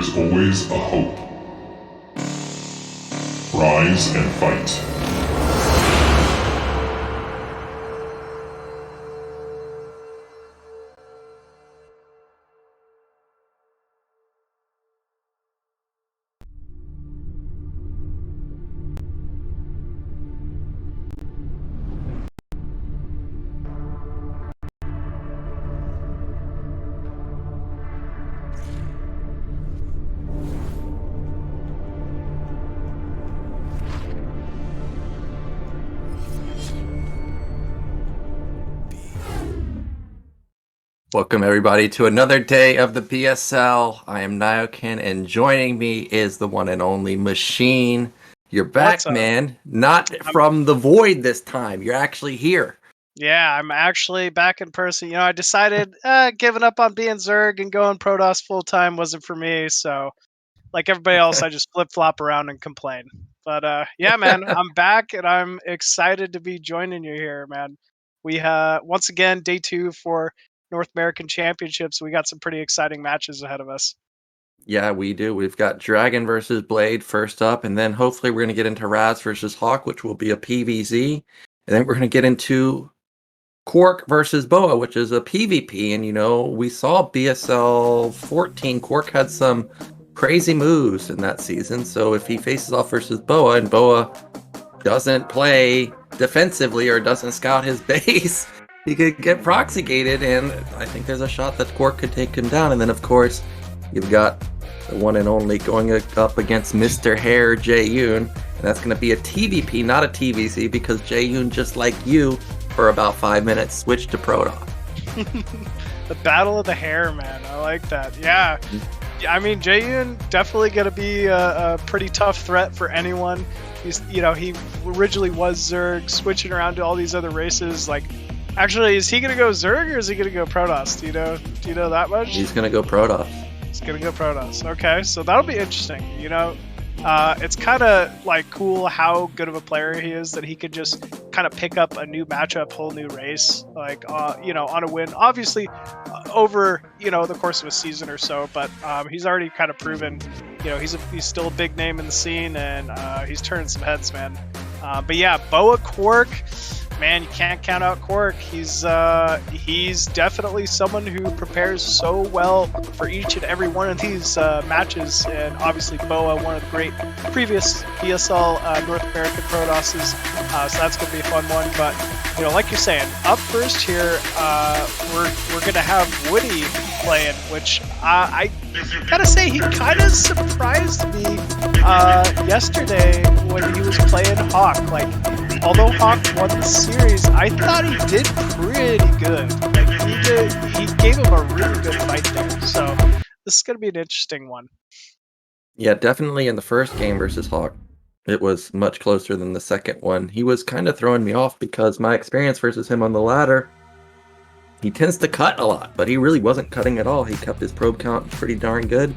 is always a hope. Rise and fight. Welcome everybody to another day of the BSL. I am Nyoken, and joining me is the one and only Machine. You're back, man. Not from the void this time. You're actually here. Yeah, I'm actually back in person. You know, I decided giving up on being Zerg and going Protoss full time wasn't for me. So, like everybody else, I just flip flop around and complain. But yeah, man, I'm back and I'm excited to be joining you here, man. We once again day 2 for North American Championships. We got some pretty exciting matches ahead of us. Yeah, we do. We've got Dragon versus Blade first up, and then hopefully we're going to get into Razz versus Hawk, which will be a PvZ. And then we're going to get into KwarK versus BoA, which is a PvP. And, you know, we saw BSL15. KwarK had some crazy moves in that season. So if he faces off versus BoA and BoA doesn't play defensively or doesn't scout his base, he could get proxy gated, and I think there's a shot that KwarK could take him down. And then, of course, you've got the one and only going up against Mr. Hair, Jaeyun, and that's going to be a TVP, not a TVC, because Jaeyun, just like you, for about 5 minutes, switched to Protoss. The Battle of the Hair, man. I like that. Yeah. I mean, Jaeyun definitely going to be a pretty tough threat for anyone. He's, you know, he originally was Zerg, switching around to all these other races, like. Actually, is he going to go Zerg or is he going to go Protoss? Do you know that much? He's going to go Protoss. He's going to go Protoss. Okay, so that'll be interesting. You know, it's kind of like cool how good of a player he is that he could just kind of pick up a new matchup, whole new race, like you know, on a win. Obviously, over the course of a season or so, but he's already kind of proven. You know, he's still a big name in the scene, and he's turning some heads, man. But yeah, BoA KwarK. Man, you can't count out KwarK. He's definitely someone who prepares so well for each and every one of these matches, and obviously BoA, one of the great previous BSL North American Protosses, so that's going to be a fun one. But you know, like you're saying, up first here, we're going to have Woody playing, which I gotta say he kind of surprised me yesterday when he was playing Hawk. Like, although Hawk won the series, I thought he did pretty good. Like, he gave him a really good fight there. So this is gonna be an interesting one. Yeah, definitely in the first game versus Hawk, it was much closer than the second one. He was kind of throwing me off because my experience versus him on the ladder, he tends to cut a lot, but he really wasn't cutting at all. He kept his probe count pretty darn good,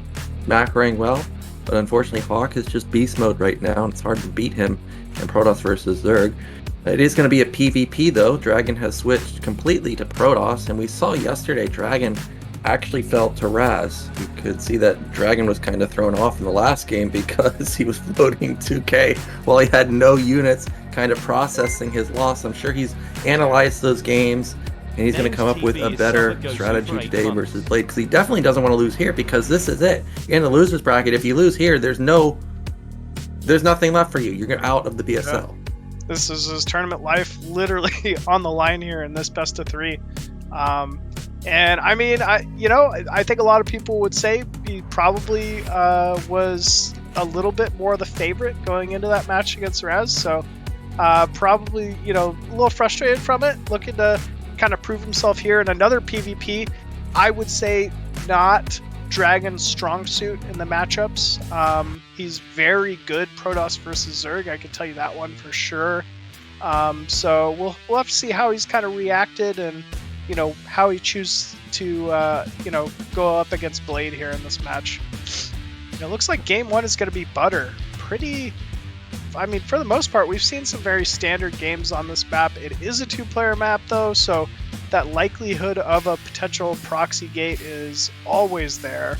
macroing well, but unfortunately Hawk is just beast mode right now, and it's hard to beat him in Protoss versus Zerg. It is going to be a PvP though. Dragon has switched completely to Protoss, and we saw yesterday Dragon actually fell to Razz. You could see that Dragon was kind of thrown off in the last game because he was floating 2k while he had no units, kind of processing his loss. I'm sure he's analyzed those games, and he's going to come up with a better strategy today versus Blade, because he definitely doesn't want to lose here, because this is it. You're in the losers bracket. If you lose here, there's nothing left for you. You're out of the BSL. Yeah. This is his tournament life literally on the line here in this best of 3. And I mean, I think a lot of people would say he probably was a little bit more the favorite going into that match against Razz. So probably, a little frustrated from it, looking to kind of prove himself here in another PvP. I would say not Dragon's strong suit in the matchups. He's very good Protoss versus Zerg, I can tell you that one for sure. So we'll have to see how he's kind of reacted, and how he chooses to go up against Blade here in this match. It looks like game 1 is going to be butter. I mean, for the most part, we've seen some very standard games on this map. It is a 2-player map, though, so that likelihood of a potential proxy gate is always there.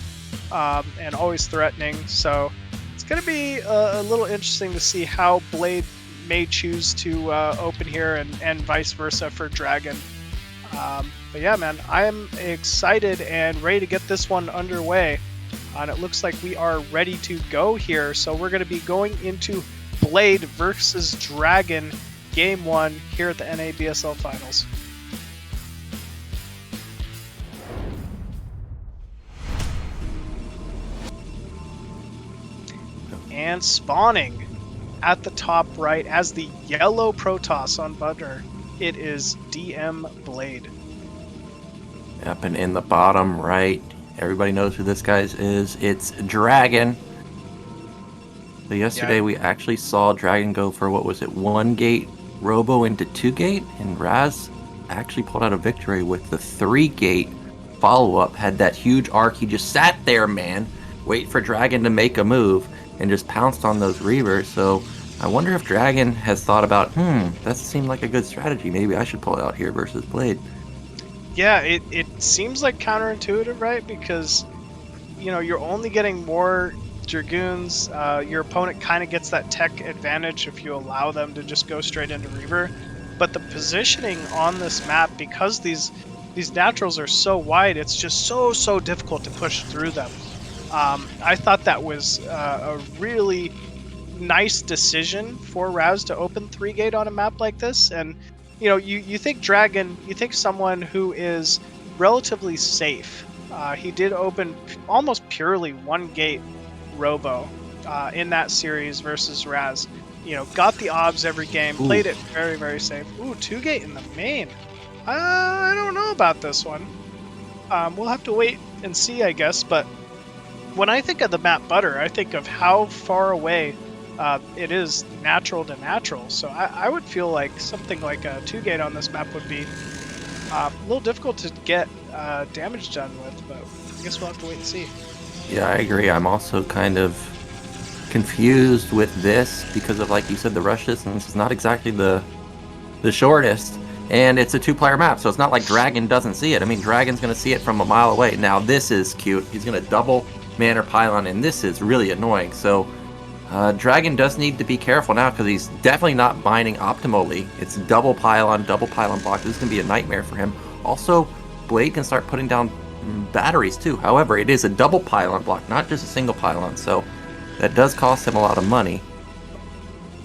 and always threatening. So it's going to be a little interesting to see how Blade may choose to open here and vice versa for DragOn. But yeah, man, I am excited and ready to get this one underway. And it looks like we are ready to go here. So we're going to be going into Blade versus DragOn Game 1 here at the NABSL Finals. And spawning at the top right as the yellow Protoss on Butter, it is DM Blade. Yep, and in the bottom right, everybody knows who this guy is. It's DragOn. So yesterday we actually saw DragOn go for, what was it, 1 gate Robo into 2 gate, and Razz actually pulled out a victory with the 3 gate follow-up. Had that huge arc. He just sat there, man, wait for DragOn to make a move, and just pounced on those Reavers. So I wonder if DragOn has thought about, that seemed like a good strategy. Maybe I should pull it out here versus Blade. Yeah, it seems like counterintuitive, right? Because, you're only getting more Dragoons. Your opponent kind of gets that tech advantage if you allow them to just go straight into Reaver. But the positioning on this map, because these naturals are so wide, it's just so difficult to push through them. I thought that was a really nice decision for Razz to open 3 gate on a map like this. And you think DragOn, you think someone who is relatively safe. He did open almost purely 1 gate Robo in that series versus Razz. Got the obs every game, played it very, very safe. 2 gate in the main. I don't know about this one. We'll have to wait and see, I guess. But when I think of the map Butter, I think of how far away it is natural to natural. So I would feel like something like a 2 gate on this map would be a little difficult to get damage done with, but I guess we'll have to wait and see. Yeah, I agree. I'm also kind of confused with this because of, like you said, the rush distance is not exactly the shortest, and it's a 2-player map, so it's not like DragOn doesn't see it. I mean, DragOn's going to see it from a mile away. Now, this is cute. He's going to double man or pylon, and this is really annoying. So DragOn does need to be careful now because he's definitely not binding optimally. It's double pylon block. This is going to be a nightmare for him. Also, Blade can start putting down batteries too. However, it is a double pylon block, not just a single pylon, so that does cost him a lot of money.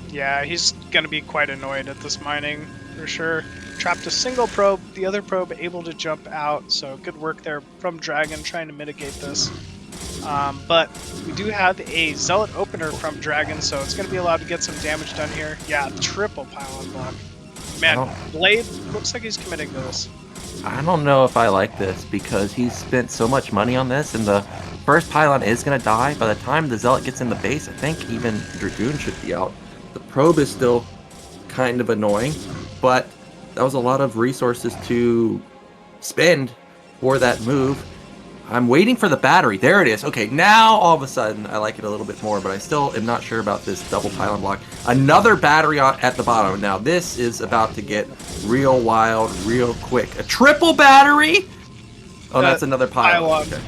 Yeah, he's going to be quite annoyed at this mining for sure. Trapped a single probe, the other probe able to jump out, so good work there from DragOn trying to mitigate this. But we do have a Zealot opener from DragOn, so it's going to be allowed to get some damage done here. Yeah, triple pylon block. Man, Blade looks like he's committing to this. I don't know if I like this because he's spent so much money on this, and the first pylon is going to die. By the time the Zealot gets in the base, I think even Dragoon should be out. The probe is still kind of annoying, but that was a lot of resources to spend for that move. I'm waiting for the battery. There it is. Okay, now all of a sudden I like it a little bit more, but I still am not sure about this double pylon block. Another battery at the bottom. Now this is about to get real wild, real quick. A triple battery? Oh, that's another pylon. Okay.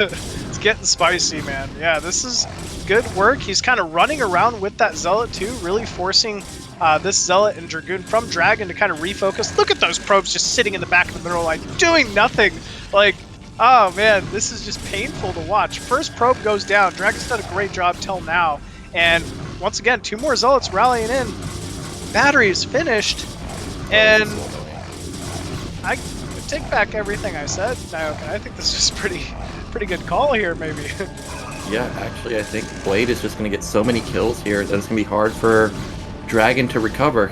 It's getting spicy, man. Yeah, this is good work. He's kind of running around with that Zealot too, really forcing this Zealot and Dragoon from DragOn to kind of refocus. Look at those probes just sitting in the back of the middle, like doing nothing. Like, oh man, this is just painful to watch. First probe goes down. DragOn's done a great job till now. And once again, 2 more Zealots rallying in. Battery is finished. And I take back everything I said, Nyoken. I think this is pretty good call here, maybe. Yeah, actually, I think Blade is just going to get so many kills here that it's going to be hard for DragOn to recover.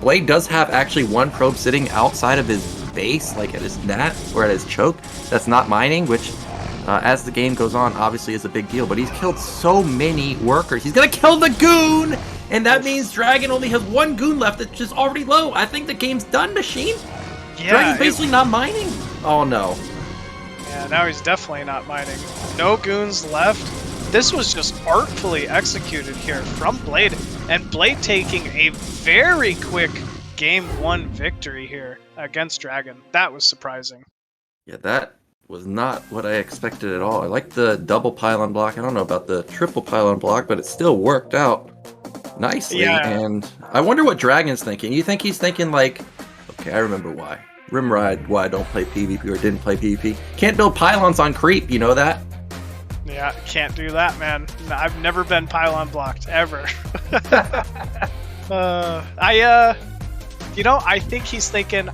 Blade does have actually 1 probe sitting outside of his base, like at his nat or at his choke, that's not mining, which as the game goes on obviously is a big deal, but he's killed so many workers. He's gonna kill the goon, and that means DragOn only has 1 goon left that's just already low. I think the game's done, Machine. Yeah, DragOn's basically not mining. Oh no. Yeah, now he's definitely not mining. No goons left. This was just artfully executed here from Blade, and Blade taking a very quick Game 1 victory here against DragOn. That was surprising. Yeah, that was not what I expected at all. I like the double pylon block. I don't know about the triple pylon block, but it still worked out nicely. Yeah. And I wonder what DragOn's thinking. You think he's thinking like, okay, I remember why. Rimride, why I don't play PvP or didn't play PvP. Can't build pylons on creep, you know that? Yeah, can't do that, man. I've never been pylon blocked, ever. I think he's thinking,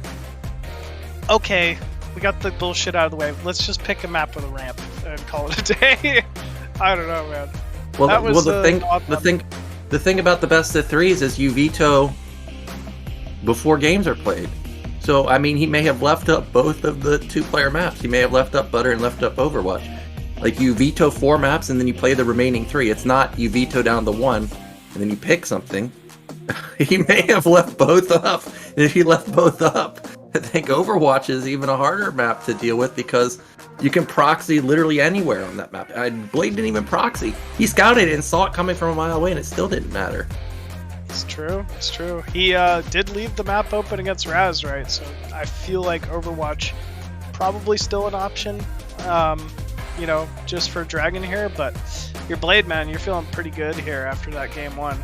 okay, we got the bullshit out of the way. Let's just pick a map with a ramp and call it a day. I don't know, man. Well, the thing about the best of threes is you veto before games are played. So, I mean, he may have left up both of the 2-player maps. He may have left up Butter and left up Overwatch. Like, you veto 4 maps and then you play the remaining 3. It's not you veto down the 1 and then you pick something. He may have left both up. And if he left both up, I think Overwatch is even a harder map to deal with because you can proxy literally anywhere on that map. Blade didn't even proxy. He scouted it and saw it coming from a mile away and it still didn't matter. It's true. It's true. He did leave the map open against Razz, right? So I feel like Overwatch probably still an option, just for DragOn here. But your Blade, man, you're feeling pretty good here after that game 1.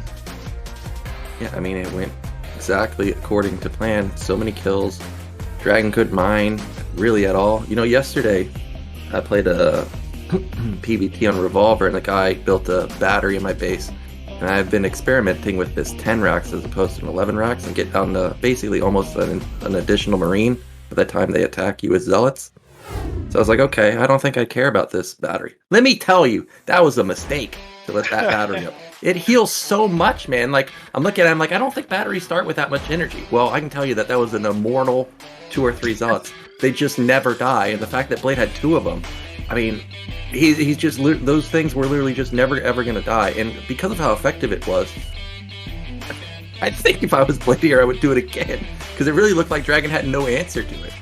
Yeah, I mean, it went exactly according to plan. So many kills. DragOn couldn't mine really at all. Yesterday I played a PvT on Revolver and the guy built a battery in my base. And I've been experimenting with this 10 racks as opposed to 11 racks and get down to basically almost an additional marine by the time they attack you as zealots. So I was like, okay, I don't think I care about this battery. Let me tell you, that was a mistake to let that battery up. It heals so much, man. Like, I'm looking at it, I'm like, I don't think batteries start with that much energy. Well, I can tell you that was an immortal 2 or 3 zealots. They just never die. And the fact that Blade had 2 of them, I mean, he's just, those things were literally just never ever going to die. And because of how effective it was, I think if I was Blade here, I would do it again. Because it really looked like DragOn had no answer to it.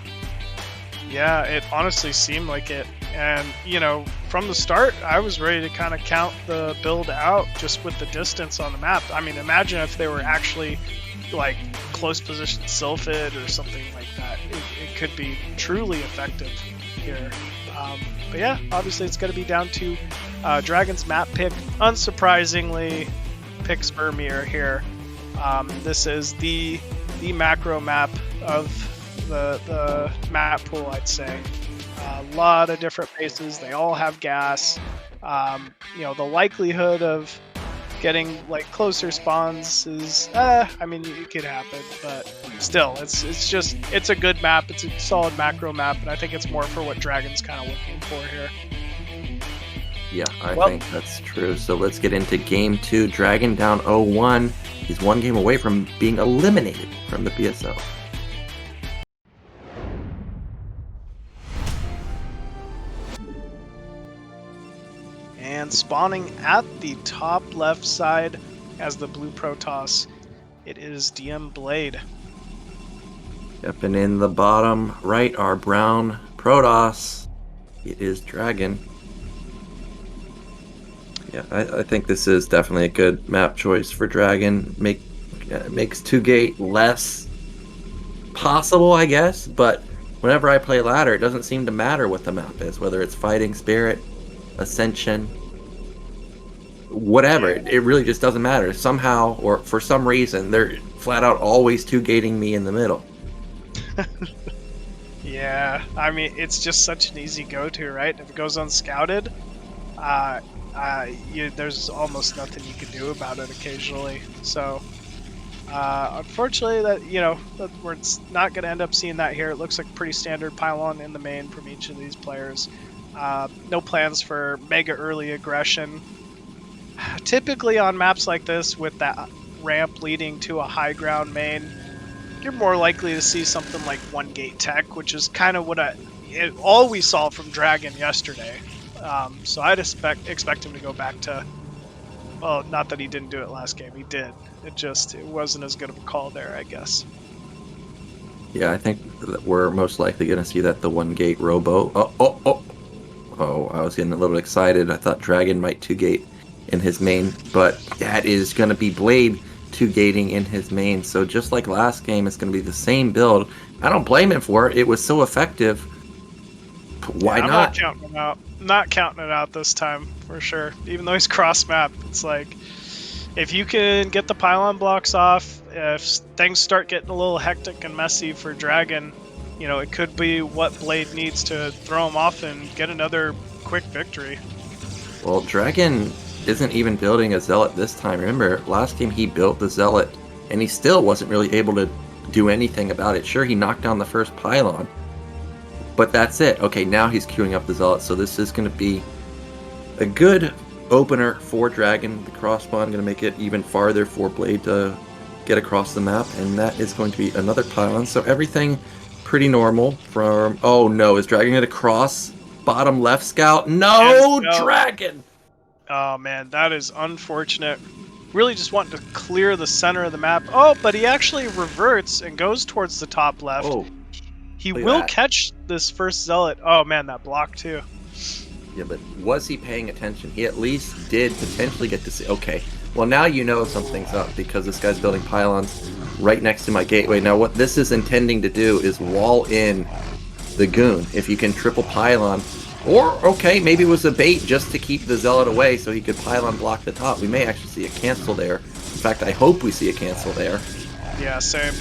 Yeah, it honestly seemed like it. And, from the start, I was ready to kind of count the build out just with the distance on the map. I mean, imagine if they were actually, like, close position Sylphid or something like that. It could be truly effective here. But yeah, obviously it's going to be down to DragOn's map pick. Unsurprisingly, picks Vermeer here. This is the macro map of the map pool, I'd say. A lot of different bases. They all have gas. The likelihood of getting like closer spawns is, it could happen, but still, it's a good map. It's a solid macro map, and I think it's more for what DragOn's kind of looking for here. Yeah, I think that's true. So let's get into game 2. DragOn down 0-1. He's 1 game away from being eliminated from the BSL. And spawning at the top left side as the blue Protoss, it is DM Blade. Yep, and in the bottom right, our brown Protoss, it is DragOn. Yeah, I think this is definitely a good map choice for DragOn. Makes 2-gate less possible, I guess, but whenever I play ladder, it doesn't seem to matter what the map is, whether it's Fighting Spirit, Ascension, whatever. It really just doesn't matter. Somehow, or for some reason, they're flat out always 2-gating me in the middle. Yeah, I mean, it's just such an easy go-to, right? If it goes unscouted, there's almost nothing you can do about it occasionally. So, unfortunately, we're not going to end up seeing that here. It looks like pretty standard pylon in the main from each of these players. No plans for mega early aggression. Typically on maps like this with that ramp leading to a high ground main, you're more likely to see something like 1-gate tech, which is kind of what all we saw from DragOn yesterday. So I'd expect him to go back to, well, not that he didn't do it last game, he did. It wasn't as good of a call there, I guess. Yeah, I think that we're most likely going to see that the 1-gate robo. Oh, I was getting a little excited. I thought DragOn might 2-gate in his main, but that is going to be Blade 2-gating in his main. So just like last game, it's going to be the same build. I don't blame him for it. It was so effective. Why I'm not? counting it out. Not counting it out this time, for sure. Even though he's cross-map, it's like, if you can get the pylon blocks off, if things start getting a little hectic and messy for DragOn, you know, it could be what Blade needs to throw him off and get another quick victory. Well, DragOn isn't even building a Zealot this time. Remember, last game he built the Zealot, and he still wasn't really able to do anything about it. Sure, he knocked down the first pylon, but that's it. Okay, now he's queuing up the Zealot, so this is going to be a good opener for DragOn. The crossbond going to make it even farther for Blade to get across the map, and that is going to be another pylon. So everything pretty normal from... Oh no, is DragOn going to cross bottom left scout? No, No. DragOn! Oh man, that is unfortunate. Really just wanting to clear the center of the map. Oh, but he actually reverts and goes towards the top left. Oh, He look at will that. catch this first Zealot. Oh man, that block too. yeah, but was he paying attention? He at least did potentially get to see... Okay, well now you know something's up because this guy's building pylons right next to my gateway. Now what this is intending to do is wall in the Goon. If you can triple pylon, or okay, maybe it was a bait just to keep the Zealot away so he could pylon block the top. We may actually see a cancel there. In fact, I hope we see a cancel there. Yeah, same.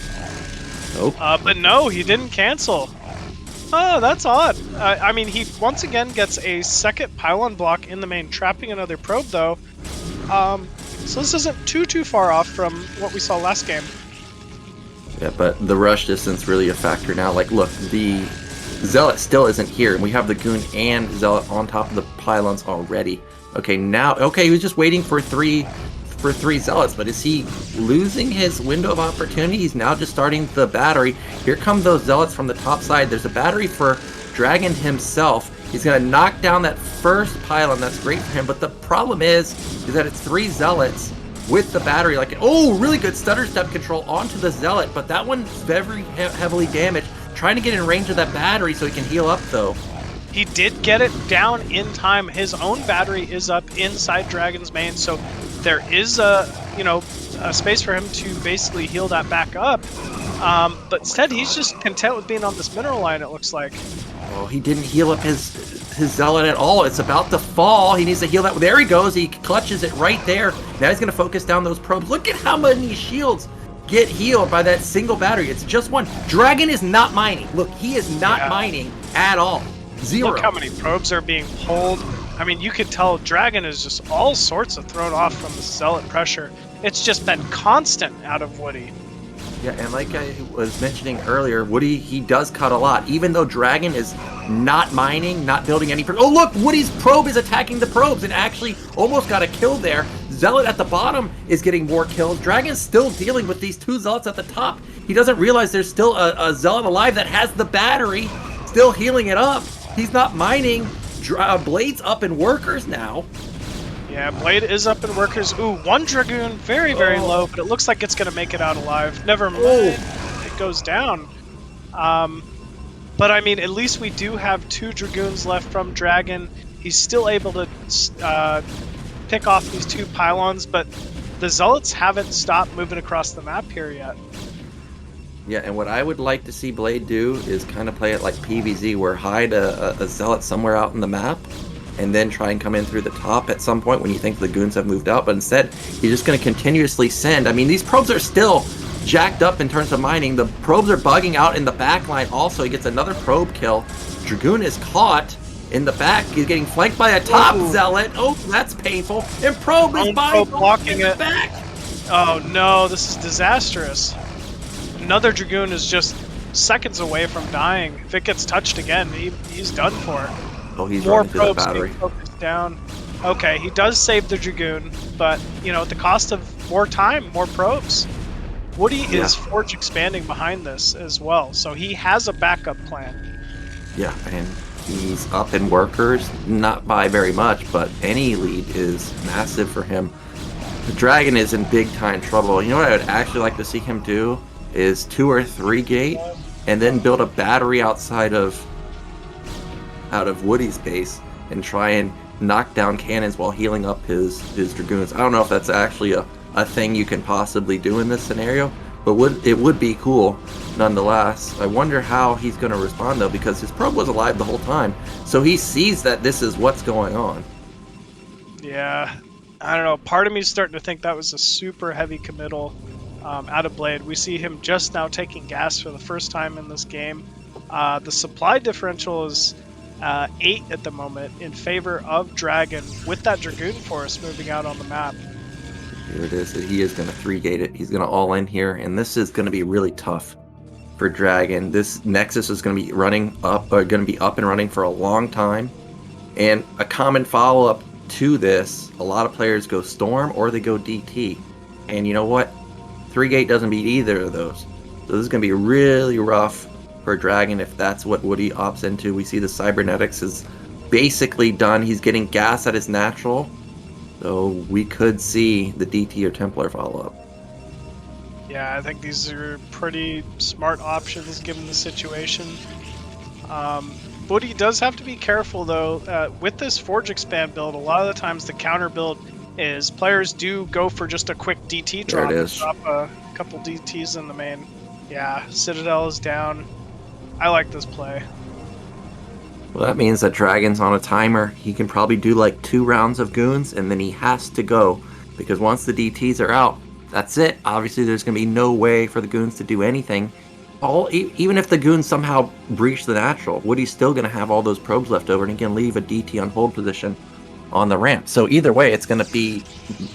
Nope. But no, he didn't cancel. Oh, that's odd. I mean, he once again gets a second pylon block in the main, trapping another probe though. So this isn't too far off from what we saw last game. Yeah, but the rush distance really a factor now. Like, look, the Zealot still isn't here, and we have the Goon and Zealot on top of the pylons already. Okay, now, okay, he was just waiting for three Zealots, but is he losing his window of opportunity? He's now just starting the battery. Here come those Zealots from the top side. There's a battery for DragOn himself. He's going to knock down that first pylon. That's great for him, but the problem is that it's 3 Zealots with the battery. Like, oh, really good stutter step control onto the Zealot, but that one's very heavily damaged. Trying to get in range of that battery so he can heal up, though. He did get it down in time. His own battery is up inside DragOn's main, so there is a space for him to basically heal that back up. But instead, he's just content with being on this mineral line, it looks like. Oh, he didn't heal up his Zealot at all. It's about to fall. He needs to heal that. There he goes. He clutches it right there. Now he's going to focus down those probes. Look at how many shields get healed by that single battery. It's just one. DragOn is not mining. Look, he is not mining at all. Zero. Look how many probes are being pulled. I mean, you could tell DragOn is just all sorts of thrown off from the Zealot pressure. It's just been constant out of Woody. Yeah, and like I was mentioning earlier, Woody, he does cut a lot. Even though DragOn is not mining, not building any... Oh, look! Woody's probe is attacking the probes and actually almost got a kill there. Zealot at the bottom is getting more kills. DragOn's still dealing with these 2 Zealots at the top. He doesn't realize there's still a Zealot alive that has the battery, still healing it up. He's not mining. Blade's up in workers now. Yeah, Blade is up in workers. Ooh, 1 Dragoon, very low, but it looks like it's going to make it out alive. Never mind, it goes down. But I mean, at least we do have 2 Dragoons left from DragOn. He's still able to pick off these 2 pylons, but the Zealots haven't stopped moving across the map here yet. Yeah, and what I would like to see Blade do is kind of play it like PvZ, where hide a Zealot somewhere out in the map, and then try and come in through the top at some point when you think the Goons have moved out. But instead, he's just going to continuously send. I mean, these probes are still jacked up in terms of mining. The probes are bugging out in the back line also. He gets another probe kill. Dragoon is caught in the back. He's getting flanked by a top Zealot. Oh, that's painful. And probe is blocking in the it. back. Oh no, this is disastrous. Another Dragoon is just seconds away from dying. If it gets touched again, he's done for. Oh, he's more running through the probes battery. being focused down. Okay, he does save the Dragoon, but you know, at the cost of more time, more probes. Woody is Forge expanding behind this as well, so he has a backup plan. Yeah, and he's up in workers, not by very much, but any lead is massive for him. The DragOn is in big time trouble. You know what I would actually like to see him do is 2 or 3 gate, and then build a battery outside of Woody's base and try and knock down cannons while healing up his Dragoons. I don't know if that's actually a thing you can possibly do in this scenario, but it would be cool nonetheless. I wonder how he's going to respond though, because his probe was alive the whole time, so he sees that this is what's going on. Yeah, I don't know. Part of me is starting to think that was a super heavy committal out of Blade. We see him just now taking gas for the first time in this game. The supply differential is 8 at the moment in favor of DragOn, with that Dragoon Force moving out on the map. Here it is. He is going to 3-gate it. He's going to all in here, and this is going to be really tough for DragOn. This Nexus is going to be up and running for a long time. And a common follow-up to this, a lot of players go Storm or they go DT. And you know what? 3-gate doesn't beat either of those. So this is going to be really rough for DragOn if that's what Woody opts into. We see the Cybernetics is basically done. He's getting gas at his natural. So we could see the DT or Templar follow-up. Yeah, I think these are pretty smart options given the situation. Woody does have to be careful though. With this Forge Expand build, a lot of the times the counter build is players do go for just a quick DT drop. There it is. Drop a couple DTs in the main. Yeah, Citadel is down. I like this play. Well, that means that DragOn's on a timer. He can probably do like 2 rounds of goons, and then he has to go. Because once the DTs are out, that's it. Obviously, there's going to be no way for the goons to do anything. Even if the goons somehow breach the natural, Woody's still going to have all those probes left over, and he can leave a DT on hold position on the ramp. So either way, it's going to be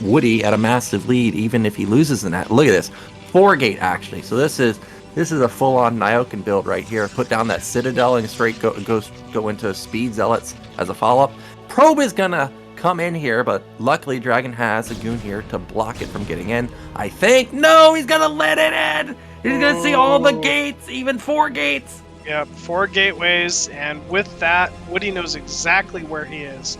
Woody at a massive lead, even if he loses the nat. Look at this. 4-gate, actually. So this is a full-on Nyoken build right here. Put down that Citadel and straight go into Speed Zealots as a follow-up. Probe is gonna come in here, but luckily DragOn has a goon here to block it from getting in. I think. No, he's gonna let it in. He's gonna see all the gates, even 4 gates. Yep, 4 gateways, and with that, Woody knows exactly where he is.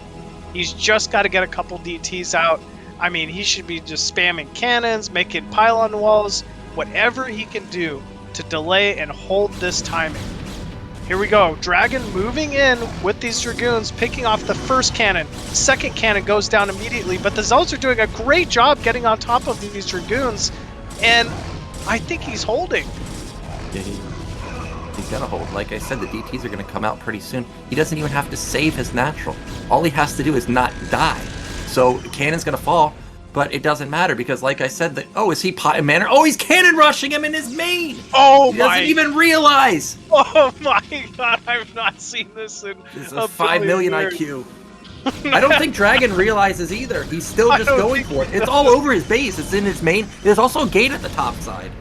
He's just got to get a couple DTs out. I mean, he should be just spamming cannons, making pylon walls, whatever he can do to delay and hold this timing. Here we go. DragOn moving in with these Dragoons, picking off the first cannon. Second cannon goes down immediately, but the Zealots are doing a great job getting on top of these Dragoons, and I think he's holding. Yeah, he's gonna hold. Like I said, the DTs are gonna come out pretty soon. He doesn't even have to save his natural. All he has to do is not die. So cannon's gonna fall. But it doesn't matter because, like I said, is he Manor? Oh, he's cannon rushing him in his main. Oh he doesn't even realize. Oh my god, I've not seen this in a 5 million years. IQ. I don't think DragOn realizes either. He's still just going for it. It's all over his base. It's in his main. There's also a gate at the top side.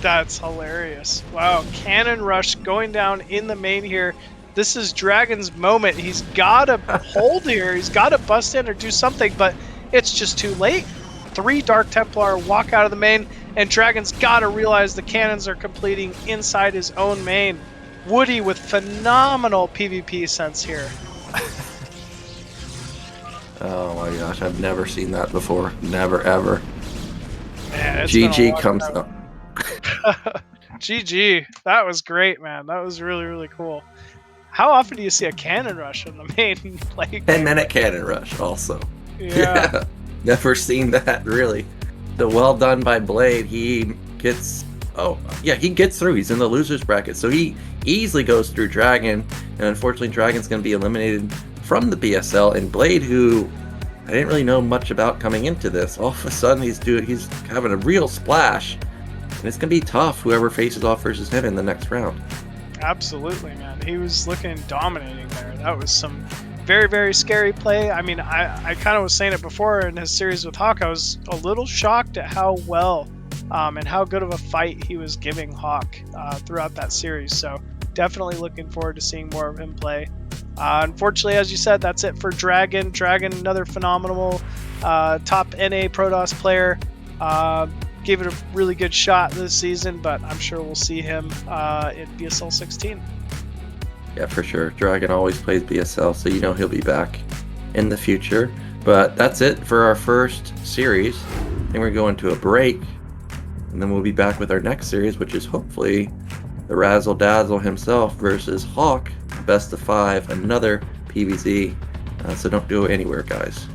That's hilarious. Wow, cannon rush going down in the main here. This is DragOn's moment. He's got to hold here. He's got to bust in or do something, but it's just too late. 3 Dark Templar walk out of the main, and DragOn's got to realize the cannons are completing inside his own main. Woody with phenomenal PvP sense here. Oh my gosh, I've never seen that before. Never, ever. Man, GG comes up. GG. That was great, man. That was really, really cool. How often do you see a cannon rush in the main play? 10-minute cannon rush also. Yeah. Never seen that, really. So well done by Blade. He gets he gets through. He's in the losers bracket, so he easily goes through DragOn, and unfortunately DragOn's going to be eliminated from the BSL. And Blade, who I didn't really know much about coming into this, all of a sudden he's having a real splash, and it's going to be tough whoever faces off versus him in the next round. Absolutely, man. He was looking dominating there. That was some very, very scary play. I mean, I kind of was saying it before in his series with Hawk. I was a little shocked at how well and how good of a fight he was giving Hawk throughout that series. So definitely looking forward to seeing more of him play. Unfortunately, as you said, that's it for DragOn. DragOn, another phenomenal top NA Protoss player. Gave it a really good shot this season, but I'm sure we'll see him in BSL 16. Yeah, for sure. DragOn always plays BSL, so you know he'll be back in the future. But that's it for our first series. Then we're going to a break, and then we'll be back with our next series, which is hopefully the Razzle Dazzle himself versus Hawk, best of 5, another PvZ. So don't go anywhere, guys.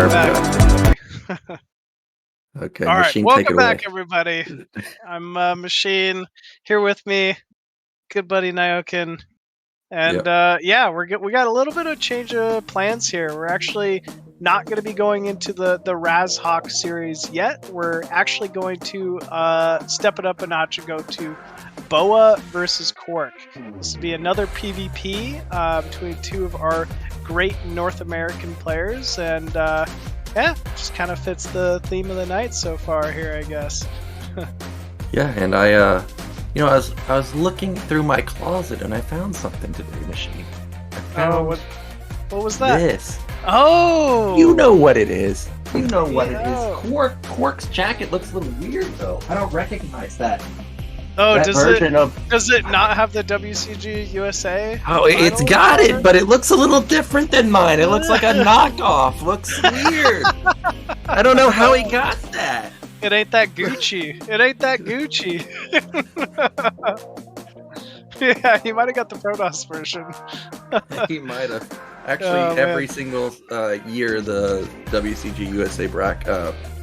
Welcome back. Okay, All right, Machine, take welcome it away. back, everybody. I'm Machine here with me, good buddy Nyoken, and yeah, we got a little bit of change of plans here. We're actually not going to be going into the Razz Hawk series yet. We're actually going to step it up a notch and go to BoA versus KwarK. This will be another PvP between two of our great North American players, and yeah, just kind of fits the theme of the night so far here, I guess. Yeah, and I was looking through my closet and I found something today, Machine. I found What was that? this. Oh! You know what it is. You know what it is. Yeah. KwarK's jacket looks a little weird though. I don't recognize that. Oh, That version of does it not have the WCG USA? Oh, it's title got on it, but it looks a little different than mine. It looks like a knockoff. Looks weird. I don't know how he got that. It ain't that Gucci. It ain't that Gucci. Yeah, he might have got the Protoss version. He might have. Actually, Oh, man. every single year the WCG USA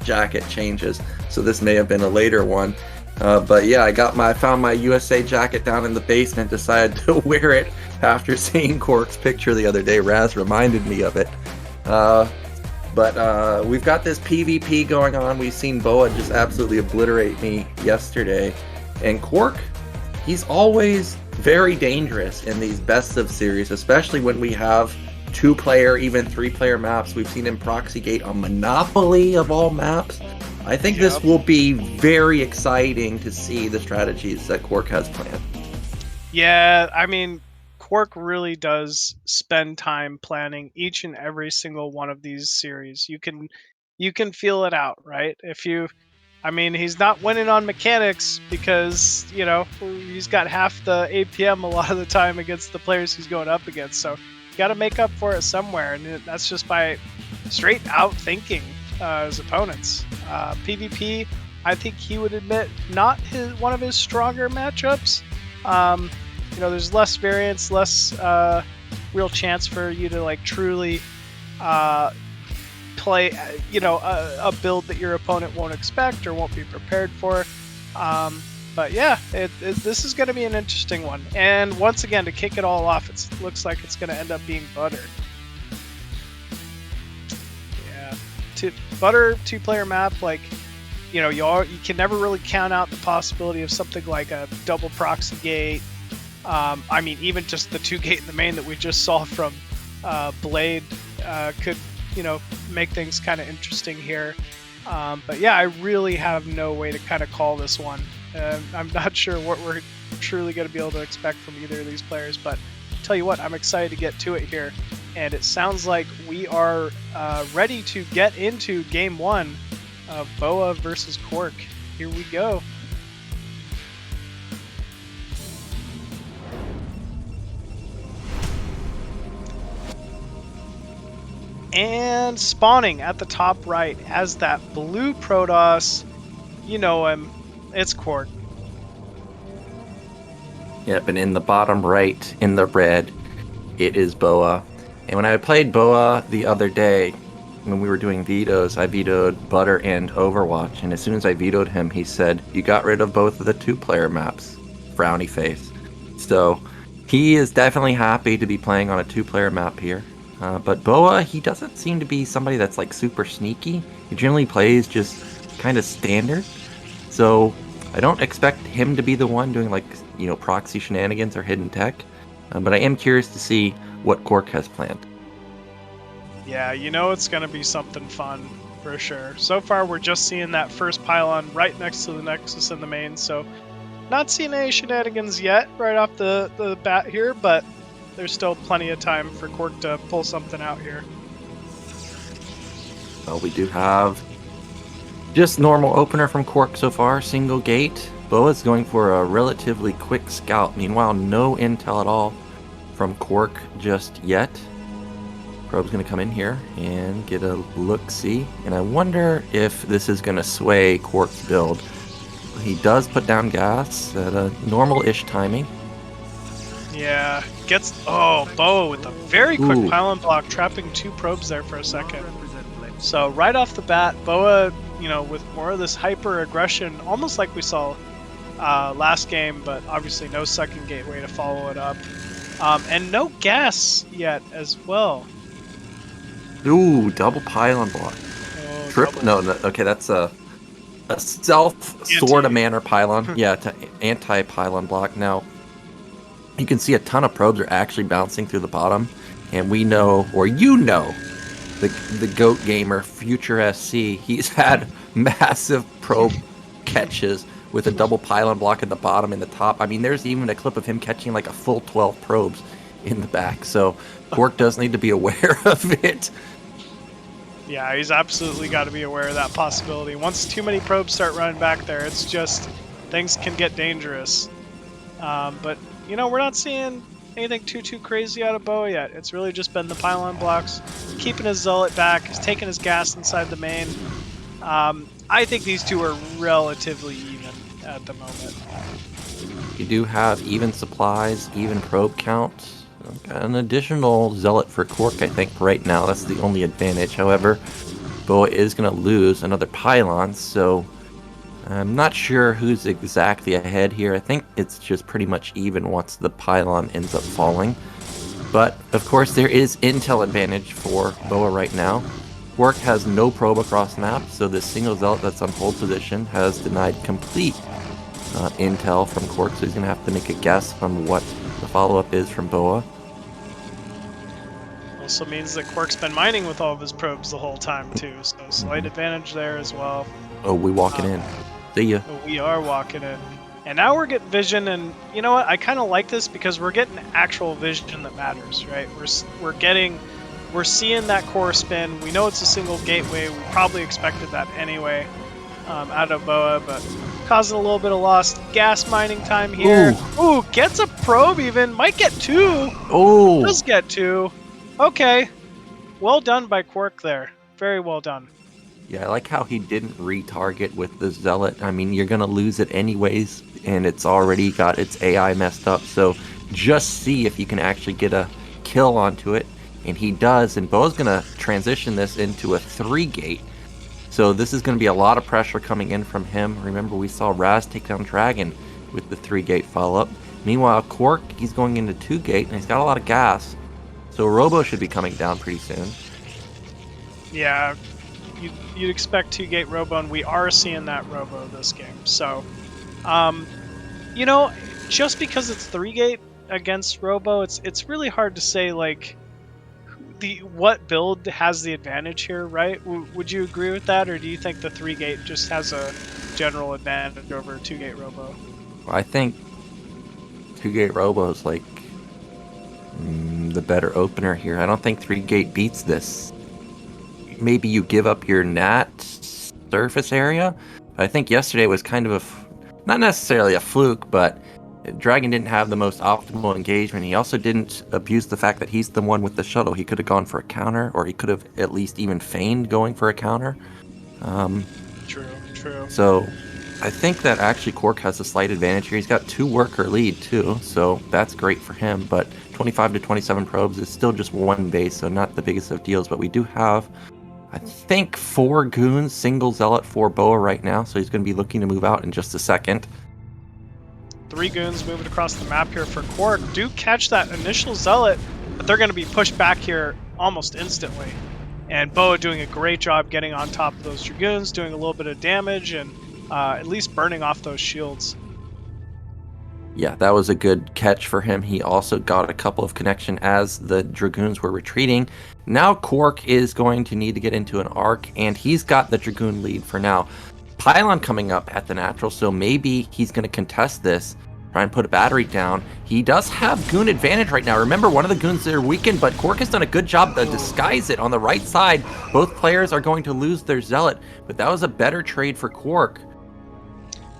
jacket changes, so this may have been a later one. But yeah, I found my USA jacket down in the basement. Decided to wear it after seeing KwarK's picture the other day. Razz reminded me of it. But we've got this PvP going on. We've seen BoA just absolutely obliterate me yesterday, and KwarK, he's always very dangerous in these best of series, especially when we have 2-player, even 3-player maps. We've seen him proxy gate on Monopoly of all maps. I think this will be very exciting to see the strategies that KwarK has planned. Yeah, I mean, KwarK really does spend time planning each and every single one of these series. You can feel it out, right? He's not winning on mechanics because, he's got half the APM a lot of the time against the players he's going up against. So you got to make up for it somewhere, and that's just by straight out thinking his opponents. PvP, I think he would admit, not one of his stronger matchups. There's less variance, less real chance for you to truly play, a build that your opponent won't expect or won't be prepared for. But yeah, this is going to be an interesting one. And once again, to kick it all off, it looks like it's going to end up being Butter. Butter 2-player map, you can never really count out the possibility of something like a double proxy gate. Even just the 2-gate in the main that we just saw from Blade could, make things kind of interesting here. But yeah, I really have no way to kind of call this one. I'm not sure what we're truly going to be able to expect from either of these players, but tell you what, I'm excited to get to it here. And it sounds like we are ready to get into game 1 of BoA versus KwarK. Here we go. And spawning at the top right as that blue Protoss, you know him, it's KwarK. Yep, and in the bottom right, in the red, it is BoA. And when I played BoA the other day, when we were doing vetoes, I vetoed Butter and Overwatch. And as soon as I vetoed him, he said, "You got rid of both of the 2-player maps." Frowny face. So he is definitely happy to be playing on a 2-player map here. But BoA, he doesn't seem to be somebody that's super sneaky. He generally plays just kind of standard. So I don't expect him to be the one doing proxy shenanigans or hidden tech. But I am curious to see what KwarK has planned. Yeah, it's going to be something fun for sure. So far, we're just seeing that first pylon right next to the Nexus in the main, so not seeing any shenanigans yet right off the bat here, but there's still plenty of time for KwarK to pull something out here. Well, we do have just normal opener from KwarK so far, single gate. BoA's going for a relatively quick scout. Meanwhile, no intel at all from KwarK just yet. Probe's going to come in here and get a look-see. And I wonder if this is going to sway KwarK's build. He does put down gas at a normal-ish timing. Yeah, gets BoA with a very quick Ooh. pylon block, trapping 2 probes there for a second. So right off the bat, BoA, you know, with more of this hyper aggression, almost like we saw last game, but obviously no second gateway to follow it up, and no gas yet as well. Ooh, double pylon block. Oh, Triple? double. No, okay, that's a stealth sort of manner pylon. Yeah, to anti-pylon block. Now, you can see a ton of probes are actually bouncing through the bottom, and we know, or you know, the GOAT gamer, Future SC, he's had massive probe catches with a double pylon block at the bottom and the top. I mean, there's even a clip of him catching like a full 12 probes in the back. So KwarK does need to be aware of it. Yeah, he's absolutely got to be aware of that possibility. Once too many probes start running back there, it's just things can get dangerous. But you know, we're not seeing anything too crazy out of BoA yet. It's really just been the pylon blocks, keeping his zealot back, he's taking his gas inside the main. I think these two are relatively even at the moment. You do have even supplies, even probe count. An additional zealot for KwarK, I think, right now. That's the only advantage. However, BoA is going to lose another pylon, so I'm not sure who's exactly ahead here. I think it's just pretty much even once the pylon ends up falling. But, of course, there is intel advantage for BoA right now. KwarK has no probe across map, so this single zealot that's on hold position has denied complete intel from KwarK, so he's going to have to make a guess on what the follow-up is from BoA. Also means that KwarK's been mining with all of his probes the whole time too, so slight advantage there as well. Oh, we walking in. See ya. We are walking in. And now we're getting vision, and you know what? I kind of like this because we're getting actual vision that matters, right? We're seeing that core spin. We know it's a single gateway. We probably expected that anyway out of BoA, but causing a little bit of lost gas mining time here. Ooh, gets a probe even. Might get 2. Oh! Does get 2. Okay. Well done by KwarK there. Very well done. Yeah, I like how he didn't retarget with the zealot. I mean, you're going to lose it anyways, and it's already got its AI messed up, so just see if you can actually get a kill onto it. And he does, and BoA's going to transition this into a 3-gate. So this is going to be a lot of pressure coming in from him. Remember, we saw Razz take down DragOn with the 3-gate follow-up. Meanwhile, KwarK, he's going into 2-gate, and he's got a lot of gas. So Robo should be coming down pretty soon. Yeah, you'd expect 2-gate Robo, and we are seeing that Robo this game. So, you know, just because it's 3-gate against Robo, it's really hard to say, like, what build has the advantage here, right? Would you agree with that, or do you think the 3-gate just has a general advantage over 2-gate Robo? I think 2-gate Robo is like the better opener here. I don't think 3-gate beats this. Maybe you give up your nat surface area. I think yesterday was kind of not necessarily a fluke, but DragOn didn't have the most optimal engagement. He also didn't abuse the fact that he's the one with the shuttle. He could have gone for a counter, or he could have at least even feigned going for a counter. True. So I think that actually KwarK has a slight advantage here. He's got 2 worker lead too, so that's great for him. But 25 to 27 probes is still just 1 base, so not the biggest of deals. But we do have, I think, 4 goons, single zealot for BoA right now, so he's going to be looking to move out in just a second. 3 goons moving across the map here for KwarK. Do catch that initial zealot, but they're going to be pushed back here almost instantly. And BoA doing a great job getting on top of those dragoons, doing a little bit of damage, and at least burning off those shields. Yeah, that was a good catch for him. He also got a couple of connection as the dragoons were retreating. Now KwarK is going to need to get into an arc, and he's got the dragoon lead for now. Pylon coming up at the natural, so maybe he's going to contest this, try and put a battery down. He does have goon advantage right now. Remember, one of the goons are weakened, but KwarK has done a good job to disguise it on the right side. Both players are going to lose their zealot, but that was a better trade for KwarK.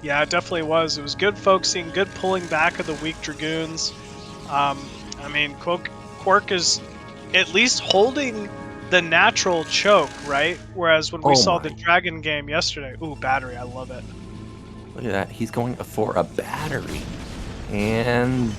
Yeah, it definitely was. It was good focusing, good pulling back of the weak dragoons. I mean, KwarK is at least holding the natural choke, right? Whereas when we saw the DragOn game yesterday, ooh, battery, I love it. Look at that, he's going for a battery. And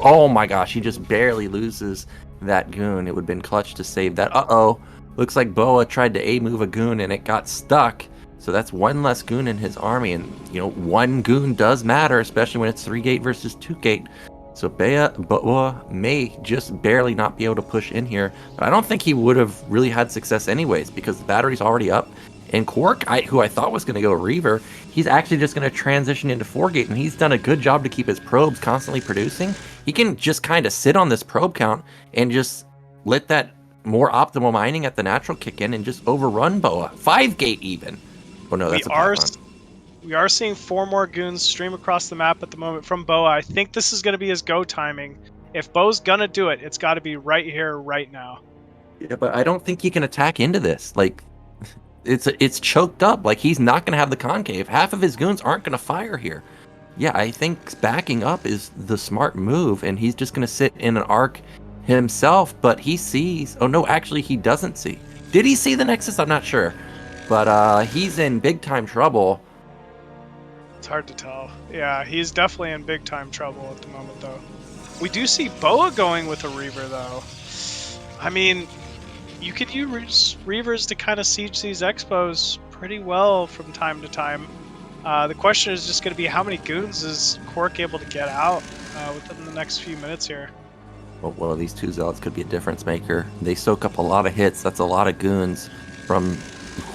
oh my gosh, he just barely loses that goon. It would have been clutch to save that. Uh-oh. Looks like BoA tried to A-move a goon and it got stuck. So that's one less goon in his army. And, you know, one goon does matter, especially when it's 3-gate versus 2-gate. So BoA may just barely not be able to push in here. But I don't think he would have really had success anyways, because the battery's already up. And KwarK, who I thought was going to go Reaver, he's actually just going to transition into 4-gate, and he's done a good job to keep his probes constantly producing. He can just kind of sit on this probe count and just let that more optimal mining at the natural kick in and just overrun BoA. 5-gate even. Oh no, that's we are seeing 4 more goons stream across the map at the moment from BoA. I think this is going to be his go timing. If BoA's going to do it, it's got to be right here, right now. Yeah, but I don't think he can attack into this. Like, it's choked up. Like, he's not going to have the concave. Half of his goons aren't going to fire here. Yeah, I think backing up is the smart move, and he's just going to sit in an arc himself, but he sees... Oh, no, actually, he doesn't see. Did he see the Nexus? I'm not sure. But he's in big-time trouble. It's hard to tell. Yeah, he's definitely in big-time trouble at the moment, though. We do see BoA going with a Reaver, though. I mean... You could use Reavers to kind of siege these expos pretty well from time to time. The question is just going to be how many goons is KwarK able to get out within the next few minutes here. Well, these 2 zealots could be a difference maker. They soak up a lot of hits. That's a lot of goons from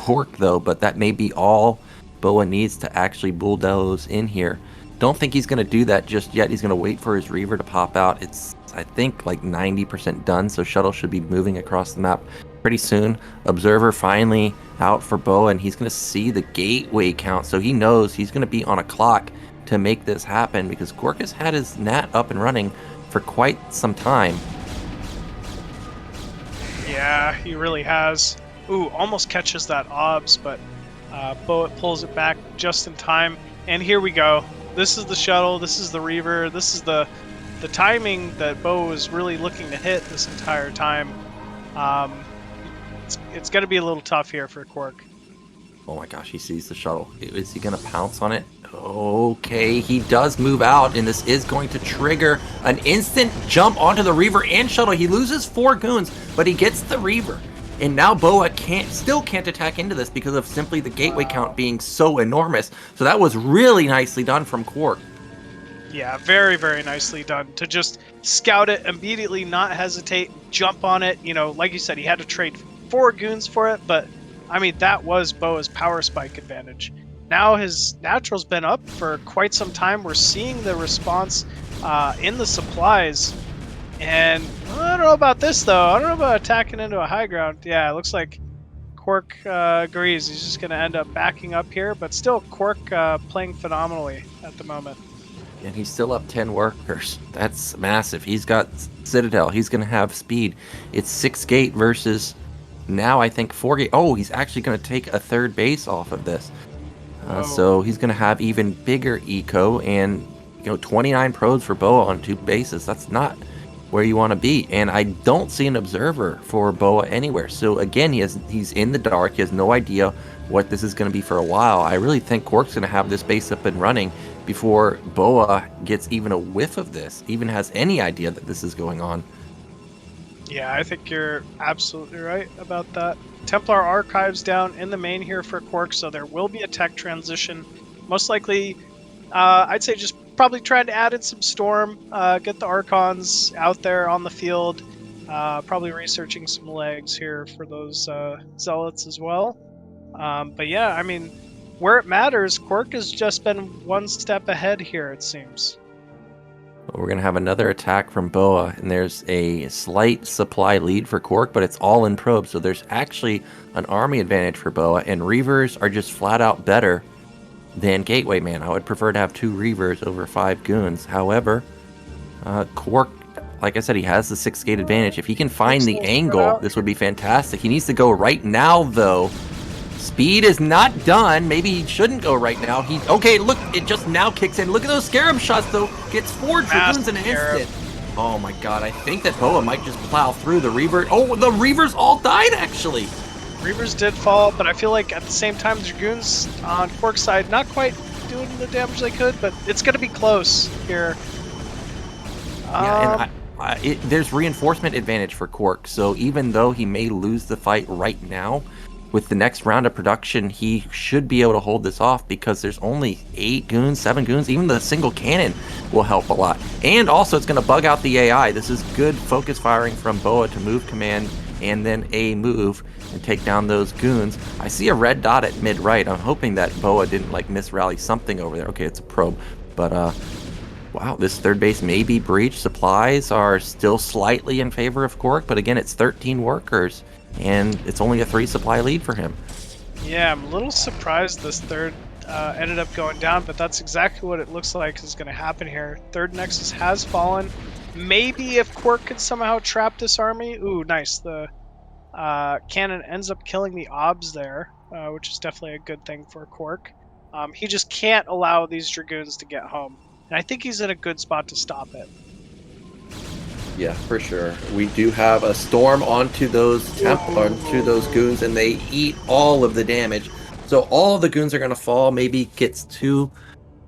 KwarK, though, but that may be all BoA needs to actually bulldoze in here. Don't think he's going to do that just yet. He's going to wait for his Reaver to pop out. It's, I think, like 90% done, so Shuttle should be moving across the map pretty soon. Observer finally out for BoA, and he's going to see the gateway count, so he knows he's going to be on a clock to make this happen, because KwarK has had his NAT up and running for quite some time. Yeah, he really has. Ooh, almost catches that OBS, but BoA pulls it back just in time. And here we go. This is the Shuttle, this is the Reaver, this is the timing that BoA was really looking to hit this entire time. It's going to be a little tough here for KwarK. Oh my gosh, he sees the Shuttle. Is he going to pounce on it? Okay, he does move out, and this is going to trigger an instant jump onto the Reaver and Shuttle. He loses 4 goons, but he gets the Reaver. And now BoA still can't attack into this because of simply the gateway count being so enormous. So that was really nicely done from KwarK. Yeah, very, very nicely done. To just scout it, immediately not hesitate, jump on it. You know, like you said, he had to trade 4 goons for it, but, I mean, that was BoA's power spike advantage. Now his natural's been up for quite some time. We're seeing the response in the supplies. And I don't know about this, though. I don't know about attacking into a high ground. Yeah, it looks like KwarK agrees. He's just going to end up backing up here. But still, KwarK playing phenomenally at the moment. And he's still up 10 workers. That's massive. He's got Citadel. He's going to have speed. It's 6-gate versus now, I think, 4-gate. Oh, he's actually going to take a 3rd base off of this. So he's going to have even bigger eco and, 29 probes for BoA on 2 bases. That's not where you want to be, and I don't see an observer for BoA anywhere. So again, he's in the dark. He has no idea what this is going to be for a while. I really think KwarK's going to have this base up and running before BoA gets even a whiff of this, even has any idea that this is going on. Yeah, I think you're absolutely right about that. Templar Archives down in the main here for KwarK, so there will be a tech transition. Most likely, I'd say just probably trying to add in some Storm, get the Archons out there on the field, probably researching some legs here for those Zealots as well. But yeah, I mean, where it matters, KwarK has just been one step ahead here, it seems. We're going to have another attack from BoA, and there's a slight supply lead for KwarK, but it's all in probes, so there's actually an army advantage for BoA, and Reavers are just flat out better than Gateway Man. I would prefer to have 2 Reavers over 5 goons. However, KwarK, like I said, he has the 6-gate advantage. If he can find the angle, this would be fantastic. He needs to go right now, though. Speed is not done. Maybe he shouldn't go right now. Okay, look, it just now kicks in. Look at those Scarab shots, though. Gets 4 Dragoons in an instant. Oh my god, I think that BoA might just plow through the Reaver. Oh, the Reavers all died, actually. Reavers did fall, but I feel like at the same time, Dragoons on KwarK's side not quite doing the damage they could, but it's going to be close here. Yeah, and there's reinforcement advantage for KwarK. So even though he may lose the fight right now, with the next round of production, he should be able to hold this off because there's only 8 goons, 7 goons. Even the single cannon will help a lot. And also, it's going to bug out the AI. This is good focus firing from BoA to move command and then a move and take down those goons. I see a red dot at mid right. I'm hoping that BoA didn't like misrally something over there. Okay, it's a probe, but wow, this third base may be breached. Supplies are still slightly in favor of KwarK, but again, it's 13 workers, and it's only a 3 supply lead for him. Yeah, I'm a little surprised this third ended up going down, but that's exactly what it looks like is going to happen here. Third Nexus has fallen. Maybe if KwarK could somehow trap this army. Ooh, nice. The cannon ends up killing the obs there, which is definitely a good thing for KwarK. He just can't allow these Dragoons to get home. And I think he's in a good spot to stop it. Yeah, for sure. We do have a storm onto those onto those goons, and they eat all of the damage. So all of the goons are going to fall. Maybe gets 2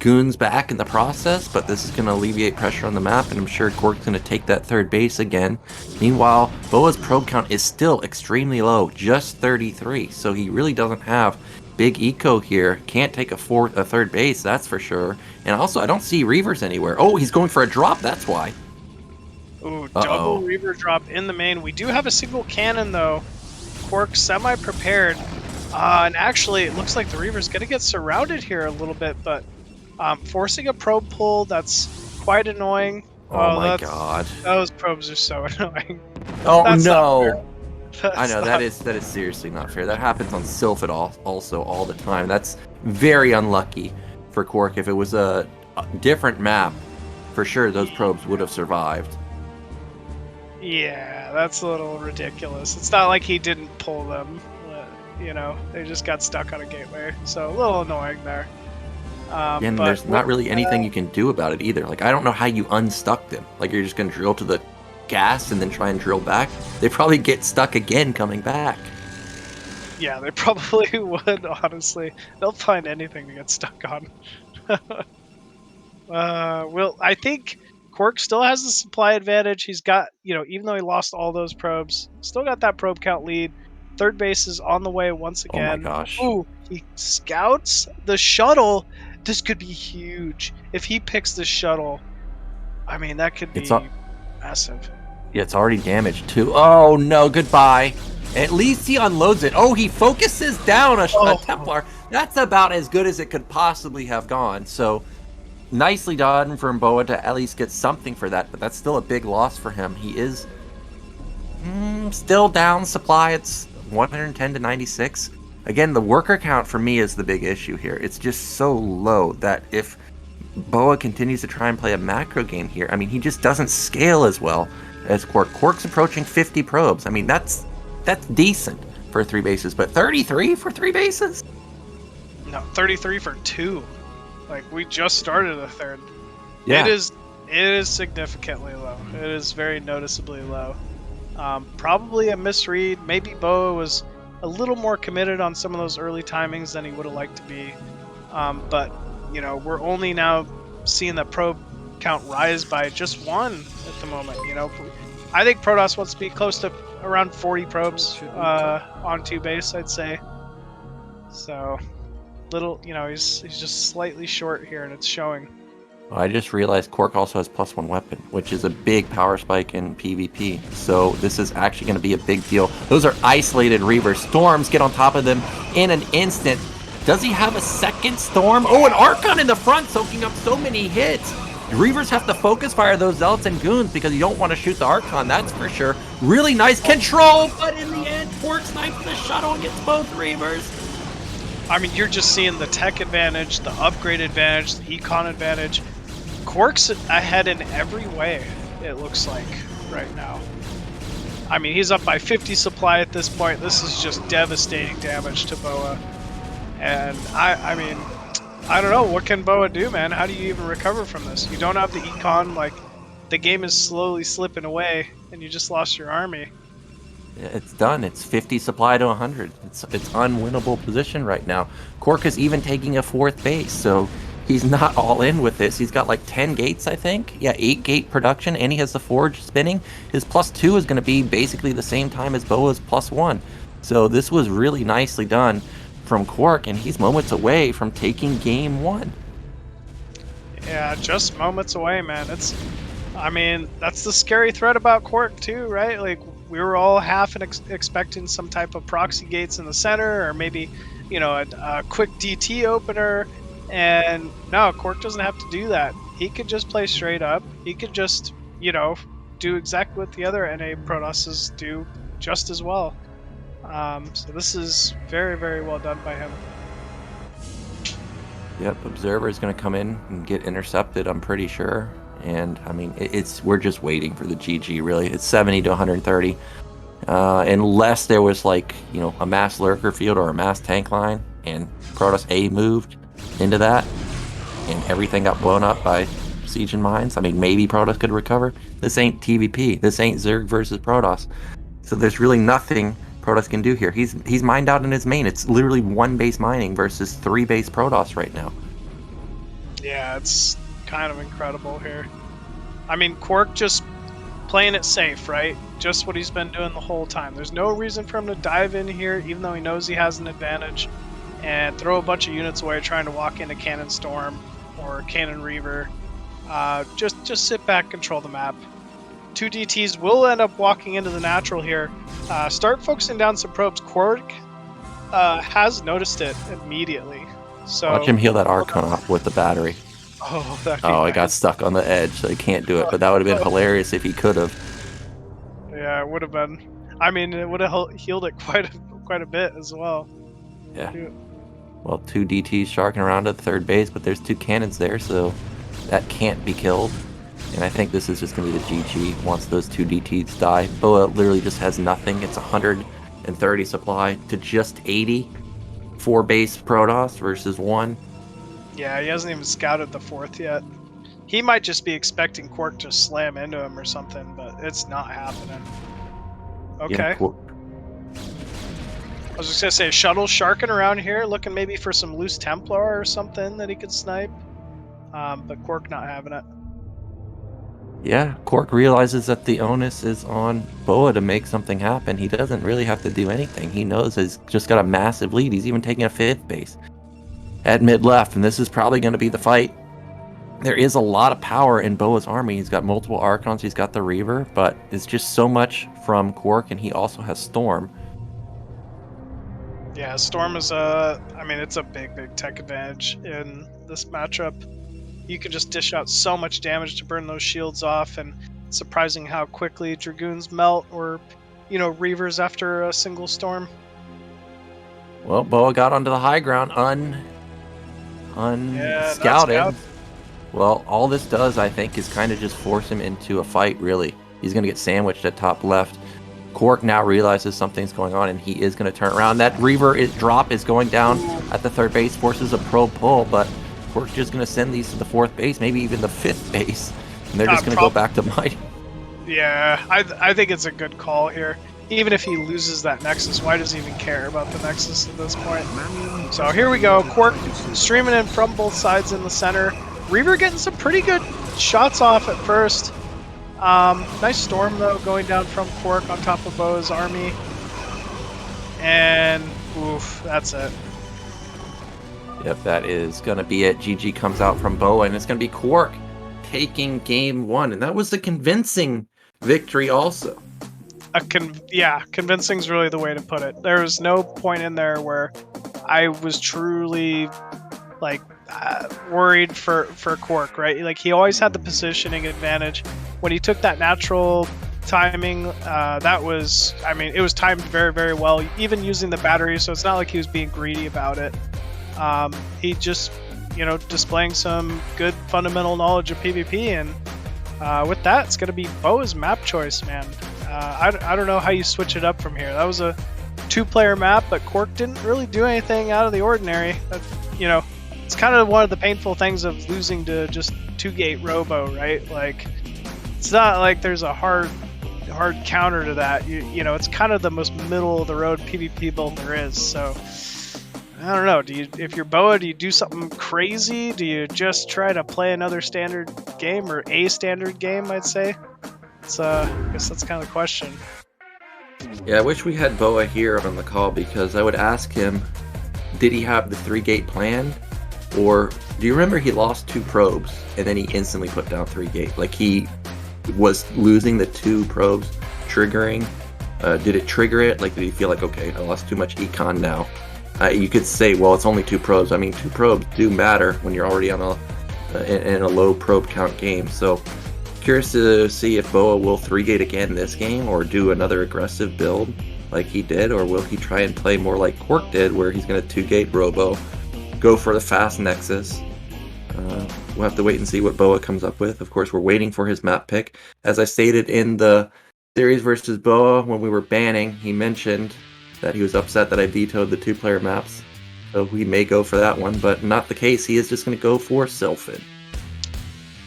goons back in the process, but this is going to alleviate pressure on the map, and I'm sure KwarK's going to take that third base again. Meanwhile, BoA's probe count is still extremely low, just 33, so he really doesn't have big eco here. Can't take a third base, that's for sure. And also, I don't see Reavers anywhere. Oh, he's going for a drop, that's why. Ooh, double Reaver drop in the main. We do have a single cannon, though. KwarK semi-prepared. And actually, it looks like the Reaver's going to get surrounded here a little bit, but forcing a probe pull, that's quite annoying. Oh my god. Those probes are so annoying. Oh That's no! I know, not... that is seriously not fair. That happens on Sylph also all the time. That's very unlucky for KwarK. If it was a different map, for sure those probes would have survived. Yeah, that's a little ridiculous. It's not like he didn't pull them. You know, they just got stuck on a gateway. So a little annoying there. And there's not really anything you can do about it either. Like, I don't know how you unstuck them. Like, you're just going to drill to the gas and then try and drill back? They probably get stuck again coming back. Yeah, they probably would, honestly. They'll find anything to get stuck on. Well, I think KwarK still has the supply advantage. He's got, you know, even though he lost all those probes, still got that probe count lead. Third base is on the way once again. Oh my gosh. Ooh, he scouts the shuttle. This could be huge. If he picks the shuttle, I mean, that could be massive. Yeah, it's already damaged too. Oh no, goodbye. At least he unloads it. Oh, he focuses down a Templar. That's about as good as it could possibly have gone. So, nicely done from BoA to at least get something for that, but that's still a big loss for him. He is still down supply. It's 110 to 96. Again, the worker count for me is the big issue here. It's just so low that if BoA continues to try and play a macro game here, I mean, he just doesn't scale as well as KwarK. KwarK's approaching 50 probes. I mean, that's decent for 3 bases, but 33 for 3 bases? No, 33 for 2. Like, we just started a third. Yeah. It is significantly low. It is very noticeably low. Probably a misread. Maybe BoA was a little more committed on some of those early timings than he would have liked to be. But, you know, we're only now seeing the probe count rise by just 1 at the moment. You know, I think Protoss wants to be close to around 40 probes on 2 base, I'd say. So, little, you know, he's just slightly short here, and it's showing. I just realized KwarK also has +1 weapon, which is a big power spike in PvP. So this is actually going to be a big deal. Those are isolated Reavers. Storms get on top of them in an instant. Does he have a second Storm? Oh, an Archon in the front soaking up so many hits. Reavers have to focus fire those Zealots and Goons because you don't want to shoot the Archon, that's for sure. Really nice control, but in the end, KwarK snipes the shuttle and gets both Reavers. I mean, you're just seeing the tech advantage, the upgrade advantage, the econ advantage. KwarK's ahead in every way, it looks like, right now. I mean, he's up by 50 supply at this point. This is just devastating damage to BoA. And, I mean, I don't know. What can BoA do, man? How do you even recover from this? You don't have the econ. Like, the game is slowly slipping away, and you just lost your army. It's done. It's 50 supply to 100. It's unwinnable position right now. KwarK is even taking a 4th base, so he's not all in with this. He's got like 10 gates, I think. Yeah, 8 gate production, and he has the forge spinning. His +2 is going to be basically the same time as BoA's +1. So this was really nicely done from KwarK, and he's moments away from taking game 1. Yeah, just moments away, man. I mean, that's the scary threat about KwarK too, right? Like, we were all half expecting some type of proxy gates in the center, or maybe, you know, a quick DT opener. And no, KwarK doesn't have to do that. He could just play straight up. He could just, you know, do exactly what the other NA Protosses do just as well. So this is very, very well done by him. Yep, Observer is going to come in and get intercepted, I'm pretty sure. And I mean, we're just waiting for the GG, really. It's 70 to 130. Unless there was, like, you know, a mass lurker field or a mass tank line, and Protoss A moved into that, and everything got blown up by siege and mines. I mean, maybe Protoss could recover. This ain't TVP. This ain't Zerg versus Protoss. So there's really nothing Protoss can do here. He's mined out in his main. It's literally 1 base mining versus 3 base Protoss right now. Yeah, it's kind of incredible here. I mean, KwarK just playing it safe, right? Just what he's been doing the whole time. There's no reason for him to dive in here, even though he knows he has an advantage, and throw a bunch of units away trying to walk into Cannon Storm or Cannon Reaver. Just sit back, control the map. 2 DTs will end up walking into the natural here. Start focusing down some probes. KwarK has noticed it immediately. So watch him heal that Archon up with the battery. Oh, it nice. Got stuck on the edge, so he can't do it. But that would have been hilarious if he could have. Yeah, it would have been. I mean, it would have healed it quite a bit as well. Yeah. Well, 2 DTs sharking around at third base, but there's 2 cannons there, so that can't be killed. And I think this is just going to be the GG once those 2 DTs die. BoA literally just has nothing. It's 130 supply to just 80. 4 base Protoss versus 1. Yeah, he hasn't even scouted the 4th yet. He might just be expecting KwarK to slam into him or something, but it's not happening. Okay. Yeah, cool. I was just going to say, Shuttle sharking around here, looking maybe for some loose Templar or something that he could snipe. But KwarK not having it. Yeah, KwarK realizes that the onus is on BoA to make something happen. He doesn't really have to do anything. He knows he's just got a massive lead. He's even taking a 5th base at mid-left, and this is probably going to be the fight. There is a lot of power in BoA's army. He's got multiple Archons, he's got the Reaver, but it's just so much from KwarK, and he also has Storm. Yeah, Storm is I mean, it's a big tech advantage in this matchup. You can just dish out so much damage to burn those shields off, and it's surprising how quickly Dragoons melt, or, you know, Reavers after a single Storm. Well, BoA got onto the high ground unscouted. Well, all this does, I think, is kind of just force him into a fight, really. He's going to get sandwiched at top left. KwarK now realizes something's going on, and he is going to turn around. That Reaver drop is going down at the third base, forces a probe pull, but KwarK's just going to send these to the 4th base, maybe even the 5th base, and they're just going to go back to mining. Yeah, I think it's a good call here. Even if he loses that Nexus, why does he even care about the Nexus at this point? So here we go. KwarK streaming in from both sides in the center. Reaver getting some pretty good shots off at first. Nice Storm, though, going down from KwarK on top of BoA's army. And, oof, that's it. Yep, that is going to be it. GG comes out from BoA, and it's going to be KwarK taking game 1. And that was the convincing victory also. Yeah, convincing's really the way to put it. There was no point in there where I was truly, like, worried for KwarK, right? Like, he always had the positioning advantage. When he took that natural timing, that was, I mean, it was timed very, very well, even using the battery, so it's not like he was being greedy about it. He just, you know, displaying some good fundamental knowledge of PvP, and with that, it's going to be BoA's map choice, man. I don't know how you switch it up from here. That was a 2-player map, but KwarK didn't really do anything out of the ordinary. You know, it's kind of one of the painful things of losing to just 2-gate Robo, right? Like, it's not like there's a hard counter to that. You know, it's kind of the most middle of the road PvP build there is. So I don't know. If you're BoA, do you do something crazy? Do you just try to play another standard game or a standard game? I'd say. So I guess that's kind of the question. Yeah, I wish we had BoA here on the call because I would ask him, did he have the 3-gate planned? Or do you remember he lost 2 probes and then he instantly put down 3-gate? Like he was losing the 2 probes, triggering. Did it trigger it? Like, did he feel like, okay, I lost too much econ now? You could say, well, it's only 2 probes. I mean, 2 probes do matter when you're already on in a low probe count game. So curious to see if BoA will 3-gate again this game or do another aggressive build like he did, or will he try and play more like KwarK did where he's going to 2-gate Robo, go for the fast Nexus. We'll have to wait and see what BoA comes up with. Of course, we're waiting for his map pick. As I stated in the series versus BoA when we were banning, he mentioned that he was upset that I vetoed the 2-player maps. So we may go for that one, but not the case. He is just going to go for Sylphid.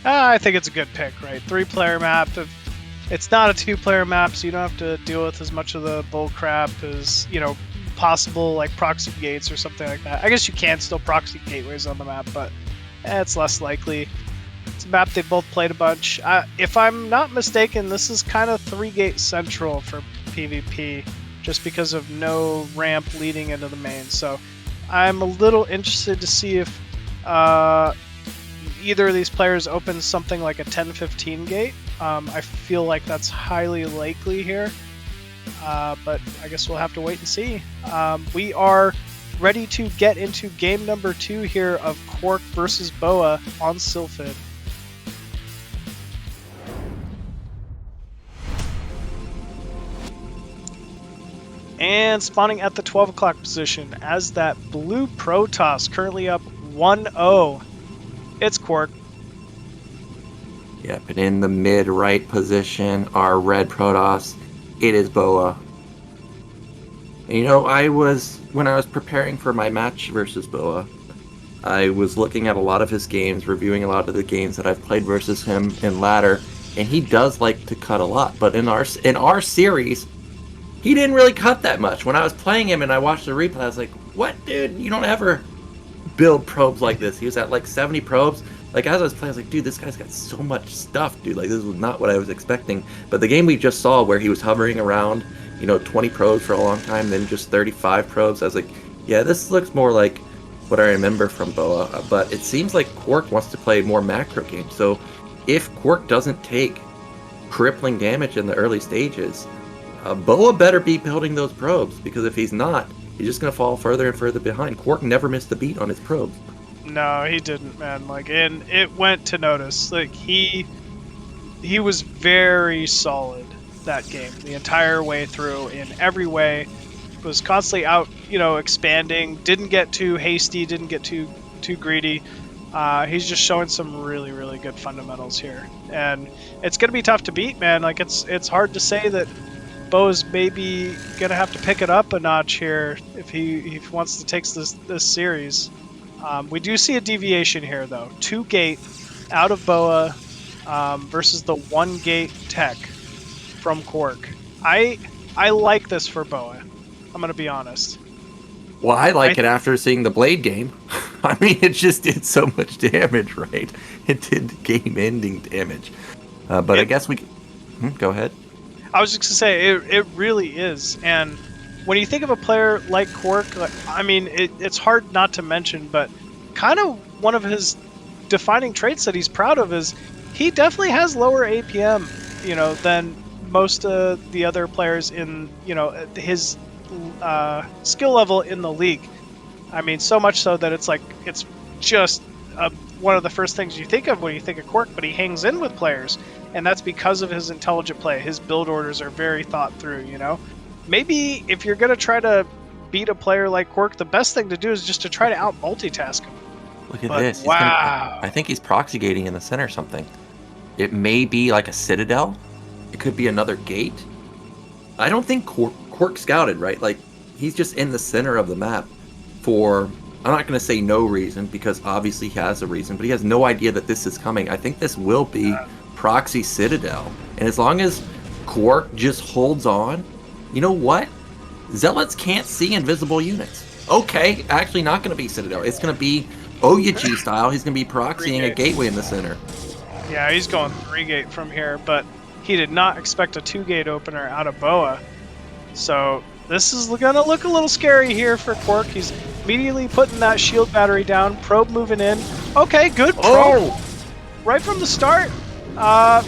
I think it's a good pick, right? 3-player map. It's not a 2-player map, so you don't have to deal with as much of the bull crap as, possible like proxy gates or something like that. I guess you can still proxy gateways on the map, but it's less likely. It's a map they both played a bunch. If I'm not mistaken, this is kind of 3-gate central for PvP, just because of no ramp leading into the main. So I'm a little interested to see if either of these players opens something like a 10-15 gate. I feel like that's highly likely here, but I guess we'll have to wait and see. We are ready to get into game number 2 here of KwarK versus BoA on Sylphid. And spawning at the 12 o'clock position as that blue Protoss, currently up 1-0. It's KwarK. Yep, and in the mid-right position, our red Protoss, it is BoA. And when I was preparing for my match versus BoA, I was looking at a lot of his games, reviewing a lot of the games that I've played versus him in ladder, and he does like to cut a lot. But in our series, he didn't really cut that much. When I was playing him and I watched the replay, I was like, what, dude? You don't ever build probes like this. He was at like 70 probes. Like, as I was playing, I was like, dude, this guy's got so much stuff, dude. Like, this was not what I was expecting. But the game we just saw where he was hovering around, 20 probes for a long time, then just 35 probes, I was like, yeah, this looks more like what I remember from BoA. But it seems like KwarK wants to play more macro games. So if KwarK doesn't take crippling damage in the early stages, BoA better be building those probes, because if he's not, he's just going to fall further and further behind. KwarK never missed a beat on his probes. No, he didn't, man. Like, and it went to notice. Like, he was very solid that game the entire way through in every way. Was constantly out, expanding. Didn't get too hasty. Didn't get too greedy. He's just showing some really, really good fundamentals here, and it's gonna be tough to beat, man. Like, it's hard to say that BoA's maybe gonna have to pick it up a notch here if he wants to take this series. We do see a deviation here, though. 2-gate out of BoA versus the 1-gate tech from KwarK. I like this for BoA. I'm going to be honest. Well, I like it after seeing the Blade game. I mean, it just did so much damage, right? It did game-ending damage. But I guess we... go ahead. I was just going to say, it really is. And when you think of a player like KwarK, I mean, it's hard not to mention, but kind of one of his defining traits that he's proud of is he definitely has lower APM, than most of the other players in, his skill level in the league. I mean, so much so that it's just one of the first things you think of when you think of KwarK, but he hangs in with players, and that's because of his intelligent play. His build orders are very thought through, Maybe if you're going to try to beat a player like KwarK, the best thing to do is just to try to out-multitask him. Look at this. Wow. I think he's proxy gating in the center or something. It may be like a citadel. It could be another gate. I don't think KwarK scouted, right? Like, he's just in the center of the map for, I'm not going to say no reason, because obviously he has a reason, but he has no idea that this is coming. I think this will be proxy citadel. And as long as KwarK just holds on, you know what? Zealots can't see invisible units. Okay, actually not going to be Citadel. It's going to be Oyuji style. He's going to be proxying a gateway in the center. Yeah, he's going 3-gate from here, but he did not expect a 2-gate opener out of BoA. So this is going to look a little scary here for KwarK. He's immediately putting that shield battery down. Probe moving in. Okay, good probe. Right from the start.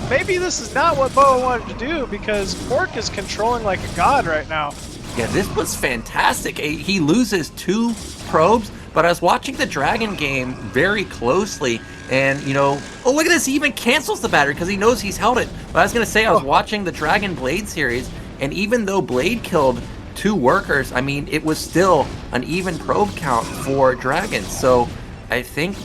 Maybe this is not what BoA wanted to do because KwarK is controlling like a god right now. Yeah, this was fantastic. He loses 2 probes, but I was watching the DragOn game very closely, and, you know, oh, look at this. He even cancels the battery because he knows he's held it. But I was going to say, I was watching the DragOn Blade series, and even though Blade killed 2 workers, I mean, it was still an even probe count for DragOn. So I think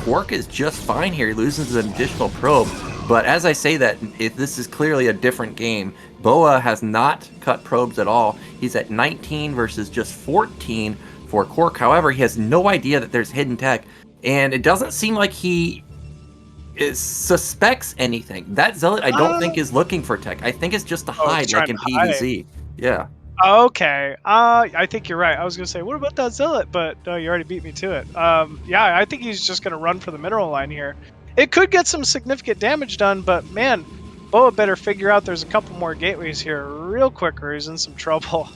KwarK is just fine here. He loses an additional probe. But as I say that, this is clearly a different game. BoA has not cut probes at all. He's at 19 versus just 14 for KwarK. However, he has no idea that there's hidden tech. And it doesn't seem like he suspects anything. That Zealot, I don't think, is looking for tech. I think it's just to hide, like in PvZ. Yeah. Okay. I think you're right. I was going to say, what about that Zealot? But no, you already beat me to it. Yeah, I think he's just going to run for the mineral line here. It could get some significant damage done, but man, BoA better figure out there's a couple more gateways here real quick or he's in some trouble.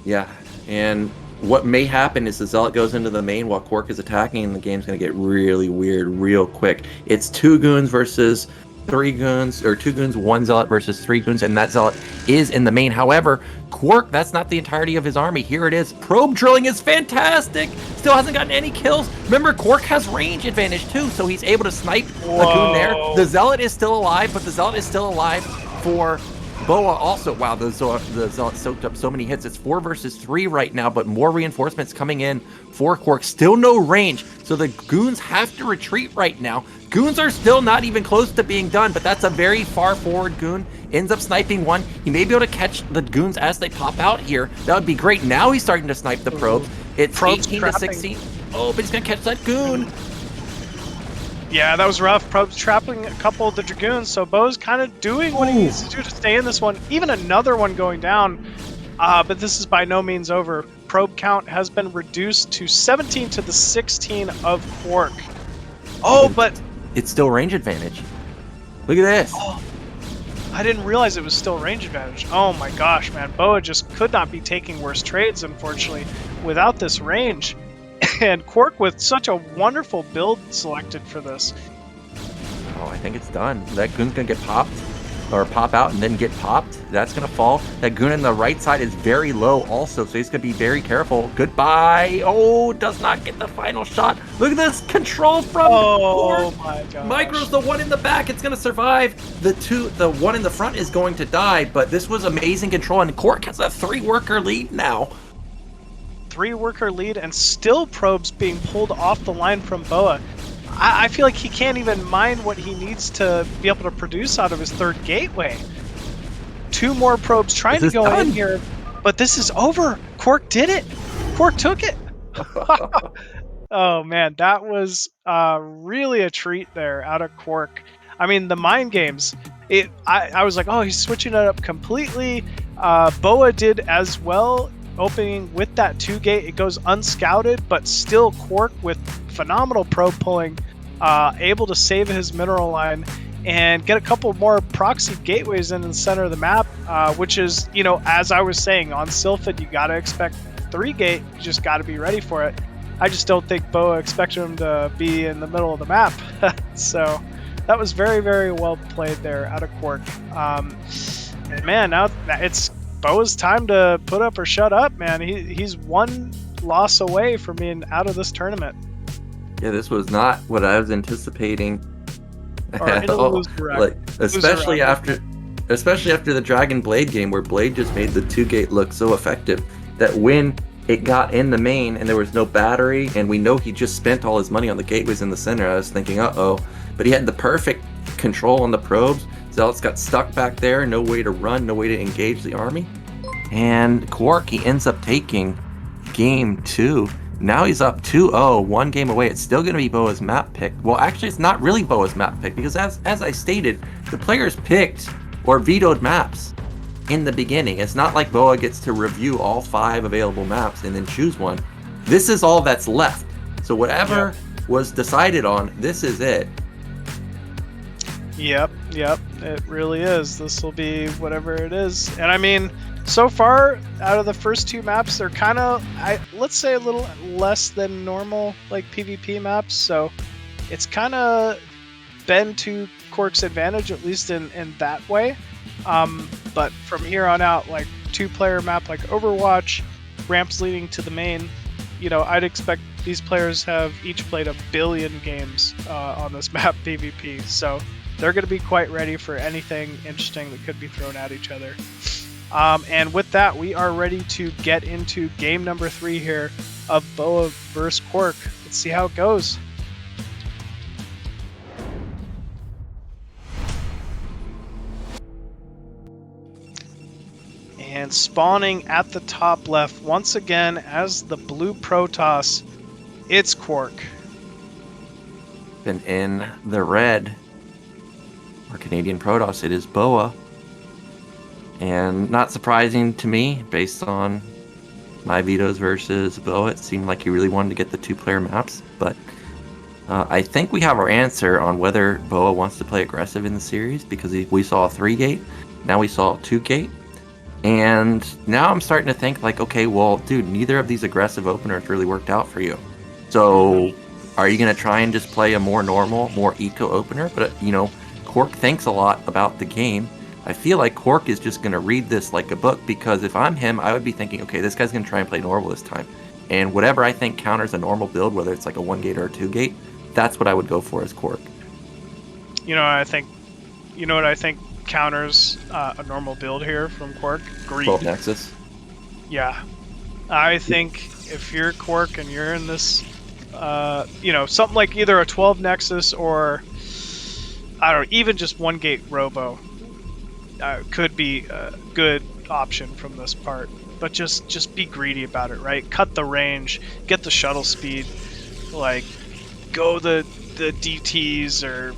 Yeah, and what may happen is the Zealot goes into the main while KwarK is attacking, and the game's going to get really weird real quick. It's 2 goons versus 3 goons, or 2 goons, 1 Zealot versus 3 goons, and that Zealot is in the main. However, KwarK, that's not the entirety of his army. Here it is. Probe drilling is fantastic. Still hasn't gotten any kills. Remember, KwarK has range advantage too, so he's able to snipe a goon there. The Zealot is still alive, but the Zealot is still alive for BoA also. Wow, the Zealot soaked up so many hits. It's 4 versus 3 right now, but more reinforcements coming in for KwarK. Still no range, so the goons have to retreat right now. Goons are still not even close to being done, but that's a very far forward goon. Ends up sniping 1. He may be able to catch the goons as they pop out here. That would be great. Now he's starting to snipe the probes. It's 18 to 16. Oh, but he's going to catch that goon. Yeah, that was rough. Probes trapping a couple of the Dragoons, so BoA's kind of doing what he needs to do to stay in this one. Even another one going down, but this is by no means over. Probe count has been reduced to 17 to the 16 of KwarK. Oh, but it's still range advantage. Look at this. Oh, I didn't realize it was still range advantage. Oh my gosh, man. BoA just could not be taking worse trades, unfortunately, without this range. And KwarK with such a wonderful build selected for this. Oh, I think it's done. That goon's going to get popped, or pop out and then get popped. That's going to fall. That goon on the right side is very low also, so he's going to be very careful. Goodbye. Oh, does not get the final shot. Look at this control from KwarK. My gosh. Micro's the one in the back. It's going to survive. The one in the front is going to die, but this was amazing control, and KwarK has a 3-worker lead now. 3-worker lead, and still probes being pulled off the line from BoA. I feel like he can't even mind what he needs to be able to produce out of his 3rd gateway. 2 more probes trying to go in here, but this is over. KwarK did it. KwarK took it. Oh man, that was really a treat there out of KwarK. I mean, the mind games. I was like, oh, he's switching it up completely. BoA did as well. Opening with that 2-gate, it goes unscouted, but still KwarK with phenomenal probe pulling, able to save his mineral line and get a couple more proxy gateways in the center of the map, which is, you know, as I was saying, on Sylphid, you got to expect 3-gate, you just got to be ready for it. I just don't think BoA expected him to be in the middle of the map. So that was very, very well played there out of KwarK. And man, now it's BoA's time to put up or shut up, man. He's 1 loss away from being out of this tournament. Yeah, this was not what I was anticipating. Especially after the Dragon Blade game, where Blade just made the 2-gate look so effective that when it got in the main and there was no battery, and we know he just spent all his money on the gateways in the center, I was thinking, uh-oh. But he had the perfect control on the probes. Zealots got stuck back there, no way to run, no way to engage the army. And KwarK, he ends up taking game 2. Now he's up 2-0, 1 game away. It's still going to be BoA's map pick. Well, actually, it's not really BoA's map pick, because as I stated, the players picked or vetoed maps. in the beginning. It's not like BoA gets to review all 5 available maps and then choose one. This is all that's left. So whatever was decided on, this is it. Yep, it really is. This will be whatever it is. And I mean, so far, out of the first 2 maps, they're kind of, let's say a little less than normal, like PvP maps. So it's kind of been to KwarK's advantage, at least in that way. But from here on out, like 2-player map like Overwatch, ramps leading to the main, you know, I'd expect these players have each played 1 billion games on this map PvP. So they're going to be quite ready for anything interesting that could be thrown at each other. And with that, we are ready to get into game number 3 here of BoA versus KwarK. Let's see how it goes. And spawning at the top left once again as the blue Protoss, it's KwarK. And in the red, our Canadian Protoss, it is BoA. And not surprising to me, based on my vetoes versus BoA, it seemed like he really wanted to get the 2-player maps. But I think we have our answer on whether BoA wants to play aggressive in the series, because we saw a 3-gate, now we saw a 2-gate. And now I'm starting to think like, okay, well, dude, neither of these aggressive openers really worked out for you. So are you going to try and just play a more normal, more eco opener? But, you know, KwarK thinks a lot about the game. I feel like KwarK is just going to read this like a book, because if I'm him, I would be thinking, okay, this guy's going to try and play normal this time. And whatever I think counters a normal build, whether it's like a 1-gate or a 2-gate, that's what I would go for as KwarK. You know what I think counters a normal build here from KwarK? Greed. 12 Nexus. Yeah. I think if you're KwarK and you're in this, you know, something like either a 12 Nexus or, I don't know, even just 1-gate Robo could be a good option from this part. But just be greedy about it, right? Cut the range, get the shuttle speed, like, go the DTs, or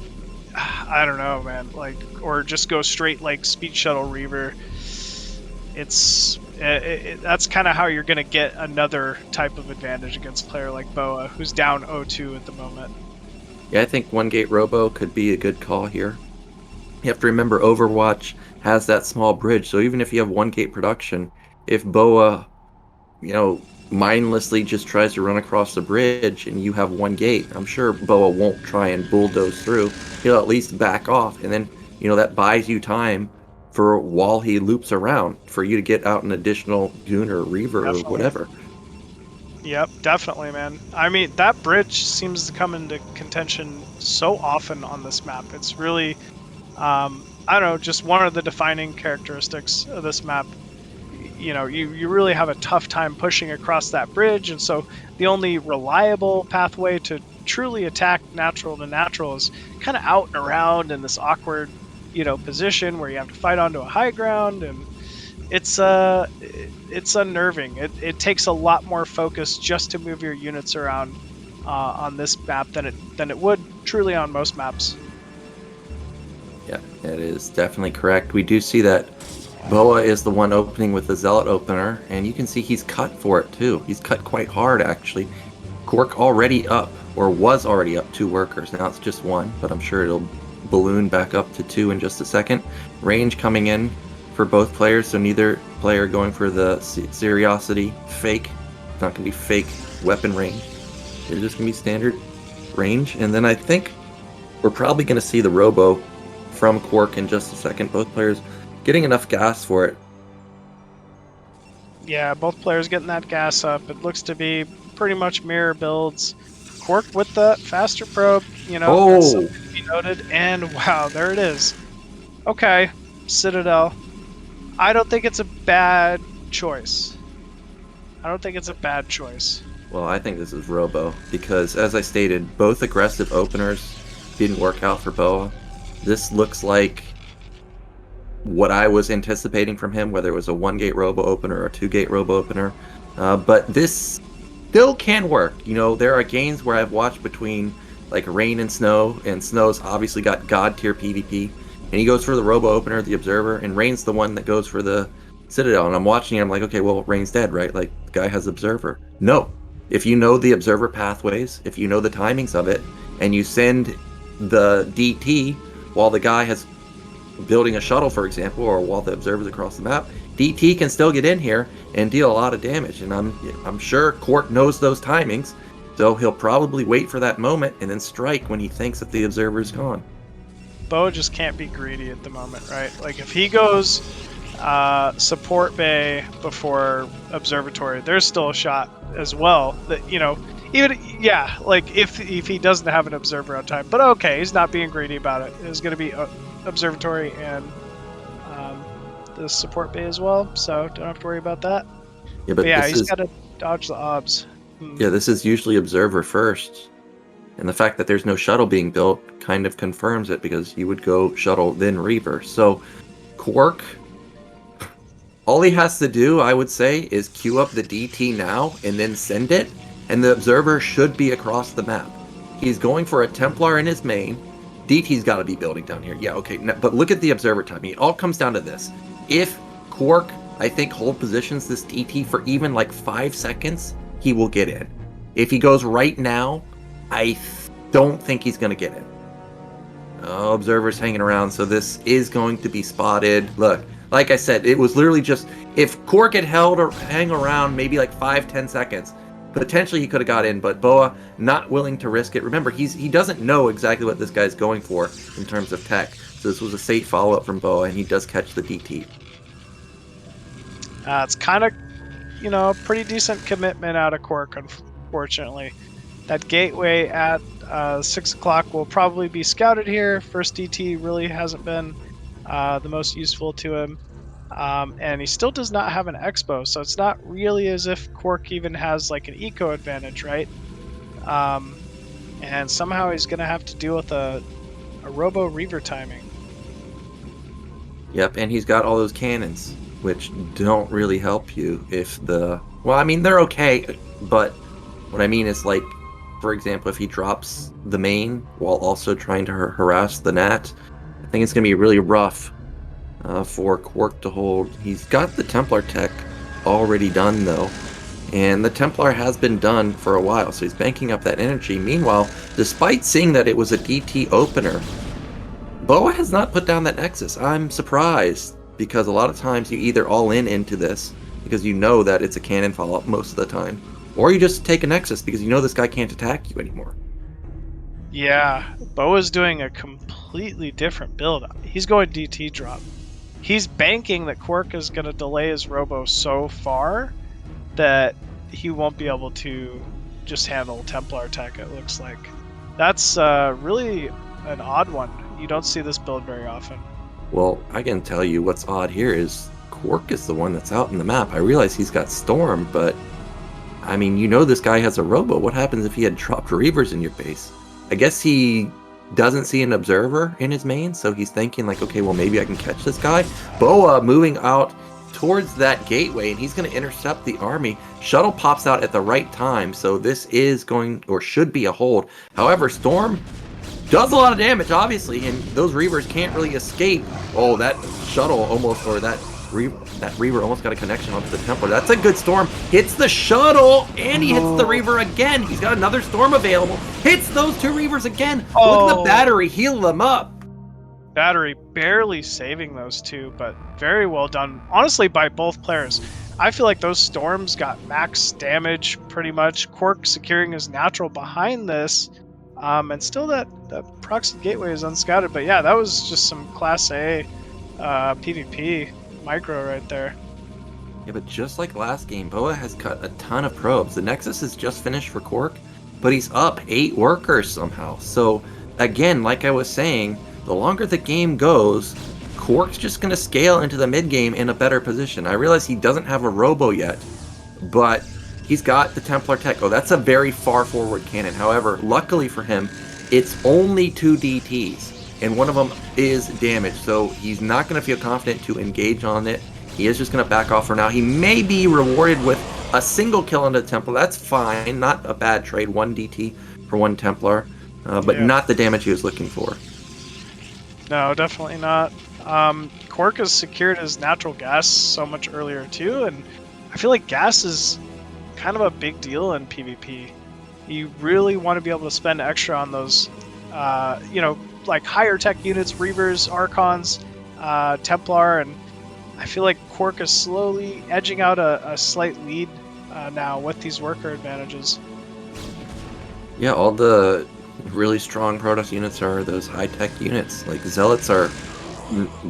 I don't know, man, like, or just go straight like speed shuttle Reaver. That's kind of how you're gonna get another type of advantage against a player like BoA, who's down 0-2 at the moment. Yeah, I think 1-gate Robo could be a good call here. You have to remember Overwatch has that small bridge, so even if you have 1-gate production, if BoA, you know, mindlessly just tries to run across the bridge and you have 1-gate, I'm sure BoA won't try and bulldoze through. He'll at least back off, and then, you know, that buys you time for while he loops around for you to get out an additional Goon or Reaver or whatever. Yep, definitely, man. I mean, that bridge seems to come into contention so often on this map. It's really, I don't know, just one of the defining characteristics of this map. You know, you really have a tough time pushing across that bridge, and so the only reliable pathway to truly attack natural to natural is kind of out and around in this awkward, you know, position where you have to fight onto a high ground, and it's unnerving. It takes a lot more focus just to move your units around on this map than it would truly on most maps. Yeah, that is definitely correct. We do see that BoA is the one opening with the Zealot opener, and you can see he's cut for it too. He's cut quite hard, actually. KwarK already up, or was already up 2 workers. Now it's just 1, but I'm sure it'll balloon back up to 2 in just a second. Range coming in for both players, so neither player going for the Seriosity fake. It's not going to be fake weapon range. It's just going to be standard range. And then I think we're probably going to see the Robo from KwarK in just a second. Both players getting enough gas for it. Yeah, both players getting that gas up. It looks to be pretty much mirror builds. KwarK with the faster probe, you know, that's something to be noted. And wow, there it is. Okay, Citadel. I don't think it's a bad choice. Well, I think this is Robo, because as I stated, both aggressive openers didn't work out for BoA. This looks like what I was anticipating from him, whether it was a 1-gate Robo opener or a 2-gate Robo opener. But this still can work. You know, there are games where I've watched between like Rain and Snow's obviously got god tier PvP, and he goes for the Robo Opener, the Observer, and Rain's the one that goes for the Citadel. And I'm watching, and I'm like, okay, well, Rain's dead, right? Like, the guy has Observer. No. If you know the Observer pathways, if you know the timings of it, and you send the DT while the guy has building a shuttle, for example, or while the Observer's across the map, DT can still get in here and deal a lot of damage. And I'm sure KwarK knows those timings, so he'll probably wait for that moment and then strike when he thinks that the Observer's gone. BoA just can't be greedy at the moment, right? Like, if he goes support bay before observatory, there's still a shot as well that, you know, even, yeah, like if he doesn't have an observer on time. But okay, he's not being greedy about it. It's going to be observatory and the support bay as well, so don't have to worry about that. Yeah, but yeah, he's got to dodge the obs. Yeah, this is usually observer first. And the fact that there's no shuttle being built kind of confirms it, because you would go shuttle, then Reaver. So, KwarK, all he has to do, I would say, is queue up the DT now and then send it, and the observer should be across the map. He's going for a Templar in his main. DT's got to be building down here. Yeah, okay, but look at the observer timing. It all comes down to this. If KwarK, I think, hold positions this DT for even like 5 seconds, he will get in. If he goes right now, I don't think he's going to get in. Oh, observer's hanging around, so this is going to be spotted. Look, like I said, it was literally just, if KwarK had held or hang around maybe like 5-10 seconds, potentially he could have got in, but BoA not willing to risk it. Remember, he doesn't know exactly what this guy's going for in terms of tech, so this was a safe follow-up from BoA, and he does catch the DT. It's kind of, you know, a pretty decent commitment out of KwarK, unfortunately. That gateway at 6 o'clock will probably be scouted here. First DT really hasn't been the most useful to him. And he still does not have an expo, so it's not really as if KwarK even has like an eco advantage, right? And somehow he's going to have to deal with a Robo Reaver timing. Yep, and he's got all those cannons, which don't really help you if the... Well, I mean, they're okay, but what I mean is, like, for example, if he drops the main while also trying to harass the Nat, I think it's going to be really rough for KwarK to hold. He's got the Templar tech already done, though, and the Templar has been done for a while, so he's banking up that energy. Meanwhile, despite seeing that it was a DT opener, BoA has not put down that Nexus. I'm surprised, because a lot of times you either all into this because you know that it's a cannon follow-up most of the time, or you just take a Nexus because you know this guy can't attack you anymore. Yeah, BoA's doing a completely different build. He's going DT drop. He's banking that KwarK is going to delay his Robo so far that he won't be able to just handle Templar attack, it looks like. That's really an odd one. You don't see this build very often. Well, I can tell you what's odd here is KwarK is the one that's out in the map. I realize he's got Storm, but I mean, you know this guy has a Robo. What happens if he had dropped Reavers in your base? I guess he doesn't see an Observer in his main, so he's thinking like, okay, well, maybe I can catch this guy. BoA moving out towards that gateway, and he's going to intercept the army. Shuttle pops out at the right time, so this is going, or should be, a hold. However, Storm does a lot of damage, obviously, and those Reavers can't really escape. Oh, that shuttle almost, or that Reaver almost got a connection onto the Templar. That's a good Storm. Hits the shuttle, and he hits the Reaver again. He's got another Storm available. Hits those two Reavers again. Look at the battery. Heal them up. Battery barely saving those two, but very well done. Honestly, by both players. I feel like those Storms got max damage, pretty much. KwarK securing his natural behind this. And still that proxy gateway is unscouted. But yeah, that was just some Class A PvP micro right there. Yeah, but just like last game, BoA has cut a ton of probes. The Nexus is just finished for KwarK, but he's up 8 workers somehow. So again, like I was saying, the longer the game goes, KwarK's just going to scale into the mid game in a better position. I realize he doesn't have a Robo yet, but he's got the Templar tech. Oh, that's a very far forward cannon. However, luckily for him, it's only 2 DTs, and one of them is damaged, so he's not going to feel confident to engage on it. He is just going to back off for now. He may be rewarded with a single kill on the Templar. That's fine, not a bad trade. 1 DT for 1 Templar, but not the damage he was looking for. No, definitely not. KwarK has secured his natural gas so much earlier too, and I feel like gas is kind of a big deal in PvP. You really want to be able to spend extra on those, like higher tech units, Reavers, Archons, Templar, and I feel like KwarK is slowly edging out a slight lead now with these worker advantages. Yeah, all the really strong Protoss units are those high-tech units. Like, Zealots are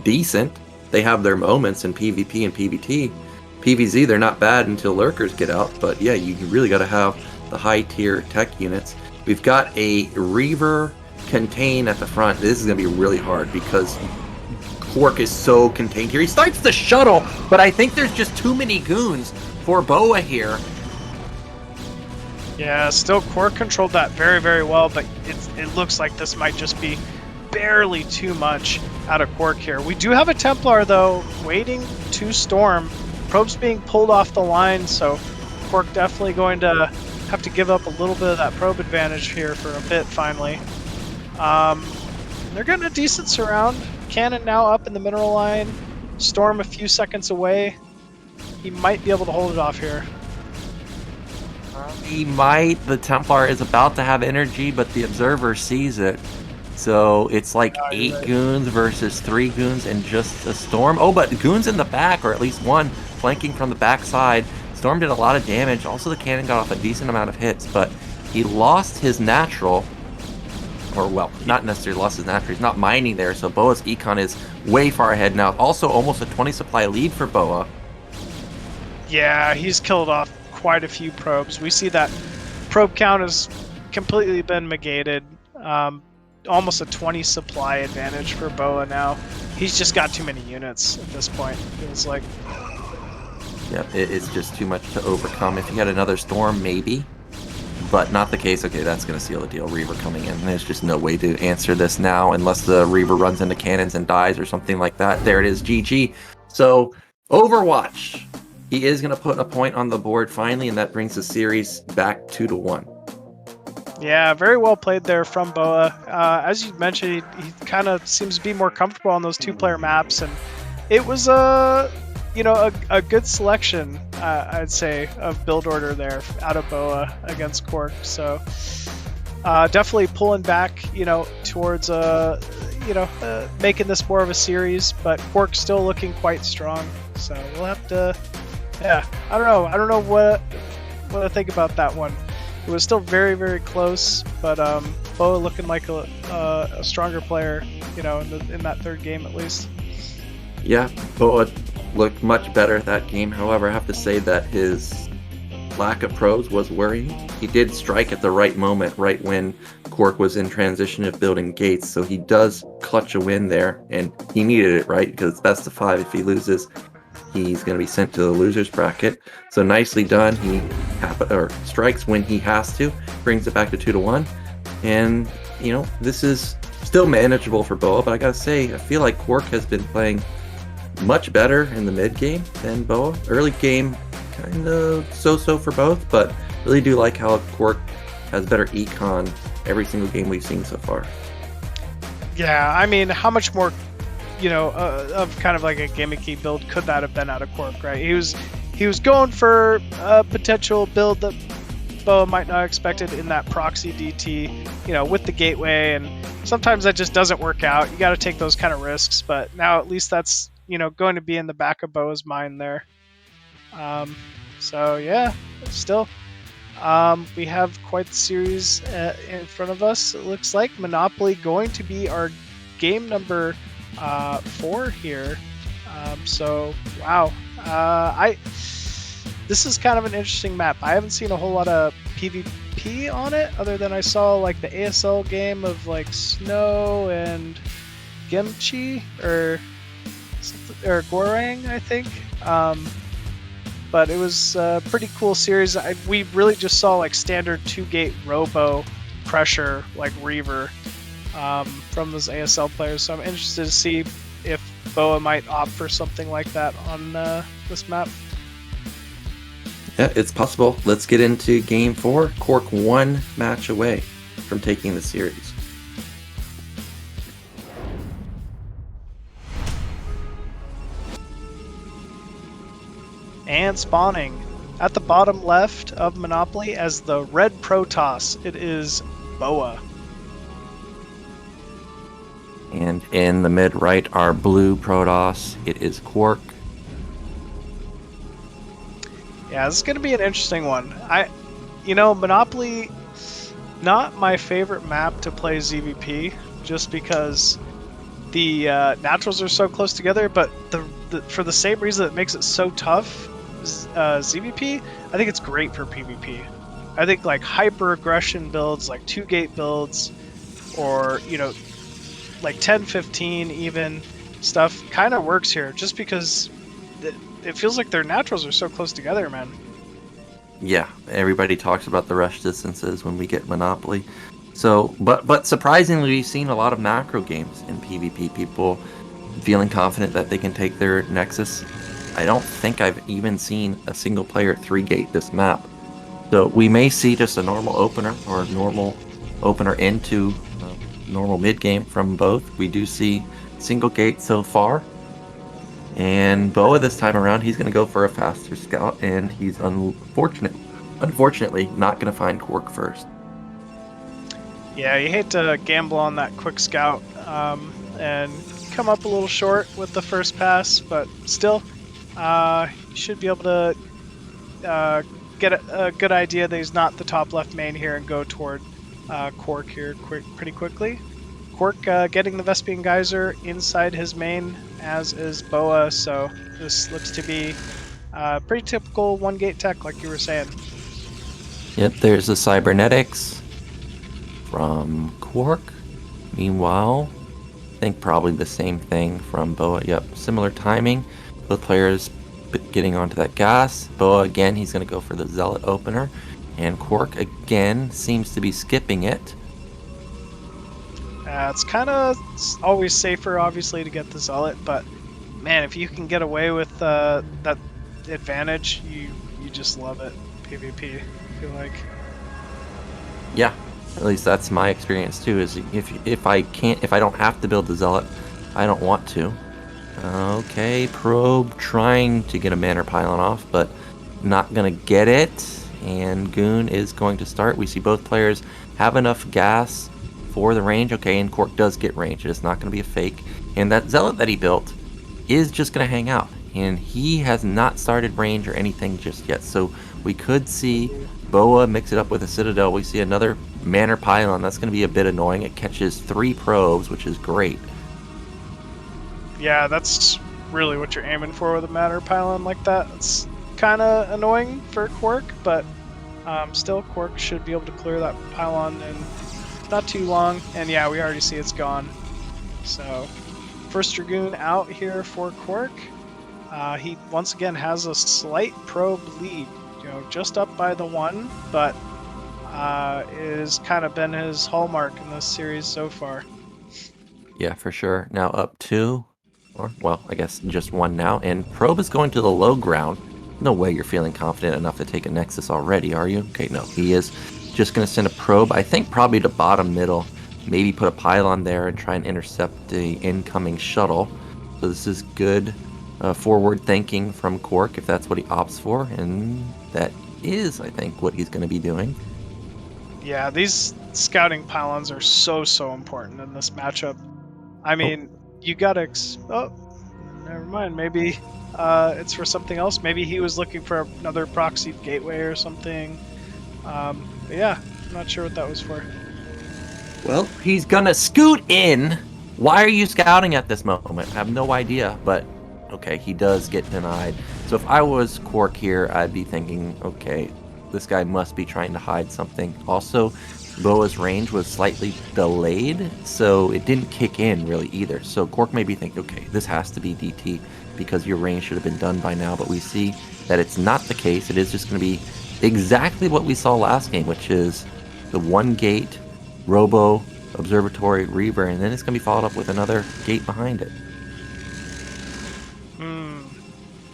decent. They have their moments in PvP and PvT. PvZ, they're not bad until Lurkers get out, but yeah, you really got to have the high-tier tech units. We've got a Reaver contain at the front. This is going to be really hard because KwarK is so contained here. He starts the shuttle, but I think there's just too many goons for BoA here. Yeah, still KwarK controlled that very, very well, but it looks like this might just be barely too much out of KwarK here. We do have a Templar, though, waiting to storm. Probe's being pulled off the line, so KwarK definitely going to have to give up a little bit of that probe advantage here for a bit, finally. They're getting a decent surround. Cannon now up in the mineral line. Storm a few seconds away. He might be able to hold it off here. He might. The Templar is about to have energy, but the Observer sees it. So it's like 8 goons versus 3 goons and just a Storm. Oh, but goons in the back, or at least one, flanking from the back side. Storm did a lot of damage. Also, the cannon got off a decent amount of hits, but he lost his natural. Or, well, not necessarily lost his natural. He's not mining there, so BoA's econ is way far ahead now. Also, almost a 20 supply lead for BoA. Yeah, he's killed off quite a few probes. We see that probe count has completely been negated. Almost a 20 supply advantage for BoA now. He's just got too many units at this point, it feels like. Yeah, it's just too much to overcome. If he had another Storm, maybe. But not the case. Okay, that's going to seal the deal. Reaver coming in. There's just no way to answer this now unless the Reaver runs into cannons and dies or something like that. There it is, GG. So, Overwatch. He is going to put a point on the board finally, and that brings the series back 2-1. Yeah, very well played there from BoA. As you mentioned, he kind of seems to be more comfortable on those 2-player maps, and it was a good selection, I'd say, of build order there out of BoA against KwarK. So definitely pulling back, towards making this more of a series, but KwarK still looking quite strong. So we'll have to. Yeah, I don't know what to think about that one. It was still very, very close, but BoA looking like a stronger player, in that third game at least. Yeah, BoA looked much better that game. However, I have to say that his lack of probes was worrying. He did strike at the right moment, right when KwarK was in transition of building gates, so he does clutch a win there, and he needed it, right? Because it's best of 5. If he loses, he's going to be sent to the losers bracket. So nicely done. He strikes when he has to, brings it back to 2-1, and this is still manageable for BoA. But I gotta say, I feel like KwarK has been playing much better in the mid game than BoA. Early game, kind of so-so for both, but really do like how KwarK has better econ every single game we've seen so far. Yeah, I mean, how much more, of kind of like a gimmicky build could that have been out of KwarK, right? He was going for a potential build that BoA might not have expected in that proxy DT, with the gateway, and sometimes that just doesn't work out. You got to take those kind of risks, but now at least that's going to be in the back of BoA's mind there. So yeah, still, we have quite the series in front of us. It looks like Monopoly going to be our game number 4 here. So wow, this is kind of an interesting map. I haven't seen a whole lot of PvP on it, other than I saw like the ASL game of like Snow and Gimchi or Gorang, I think. But it was a pretty cool series. We really just saw like standard 2-gate robo pressure like Reaver from those ASL players. So I'm interested to see if BoA might opt for something like that on this map. Yeah, it's possible. Let's get into game 4. KwarK 1 match away from taking the series. and spawning at the bottom left of Monopoly as the red Protoss. It is BoA. And in the mid right, our blue Protoss, it is KwarK. Yeah, this is going to be an interesting one. Monopoly, not my favorite map to play ZVP, just because the naturals are so close together, but for the same reason that makes it so tough, ZVP, I think it's great for PvP. I think like hyper aggression builds, like 2-gate builds, or like 10-15 even stuff kind of works here, just because it feels like their naturals are so close together, man. Yeah, everybody talks about the rush distances when we get Monopoly. So, but surprisingly, we've seen a lot of macro games in PvP. People feeling confident that they can take their Nexus. I don't think I've even seen a single player 3-gate this map. So we may see just a normal opener or normal opener into normal mid game from both. We do see single gate so far. And BoA this time around, he's going to go for a faster scout, and he's unfortunately not going to find KwarK first. Yeah, you hate to gamble on that quick scout and come up a little short with the first pass, but still, you should be able to get a good idea that he's not the top left main here and go toward KwarK here pretty quickly. KwarK getting the Vespian Geyser inside his main, as is BoA, so this looks to be pretty typical 1-gate tech, like you were saying. Yep, there's the Cybernetics from KwarK. Meanwhile, I think probably the same thing from BoA. Yep, similar timing. Both players getting onto that gas. BoA again, he's going to go for the Zealot opener. And KwarK again seems to be skipping it. It's kind of always safer, obviously, to get the Zealot, but man, if you can get away with that advantage, you just love it. PvP, I feel like. Yeah, at least that's my experience too. Is if I don't have to build the Zealot, I don't want to. Okay, Probe trying to get a Manor Pylon off, but not gonna get it. And Goon is going to start. We see both players have enough gas for the range. Okay, and KwarK does get range. It's not going to be a fake. And that Zealot that he built is just going to hang out. And he has not started range or anything just yet. So we could see BoA mix it up with a Citadel. We see another Manor Pylon. That's going to be a bit annoying. It catches 3 probes, which is great. Yeah, that's really what you're aiming for with a Manor Pylon like that. It's kind of annoying for KwarK, but still, KwarK should be able to clear that Pylon in not too long. And yeah, we already see it's gone. So, first Dragoon out here for KwarK. He once again has a slight probe lead, just up by the 1, but is kind of been his hallmark in this series so far. Yeah, for sure. Now up 2, or well, I guess just 1 now. And Probe is going to the low ground. No way you're feeling confident enough to take a Nexus already, are you? Okay, no, he is just going to send a Probe, I think probably to bottom middle, maybe put a Pylon there and try and intercept the incoming shuttle. So this is good forward thinking from KwarK if that's what he opts for, and that is, I think, what he's going to be doing. Yeah, these scouting Pylons are so important in this matchup. I mean, you gotta... oh, never mind, maybe it's for something else. Maybe he was looking for another proxied gateway or something. But yeah, I'm not sure what that was for. Well, he's gonna scoot in. Why are you scouting at this moment? I have no idea, but okay, he does get denied. So if I was KwarK here, I'd be thinking, okay, this guy must be trying to hide something. Also, BoA's range was slightly delayed, so it didn't kick in really either. So KwarK may be thinking, okay, this has to be DT because your range should have been done by now, but we see that it's not the case. It is just going to be exactly what we saw last game, which is the 1-gate Robo Observatory Reaver, and then it's going to be followed up with another gate behind it.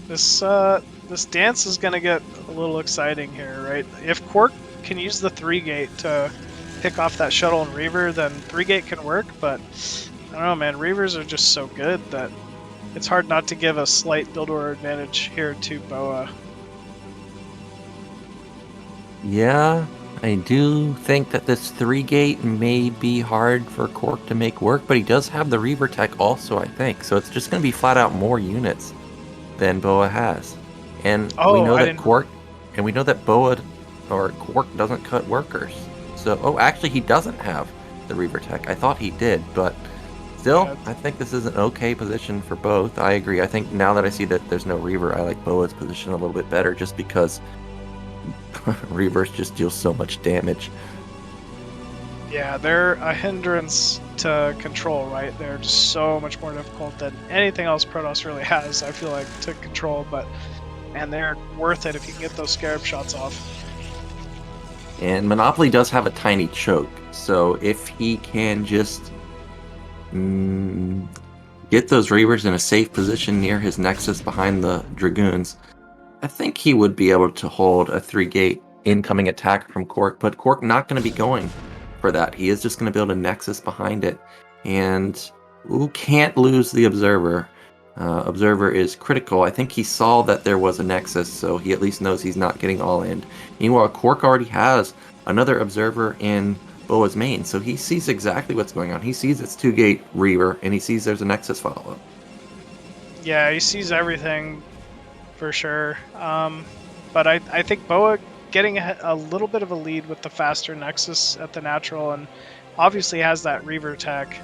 This dance is going to get a little exciting here, right? If KwarK can use the 3-gate to pick off that shuttle and Reaver, then 3-gate can work, but I don't know, man. Reavers are just so good that it's hard not to give a slight build order advantage here to BoA. Yeah, I do think that this 3-gate may be hard for KwarK to make work, but he does have the Reaver tech also, I think. So it's just going to be flat out more units than BoA has. And we Oh, know I that didn't. KwarK, and we know that BoA or KwarK doesn't cut workers. So, oh, actually, he doesn't have the Reaver tech. I thought he did, but still, Yeah, I think this is an okay position for both. I agree. I think now that I see that there's no Reaver, I like BoA's position a little bit better just because Reavers just deal so much damage. yeah, they're a hindrance to control, right? They're just so much more difficult than anything else Protoss really has, I feel like, to control, but man, they're worth it if you can get those scarab shots off. And Monopoly does have a tiny choke, so if he can just get those Reavers in a safe position near his Nexus behind the Dragoons, I think he would be able to hold a 3-gate incoming attack from KwarK, but KwarK not going to be going for that. He is just going to build a Nexus behind it, and can't lose the Observer. Observer is critical. I think he saw that there was a Nexus, so he at least knows he's not getting all in. Meanwhile, KwarK already has another Observer in BoA's main, so he sees exactly what's going on. He sees it's 2-gate Reaver, and he sees there's a Nexus follow-up. Yeah, he sees everything for sure. But I think BoA getting a little bit of a lead with the faster Nexus at the natural, and obviously has that Reaver tech.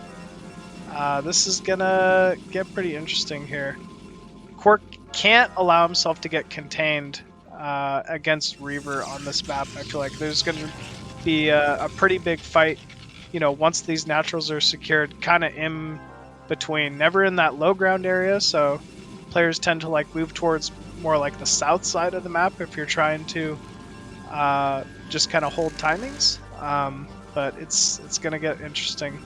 This is gonna get pretty interesting here. KwarK can't allow himself to get contained against Reaver on this map. I feel like there's gonna be a pretty big fight, once these naturals are secured, kind of in between. Never in that low ground area, so players tend to like move towards more like the south side of the map if you're trying to just kind of hold timings. But it's gonna get interesting.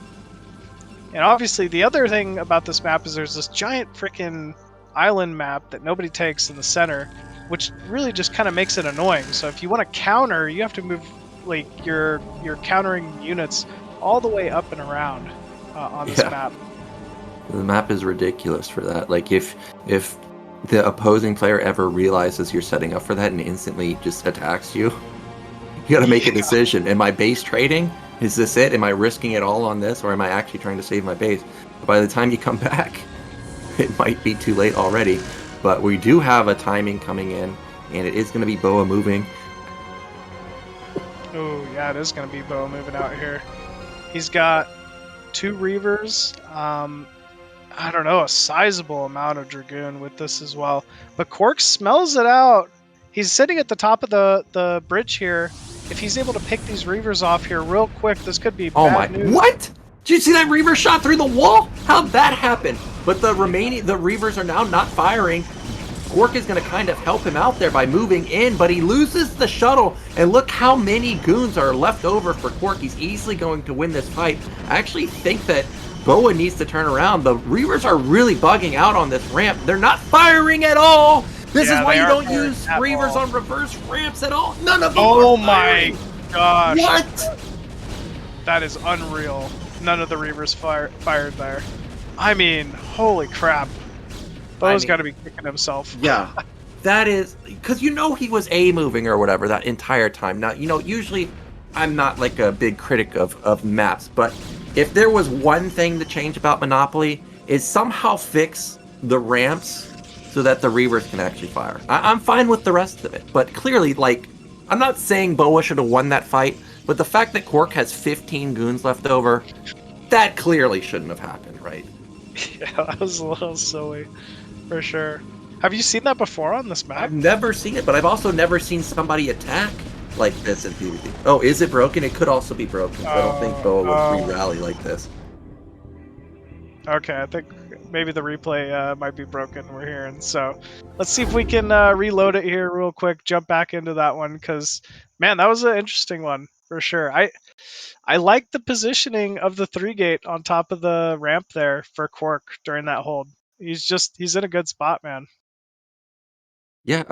And obviously, the other thing about this map is there's this giant freaking island map that nobody takes in the center, which really just kind of makes it annoying. So if you want to counter, you have to move like your countering units all the way up and around on this map. The map is ridiculous for that. Like if the opposing player ever realizes you're setting up for that and instantly just attacks you, you got to make a decision. Am I base trading? Is this it? Am I risking it all on this, or am I actually trying to save my base? But by the time you come back, it might be too late already. But we do have a timing coming in, and it is going to be BoA moving. Oh, yeah, it is going to be BoA moving out here. He's got 2 Reavers. I don't know, a sizable amount of Dragoon with this as well. But KwarK smells it out. He's sitting at the top of the bridge here. If he's able to pick these Reavers off here real quick, this could be bad news. What? Did you see that Reaver shot through the wall? How'd that happen? But the Reavers are now not firing. KwarK is going to kind of help him out there by moving in, but he loses the shuttle, and look how many goons are left over for KwarK. He's easily going to win this fight. I actually think that BoA needs to turn around. The Reavers are really bugging out on this ramp. They're not firing at all. This is why you don't use Reavers on reverse ramps at all. None of them Oh are firing. my gosh. What? That is unreal. None of the Reavers fired there. I mean, holy crap. BoA's got to be kicking himself. Yeah. That is, because he was A moving or whatever that entire time. Now, usually I'm not like a big critic of maps, but if there was one thing to change about Monopoly, is somehow fix the ramps so that the Reavers can actually fire. I'm fine with the rest of it, but clearly, like, I'm not saying BoA should have won that fight, but the fact that KwarK has 15 goons left over, that clearly shouldn't have happened, right? Yeah, that was a little silly, for sure. Have you seen that before on this map? I've never seen it, but I've also never seen somebody attack like this in PvP. Oh, is it broken? It could also be broken. I don't think BoA would re-rally like this. Okay, I think maybe the replay might be broken, we're hearing. So let's see if we can reload it here real quick, jump back into that one, because, man, that was an interesting one, for sure. I like the positioning of the 3-gate on top of the ramp there for KwarK during that hold. He's in a good spot, man. Yeah,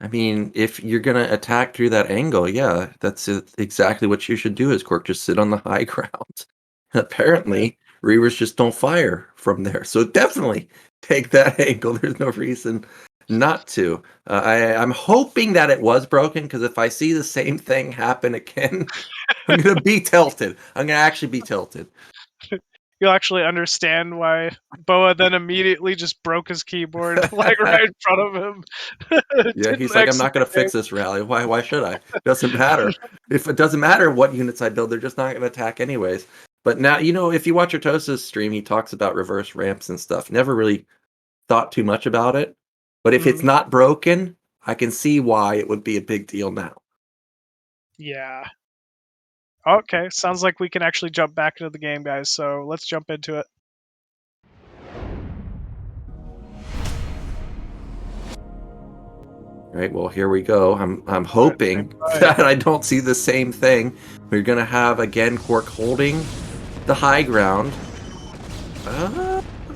I mean, if you're gonna attack through that angle, yeah, that's exactly what you should do as KwarK. Just sit on the high ground. Apparently, Reavers just don't fire from there, so definitely take that angle. There's no reason not to. I'm hoping that it was broken, because if I see the same thing happen again, I'm gonna be tilted. I'm gonna actually be tilted. You'll actually understand why BoA then immediately just broke his keyboard like right in front of him. Yeah, Didn't he's like, I'm exit not the gonna game. fix this rally. Why should I? Doesn't matter. If it doesn't matter what units I build, they're just not gonna attack anyways. But now, if you watch Otosa's stream, he talks about reverse ramps and stuff. Never really thought too much about it. But if it's Mhm. not broken, I can see why it would be a big deal now. Yeah. Okay, sounds like we can actually jump back into the game, guys. So let's jump into it. Right, well, here we go. I'm All hoping right. that I don't see the same thing. We're gonna have again KwarK holding the high ground.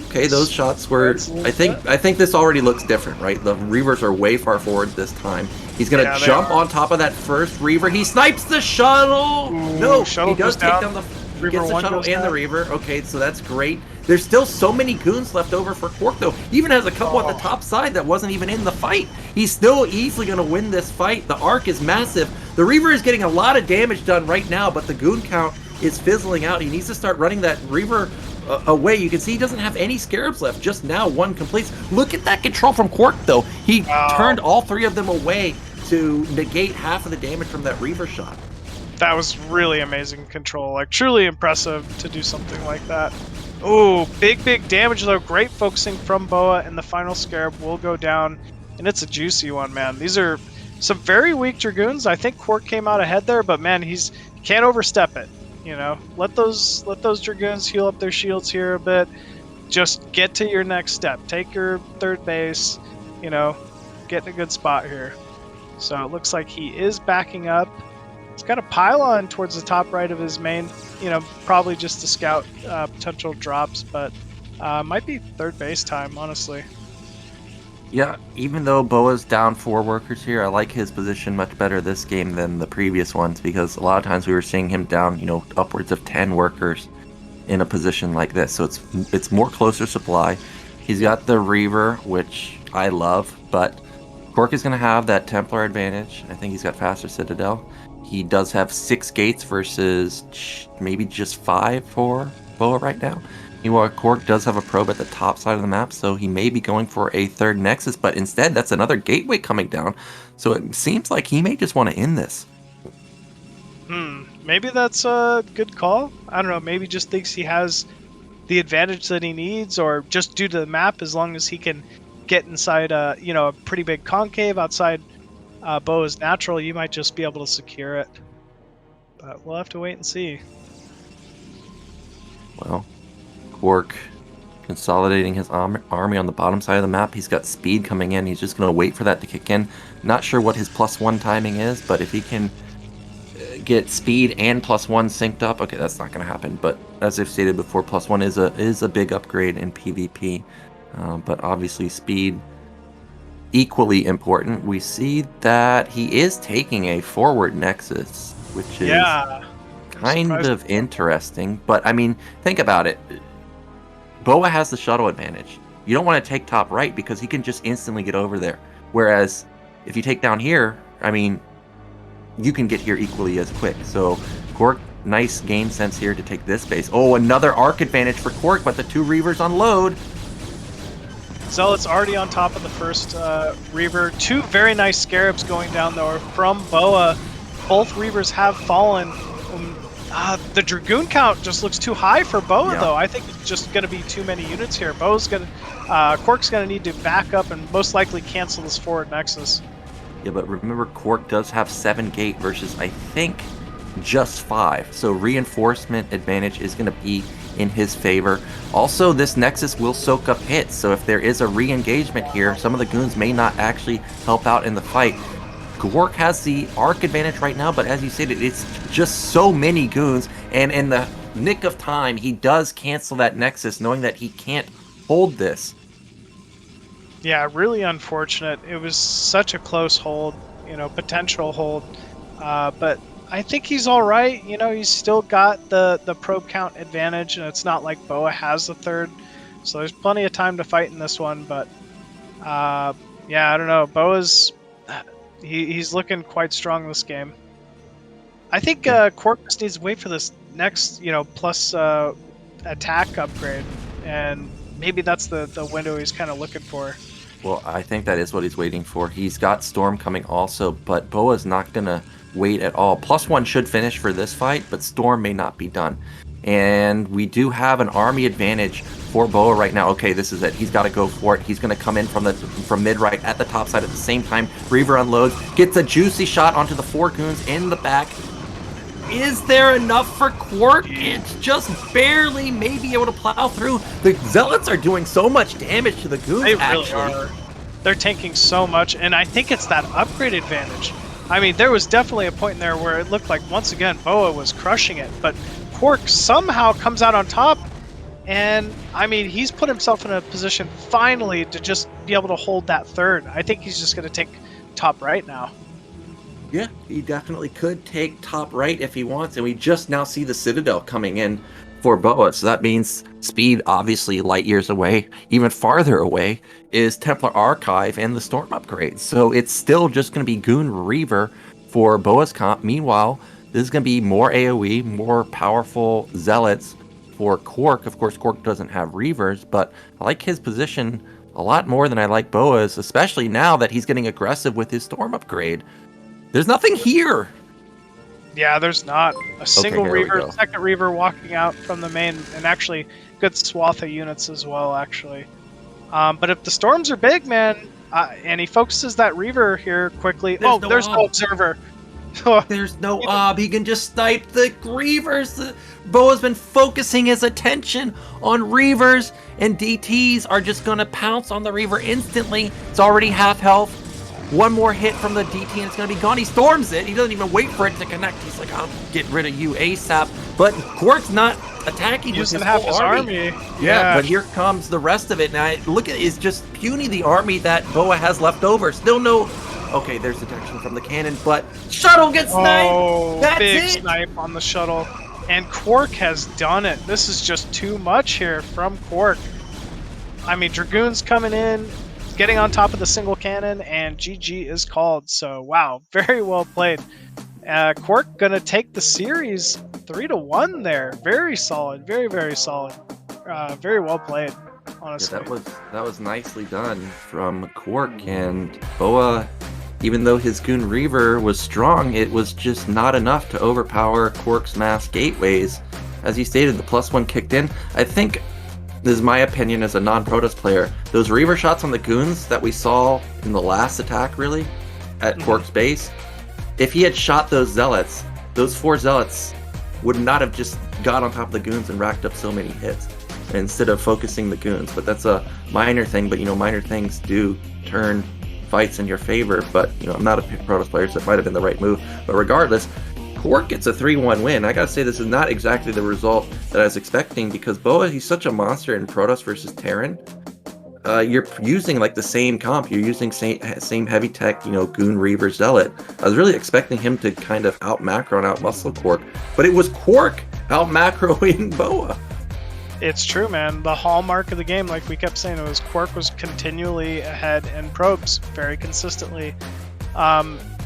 Okay, those shots were. I think this already looks different, right? The Reavers are way far forward this time. He's gonna Yeah, they jump are. on top of that first Reaver. He snipes the shuttle. Ooh, No, shuttle he does goes take down. down the. He Reaver gets the one shuttle goes and the down. Reaver. Okay, so that's great. There's still so many goons left over for KwarK though. He even has a couple at the top side that wasn't even in the fight. He's still easily gonna win this fight. The arc is massive. The Reaver is getting a lot of damage done right now, but the goon count is fizzling out. He needs to start running that Reaver away. You can see he doesn't have any scarabs left. Just now, one completes. Look at that control from KwarK though. He turned all three of them away to negate half of the damage from that Reaver shot. That was really amazing control. Like, truly impressive to do something like that. Ooh, big damage though. Great focusing from BoA, and the final scarab will go down, and it's a juicy one, man. These are some very weak Dragoons. I think KwarK came out ahead there, but man, he can't overstep it. Let those Dragoons heal up their shields here a bit. Just get to your next step. Take your third base. Get in a good spot here. So it looks like he is backing up. He's got a pylon towards the top right of his main, probably just to scout potential drops, but might be third base time, honestly. Yeah, even though BoA's down 4 workers here, I like his position much better this game than the previous ones, because a lot of times we were seeing him down, upwards of 10 workers in a position like this. So it's more closer supply. He's got the Reaver, which I love, but KwarK is going to have that Templar advantage. I think he's got faster Citadel. He does have 6 gates versus maybe just 5 for BoA right now. KwarK does have a probe at the top side of the map, so he may be going for a third Nexus, but instead that's another gateway coming down. So it seems like he may just want to end this. Maybe that's a good call. I don't know, maybe just thinks he has the advantage that he needs, or just due to the map, as long as he can get inside a pretty big concave outside BoA's natural, you might just be able to secure it. But we'll have to wait and see. Well, KwarK consolidating his army on the bottom side of the map. He's got speed coming in. He's just going to wait for that to kick in. Not sure what his +1 timing is, but if he can get speed and +1 synced up, okay, that's not going to happen. But as I've stated before, +1 is a big upgrade in PvP. But obviously speed equally important. We see that he is taking a forward Nexus, which is kind of interesting. But I mean, think about it. BoA has the shuttle advantage. You don't want to take top right because he can just instantly get over there. Whereas if you take down here, I mean, you can get here equally as quick. So KwarK, nice game sense here to take this base. Oh, another arc advantage for KwarK, but the 2 Reavers unload. Zealot's already on top of the first Reaver. 2 very nice Scarabs going down though from BoA. Both Reavers have fallen. The Dragoon count just looks too high for BoA though. I think it's just going to be too many units here. KwarK's going to need to back up and most likely cancel this forward Nexus. Yeah, but remember, KwarK does have 7 gate versus, I think, just 5. So reinforcement advantage is going to be in his favor. Also, this Nexus will soak up hits, so if there is a re-engagement here, some of the goons may not actually help out in the fight. KwarK has the arc advantage right now, but as you stated, it's just so many goons, and in the nick of time, he does cancel that Nexus, knowing that he can't hold this. Yeah, really unfortunate. It was such a close hold, potential hold, but I think he's all right. He's still got the probe count advantage, and it's not like BoA has the third, so there's plenty of time to fight in this one. But Yeah, I don't know. BoA's he's looking quite strong this game. I think KwarK just needs to wait for this next, plus attack upgrade, and maybe that's the window he's kind of looking for. Well, I think that is what he's waiting for. He's got Storm coming also, but BoA's not going to wait at all. +1 should finish for this fight, but Storm may not be done. And we do have an army advantage for BoA right now. Okay, this is it. He's got to go for it. He's going to come in from mid right at the top side at the same time. Reaver unloads, gets a juicy shot onto the 4 goons in the back. Is there enough for KwarK? It's just barely maybe able to plow through. The Zealots are doing so much damage to the goons, They really actually. are. They're tanking so much, and I think it's that upgrade advantage. I mean, there was definitely a point in there where it looked like, once again, BoA was crushing it, but KwarK somehow comes out on top, and, I mean, he's put himself in a position, finally, to just be able to hold that third. I think he's just going to take top right now. Yeah, he definitely could take top right if he wants, and we just now see the Citadel coming in for BoA, so that means speed, obviously, light years away. Even farther away is Templar Archive and the Storm upgrade, so it's still just going to be Goon Reaver for BoA's comp. Meanwhile, this is going to be more AoE, more powerful Zealots for KwarK. Of course, KwarK doesn't have Reavers, but I like his position a lot more than I like BoA's, especially now that he's getting aggressive with his Storm upgrade. There's nothing here. Yeah, there's not a single here we Reaver, go. second Reaver walking out from the main, and actually good swath of units as well, actually. But if the storms are big, man, and he focuses that Reaver here quickly. There's no observer. There's no ob. He can just snipe the Reavers. BoA's been focusing his attention on Reavers, and DTs are just going to pounce on the Reaver instantly. It's already half health. One more hit from the DT and it's going to be gone. He storms it. He doesn't even wait for it to connect. He's like, I'll get rid of you ASAP. But KwarK's not attacking with his half whole his army. Yeah, but here comes the rest of it. Now, look at it's just puny the army that BoA has left over. Still no... Okay, there's detection from the cannon, but shuttle gets sniped! Oh, That's big it! snipe on the shuttle. And KwarK has done it. This is just too much here from KwarK. I mean, Dragoon's coming in, getting on top of the single cannon, and GG is called. So, wow, very well played. KwarK gonna take the series 3-1 there. Very solid, very, very solid. Very well played, honestly. Yeah, that was nicely done from KwarK, and BoA, even though his Goon Reaver was strong, it was just not enough to overpower KwarK's mass gateways. As you stated, the +1 kicked in. I think, this is my opinion as a non-Protoss player, those Reaver shots on the Goons that we saw in the last attack, really, at KwarK's base, if he had shot those Zealots, those 4 Zealots would not have just got on top of the Goons and racked up so many hits instead of focusing the Goons. But that's a minor thing, but minor things do turn fights in your favor. But I'm not a Protoss player, so it might have been the right move. But regardless, KwarK gets a 3-1 win. I gotta say, this is not exactly the result that I was expecting, because BoA, he's such a monster in Protoss versus Terran. You're using like the same comp. You're using same heavy tech, Goon Reaver Zealot. I was really expecting him to kind of out macro and out muscle KwarK, but it was KwarK out macroing BoA. It's true, man. The hallmark of the game, like we kept saying, it was KwarK was continually ahead in probes very consistently.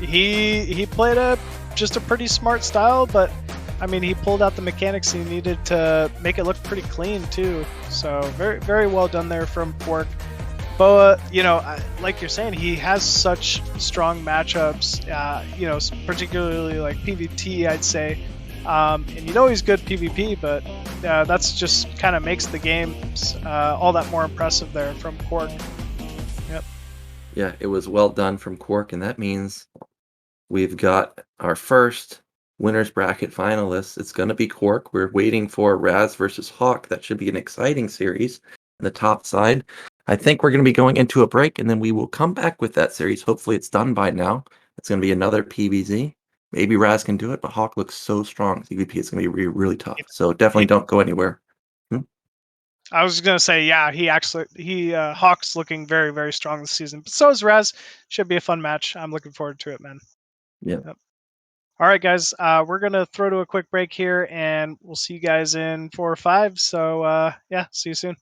He played just a pretty smart style, but I mean, he pulled out the mechanics he needed to make it look pretty clean too. So very, very well done there from KwarK. BoA, like you're saying, he has such strong matchups. Particularly like PvT, I'd say. And he's good PvP, but that's just kind of makes the games all that more impressive there from KwarK. Yep. Yeah, it was well done from KwarK, and that means we've got our first winners bracket finalists. It's going to be KwarK. We're waiting for Razz versus Hawk. That should be an exciting series on the top side. I think we're going to be going into a break, and then we will come back with that series. Hopefully it's done by now. It's going to be another PvZ. Maybe Razz can do it, but Hawk looks so strong. PvP is going to be really, really tough. So definitely don't go anywhere. I was gonna say, yeah, Hawk's looking very, very strong this season. But so is Razz. Should be a fun match. I'm looking forward to it, man. Yeah. Yep. All right, guys. We're gonna throw to a quick break here, and we'll see you guys in 4 or 5. So yeah, see you soon.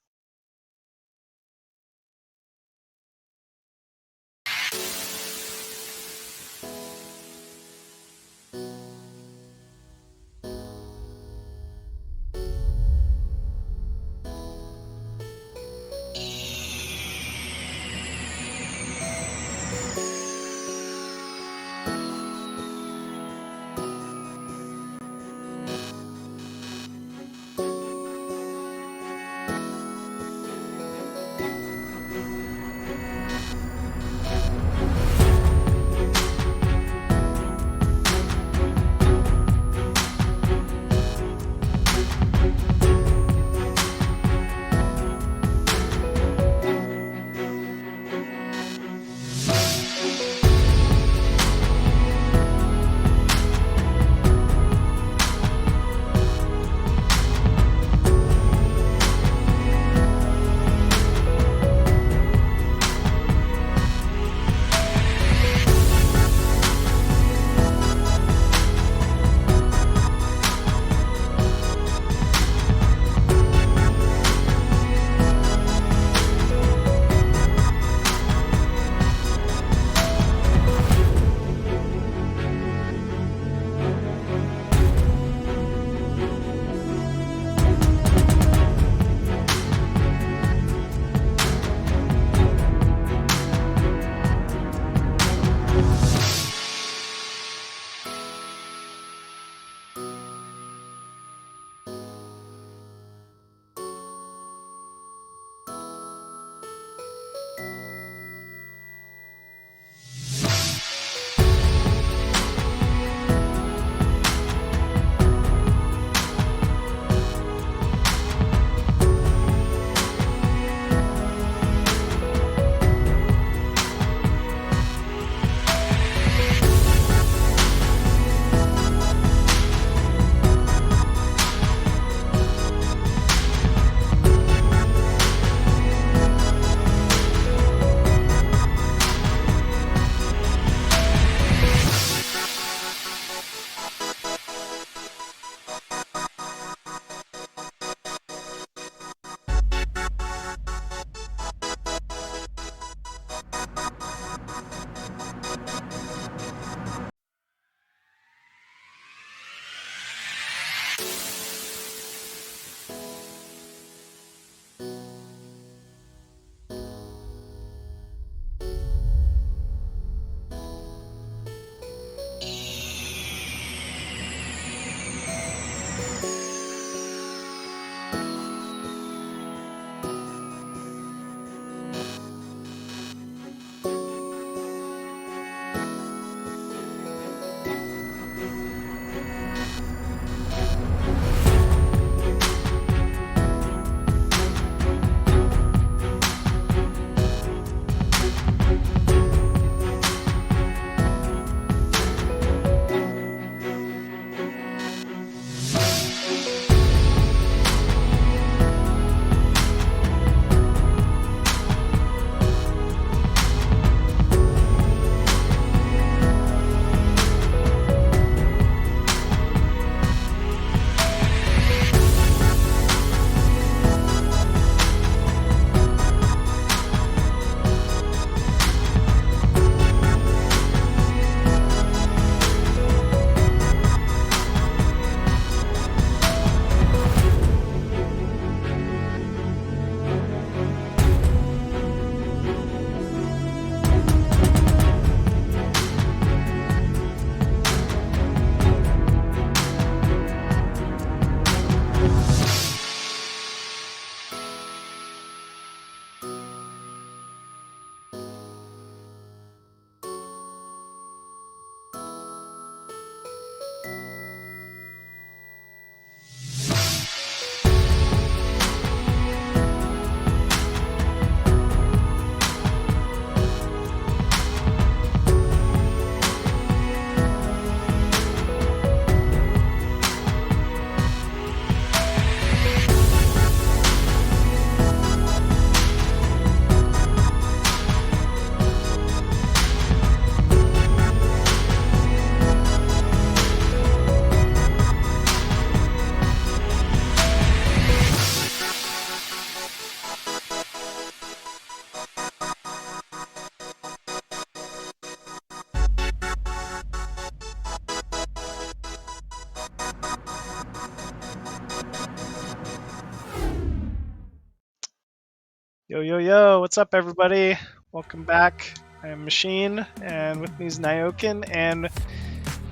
Yo, yo, yo, what's up, everybody? Welcome back. I am Machine, and with me is Nyoken, and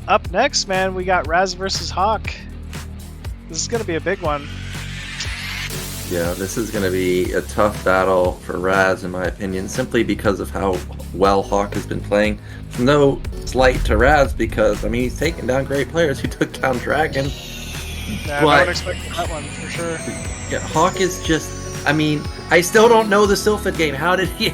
up next, man, we got Razz versus HawK. This is going to be a big one. Yeah, this is going to be a tough battle for Razz, in my opinion, simply because of how well HawK has been playing. No slight to Razz, because, I mean, he's taken down great players who took down DragOn. Yeah, But- I would expect that one, for sure. Yeah, HawK is just... I mean, I still don't know the Sylphid game. How did he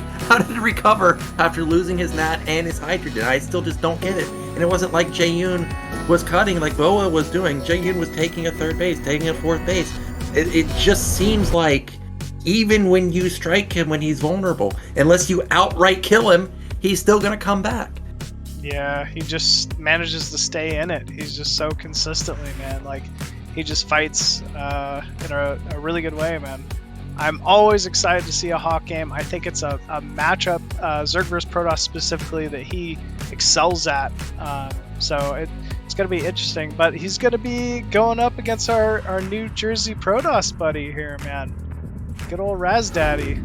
recover after losing his Nat and his Hydrogen? I still just don't get it. And it wasn't like Jaeyun was cutting like BoA was doing. Jaeyun was taking a third base, taking a fourth base. It just seems like even when you strike him when he's vulnerable, unless you outright kill him, he's still going to come back. Yeah, he just manages to stay in it. He's just so consistently, man. Like, he just fights in a really good way, man. I'm always excited to see a HawK game. I think it's a matchup, Zerg vs Protoss specifically, that he excels at. So it's going to be interesting. But he's going to be going up against our New Jersey Protoss buddy here, man. Good old Razz Daddy.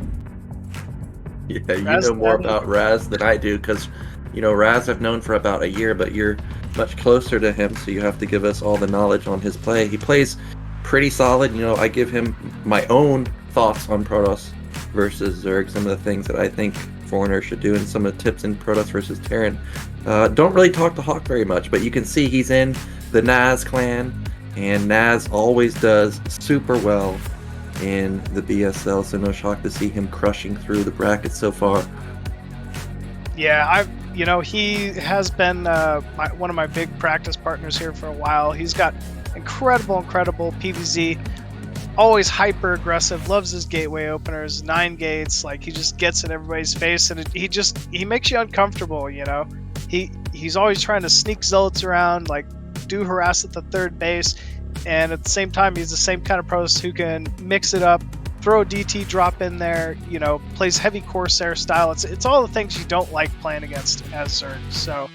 Yeah, you Razz know more Daddy. about Razz than I do, because, you know, Razz I've known for about a year, but you're much closer to him, so you have to give us all the knowledge on his play. He plays pretty solid. You know, I give him my own thoughts on Protoss versus Zerg, some of the things that I think foreigners should do, and some of the tips in Protoss versus Terran. Don't really talk to HawK very much, but you can see he's in the Naz clan, and Naz always does super well in the BSL, so no shock to see him crushing through the brackets so far. Yeah, he has been one of my big practice partners here for a while. He's got incredible PvZ. Always hyper aggressive, loves his gateway openers, 9 gates, like he just gets in everybody's face, and he makes you uncomfortable, you know. He's always trying to sneak zealots around, like do harass at the third base, and at the same time he's the same kind of Protoss who can mix it up, throw a DT drop in there, you know, plays heavy Corsair style. It's all the things you don't like playing against as Zerg. So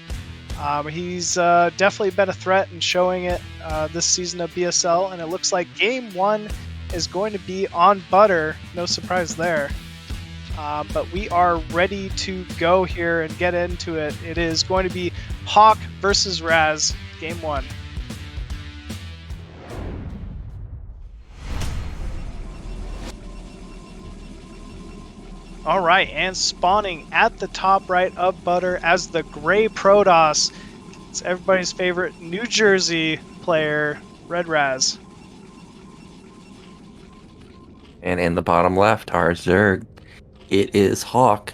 he's definitely been a threat and showing it this season of BSL, and it looks like game 1 is going to be on Butter. No surprise there. But we are ready to go here and get into it. It is going to be HawK versus Razz, game 1. All right, and spawning at the top right of Butter as the Gray Protoss. It's everybody's favorite New Jersey player, Red Razz. And in the bottom left, our Zerg, it is HawK.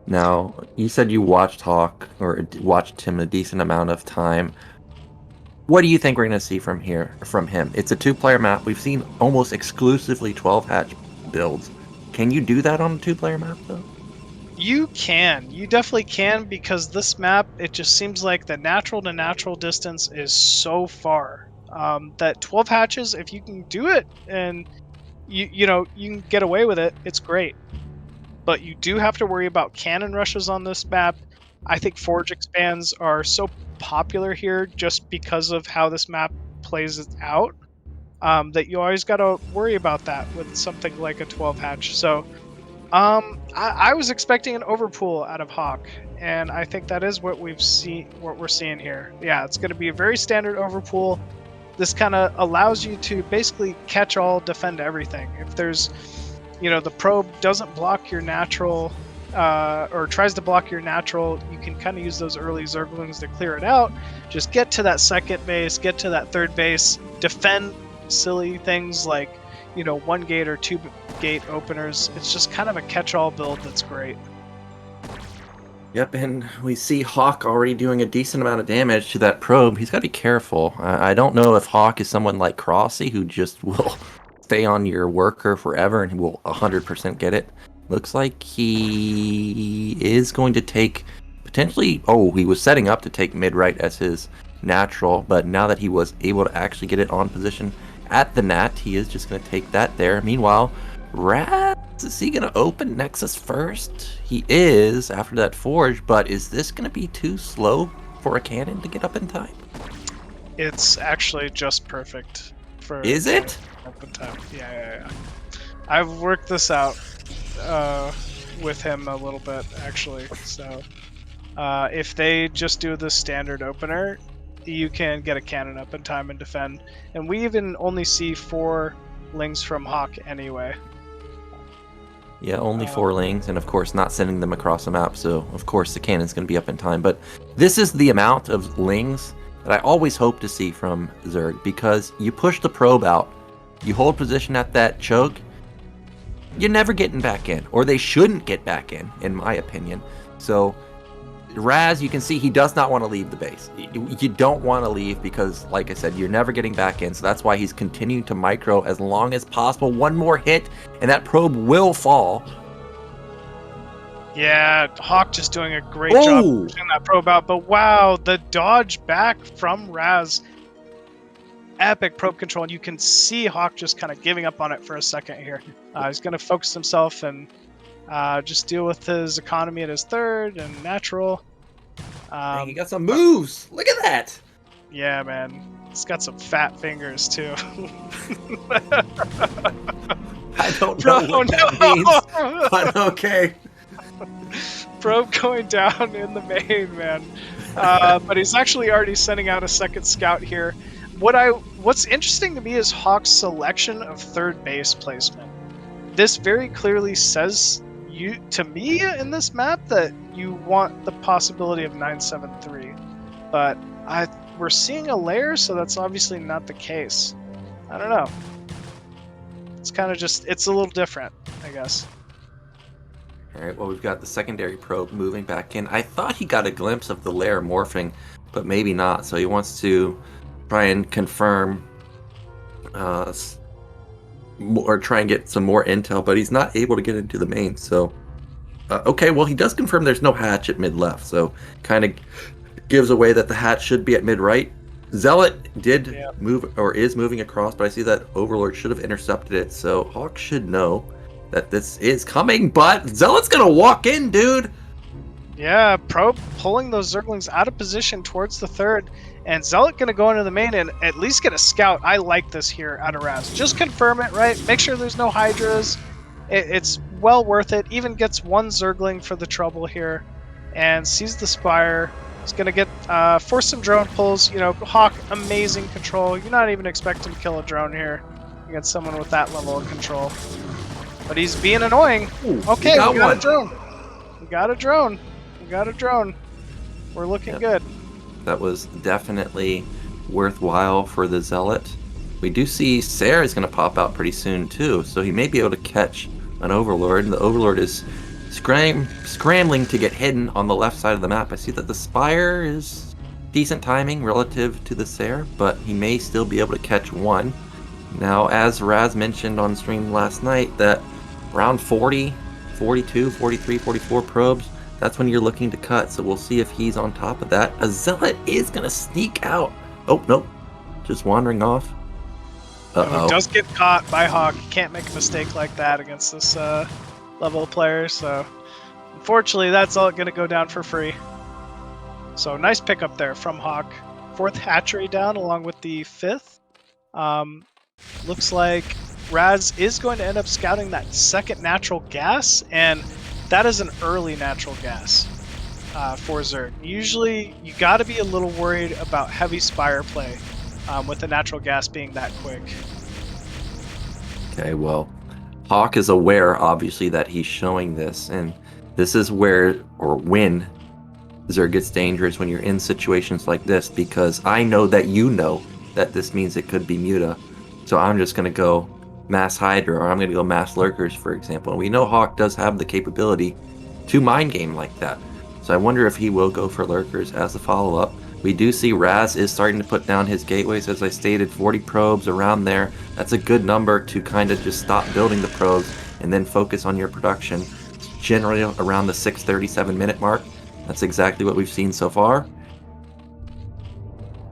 Now, you said you watched HawK, or watched him a decent amount of time. What do you think we're going to see from him? It's a 2-player map. We've seen almost exclusively 12-hatch builds. Can you do that on a 2-player map, though? You can. You definitely can, because this map, it just seems like the natural to natural distance is so far. That 12 hatches, if you can do it and you can get away with it, it's great. But you do have to worry about cannon rushes on this map. I think Forge expands are so popular here just because of how this map plays out, that you always got to worry about that with something like a 12 hatch. So I was expecting an overpool out of HawK, and I think that is what we're seeing here. Yeah, it's going to be a very standard overpool. This kind of allows you to basically catch all, defend everything. If there's, the probe doesn't block your natural, or tries to block your natural, you can kind of use those early Zerglings to clear it out. Just get to that second base, get to that third base, defend silly things like, 1 gate or 2 gate openers. It's just kind of a catch-all build that's great. Yep, and we see HawK already doing a decent amount of damage to that probe. He's got to be careful. I don't know if HawK is someone like Crossy, who just will stay on your worker forever and he will 100% get it. Looks like he is going to take potentially... Oh, he was setting up to take mid-right as his natural, but now that he was able to actually get it on position at the Nat, he is just going to take that there. Meanwhile, Razz, is he going to open Nexus first? He is, after that Forge, but is this going to be too slow for a cannon to get up in time? It's actually just perfect for... Is it? Open time. Yeah. I've worked this out with him a little bit, actually. So if they just do the standard opener, you can get a cannon up in time and defend. And we even only see 4 lings from Hawk anyway. Yeah, only 4 lings, and of course not sending them across the map, so of course the cannon's going to be up in time. But this is the amount of lings that I always hope to see from Zerg, because you push the probe out, you hold position at that choke, you're never getting back in, or they shouldn't get back in my opinion. So Razz, you can see he does not want to leave the base. You don't want to leave because, like I said, you're never getting back in. So that's why he's continuing to micro as long as possible. One more hit, and that probe will fall. Yeah, Hawk just doing a great job pushing that probe out. But wow, the dodge back from Razz. Epic probe control, and you can see Hawk just kind of giving up on it for a second here. He's going to focus himself and just deal with his economy at his third and natural. Dang, he got some moves. Look at that. Yeah, man. He's got some fat fingers, too. I don't know what that means, but okay. Probe going down in the main, man. But he's actually already sending out a second scout here. What's interesting to me is Hawk's selection of third base placement. This very clearly says to me in this map that you want the possibility of 973, but we're seeing a layer, so that's obviously not the case. I don't know. It's kind of it's a little different, I guess. All right, well, we've got the secondary probe moving back in. I thought he got a glimpse of the layer morphing, but maybe not. So he wants to try and confirm or try and get some more intel, but he's not able to get into the main. So, okay, well, he does confirm there's no hatch at mid left, so kind of gives away that the hatch should be at mid right. Zealot did move, or is moving across, but I see that Overlord should have intercepted it, so Hawk should know that this is coming, but Zealot's gonna walk in, dude! Yeah, Probe pulling those Zerglings out of position towards the third, and Zealot gonna go into the main and at least get a scout. I like this here out of Razz. Just confirm it, right? Make sure there's no Hydras. It's well worth it. Even gets 1 Zergling for the trouble here, and sees the Spire. He's gonna get force some drone pulls. You know, Hawk, amazing control. You're not even expecting to kill a drone here against someone with that level of control. But he's being annoying. Ooh, okay, we got a drone. We got a drone. We got a drone. We're looking good. That was definitely worthwhile for the Zealot. We do see Sarah's going to pop out pretty soon too, so he may be able to catch an Overlord. The Overlord is scrambling to get hidden on the left side of the map. I see that the Spire is decent timing relative to the Sarah, but he may still be able to catch one. Now, as Razz mentioned on stream last night, that around 40, 42, 43, 44 probes, that's when you're looking to cut, so we'll see if he's on top of that. A Zealot is going to sneak out. Oh, nope. Just wandering off. Uh-oh. He does get caught by Hawk. You can't make a mistake like that against this level of player, so unfortunately that's all going to go down for free. So nice pickup there from Hawk. 4th hatchery down along with the 5th. Looks like Razz is going to end up scouting that 2nd natural gas, and that is an early natural gas for Zerg. Usually you got to be a little worried about heavy Spire play with the natural gas being that quick. Okay, well, Hawk is aware, obviously, that he's showing this, and this is where, or when, Zerg gets dangerous when you're in situations like this, because I know that you know that this means it could be Muta. So I'm just going to go mass Hydra, or I'm going to go mass Lurkers, for example. And we know Hawk does have the capability to mind game like that. So I wonder if he will go for Lurkers as a follow-up. We do see Razz is starting to put down his gateways, as I stated, 40 probes around there. That's a good number to kind of just stop building the probes and then focus on your production. It's generally around the 6:37 minute mark. That's exactly what we've seen so far.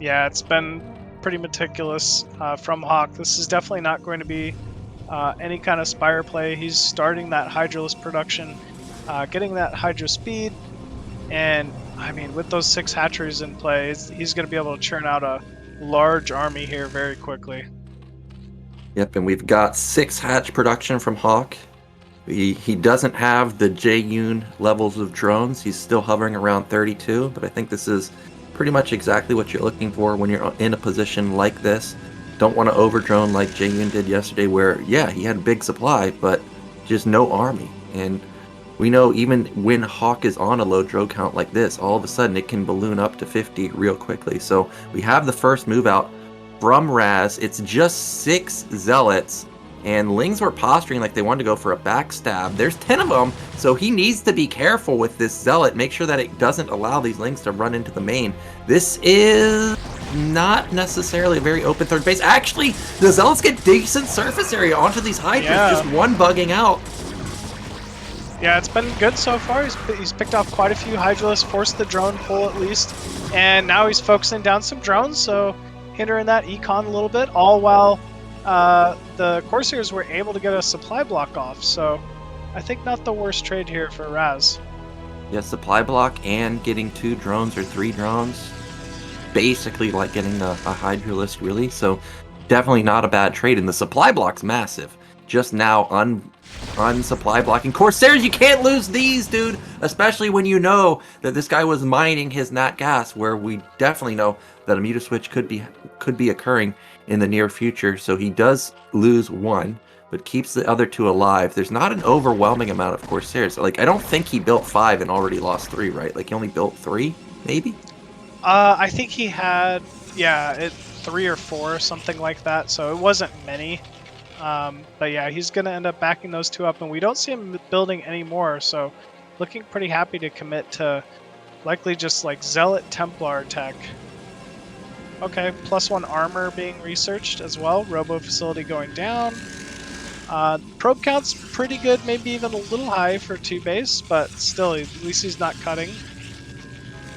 Yeah, it's been pretty meticulous from Hawk. This is definitely not going to be any kind of Spire play. He's starting that Hydraless production, getting that Hydra speed, and I mean, with those 6 hatcheries in play, he's going to be able to churn out a large army here very quickly. Yep, and we've got 6 hatch production from HawK. He doesn't have the Jaeyun levels of drones. He's still hovering around 32, but I think this is pretty much exactly what you're looking for when you're in a position like this. Don't want to overdrone like Jaeyun did yesterday where, yeah, he had a big supply, but just no army. And we know even when HawK is on a low drone count like this, all of a sudden it can balloon up to 50 real quickly. So we have the first move out from Razz. It's just 6 zealots, and Lings were posturing like they wanted to go for a backstab. There's 10 of them, so he needs to be careful with this zealot. Make sure that it doesn't allow these Lings to run into the main. This is not necessarily a very open third base. Actually, the zealots get decent surface area onto these Hydras, just one bugging out. Yeah, it's been good so far. He's picked off quite a few Hydralisks, forced the drone pull at least, and now he's focusing down some drones, so hindering that econ a little bit, all while the Corsairs were able to get a supply block off. So I think not the worst trade here for Razz. Yeah, supply block and getting 2 drones or 3 drones. Basically like getting a Hydralisk, really. So definitely not a bad trade. And the supply block's massive. Just now unsupply blocking Corsairs. You can't lose these, dude. Especially when you know that this guy was mining his nat gas, where we definitely know that a muta switch could be occurring in the near future. So he does lose 1, but keeps the other 2 alive. There's not an overwhelming amount of Corsairs. Like, I don't think he built 5 and already lost 3, right? Like, he only built 3, maybe? I think he had, 3 or 4, something like that. So it wasn't many. But yeah, he's going to end up backing those 2 up, and we don't see him building any more. So looking pretty happy to commit to likely just like Zealot Templar tech. Okay, +1 armor being researched as well. Robo facility going down. Probe count's pretty good, maybe even a little high for 2 base, but still, at least he's not cutting.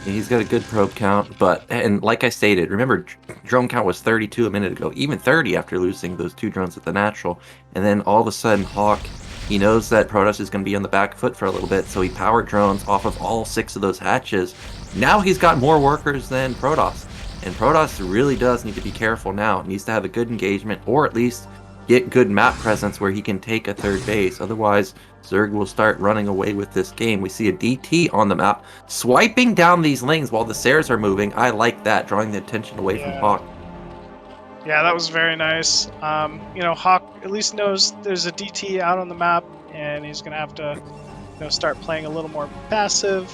He's got a good probe count, and like I stated, remember, drone count was 32 a minute ago, even 30 after losing those 2 drones at the natural. And then all of a sudden, HawK, he knows that Protoss is going to be on the back foot for a little bit, so he powered drones off of all 6 of those hatches. Now he's got more workers than Protoss. And Protoss really does need to be careful now. It needs to have a good engagement, or at least get good map presence where he can take a 3rd base. Otherwise, Zerg will start running away with this game. We see a DT on the map, swiping down these Lings while the Sares are moving. I like that, drawing the attention away from HawK. Yeah, that was very nice. You know, HawK at least knows there's a DT out on the map, and he's going to have to, start playing a little more passive,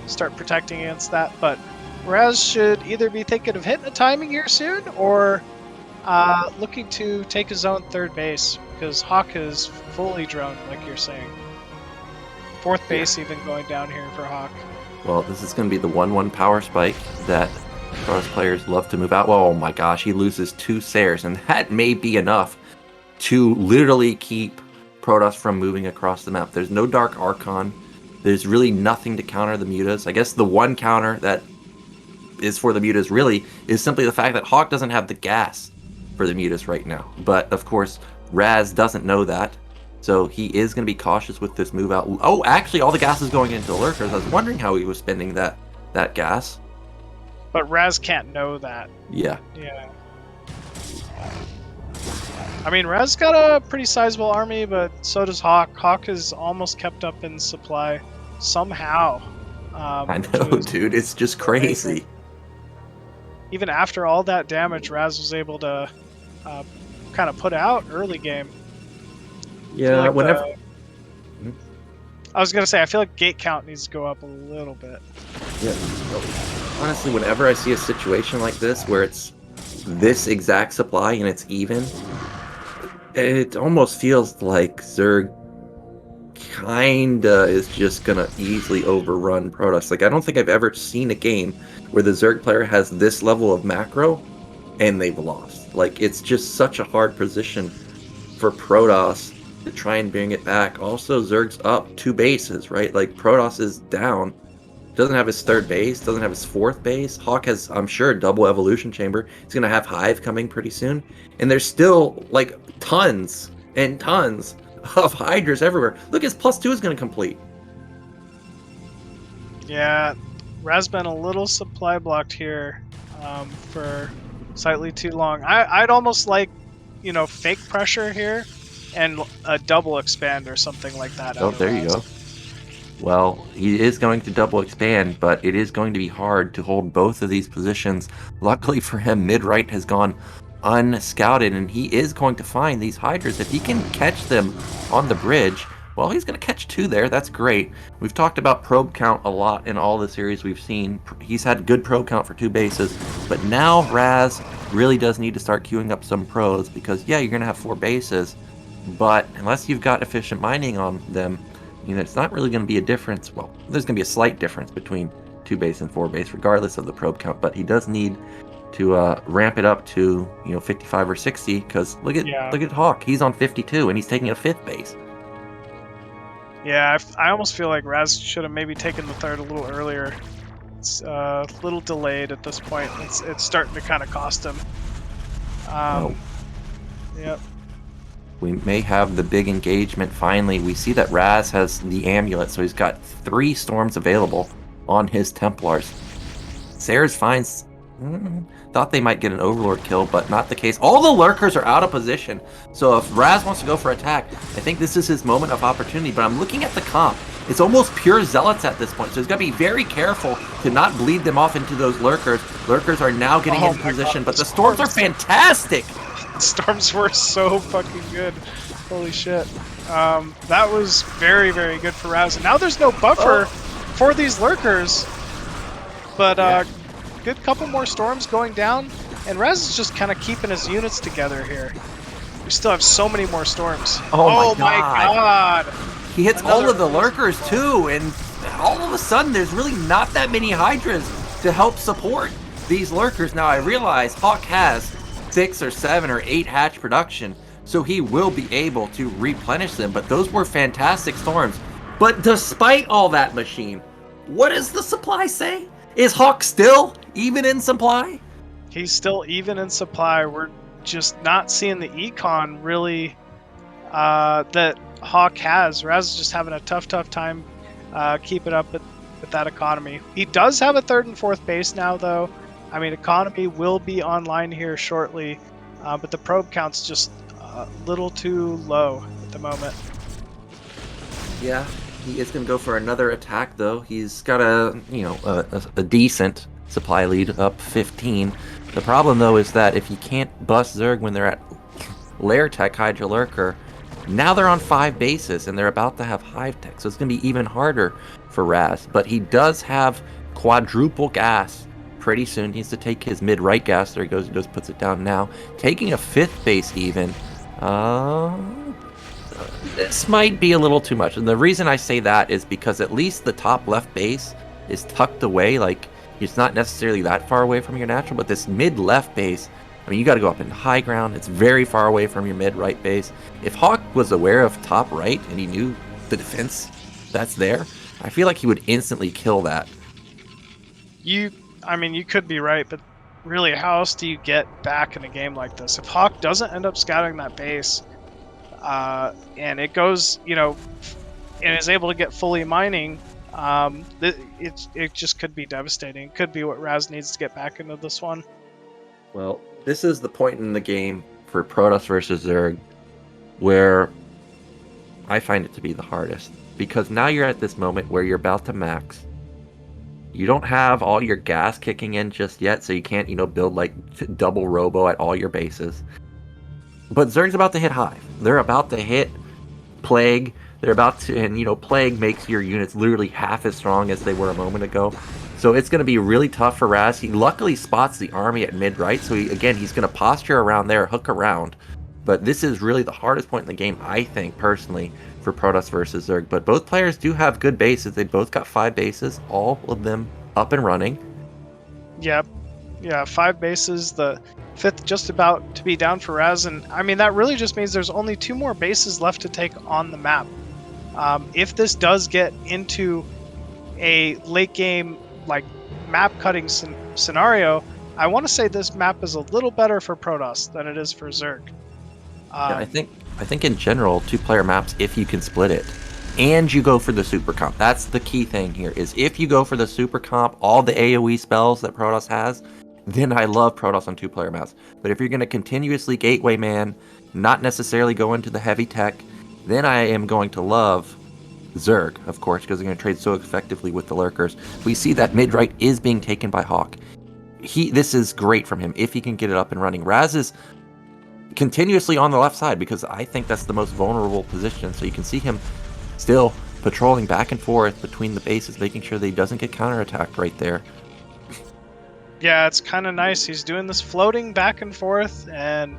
start protecting against that. But Razz should either be thinking of hitting a timing here soon, or looking to take his own 3rd base, because HawK is fully droned, like you're saying. 4th base even going down here for HawK. Well, this is going to be the 1-1 power spike that Protoss players love to move out. Well, oh my gosh, he loses 2 Sares, and that may be enough to literally keep Protoss from moving across the map. There's no Dark Archon. There's really nothing to counter the mutas. I guess the one counter that is for the mutas really is simply the fact that HawK doesn't have the gas for the mutas right now. But of course, Razz doesn't know that, so he is going to be cautious with this move out. Oh, actually, all the gas is going into the lurkers. I was wondering how he was spending that gas. But Razz can't know that. Yeah. Yeah. I mean, Razz got a pretty sizable army, but so does HawK. HawK is almost kept up in supply somehow. I know, dude. It's just crazy. Even after all that damage, Razz was able to kind of put out early game. Yeah, like whenever... I was going to say, I feel like gate count needs to go up a little bit. Yeah. Honestly, whenever I see a situation like this, where it's this exact supply and it's even, it almost feels like Zerg kinda is just gonna easily overrun Protoss. Like, I don't think I've ever seen a game where the Zerg player has this level of macro and they've lost. Like, it's just such a hard position for Protoss to try and bring it back. Also, Zerg's up 2 bases, right? Like, Protoss is down. Doesn't have his 3rd base, doesn't have his 4th base. HawK has, I'm sure, a double evolution chamber. He's gonna have Hive coming pretty soon. And there's still, like, tons and tons of Hydras everywhere. Look, his +2 is gonna complete. Yeah, Razz been a little supply blocked here for slightly too long. I'd almost like fake pressure here and a double expand or something like that. Oh, out of there you Razz. go. Well, he is going to double expand, but it is going to be hard to hold both of these positions. Luckily for him, mid-right has gone unscouted, and he is going to find these Hydras. If he can catch them on the bridge, well, he's going to catch 2 there. That's great. We've talked about probe count a lot in all the series we've seen. He's had good probe count for 2 bases, but now Razz really does need to start queuing up some pros because, yeah, you're going to have 4 bases, but unless you've got efficient mining on them, it's not really going to be a difference. Well, there's going to be a slight difference between 2 base and 4 base, regardless of the probe count, but he does need to ramp it up to 55 or 60 because look at Hawk. He's on 52 and he's taking a 5th base. Yeah, I almost feel like Razz should have maybe taken the 3rd a little earlier. It's a little delayed at this point. It's starting to kind of cost him. Yep. We may have the big engagement finally. We see that Razz has the amulet, so he's got 3 storms available on his Templars. Sayers finds... thought they might get an Overlord kill, but not the case. All the lurkers are out of position, so if Razz wants to go for attack, I think this is his moment of opportunity, but I'm looking at the comp. It's almost pure Zealots at this point, so he's got to be very careful to not bleed them off into those lurkers. Lurkers are now getting in position, but the storms are fantastic! Storms were so fucking good. Holy shit. That was very, very good for Razz. And now there's no buffer for these lurkers. But good couple more storms going down. And Razz is just kind of keeping his units together here. We still have so many more storms. Oh my god. He hits all of the lurkers too, and all of a sudden there's really not that many Hydras to help support these lurkers. Now I realize Hawk has 6 or 7 or 8 hatch production, so he will be able to replenish them, but those were fantastic storms. But despite all that, Machine, what does the supply say? Is Hawk still even in supply? He's still even in supply. We're just not seeing the econ really that Hawk has. Razz is just having a tough time keeping up with that economy. He does have a 3rd and 4th base now, though. I mean, economy will be online here shortly, but the probe count's just a little too low at the moment. Yeah, he is going to go for another attack, though. He's got a decent supply lead, up 15. The problem, though, is that if he can't bust Zerg when they're at Lair Tech Hydra Lurker, now they're on 5 bases, and they're about to have Hive Tech, so it's going to be even harder for Razz. But he does have quadruple gas. Pretty soon he needs to take his mid-right gas. There he goes, puts it down now. Taking a 5th base even. This might be a little too much. And the reason I say that is because at least the top left base is tucked away. Like, it's not necessarily that far away from your natural, but this mid-left base, I mean, you got to go up into high ground. It's very far away from your mid-right base. If Hawk was aware of top right and he knew the defense that's there, I feel like he would instantly kill that. I mean, you could be right, but really, how else do you get back in a game like this? If Hawk doesn't end up scouting that base, and it goes, and is able to get fully mining, it just could be devastating. It could be what Razz needs to get back into this one. Well, this is the point in the game for Protoss versus Zerg where I find it to be the hardest. Because now you're at this moment where you're about to max. You don't have all your gas kicking in just yet, so you can't, build like double robo at all your bases. But Zerg's about to hit Hive. They're about to hit Plague. They're about to, and Plague makes your units literally half as strong as they were a moment ago. So it's going to be really tough for Razz. He luckily spots the army at mid-right, so he's going to posture around there, hook around. But this is really the hardest point in the game, I think, personally, for Protoss versus Zerg. But both players do have good bases. They both got 5 bases, all of them up and running. Yep. Yeah, 5 bases. The 5th just about to be down for Razz. And, I mean, that really just means there's only 2 more bases left to take on the map. If this does get into a late-game, map-cutting scenario, I want to say this map is a little better for Protoss than it is for Zerg. Yeah, I think in general, 2-player maps, if you can split it, and you go for the super comp. That's the key thing here, is if you go for the super comp, all the AoE spells that Protoss has, then I love Protoss on 2-player maps. But if you're going to continuously gateway man, not necessarily go into the heavy tech, then I am going to love Zerg, of course, because they're going to trade so effectively with the lurkers. We see that mid-right is being taken by HawK. This is great from him if he can get it up and running. Razz is continuously on the left side because I think that's the most vulnerable position. So you can see him still patrolling back and forth between the bases, making sure that he doesn't get counterattacked right there. Yeah, it's kind of nice. He's doing this floating back and forth and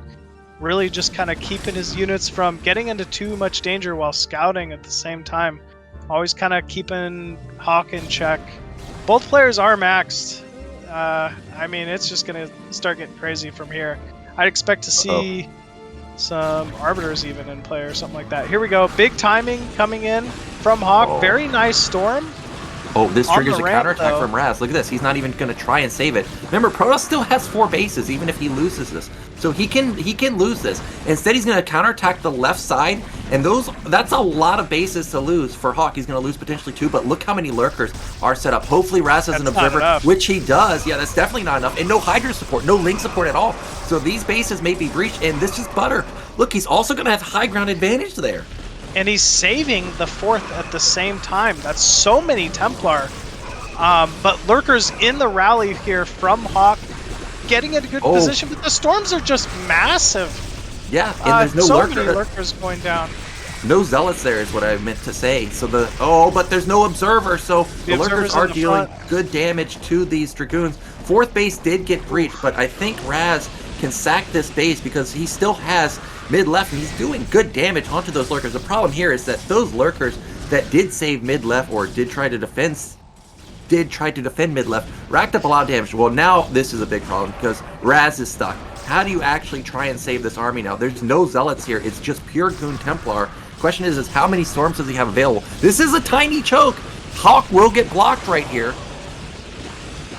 really just kind of keeping his units from getting into too much danger while scouting at the same time. Always kind of keeping HawK in check. Both players are maxed. I mean, it's just going to start getting crazy from here. I'd expect to see some Arbiters even in play or something like that. Here we go. Big timing coming in from HawK. Very nice storm. Oh, this triggers a ramp, counterattack though. from Razz. Look at this. He's not even going to try and save it. Remember, Protoss still has 4 bases, even if he loses this. So he can lose this. Instead, he's going to counterattack the left side, and that's a lot of bases to lose for HawK. He's going to lose potentially 2, but look how many lurkers are set up. Hopefully, Razz has an That's not observer, enough. which he does. Yeah, that's definitely not enough. And no Hydra support, no Link support at all. So these bases may be breached, and this is butter. Look, he's also going to have high ground advantage there. And he's saving the 4th at the same time. That's so many Templar. But lurkers in the rally here from HawK, getting in a good position. But the storms are just massive. Yeah, and there's no so lurker. many lurkers going down. No zealots there is what I meant to say. So but there's no observer, so the lurkers observer's in are the dealing front. good damage to these dragoons. 4th base did get breached, but I think Razz can sack this base because he still has mid-left and he's doing good damage onto those lurkers. The problem here is that those lurkers that did save mid-left or did try to defend mid-left racked up a lot of damage. Well, now this is a big problem because Razz is stuck. How do you actually try and save this army now? There's no zealots here. It's just pure goon Templar. Question is how many storms does he have available? This is a tiny choke. HawK will get blocked right here.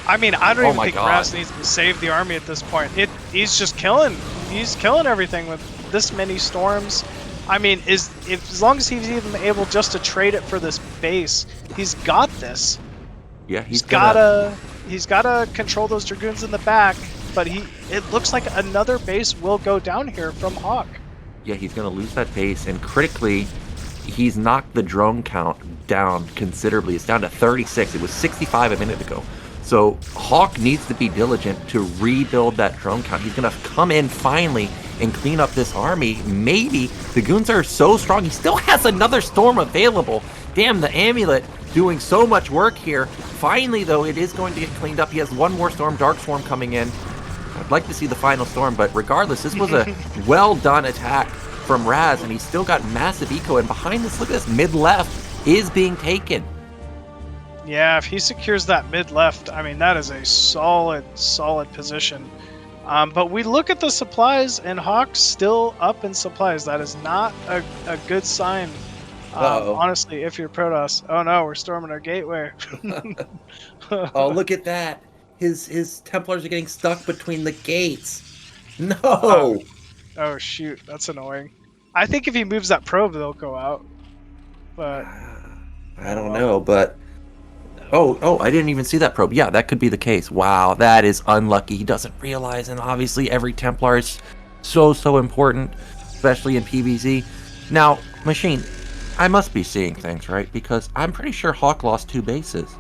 I mean, I don't even my think God. Razz needs to save the army at this point. He's just killing. He's killing everything with this many storms. I mean, as long as he's even able just to trade it for this base, he's got this. Yeah, He's gotta control those dragoons in the back. But it looks like another base will go down here from HawK. Yeah, he's going to lose that base, and critically, he's knocked the drone count down considerably. It's down to 36. It was 65 a minute ago. So HawK needs to be diligent to rebuild that drone count. He's going to come in finally and clean up this army. Maybe the goons are so strong. He still has another storm available. Damn, the amulet doing so much work here. Finally, though, it is going to get cleaned up. He has one more storm, Dark Swarm, coming in. I'd like to see the final storm, but regardless, this was a well-done attack from Razz, and he's still got massive eco, and behind this, look at this, mid-left is being taken. Yeah, if he secures that mid-left, I mean, that is a solid position. But we look at the supplies, and HawK's still up in supplies. That is not a good sign, honestly, if you're Protoss. Oh no, we're storming our gateway. Oh, look at that. His Templars are getting stuck between the gates. No! Oh shoot, that's annoying. I think if he moves that probe, they'll go out. But I don't know, but... Oh, I didn't even see that probe. Yeah, that could be the case. Wow, that is unlucky. He doesn't realize, and obviously every Templar is so important, especially in PvZ. Now, Machine, I must be seeing things, right? Because I'm pretty sure HawK lost 2 bases.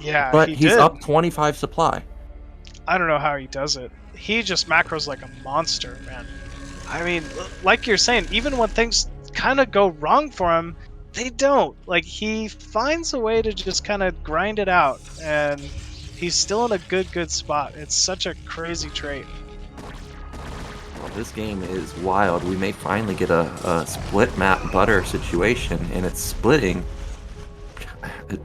yeah, But he he's did. up 25 supply. I don't know how he does it. He just macros like a monster, man. I mean, like you're saying, even when things kind of go wrong for him, they don't. Like, he finds a way to just kind of grind it out, and he's still in a good spot. It's such a crazy trait. Well, this game is wild. We may finally get a split map butter situation, and it's splitting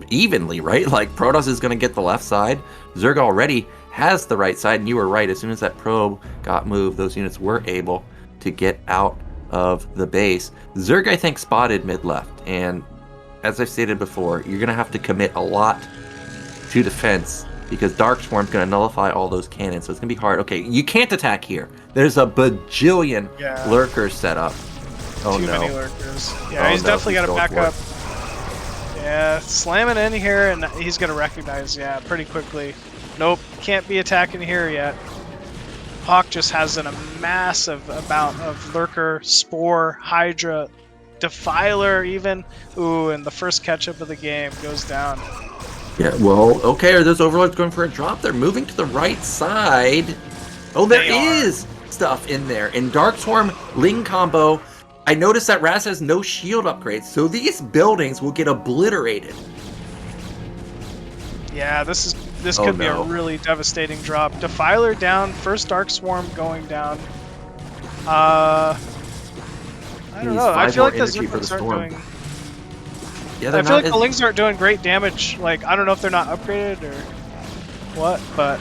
evenly, right? Like, Protoss is going to get the left side. Zerg already has the right side, and you were right. As soon as that probe got moved, those units were able to get out of the base. Zerg, I think, spotted mid-left, and as I've stated before, you're going to have to commit a lot to defense because Dark Swarm's going to nullify all those cannons, so it's going to be hard. Okay, you can't attack here. There's a bajillion lurkers set up. Oh, Too no. many lurkers. Yeah, Oh, he's no, definitely got to going back for up. it. Yeah, slamming in here, and he's going to recognize, pretty quickly. Nope, can't be attacking here yet. Hawk just has a massive amount of Lurker, Spore, Hydra, Defiler even. Ooh, and the first catch-up of the game goes down. Yeah, well, okay, are those Overlords going for a drop? They're moving to the right side. Oh, there is stuff in there. In Dark Swarm, Ling combo, I noticed that Razz has no shield upgrades, so these buildings will get obliterated. Yeah, this could be a really devastating drop. Defiler down, first Dark Swarm going down. I don't know. I feel like the Zerglings aren't doing. Yeah, I feel like the Lings aren't doing great damage. Like, I don't know if they're not upgraded or what, but.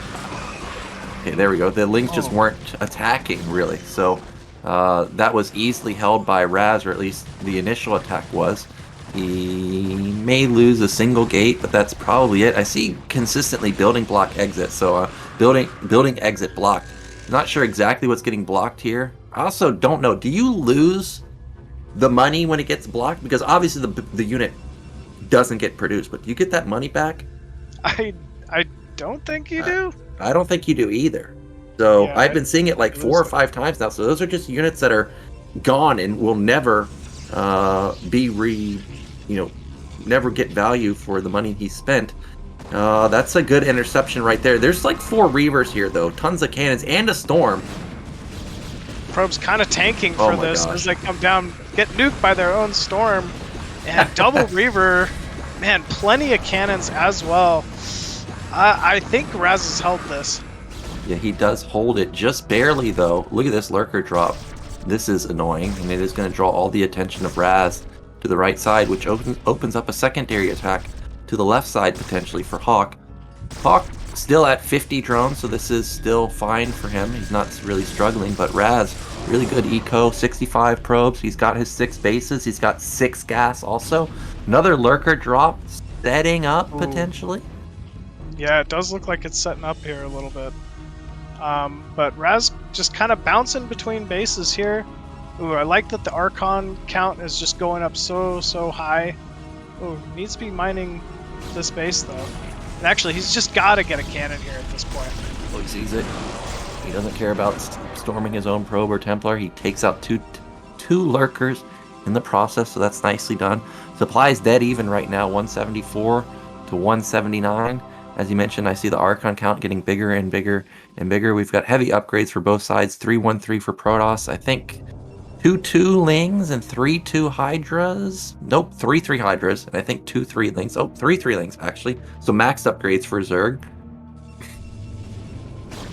Okay, there we go. The Lings just weren't attacking really, so that was easily held by Razz, or at least the initial attack was. He may lose a single gate, but that's probably it. I see consistently building block exit, so building exit block. Not sure exactly what's getting blocked here. I also don't know. Do you lose the money when it gets blocked? Because obviously the unit doesn't get produced, but do you get that money back? I don't think you do. I don't think you do either. So Yeah, I've been seeing it like 4 or 5 times now. So those are just units that are gone and will never never get value for the money he spent. That's a good interception right there. There's like 4 Reavers here though, tons of cannons and a Storm. Probe's kind of tanking for this as they come down, get nuked by their own Storm, and double Reaver. Man, plenty of cannons as well. I think Razz has held this. Yeah, he does hold it just barely though. Look at this Lurker drop. This is annoying, and it is going to draw all the attention of Razz to the right side, which opens up a secondary attack to the left side potentially for Hawk. Hawk still at 50 drones, so this is still fine for him. He's not really struggling, but Razz, really good eco, 65 probes. He's got his 6 bases. He's got 6 gas also. Another Lurker drop setting up potentially. Yeah, it does look like it's setting up here a little bit. But Razz just kind of bouncing between bases here. Ooh, I like that the Archon count is just going up so high. Ooh, needs to be mining this base though. And actually, he's just got to get a cannon here at this point. Oh, he sees it. He doesn't care about storming his own probe or Templar. He takes out two Lurkers in the process, so that's nicely done. Supply's dead even right now, 174 to 179. As you mentioned, I see the Archon count getting bigger and bigger and bigger. We've got heavy upgrades for both sides. 3-1-3 for Protoss. I think 2-2 Lings and 3-2 Hydras. Nope, 3-3 Hydras. And I think 2-3 Lings. Oh, 3-3 Lings, actually. So max upgrades for Zerg.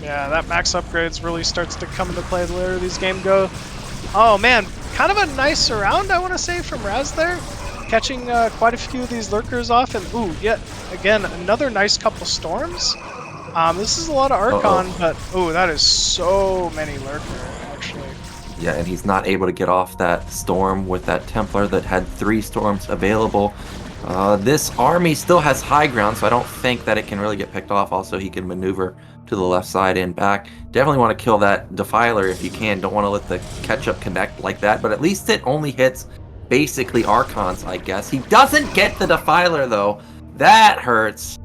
Yeah, that max upgrades really starts to come into play the later these games go. Oh, man. Kind of a nice surround, I want to say, from Razz there. Catching quite a few of these Lurkers off. And, ooh, yet again, another nice couple Storms. This is a lot of Archon, but, ooh, that is so many Lurker, actually. Yeah, and he's not able to get off that Storm with that Templar that had 3 Storms available. This army still has high ground, so I don't think that it can really get picked off. Also, he can maneuver to the left side and back. Definitely want to kill that Defiler if you can. Don't want to let the catch-up connect like that, but at least it only hits basically Archons, I guess. He doesn't get the Defiler, though. That hurts.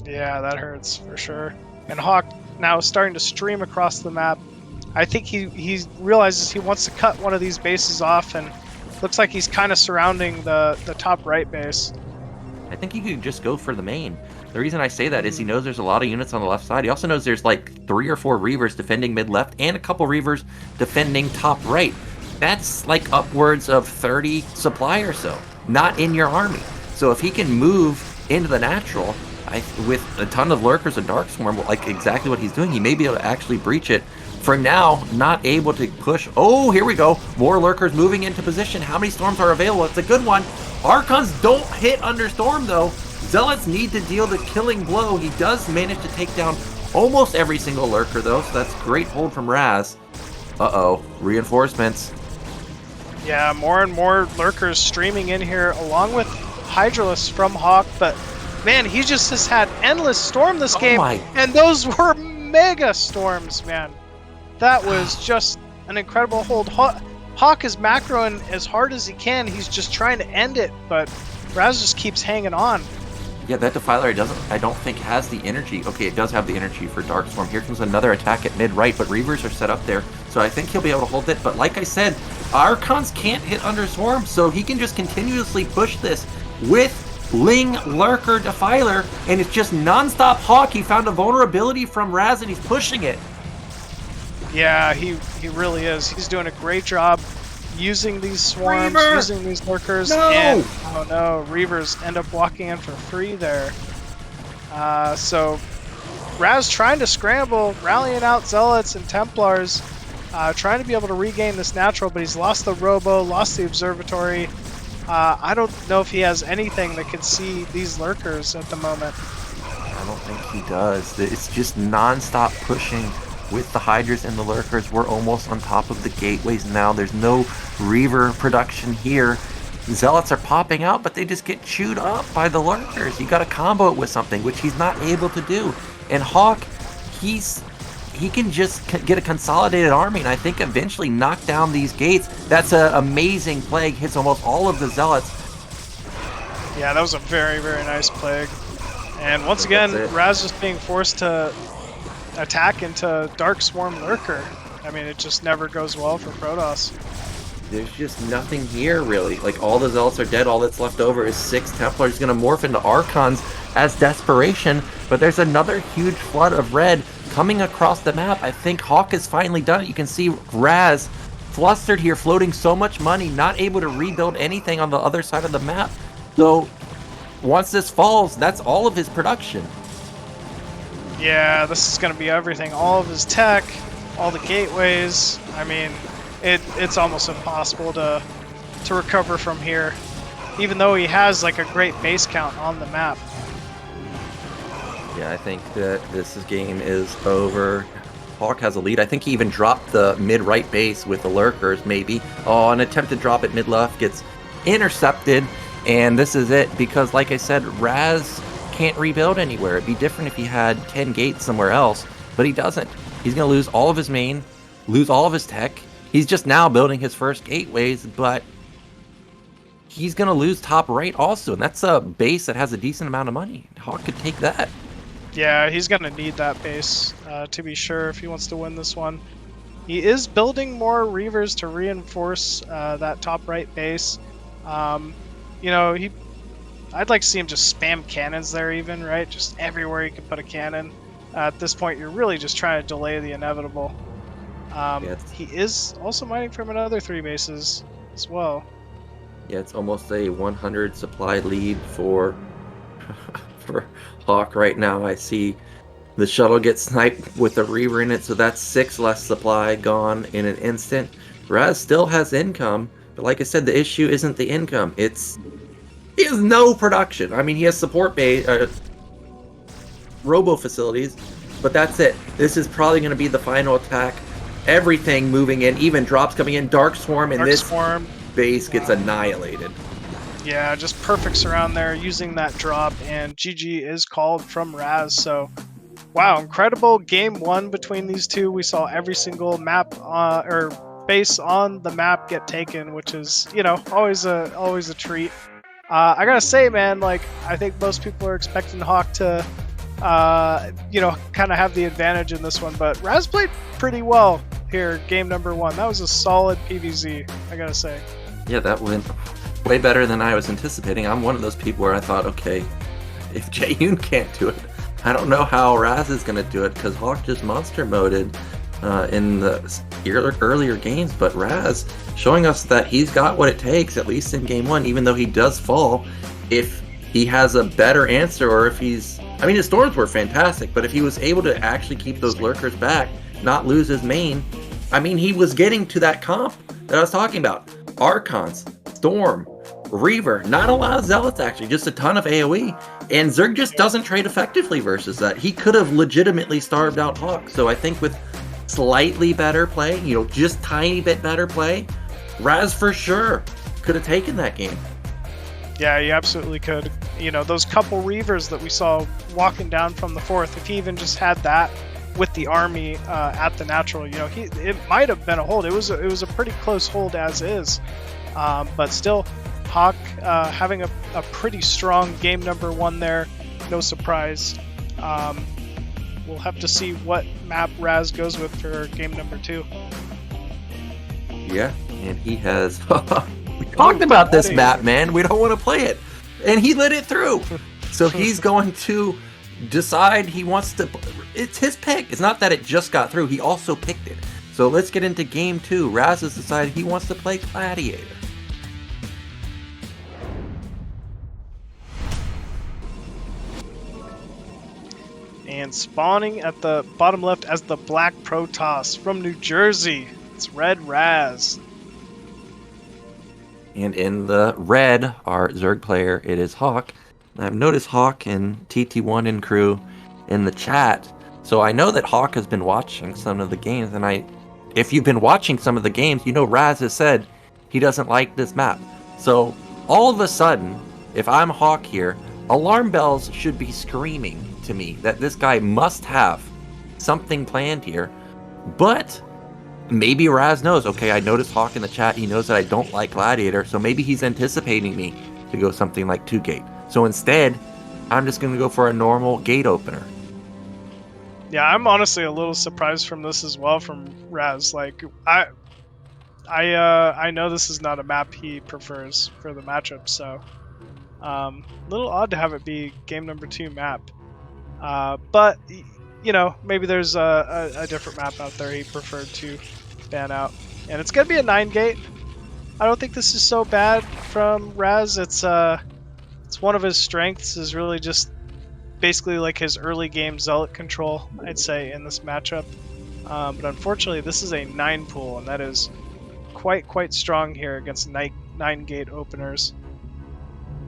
Yeah, that hurts for sure. And Hawk now starting to stream across the map. I think he realizes he wants to cut one of these bases off, and looks like he's kind of surrounding the top right base. I think he could just go for the main. The reason I say that is he knows there's a lot of units on the left side. He also knows there's like 3 or 4 Reavers defending mid-left and a couple Reavers defending top right. That's like upwards of 30 supply or so, not in your army. So if he can move into the natural with a ton of Lurkers and Dark Swarm, like exactly what he's doing, he may be able to actually breach it. For now, not able to push. Oh, here we go. More Lurkers moving into position. How many Storms are available? It's a good one. Archons don't hit under Storm, though. Zealots need to deal the killing blow. He does manage to take down almost every single Lurker, though, so that's great hold from Razz. Uh-oh. Reinforcements. Yeah, more and more Lurkers streaming in here, along with Hydralisk from Hawk, but man, he just has had endless Storm this game, and those were mega Storms, man. That was just an incredible hold. Hawk is macroing as hard as he can. He's just trying to end it, but Razz just keeps hanging on. Yeah, that Defiler I don't think has the energy. Okay, it does have the energy for Dark Swarm. Here comes another attack at mid-right, but Reavers are set up there, so I think he'll be able to hold it. But like I said, Archons can't hit under Swarm, so he can just continuously push this with Ling, Lurker, Defiler, and it's just non-stop Hawk. He found a vulnerability from Razz, and he's pushing it. Yeah, he really is. He's doing a great job using these swarms, Reaver! using these lurkers, No! and oh no, Reavers end up walking in for free there. So Razz trying to scramble, rallying out Zealots and Templars, trying to be able to regain this natural, but he's lost the Robo, lost the Observatory. I don't know if he has anything that can see these lurkers at the moment. I don't think he does. It's just non-stop pushing with the Hydras and the Lurkers. We're almost on top of the gateways now. There's no Reaver production here. Zealots are popping out, but they just get chewed up by the Lurkers. You got to combo it with something, which he's not able to do. And Hawk, he can just get a consolidated army, and I think eventually knock down these gates. That's an amazing plague. Hits almost all of the Zealots. Yeah, that was a very, very nice plague. And once again, Razz just being forced to attack into Dark Swarm Lurker. I mean, it just never goes well for Protoss. There's just nothing here, really. Like, all the Zealots are dead. All that's left over is 6 Templars. Going to morph into Archons as desperation. But there's another huge flood of red coming across the map. I think Hawk has finally done it. You can see Razz flustered here, floating so much money, not able to rebuild anything on the other side of the map. So, once this falls, that's all of his production. Yeah, this is going to be everything. All of his tech, all the gateways. I mean, it's almost impossible to recover from here, even though he has like a great base count on the map. Yeah, I think that this game is over. Hawk has a lead. I think he even dropped the mid-right base with the Lurkers, maybe. Oh, an attempted drop at mid-left gets intercepted, and this is it, because like I said, Razz can't rebuild anywhere. It'd be different if he had 10 gates somewhere else, but he doesn't. He's going to lose all of his main, lose all of his tech. He's just now building his first gateways, but he's going to lose top right also, and that's a base that has a decent amount of money. Hawk could take that. Yeah, he's going to need that base, to be sure, if he wants to win this one. He is building more Reavers to reinforce that top right base. You know, I'd like to see him just spam cannons there even, right? Just everywhere you can put a cannon. At this point, you're really just trying to delay the inevitable. He is also mining from another 3 bases as well. Yeah, it's almost a 100 supply lead for Hawk right now. I see the shuttle get sniped with a Reaver in it, so that's 6 less supply gone in an instant. Razz still has income, but like I said, the issue isn't the income. He has no production. I mean, he has support base, robo facilities, but that's it. This is probably going to be the final attack. Everything moving in, even drops coming in. Dark Swarm, and this base gets annihilated. Yeah, just perfect surround there using that drop, and GG is called from Razz. So, wow, incredible game 1 between these two. We saw every single map or base on the map get taken, which is, you know, always a treat. I gotta say, man, like, I think most people are expecting Hawk to, you know, kind of have the advantage in this one, but Razz played pretty well here, game number 1. That was a solid PvZ, I gotta say. Yeah, that went way better than I was anticipating. I'm one of those people where I thought, okay, if Jaeyun can't do it, I don't know how Razz is going to do it, because Hawk just monster moded in the earlier games, but Razz showing us that he's got what it takes, at least in game 1, even though he does fall. If he has a better answer, or if he's... I mean, his storms were fantastic, but if he was able to actually keep those Lurkers back, not lose his main, I mean, he was getting to that comp that I was talking about. Archons, Storm, Reaver, not a lot of Zealots actually, just a ton of AoE, and Zerg just doesn't trade effectively versus that. He could have legitimately starved out Hawk, so I think with slightly better play, you know, just tiny bit better play, Razz for sure could have taken that game. Yeah, he absolutely could. You know, those couple Reavers that we saw walking down from the 4th, if he even just had that with the army at the natural, you know, it might have been a hold. It was a pretty close hold as is, but still, Hawk having a pretty strong game number 1 there. no surprise. We'll have to see what map Razz goes with for game number 2. Yeah, and he has... we talked about this map, man. We don't want to play it. And he let it through. So he's going to decide he wants to... It's his pick. It's not that it just got through. He also picked it. So let's get into game 2. Razz has decided he wants to play Gladiator. And spawning at the bottom left as the Black Protoss from New Jersey. It's Red Razz. And in the red, our Zerg player, it is Hawk. I've noticed Hawk and TT1 and crew in the chat. So I know that Hawk has been watching some of the games. And if you've been watching some of the games, you know Razz has said he doesn't like this map. So all of a sudden, if I'm Hawk here, alarm bells should be screaming to me that this guy must have something planned here. But maybe Razz knows, okay, I noticed Hawk in the chat, he knows that I don't like Gladiator, so maybe he's anticipating me to go something like 2-gate. So instead, I'm just going to go for a normal gate opener. Yeah, I'm honestly a little surprised from this as well from Razz. Like, I know this is not a map he prefers for the matchup, so a little odd to have it be game number 2 map. But you know, maybe there's a different map out there he preferred to ban out. And it's going to be a 9-gate. I don't think this is so bad from Razz. It's one of his strengths is really just basically like his early game zealot control, I'd say, in this matchup. But unfortunately, this is a 9 pool, and that is quite strong here against 9-gate openers.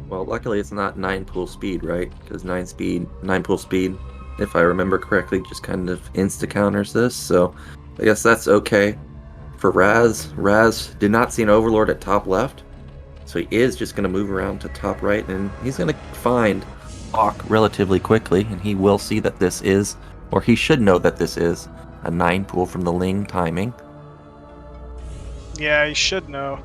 Well, luckily it's not 9 pool speed, right? Because 9 pool speed, if I remember correctly, just kind of insta-counters this. So I guess that's okay for Razz. Razz did not see an Overlord at top left. So he is just going to move around to top right, and he's going to find Hawk relatively quickly, and he will see that this is, or he should know that this is, a 9 pool from the Ling timing. Yeah, he should know.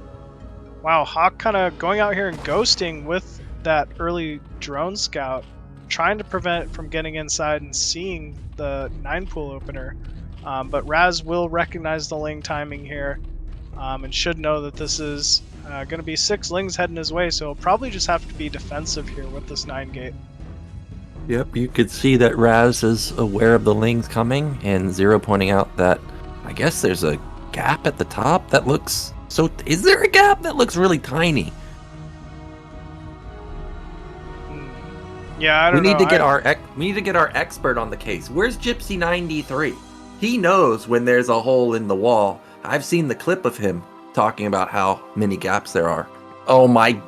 Wow, Hawk kind of going out here and ghosting with that early drone scout, trying to prevent it from getting inside and seeing the 9 pool opener. But Razz will recognize the Ling timing here and should know that this is going to be 6 Lings heading his way, so he'll probably just have to be defensive here with this 9-gate. Yep, you could see that Razz is aware of the Lings coming, and Zero pointing out that I guess there's a gap at the top that looks... So, is there a gap that looks really tiny? Yeah, I don't know. We need to get our expert on the case. Where's Gypsy 93? He knows when there's a hole in the wall. I've seen the clip of him talking about how many gaps there are. Oh my...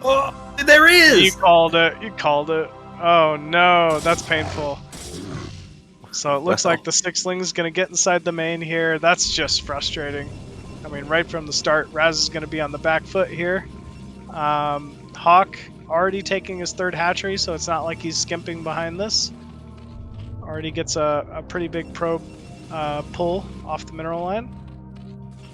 Oh, there is! You called it. Oh no, that's painful. So it looks like the 6-ling is going to get inside the main here. That's just frustrating. I mean, right from the start, Razz is going to be on the back foot here. Hawk already taking his 3rd hatchery, so it's not like he's skimping behind this. Already gets a pretty big probe pull off the mineral line.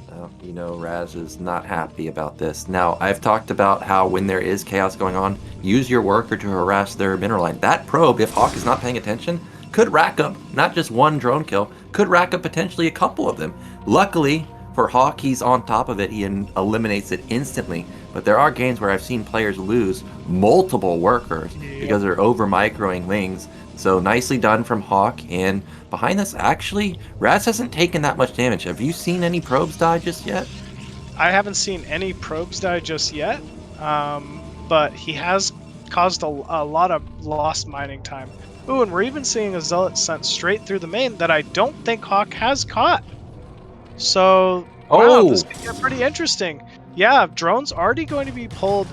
Well, you know, Razz is not happy about this. Now, I've talked about how when there is chaos going on, use your worker to harass their mineral line. That probe, if Hawk is not paying attention, could rack up not just 1 drone kill, could rack up potentially a couple of them. Luckily for Hawk, he's on top of it. He eliminates it instantly. But there are games where I've seen players lose multiple workers because they're over-microing Lings. So nicely done from Hawk. And behind this, actually, Razz hasn't taken that much damage. Have you seen any probes die just yet? I haven't seen any probes die just yet, but he has caused a lot of lost mining time. Ooh, and we're even seeing a Zealot sent straight through the main that I don't think Hawk has caught. So, wow, this could get pretty interesting. Yeah, drone's already going to be pulled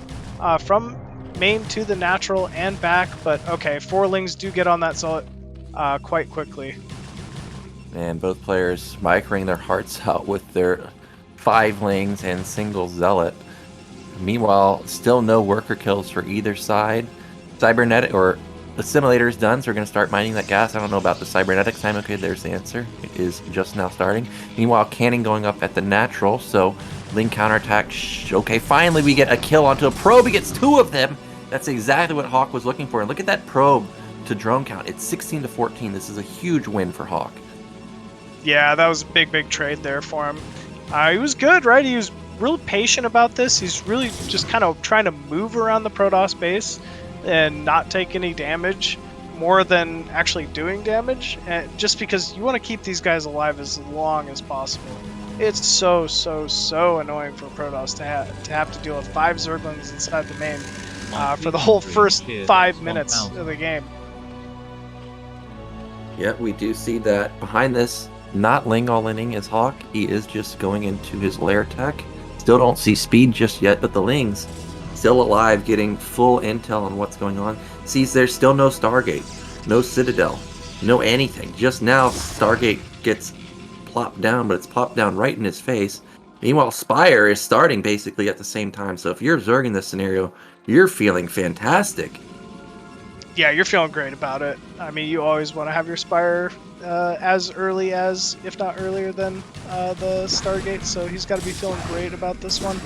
from main to the natural and back, but okay, 4 Lings do get on that Zealot quite quickly. And both players microing their hearts out with their 5 Lings and single Zealot. Meanwhile, still no worker kills for either side. Cybernetic, or the simulator is done, so we're going to start mining that gas. I don't know about the cybernetics time. Okay, there's the answer. It is just now starting. Meanwhile, cannon going up at the natural, so Ling counterattack. Okay, finally we get a kill onto a probe. He gets 2 of them, That's exactly what Hawk was looking for. And look at that probe to drone count. It's 16 to 14. This is a huge win for Hawk. Yeah, that was a big trade there for him. He was good, right? He was really patient about this. He's really just kind of trying to move around the Protoss base and not take any damage more than actually doing damage. And just because you want to keep these guys alive as long as possible. It's so annoying for Protoss to have to deal with 5 Zerglings inside the main for the whole first 5 minutes of the game. Yeah, we do see that behind this, not Ling all-inning is Hawk. He is just going into his lair tech. Still don't see speed just yet, but the Lings still alive, getting full intel on what's going on. Sees there's still no Stargate, no Citadel, no anything. Just now, Stargate gets plopped down, but it's plopped down right in his face. Meanwhile, Spire is starting basically at the same time. So if you're observing this scenario, you're feeling fantastic. Yeah, you're feeling great about it. I mean, you always want to have your Spire as early as, if not earlier than, the Stargate, so he's got to be feeling great about this one.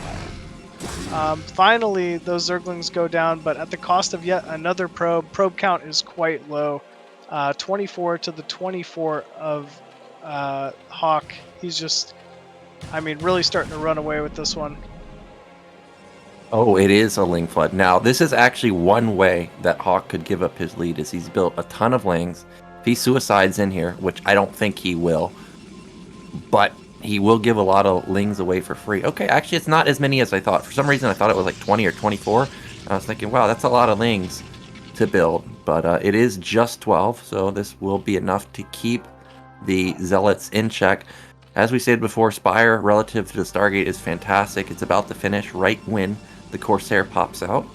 Finally, those Zerglings go down, but at the cost of yet another probe. Probe count is quite low. 24 to the 24 of Hawk. He's just, I mean, really starting to run away with this one. Oh, it is a Ling flood. Now, this is actually one way that Hawk could give up his lead, is he's built a ton of Lings. If he suicides in here, which I don't think he will, but he will give a lot of Lings away for free. Okay, actually, it's not as many as I thought. For some reason, I thought it was like 20 or 24. I was thinking, wow, that's a lot of Lings to build, but it is just 12, so this will be enough to keep the Zealots in check. As we said before, Spire relative to the Stargate is fantastic. It's about to finish right when the Corsair pops out.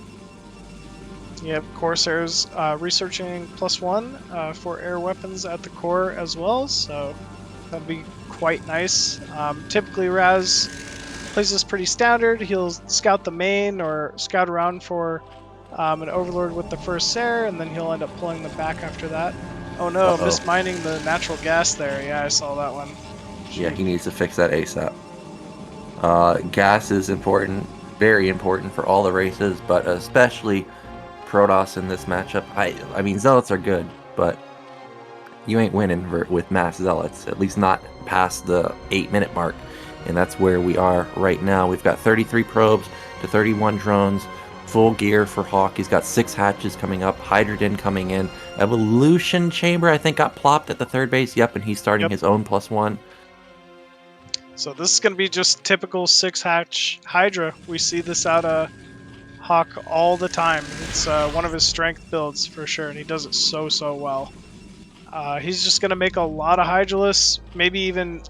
Yep, Corsair's researching +1 for air weapons at the core as well, so that'll be quite nice. Typically, Razz plays this pretty standard. He'll scout the main or scout around for an Overlord with the first Sair, and then he'll end up pulling them back after that. Oh no, mismining the natural gas there. Yeah, I saw that one. Yeah, he needs to fix that ASAP. Gas is important, very important for all the races, but especially Protoss in this matchup. I mean, Zealots are good, but you ain't winning with mass Zealots, at least not past the 8-minute mark, and that's where we are right now. We've got 33 probes to 31 drones, full gear for Hawk. He's got 6 hatches coming up, Hydrogen coming in, Evolution Chamber I think got plopped at the third base, yep, and he's starting his own +1. So this is going to be just typical 6-hatch Hydra. We see this out of Hawk all the time. It's one of his strength builds for sure, and he does it so well. He's just going to make a lot of Hydralists, maybe even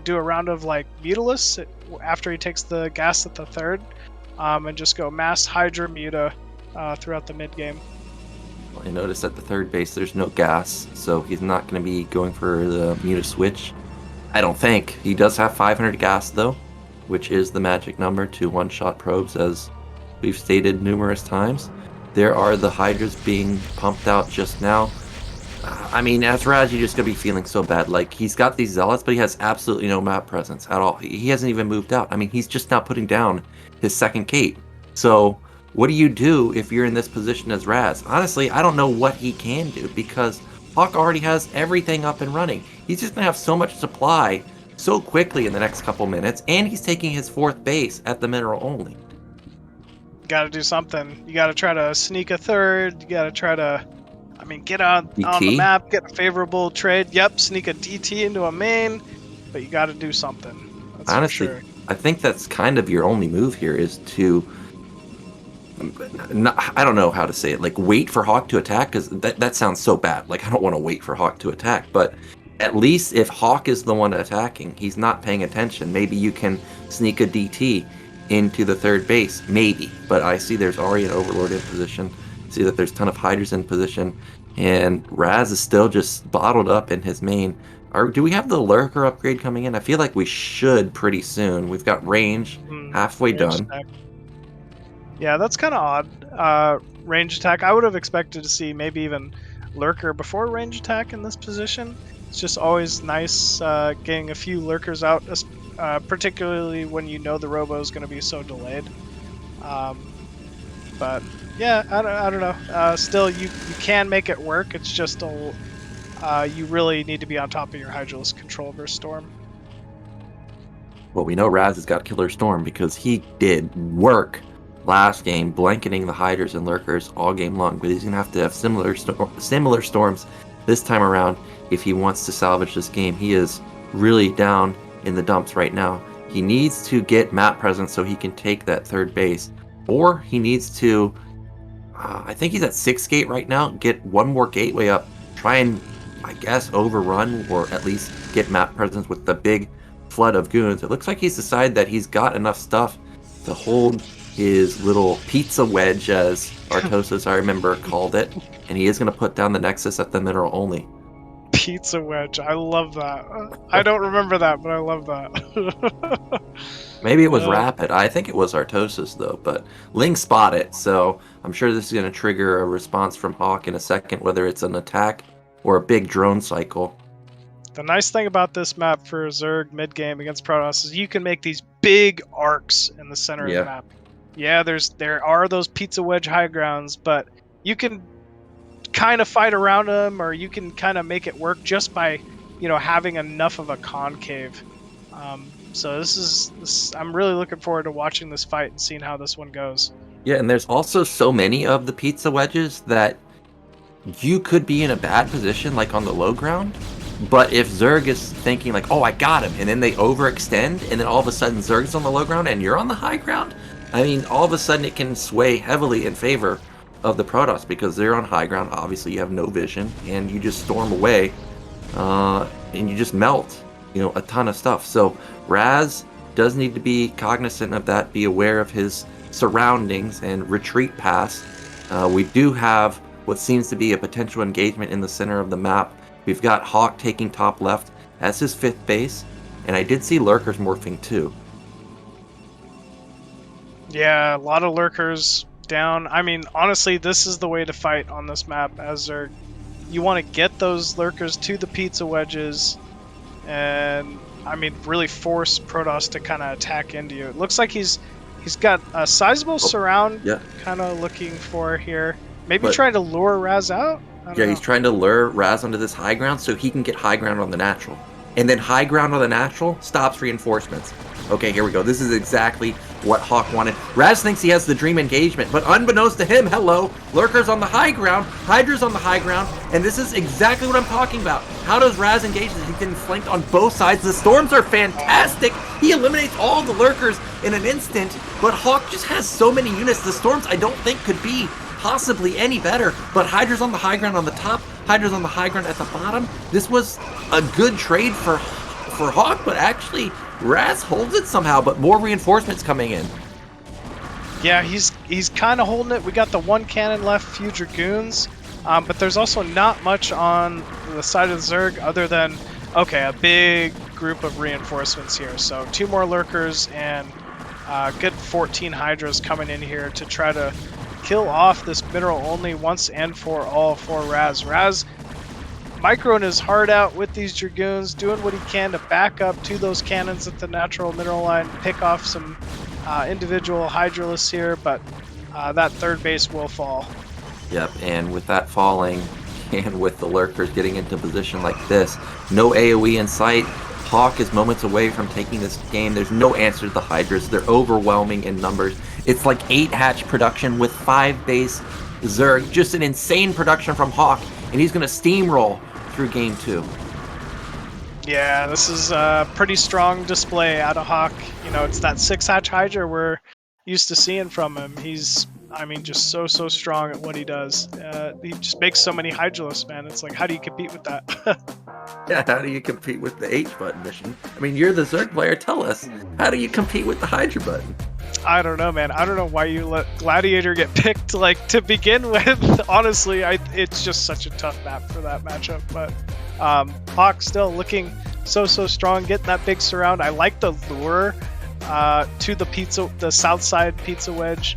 do a round of like Mutalists after he takes the gas at the third, and just go mass Hydra Muta throughout the mid game. Well, I noticed at the third base there's no gas, so he's not going to be going for the Muta switch. I don't think. He does have 500 gas though, which is the magic number to one-shot probes, as we've stated numerous times. There are the Hydras being pumped out just now. I mean, as Razz, you're just going to be feeling so bad. Like, he's got these Zealots, but he has absolutely no map presence at all. He hasn't even moved out. I mean, he's just now putting down his second Kate. So, what do you do if you're in this position as Razz? Honestly, I don't know what he can do, because Hawk already has everything up and running. He's just going to have so much supply so quickly in the next couple minutes, and he's taking his 4th base at the mineral only. Got to do something. You got to try to sneak a third. You got to try to, I mean, get on the map, get a favorable trade. Yep, sneak a DT into a main, but you got to do something. That's honestly, for sure. I think that's kind of your only move here, is to, I don't know how to say it, like wait for Hawk to attack, because that sounds so bad. Like, I don't want to wait for Hawk to attack, but at least if Hawk is the one attacking, he's not paying attention. Maybe you can sneak a DT into the third base, maybe. But I see there's already an Overlord in position. See that there's a ton of Hydras in position, and Razz is still just bottled up in his main. Do we have the Lurker upgrade coming in? I feel like we should pretty soon. We've got range halfway done. Attack. Yeah, that's kind of odd. Range attack. I would have expected to see maybe even Lurker before range attack in this position. It's just always nice getting a few Lurkers out, particularly when you know the Robo is going to be so delayed. But Yeah, I don't know. Still, you can make it work. It's just you really need to be on top of your Hydralisk control versus Storm. Well, we know Razz has got Killer Storm because he did work last game, blanketing the Hydras and Lurkers all game long. But he's going to have similar storms this time around if he wants to salvage this game. He is really down in the dumps right now. He needs to get map presence so he can take that third base. Or he needs to, I think he's at 6 gate right now, get one more gateway up, try and, I guess, overrun or at least get map presence with the big flood of goons. It looks like he's decided that he's got enough stuff to hold his little pizza wedge, as Artosis, I remember, called it, and he is going to put down the Nexus at the mineral only. Pizza wedge, I love that. I don't remember that, but I love that. Maybe it was Rapid. I think it was Artosis, though, but Ling spot it, so I'm sure this is going to trigger a response from Hawk in a second, whether it's an attack or a big drone cycle. The nice thing about this map for Zerg mid-game against Protoss is you can make these big arcs in the center of the map. Yeah, there are those pizza wedge high grounds, but you can kind of fight around them, or you can kind of make it work just by, having enough of a concave. So I'm really looking forward to watching this fight and seeing how this one goes. Yeah, and there's also so many of the pizza wedges that you could be in a bad position, like on the low ground. But if Zerg is thinking like, oh, I got him, and then they overextend, and then all of a sudden Zerg's on the low ground and you're on the high ground, I mean, all of a sudden it can sway heavily in favor of the Protoss because they're on high ground. Obviously, you have no vision, and you just storm away, and you just melt, a ton of stuff. So Razz does need to be cognizant of that, be aware of his surroundings, and retreat past. We do have what seems to be a potential engagement in the center of the map. We've got Hawk taking top left as his 5th base, and I did see Lurkers morphing too. Yeah, a lot of Lurkers down. I mean, honestly, this is the way to fight on this map as Zerg. You want to get those Lurkers to the pizza wedges and, really force Protoss to kind of attack into you. It looks like he's got a sizable surround kind of looking for here. Maybe trying to lure Razz out? Yeah, he's trying to lure Razz onto this high ground so he can get high ground on the natural. And then high ground on the natural stops reinforcements. Okay, here we go. This is exactly what Hawk wanted. Razz thinks he has the dream engagement, but unbeknownst to him, Lurkers on the high ground, Hydra's on the high ground, and this is exactly what I'm talking about. How does Razz engage this? He's getting flanked on both sides. The storms are fantastic. He eliminates all the Lurkers in an instant, but Hawk just has so many units. The storms I don't think could be possibly any better, but Hydra's on the high ground on the top, Hydra's on the high ground at the bottom. This was a good trade for Hawk, but actually Razz holds it somehow, but more reinforcements coming in. Yeah, he's kind of holding it. We got the 1 cannon left, few Dragoons, but there's also not much on the side of the Zerg other than, a big group of reinforcements here. So 2 more Lurkers and a good 14 Hydras coming in here to try to kill off this mineral only once and for all for Razz. Razz microing his heart out with these Dragoons, doing what he can to back up to those cannons at the natural mineral line, pick off some individual Hydralisks here, but that third base will fall. Yep, and with that falling, and with the Lurkers getting into position like this, no AoE in sight, Hawk is moments away from taking this game. There's no answer to the Hydras. They're overwhelming in numbers. It's like 8 hatch production with 5 base Zerg. Just an insane production from Hawk, and he's going to steamroll through game 2. Yeah, this is a pretty strong display out of Hawk. It's that 6 hatch Hydra we're used to seeing from him. He's, just so strong at what he does. He just makes so many Hydralisks, man. It's like, how do you compete with that? Yeah, how do you compete with the H button mission? You're the Zerg player. Tell us, how do you compete with the Hydra button? I don't know, man. I don't know why you let Gladiator get picked, to begin with. Honestly, it's just such a tough map for that matchup. But Hawk still looking so strong, getting that big surround. I like the lure to the south side pizza wedge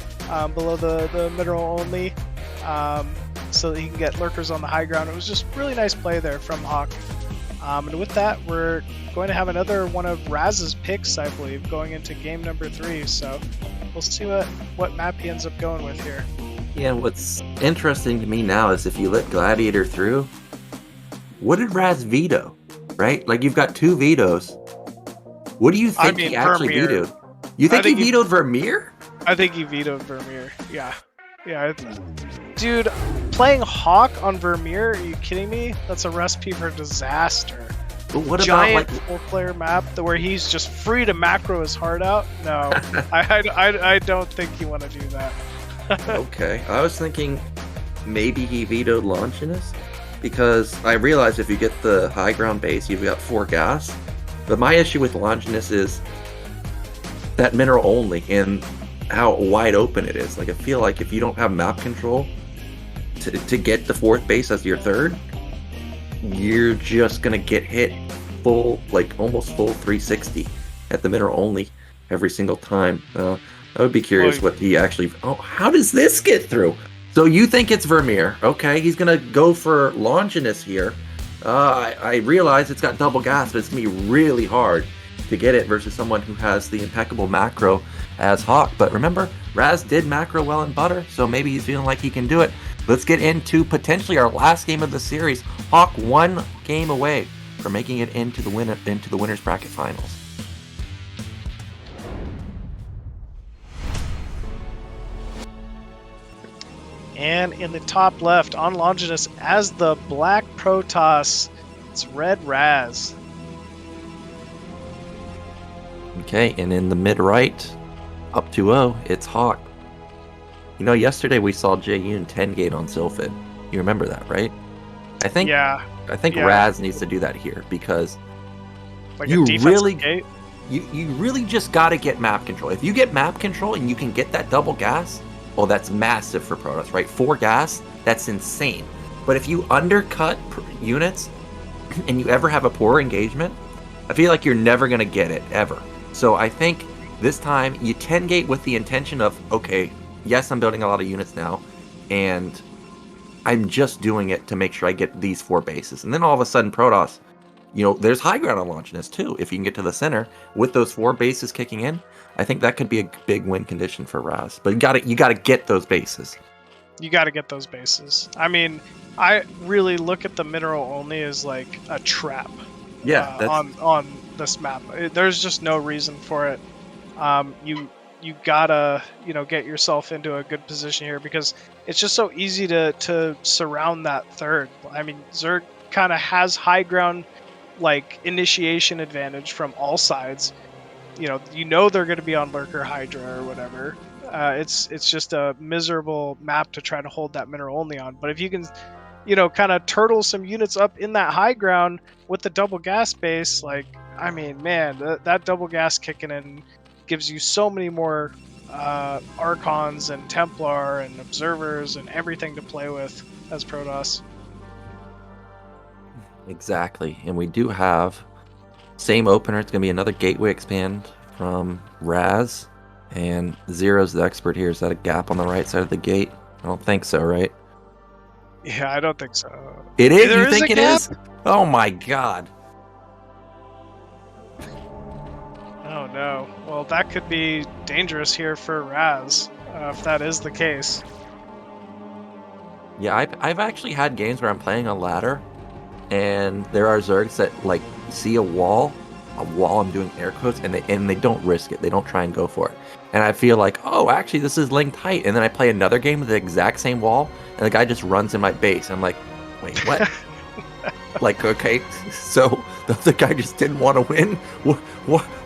below the mineral only, so that he can get Lurkers on the high ground. It was just really nice play there from Hawk. And with that, we're going to have another one of Razz's picks, I believe, going into game number 3. So we'll see what map he ends up going with here. Yeah, what's interesting to me now is if you let Gladiator through, what did Razz veto? Right? Like, you've got 2 vetoes. What do you think he actually Vermeer. vetoed? You think he vetoed Vermeer? I think he vetoed Vermeer. Yeah. Yeah. Dude, playing Hawk on Vermeer? Are you kidding me? That's a recipe for disaster. But what Giant about, like... 4-player map where he's just free to macro his heart out? No. I don't think you want to do that. Okay. I was thinking maybe he vetoed Longinus, because I realize if you get the high ground base, you've got 4 gas. But my issue with Longinus is that mineral only and how wide open it is. Like, I feel like if you don't have map control to get the 4th base as your 3rd, you're just gonna get hit full, like almost full 360 at the mineral only every single time. I would be curious what he actually... Oh, how does this get through? So you think it's Vermeer. Okay, he's gonna go for Longinus here. I realize it's got double gas, but it's going to be really hard to get it versus someone who has the impeccable macro as Hawk. But remember, Razz did macro well in Butter, so maybe he's feeling like he can do it. Let's get into potentially our last game of the series. Hawk 1 game away from making it into the winners bracket finals. And in the top left, on Longinus as the Black Protoss, it's Red Razz. Okay, and in the mid right, up 2-0, it's Hawk. You know, yesterday we saw Jaeyun 10 gate on Sylphid. You remember that, right? I think Razz needs to do that here, because like you really gate? you really just got to get map control. If you get map control and you can get that double gas, well, that's massive for Protoss, right? 4 gas, that's insane. But if you undercut units and you ever have a poor engagement, I feel like you're never going to get it, ever. So I think this time you 10 gate with the intention of, okay, yes, I'm building a lot of units now, and I'm just doing it to make sure I get these 4 bases. And then all of a sudden, Protoss, you know, there's high ground on Longinus too. If you can get to the center with those 4 bases kicking in, I think that could be a big win condition for Razz. But you gotta get those bases. You gotta get those bases. I mean, I really look at the mineral only as like a trap. Yeah, on this map. There's just no reason for it. You gotta, you know, get yourself into a good position here, because it's just so easy to surround that 3rd. I mean, Zerg kind of has high ground, like, initiation advantage from all sides. You know they're going to be on Lurker Hydra or whatever. It's just a miserable map to try to hold that mineral only on. But if you can, you know, kind of turtle some units up in that high ground with the double gas base, like, I mean, man, that double gas kicking in gives you so many more Archons and Templar and Observers and everything to play with as Protoss. Exactly. And we do have same opener. It's going to be another gateway expand from Razz. And Zero's the expert here. Is that a gap on the right side of the gate? I don't think so, right? Yeah, I don't think so. It is? You think it is? Oh my god. Oh no. Well, that could be dangerous here for Razz, if that is the case. Yeah, I've actually had games where I'm playing a ladder, and there are Zergs that, like, see a wall, I'm doing air quotes, and they don't risk it. They don't try and go for it. And I feel like, oh, actually, this is linked tight. And then I play another game with the exact same wall, and the guy just runs in my base. I'm like, wait, what? Like, okay, so the other guy just didn't want to win?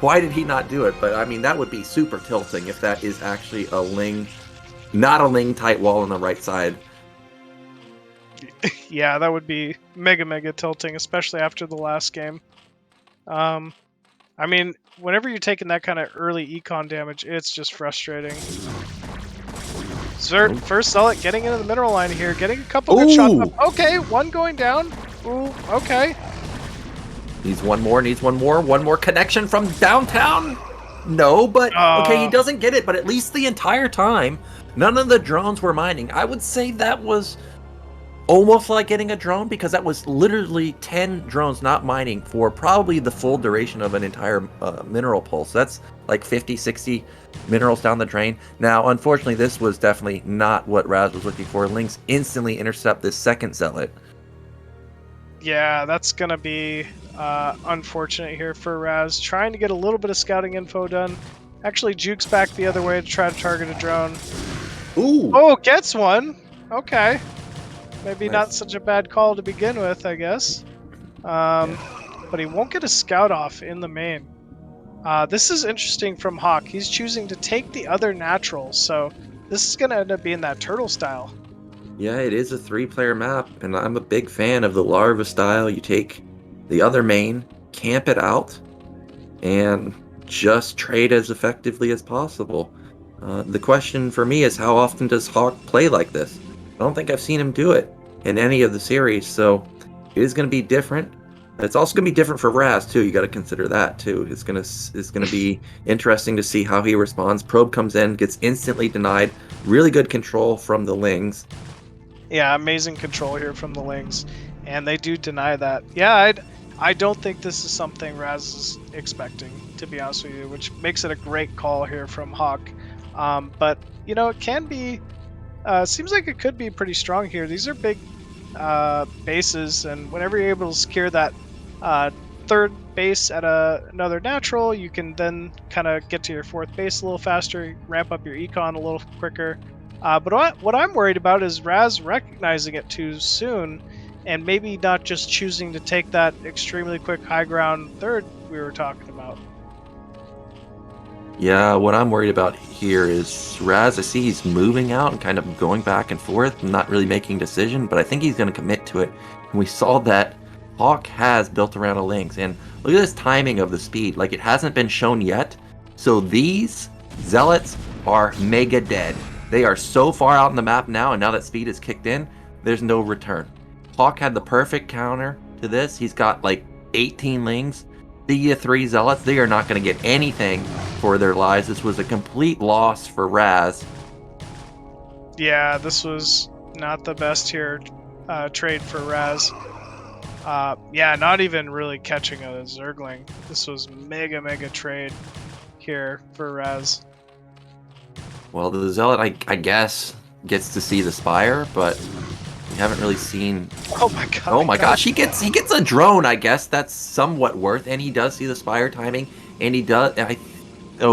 Why did he not do it? But, I mean, that would be super tilting if that is actually a Ling, not a Ling tight wall on the right side. Yeah, that would be mega tilting, especially after the last game. I mean, whenever you're taking that kind of early econ damage, it's just frustrating. Zert, first Zealot getting into the mineral line here, getting a couple good shots up. Okay, one going down. Ooh, okay. Needs one more. One more connection from downtown? No, but okay, he doesn't get it, but at least the entire time, none of the drones were mining. I would say that was almost like getting a drone because that was literally 10 drones not mining for probably the full duration of an entire mineral pulse. That's like 50, 60 minerals down the drain. Now, unfortunately, this was definitely not what Razz was looking for. Lynx instantly intercept this second zealot. Yeah, that's going to be unfortunate here for Razz. Trying to get a little bit of scouting info done. Actually jukes back the other way to try to target a drone. Ooh! Oh, gets one! Okay. Maybe Nice. not such a bad call to begin with, I guess. But he won't get a scout off in the main. This is interesting from Hawk. He's choosing to take the other natural, so this is going to end up being that turtle style. Yeah, it is a 3-player map, and I'm a big fan of the larva style. You take the other main, camp it out, and just trade as effectively as possible. The question for me is, how often does Hawk play like this? I don't think I've seen him do it in any of the series, so it is going to be different. It's also going to be different for Razz too. You got to consider that too. It's going to be interesting to see how he responds. Probe comes in, gets instantly denied. Really good control from the Lings. Yeah, amazing control here from the Lings, and they do deny that. Yeah, I don't think this is something Razz is expecting, to be honest with you, which makes it a great call here from Hawk. But, you know, it can be, seems like it could be pretty strong here. These are big bases, and whenever you're able to secure that third base at another natural, you can then kind of get to your fourth base a little faster, ramp up your econ a little quicker. But what I'm worried about is Razz recognizing it too soon, and maybe not just choosing to take that extremely quick high ground third we were talking about. Yeah, what I'm worried about here is Razz. I see he's moving out and kind of going back and forth, not really making a decision, but I think he's going to commit to it. And we saw that Hawk has built around a Lynx, and look at this timing of the speed. Like, it hasn't been shown yet, so these zealots are mega dead. They are so far out in the map now, and now that speed is kicked in, there's no return. Hawk had the perfect counter to this. He's got like 18 Lings. The 3 zealots, they are not going to get anything for their lives. This was a complete loss for Razz. Yeah, this was not the best here trade for Razz. Yeah, not even really catching a Zergling. This was mega trade here for Razz. Well, the zealot, I guess, gets to see the spire, but we haven't really seen. Oh my god! Oh my gosh, he gets a drone. I guess that's somewhat worth, and he does see the spire timing, and he does.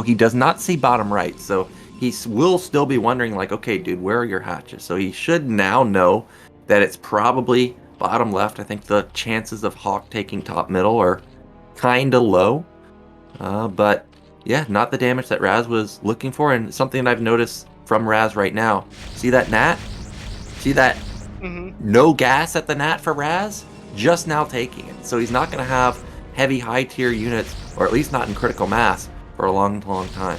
He does not see bottom right, so he will still be wondering, like, okay, dude, where are your hatches? So he should now know that it's probably bottom left. I think the chances of Hawk taking top middle are kind of low, but. Yeah, not the damage that Razz was looking for, and something that I've noticed from Razz right now. See that Nat? See that no gas at the Nat for Razz? Just now taking it. So he's not going to have heavy high-tier units, or at least not in critical mass, for a long time.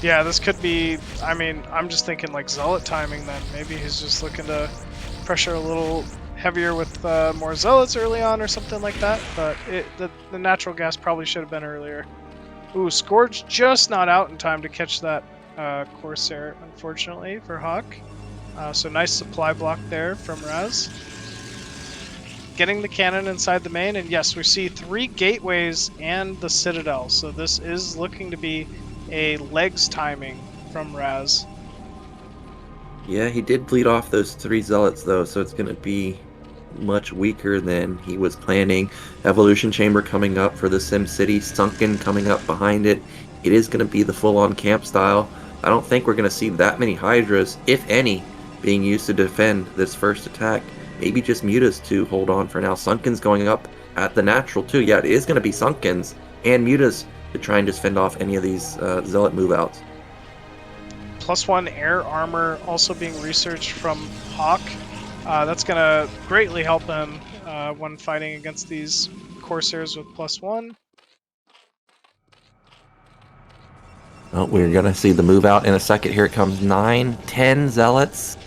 Yeah, this could be, I mean, I'm just thinking like Zealot timing then. Maybe he's just looking to pressure a little heavier with more Zealots early on or something like that, but the natural gas probably should have been earlier. Ooh, Scourge just not out in time to catch that Corsair, unfortunately, for Hawk. So nice supply block there from Razz. Getting the cannon inside the main, and yes, we see 3 gateways and the Citadel. So this is looking to be a legs timing from Razz. Yeah, he did bleed off those 3 zealots, though, so it's going to be much weaker than he was planning. Evolution Chamber coming up for the Sim City, Sunken coming up behind it. It is going to be the full-on camp style. I don't think we're going to see that many Hydras, if any, being used to defend this first attack. Maybe just Mutas to hold on for now. Sunken's going up at the natural too. Yeah, it is going to be Sunken's and Mutas to try and just fend off any of these Zealot move-outs. +1 air armor also being researched from Hawk. That's going to greatly help him when fighting against these Corsairs with +1. Well, we're going to see the move out in a second. Here it comes. 9, 10 Zealots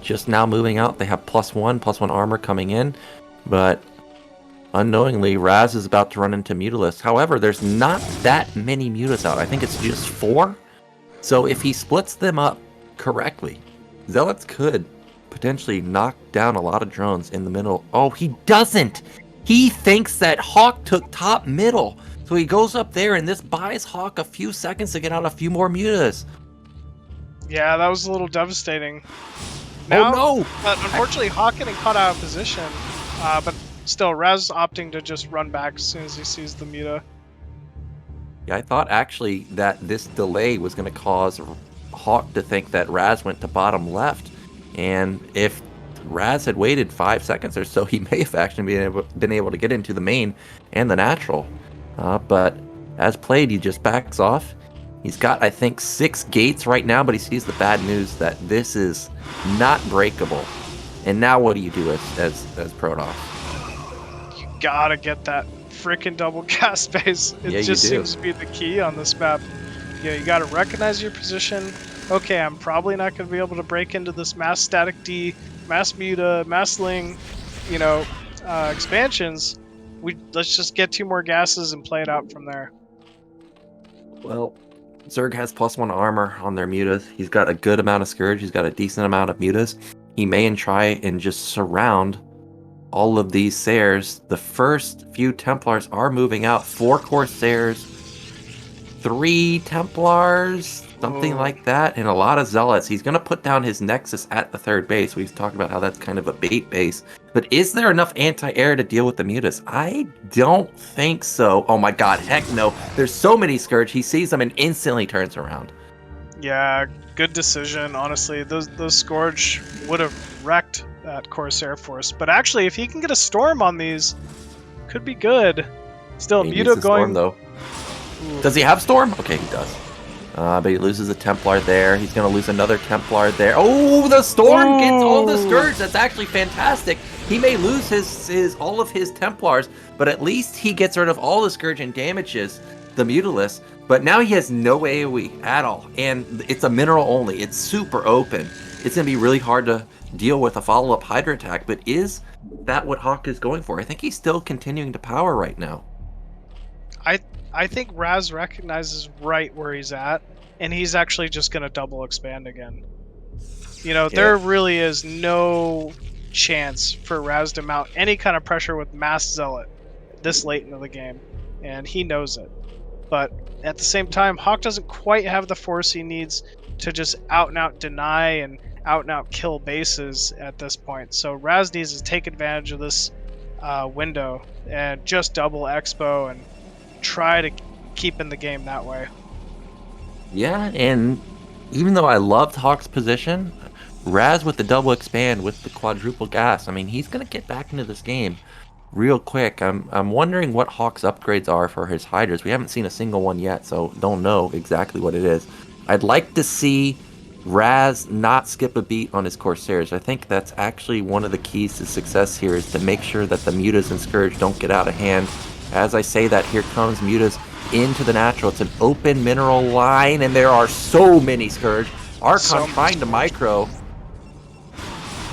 just now moving out. They have +1 armor coming in. But unknowingly, Razz is about to run into Mutalisks. However, there's not that many Mutalisks out. I think it's just 4. So if he splits them up correctly, Zealots could potentially knock down a lot of drones in the middle. Oh, he doesn't! He thinks that Hawk took top middle. So he goes up there, and this buys Hawk a few seconds to get out a few more mutas. Yeah, that was a little devastating. Now, Oh no! But unfortunately, Hawk getting caught out of position. But still, Razz opting to just run back as soon as he sees the muta. Yeah, I thought actually that this delay was going to cause Hawk to think that Razz went to bottom left. And if Razz had waited 5 seconds or so, he may have actually been able to get into the main and the natural. But as played, he just backs off. He's got, I think, 6 gates right now, but he sees the bad news that this is not breakable. And now what do you do as Protoss? You gotta get that freaking double gas space. It just seems to be the key on this map. Yeah, you gotta recognize your position. Okay, I'm probably not gonna be able to break into this mass static D, mass muta, mass ling, expansions. Let's just get 2 more gases and play it out from there. Well, Zerg has +1 armor on their mutas. He's got a good amount of Scourge. He's got a decent amount of mutas. He may try and just surround all of these Sayers. The first few Templars are moving out. 4 Corsairs, 3 Templars, something like that, and a lot of Zealots. He's going to put down his Nexus at the 3rd base. We've talked about how that's kind of a bait base. But is there enough anti-air to deal with the mutas? I don't think so. Oh my god, heck no. There's so many Scourge. He sees them and instantly turns around. Yeah, good decision, honestly. Those Scourge would have wrecked that Corsair force. But actually, if he can get a Storm on these, could be good. Still, Muta going... Storm, though. Does he have Storm? Okay, he does. But he loses a Templar there. He's going to lose another Templar there. Oh, the Storm gets all the Scourge. That's actually fantastic. He may lose all of his Templars, but at least he gets rid of all the Scourge and damages the Mutalisk. But now he has no AoE at all, and it's a mineral only. It's super open. It's going to be really hard to deal with a follow-up Hydra attack, but is that what Hawk is going for? I think he's still continuing to power right now. I think Razz recognizes right where he's at, and he's actually just going to double expand again. There really is no chance for Razz to mount any kind of pressure with Mass Zealot this late into the game, and he knows it. But at the same time, Hawk doesn't quite have the force he needs to just out-and-out deny and out-and-out kill bases at this point. So Razz needs to take advantage of this window and just double Expo and try to keep in the game that way. Yeah, and even though I loved Hawk's position, Razz with the double expand, with the quadruple gas, I mean, he's going to get back into this game real quick. I'm wondering what Hawk's upgrades are for his Hydras. We haven't seen a single one yet, so don't know exactly what it is. I'd like to see Razz not skip a beat on his Corsairs. I think that's actually one of the keys to success here, is to make sure that the Mutas and Scourge don't get out of hand. As I say that, here comes Mutas into the natural. It's an open mineral line, and there are so many Scourge. Archon trying to micro.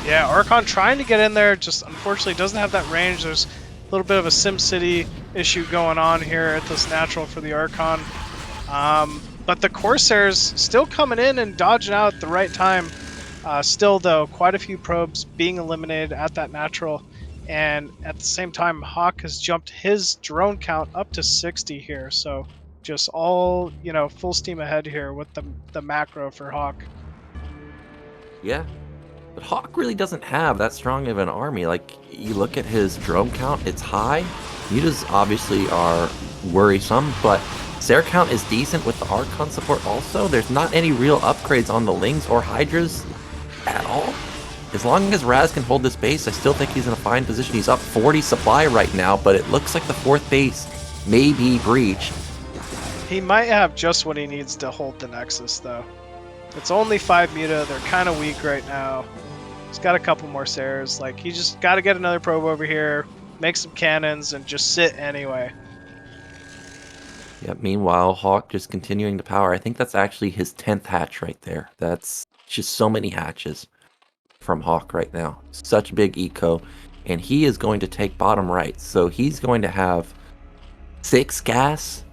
Yeah, Archon trying to get in there, just unfortunately doesn't have that range. There's a little bit of a SimCity issue going on here at this natural for the Archon. But the Corsairs still coming in and dodging out at the right time. Still, though, quite a few probes being eliminated at that natural. And at the same time, Hawk has jumped his drone count up to 60 here. So just all, full steam ahead here with the macro for Hawk. Yeah. But Hawk really doesn't have that strong of an army. Like, you look at his drone count, it's high. Mutas obviously are worrisome, but Sair count is decent with the Archon support also. There's not any real upgrades on the Lings or Hydras at all. As long as Razz can hold this base, I still think he's in a fine position. He's up 40 supply right now, but it looks like the 4th base may be breached. He might have just what he needs to hold the Nexus, though. It's only 5 Muta. They're kind of weak right now. He's got a couple more Sairs. Like, he just got to get another probe over here, make some cannons, and just sit anyway. Yep, meanwhile, Hawk just continuing to power. I think that's actually his 10th hatch right there. That's just so many hatches from Hawk right now. Such big eco. And he is going to take bottom right. So he's going to have 6 gas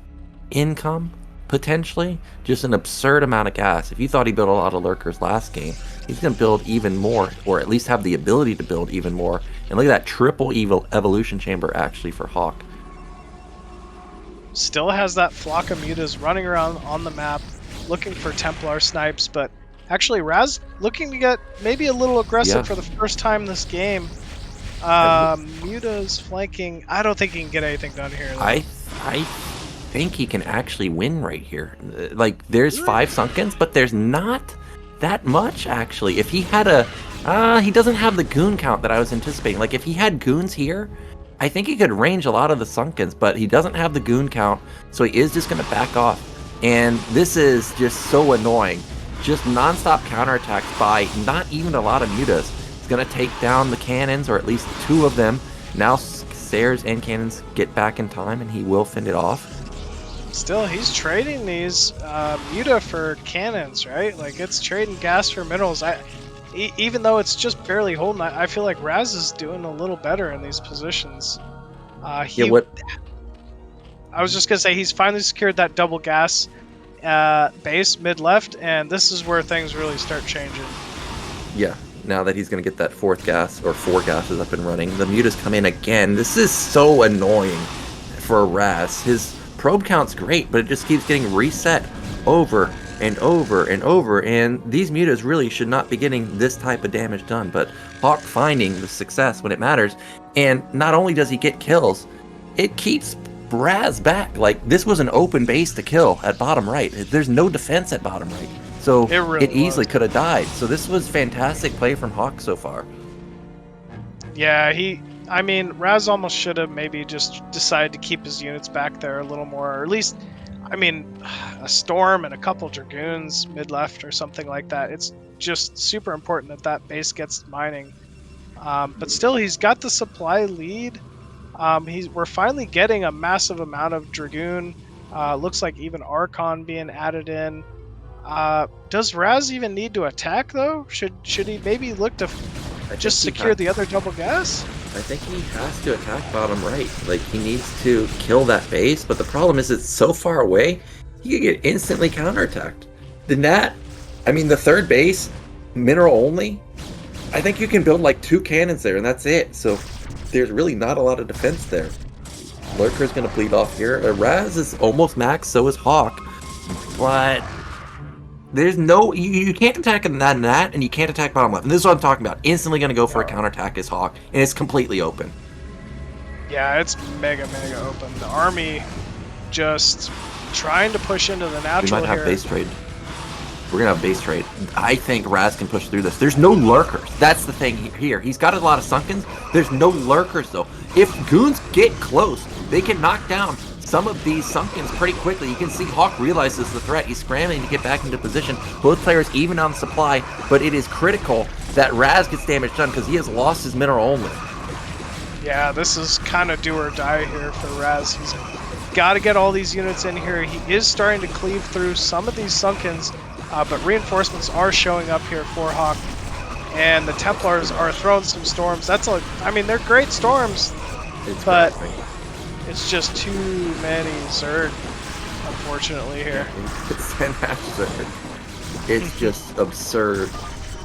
income, potentially. Just an absurd amount of gas. If you thought he built a lot of lurkers last game, he's going to build even more, or at least have the ability to build even more. And look at that triple evil evolution chamber actually for HawK. Still has that flock of mutas running around on the map, looking for Templar snipes, but actually Razz looking to get maybe a little aggressive for the first time this game. Muta's flanking. I don't think he can get anything done here, though. I think he can actually win right here. Like, there's 5 Sunkens, but there's not that much, actually. If he had he doesn't have the goon count that I was anticipating. Like, if he had goons here, I think he could range a lot of the Sunkens, but he doesn't have the goon count, so he is just going to back off. And this is just so annoying. Just non-stop counterattacks by not even a lot of mutas. He's going to take down the cannons, or at least 2 of them. Now stairs and cannons get back in time, and he will fend it off. Still, he's trading these muta for cannons, right? Like, it's trading gas for minerals. Even though it's just barely holding, I feel like Razz is doing a little better in these positions. I was just going to say, he's finally secured that double gas base mid-left, and this is where things really start changing. Yeah, now that he's going to get that 4th gas, or 4 gases up and running, the mutas come in again. This is so annoying for Razz. His probe count's great, but it just keeps getting reset over and over and over, and these mutas really should not be getting this type of damage done, but HawK finding the success when it matters. And not only does he get kills, it keeps Razz back. Like, this was an open base to kill at bottom right. There's no defense at bottom right, so it easily could have died. So this was fantastic play from HawK so far. Yeah, I mean, Razz almost should have maybe just decided to keep his units back there a little more, or at least, I mean, a Storm and a couple Dragoons mid-left or something like that. It's just super important that that base gets mining. But still, he's got the supply lead. We're finally getting a massive amount of Dragoon. Looks like even Archon being added in. Does Razz even need to attack, though? Should he maybe look to just secure the other double gas? I think he has to attack bottom right. Like, he needs to kill that base, but the problem is it's so far away, he could get instantly counterattacked. The the 3rd base, mineral only, I think you can build like 2 cannons there, and that's it. So there's really not a lot of defense there. Lurker's going to bleed off here. Razz is almost max, so is HawK, but there's no, you can't attack in that, and you can't attack bottom left. And this is what I'm talking about. Instantly going to go for a counterattack is HawK, and it's completely open. Yeah, it's mega open. The army just trying to push into the natural. We might have base trade. We're going to have base trade. I think Razz can push through this. There's no lurkers. That's the thing here. He's got a lot of Sunkens. There's no lurkers, though. If goons get close, they can knock down some of these Sunkens pretty quickly. You can see HawK realizes the threat. He's scrambling to get back into position. Both players even on supply, but it is critical that Razz gets damage done because he has lost his mineral only. Yeah, this is kind of do or die here for Razz. He's got to get all these units in here. He is starting to cleave through some of these Sunkens, but reinforcements are showing up here for HawK, and the Templars are throwing some storms. They're great storms, but it's just too many Zerg, unfortunately, here. It's just absurd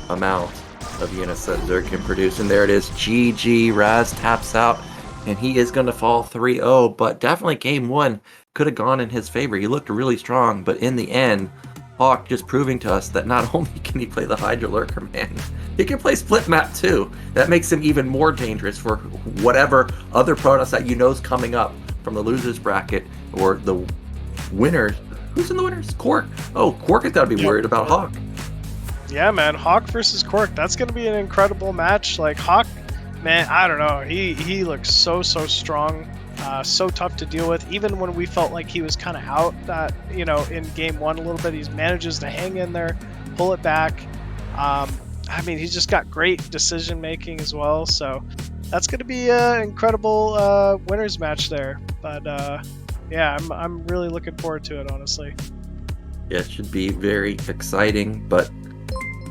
amount of units that Zerg can produce. And there it is. GG. Razz taps out, and he is going to fall 3-0. But definitely game 1 could have gone in his favor. He looked really strong, but in the end, HawK just proving to us that not only can he play the Hydra Lurker, man, he can play split map too. That makes him even more dangerous for whatever other Protoss that you know is coming up from the losers bracket or the winners. Who's in the winners? KwarK. Oh, KwarK has got to be worried about HawK. Yeah, man, HawK versus KwarK. That's going to be an incredible match. Like, HawK, man, I don't know. He looks so strong. So tough to deal with. Even when we felt like he was kind of out, in game 1 a little bit, he manages to hang in there, pull it back. He's just got great decision making as well. So that's going to be an incredible winners match there. But I'm really looking forward to it, honestly. Yeah, it should be very exciting. But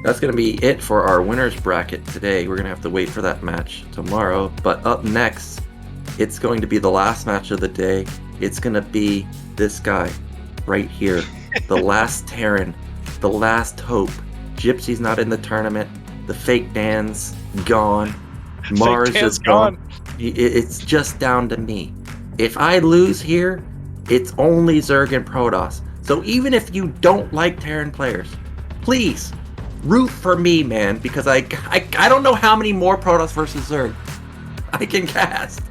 that's going to be it for our winners bracket today. We're going to have to wait for that match tomorrow. But up next, it's going to be the last match of the day. It's going to be this guy, right here. The last Terran, the last hope. Gypsy's not in the tournament. The fake Dan's gone. Mars Dan's is gone. It's just down to me. If I lose here, it's only Zerg and Protoss. So even if you don't like Terran players, please root for me, man, because I don't know how many more Protoss versus Zerg I can cast.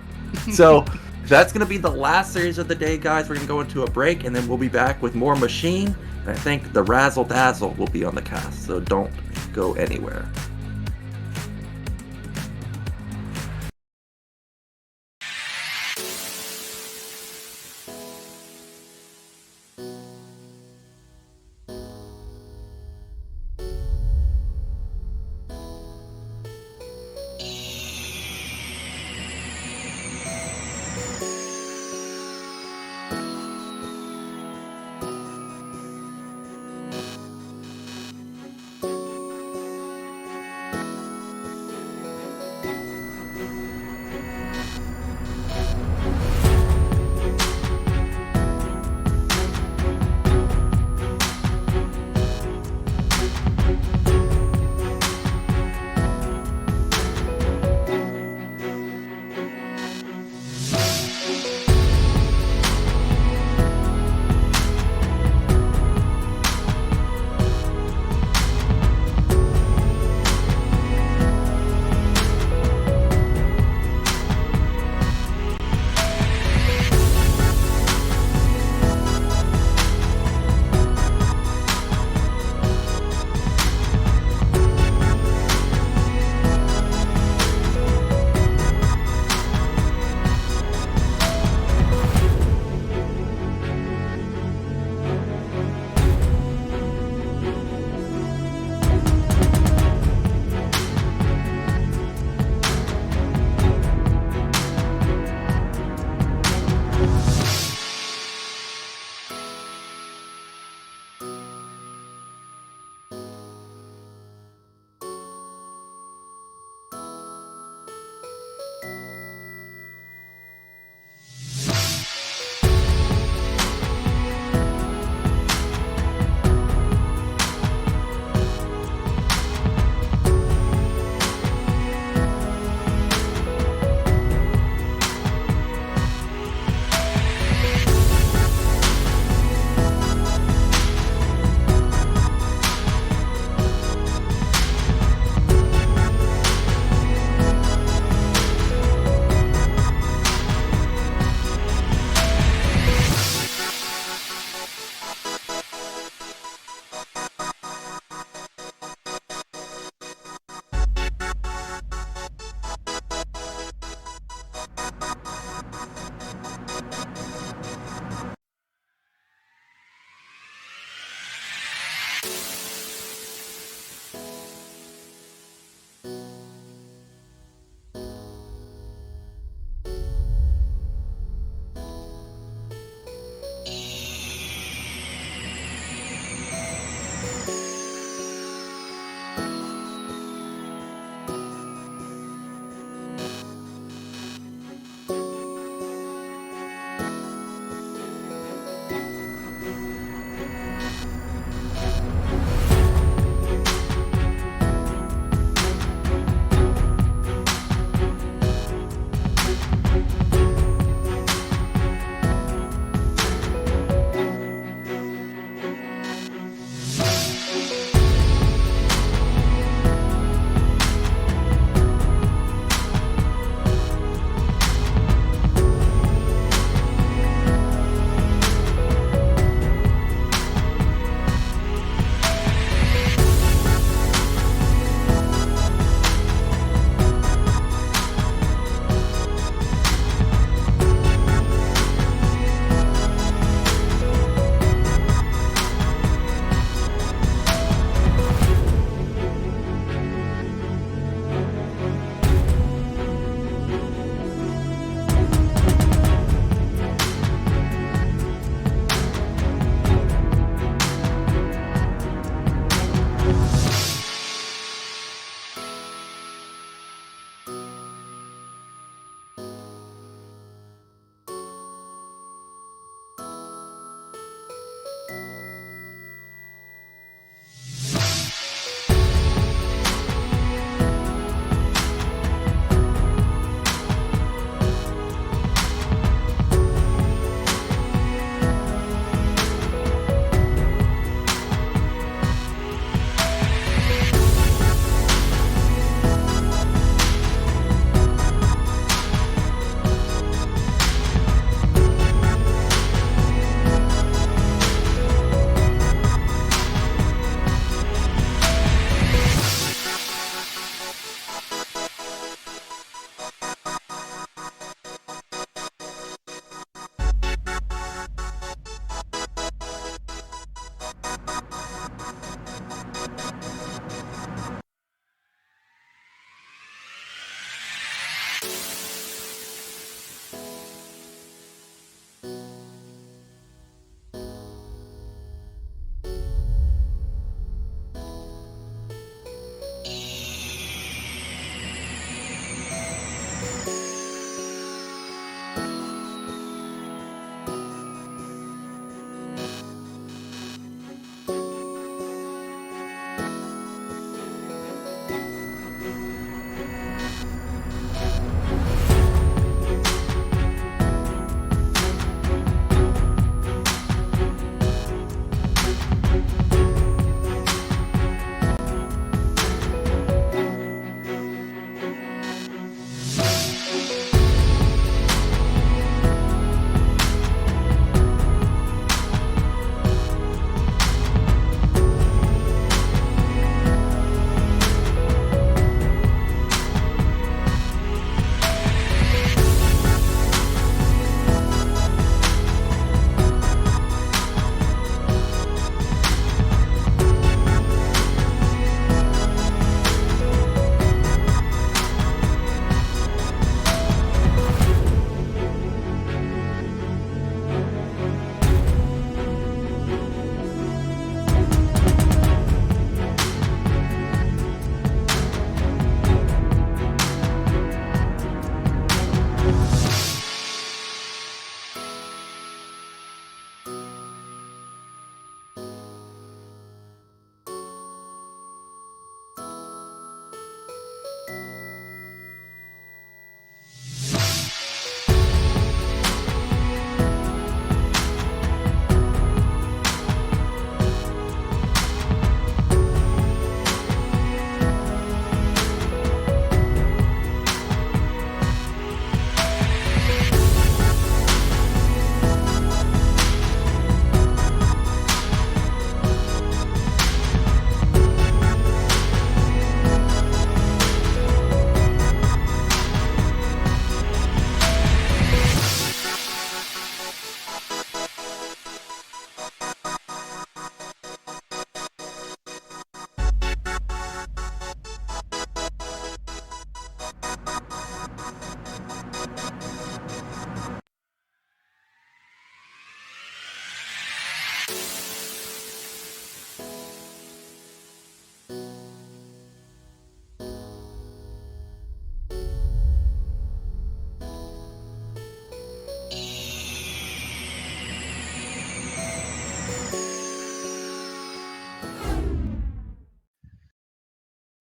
So that's going to be the last series of the day, guys. We're going to go into a break, and then we'll be back with more Machine. And I think the Razzle Dazzle will be on the cast, so don't go anywhere.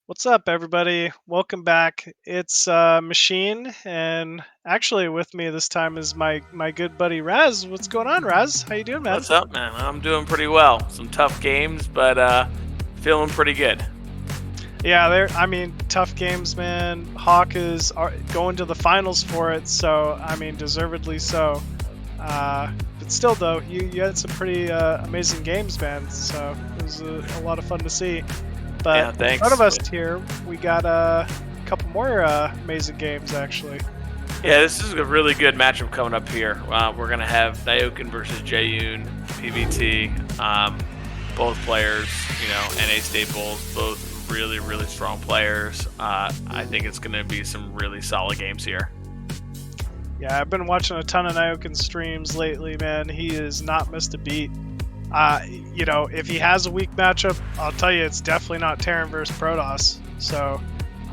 What's up, everybody? Welcome back. It's Machine, and actually with me this time is my good buddy Razz. What's going on, Razz? How you doing, man? What's up, man? I'm doing pretty well. Some tough games, but feeling pretty good. Yeah, I mean, tough games, man. Hawk is going to the finals for it, so I mean, deservedly so. But still, though, you had some pretty amazing games, man. So it was a lot of fun to see. But Yeah, thanks. in front of us here, we got a couple more amazing games, actually. Yeah, this is a really good matchup coming up here. We're gonna have Nyoken versus Jaeyun, PVT. Both players, NA staples, both really, really strong players. I think it's gonna be some really solid games here. Yeah, I've been watching a ton of Nyoken streams lately, man. He has not missed a beat. If he has a weak matchup, I'll tell you, it's definitely not Terran versus Protoss. So,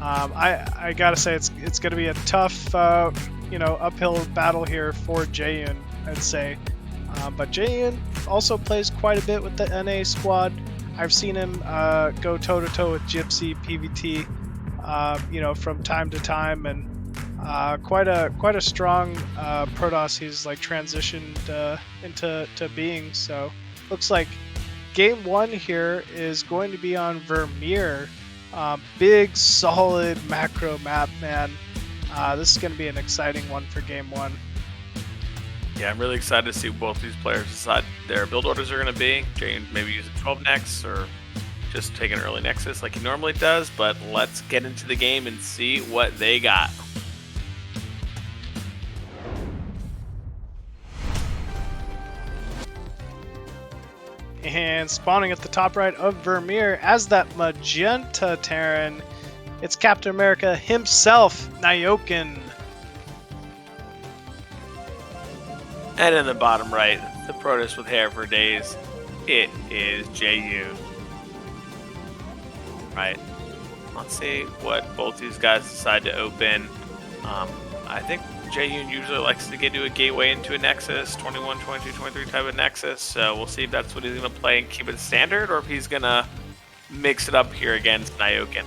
I gotta say, it's gonna be a tough, uphill battle here for Jaeyun, I'd say. But Jaeyun also plays quite a bit with the NA squad. I've seen him go toe-to-toe with Gypsy, PVT, from time to time, and quite a strong Protoss he's like transitioned into being. So looks like game one here is going to be on Vermeer. Big solid macro map, man. This is going to be an exciting one for game one. Yeah, I'm really excited to see both these players decide their build orders are going to be. Jaeyun maybe using 12 Nex or just taking an early Nexus like he normally does, but let's get into the game and see what they got. And spawning at the top right of Vermeer as that magenta Terran, it's Captain America himself, Nyoken. And in the bottom right, the Protoss with hair for days, it is Jaeyun. Right. Let's see what both these guys decide to open. I think Jaeyun usually likes to get to a gateway into a Nexus, 21, 22, 23 type of Nexus. So we'll see if that's what he's going to play and keep it standard, or if he's going to mix it up here against Nyoken.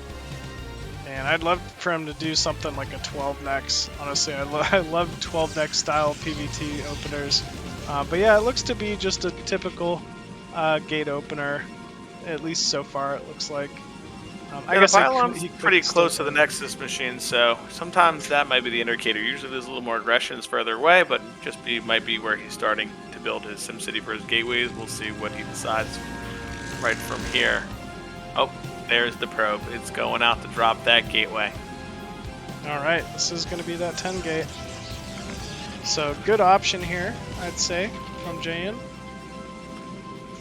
And I'd love for him to do something like a 12 Nex. Honestly, I love 12 Nex style PVT openers. But yeah, it looks to be just a typical gate opener, at least so far it looks like. I guess the pylon's he could pretty still close to the Nexus machine, so sometimes that might be the indicator. Usually there's a little more aggressions further away, but might be where he's starting to build his SimCity for his gateways. We'll see what he decides right from here. Oh, there's the probe. It's going out to drop that gateway. All right, this is going to be that 10 gate. So good option here, I'd say, from Jaeyun.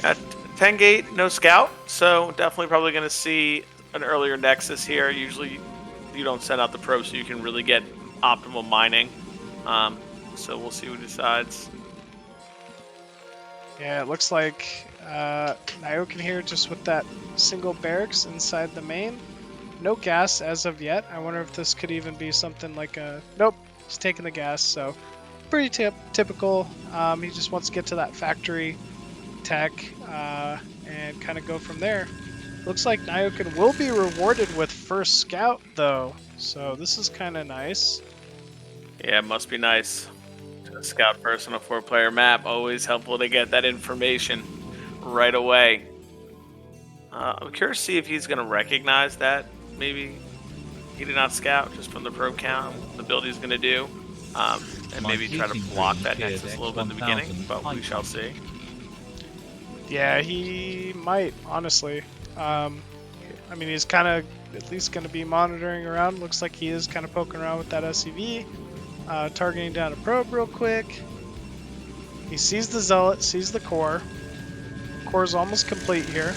At 10 gate, no scout, so definitely probably going to see an earlier Nexus here. Usually you don't send out the probe so you can really get optimal mining. So we'll see who decides. Yeah, it looks like Nyoken here just with that single barracks inside the main. No gas as of yet. I wonder if this could even be something like a... Nope, he's taking the gas, so pretty typical. He just wants to get to that factory tech and kind of go from there. Looks like Nyoken will be rewarded with first scout though, so this is kind of nice. Yeah, it must be nice to scout first on a 4-player map. Always helpful to get that information right away. I'm curious to see if he's going to recognize that maybe he did not scout just from the probe count, the build he's going to do, and maybe try to block that Nexus a little bit in the beginning, but we shall see. Yeah, he might, honestly. I mean, he's kind of at least going to be monitoring around. Looks like he is kind of poking around with that SCV, targeting down a probe real quick. He sees the Zealot, sees the core. Core's almost complete here.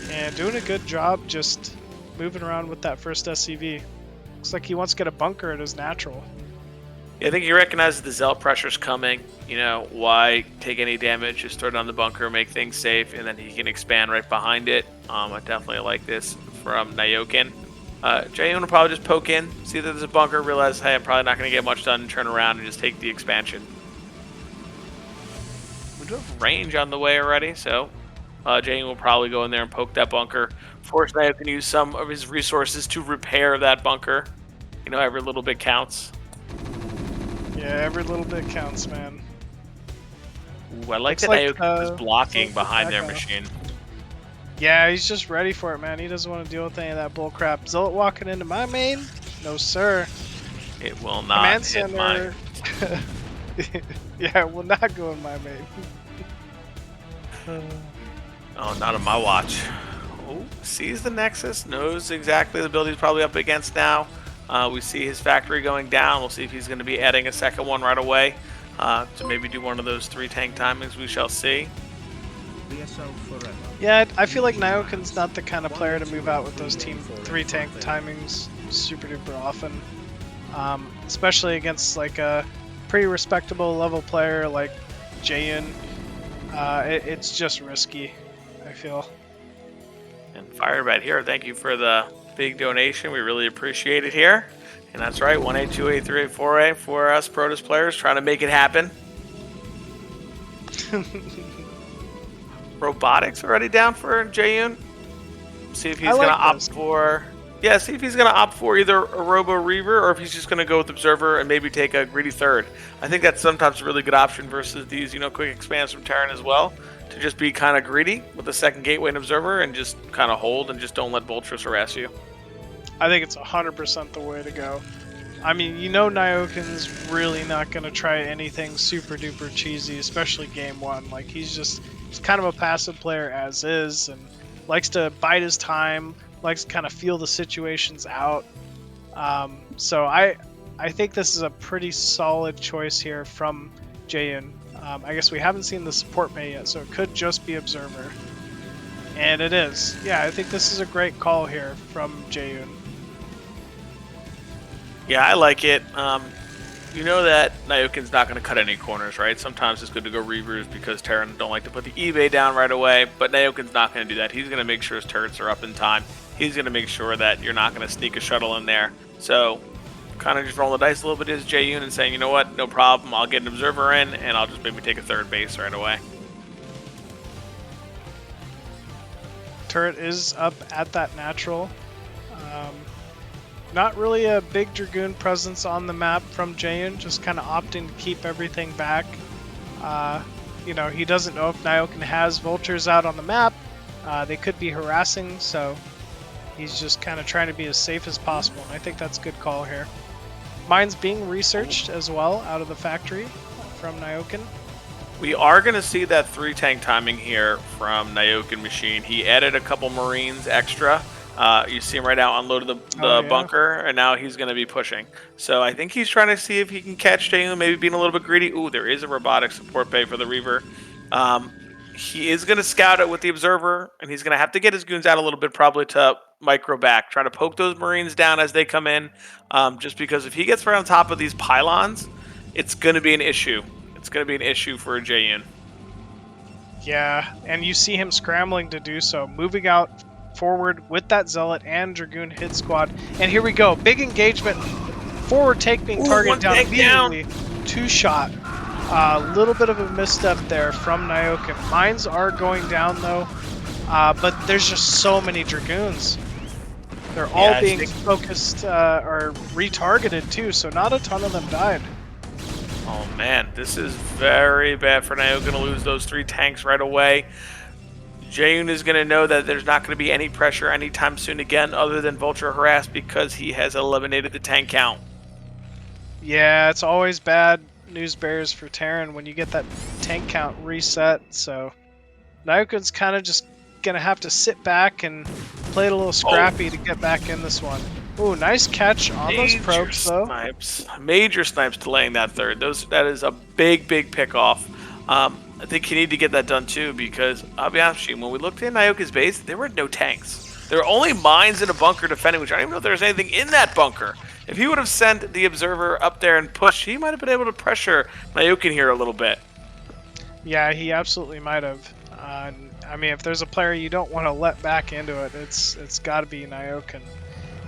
And doing a good job just moving around with that first SCV. Looks like he wants to get a bunker at his natural. I think he recognizes the Zealot pressure's coming. You know, why take any damage? Just throw down the bunker, make things safe, and then he can expand right behind it. I definitely like this from Nyoken. Jaeyun will probably just poke in, see that there's a bunker, realize, hey, I'm probably not going to get much done, and turn around and just take the expansion. We do have range on the way already, so Jaeyun will probably go in there and poke that bunker. Force Nyoken can use some of his resources to repair that bunker. You know, every little bit counts. Yeah, every little bit counts, man. Ooh, I like Looks that like, Nyoken is blocking looks like behind their Echo. machine. Yeah, he's just ready for it, man. He doesn't want to deal with any of that bull crap. Zealot walking into my main? No, sir. It will not Command hit my... center. Yeah, it will not go in my main. Oh, not on my watch. Oh, sees the Nexus, knows exactly the build he's probably up against now. We see his factory going down. We'll see if he's going to be adding a second one right away to maybe do one of those 3 tank timings. We shall see. BSL forever. Yeah, I feel like Nyoken's not the kind of player to move out with those team 3 tank timings super duper often. Especially against like a pretty respectable level player like Jaeyun. It's just risky, I feel. And Firebat here, thank you for the big donation. We really appreciate it here. And that's right, 1A, 2A, 3A, 4A for us Protoss players trying to make it happen. Robotics already down for Jaeyun. See if he's I like going to opt this. for... Yeah, see if he's going to opt for either a Robo Reaver or if he's just going to go with Observer and maybe take a greedy third. I think that's sometimes a really good option versus these, you know, quick expands from Terran as well. To just be kind of greedy with the second Gateway and Observer and just kind of hold and just don't let Vultures harass you. I think it's 100% the way to go. I mean, you know Nyoken's really not going to try anything super duper cheesy, especially game 1. Like, he's kind of a passive player as is and likes to bide his time, likes to kind of feel the situations out. So I think this is a pretty solid choice here from Jaeyun. I guess we haven't seen the support pay yet, so it could just be Observer. And it is. Yeah, I think this is a great call here from Jaeyun. Yeah, I like it. You know that Nyoken's not going to cut any corners, right? Sometimes it's good to go Reavers because Terran don't like to put the eBay down right away, but Nyoken's not going to do that. He's going to make sure his turrets are up in time. He's going to make sure that you're not going to sneak a shuttle in there. So, kind of just rolling the dice a little bit as Jaeyun and saying, you know what, no problem, I'll get an Observer in, and I'll just maybe take a third base right away. Turret is up at that natural. Not really a big Dragoon presence on the map from Jaeyun, just kind of opting to keep everything back. You know, he doesn't know if Nyoken has Vultures out on the map. They could be harassing, so he's just kind of trying to be as safe as possible, and I think that's a good call here. Mine's being researched as well out of the factory from Nyoken. We are going to see that 3 tank timing here from Nyoken Machine. He added a couple Marines extra. You see him right now unloaded the bunker, and now he's going to be pushing. So I think he's trying to see if he can catch Jaeyun, maybe being a little bit greedy. Ooh, there is a robotic support bay for the Reaver. He is going to scout it with the Observer, and he's going to have to get his goons out a little bit probably to micro back, try to poke those Marines down as they come in, just because if he gets right on top of these pylons, it's going to be an issue. It's going to be an issue for Jaeyun. Yeah, and you see him scrambling to do so, moving out forward with that Zealot and Dragoon hit squad. And here we go, big engagement. Forward take being targeted down immediately. 2-shot. A little bit of a misstep there from Nyoken. Mines are going down though, but there's just so many Dragoons. They're all being focused or retargeted too, so not a ton of them died. Oh man, this is very bad for Nyoken to lose those 3 tanks right away. Jaeyun is going to know that there's not going to be any pressure anytime soon again other than Vulture harass because he has eliminated the tank count. Yeah, it's always bad news bears for Terran when you get that tank count reset, so Nyoken's kind of just going to have to sit back and play it a little scrappy to get back in this one. Ooh, nice catch on those probes though. Major snipes delaying that third. That is a big pick off. I think you need to get that done too because I'll be honest with you, when we looked in Nyoken's base, there were no tanks. There are only mines in a bunker defending, which I don't even know if there's anything in that bunker. If he would have sent the observer up there and pushed, he might have been able to pressure Nyoken here a little bit. Yeah, he absolutely might have. I mean, if there's a player you don't want to let back into it, it's got to be Nyoken.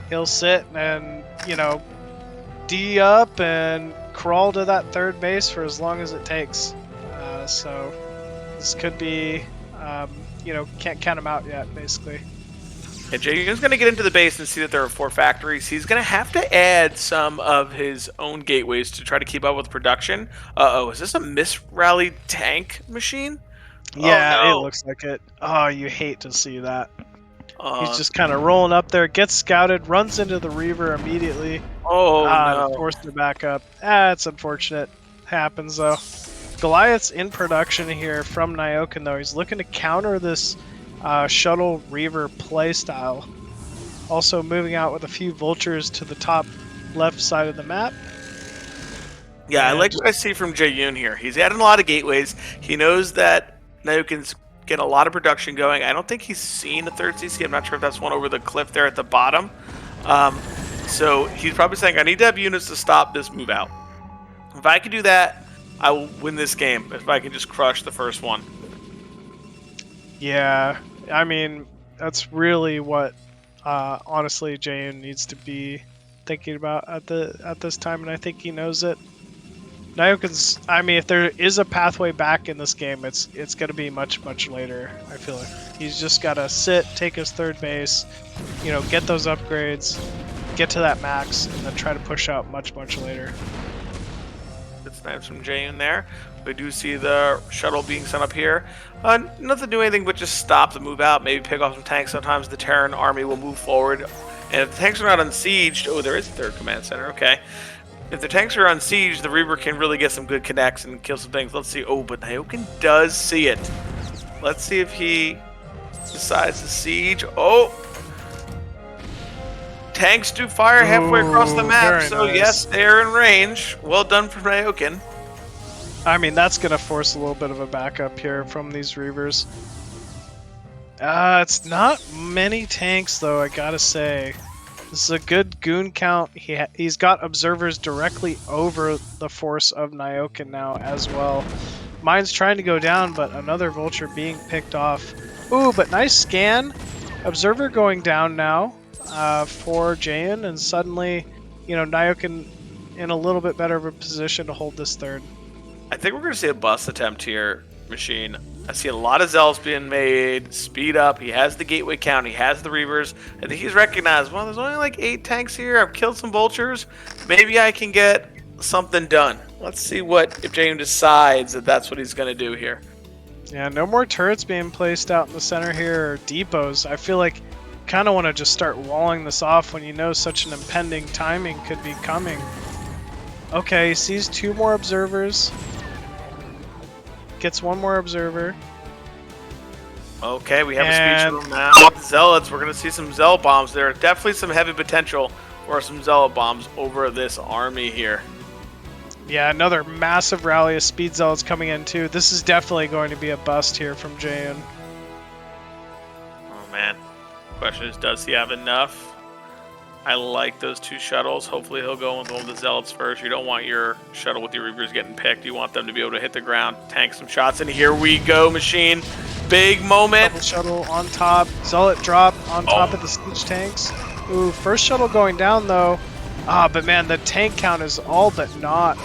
He'll sit and, you know, D up and crawl to that third base for as long as it takes. So this could be, you know, can't count him out yet, basically. And Jaeyun's going to get into the base and see that there are 4 factories. He's going to have to add some of his own gateways to try to keep up with production. Uh-oh, is this a misrallied tank machine? Yeah, Oh, no. it looks like it. Oh, you hate to see that. Uh, He's just kind of rolling up there, gets scouted, runs into the Reaver immediately. no. Forced to back up. It's unfortunate. Happens, though. Goliath's in production here from Nyoken, though. He's looking to counter this shuttle Reaver playstyle. Also moving out with a few vultures to the top left side of the map. Yeah, I like what I see from Jaeyun here. He's adding a lot of gateways. He knows that Nyoken's getting a lot of production going. I don't think he's seen a third CC. I'm not sure if that's one over the cliff there at the bottom. So he's probably saying, I need to have units to stop this move out. If I can do that, I will win this game. If I can just crush the first one. Yeah, I mean, that's really what, honestly, Jaeyun needs to be thinking about at this time, and I think he knows it. Nyoken's, I mean, if there is a pathway back in this game, it's going to be much, much later, I feel like. He's just got to sit, take his third base, you know, get those upgrades, get to that max, and then try to push out much, much later. Good snipes from Jaeyun there. We do see the shuttle being sent up here. Nothing to do anything but just stop the move out, maybe pick off some tanks. Sometimes the Terran army will move forward. And if the tanks are not unsieged, oh, there is a third command center, okay. If the tanks are unsieged, the Reaver can really get some good connects and kill some things. Let's see. Oh, but Nyoken does see it. Let's see if he decides to siege. Oh! Tanks do fire halfway across the map, very so nice. yes, they're in range. Well done for Nyoken. I mean, that's going to force a little bit of a backup here from these Reavers. It's not many tanks, though, I gotta say. This is a good goon count. He's got observers directly over the force of Nyoken now as well. Mine's trying to go down, but another vulture being picked off. Ooh, but nice scan. Observer going down now for Jaeyun, and suddenly, you know, Nyoken in a little bit better of a position to hold this third. I think we're going to see a bust attempt here, Machine. I see a lot of Zealots being made. Speed up. He has the gateway count. He has the Reavers. I think he's recognized, well, there's only like 8 tanks here. I've killed some vultures. Maybe I can get something done. Let's see what if Jaeyun decides that that's what he's going to do here. Yeah, no more turrets being placed out in the center here, or depots. I feel like kind of want to just start walling this off when you know such an impending timing could be coming. Okay, he sees 2 more observers. Gets 1 more observer. Okay, we have a And- speech room now. Zealots, we're going to see some Zealot bombs. There are definitely some heavy potential for some Zealot bombs over this army here. Yeah, another massive rally of speed zealots coming in too. This is definitely going to be a bust here from Jaeyun. Oh man. Question is, does he have enough? I like those 2 shuttles. Hopefully he'll go with one of the Zealots first. You don't want your shuttle with your Reavers getting picked. You want them to be able to hit the ground, tank some shots, and here we go, Machine. Big moment. Double shuttle on top. Zealot drop on top of the siege tanks. Ooh, first shuttle going down though. But man, the tank count is all but not.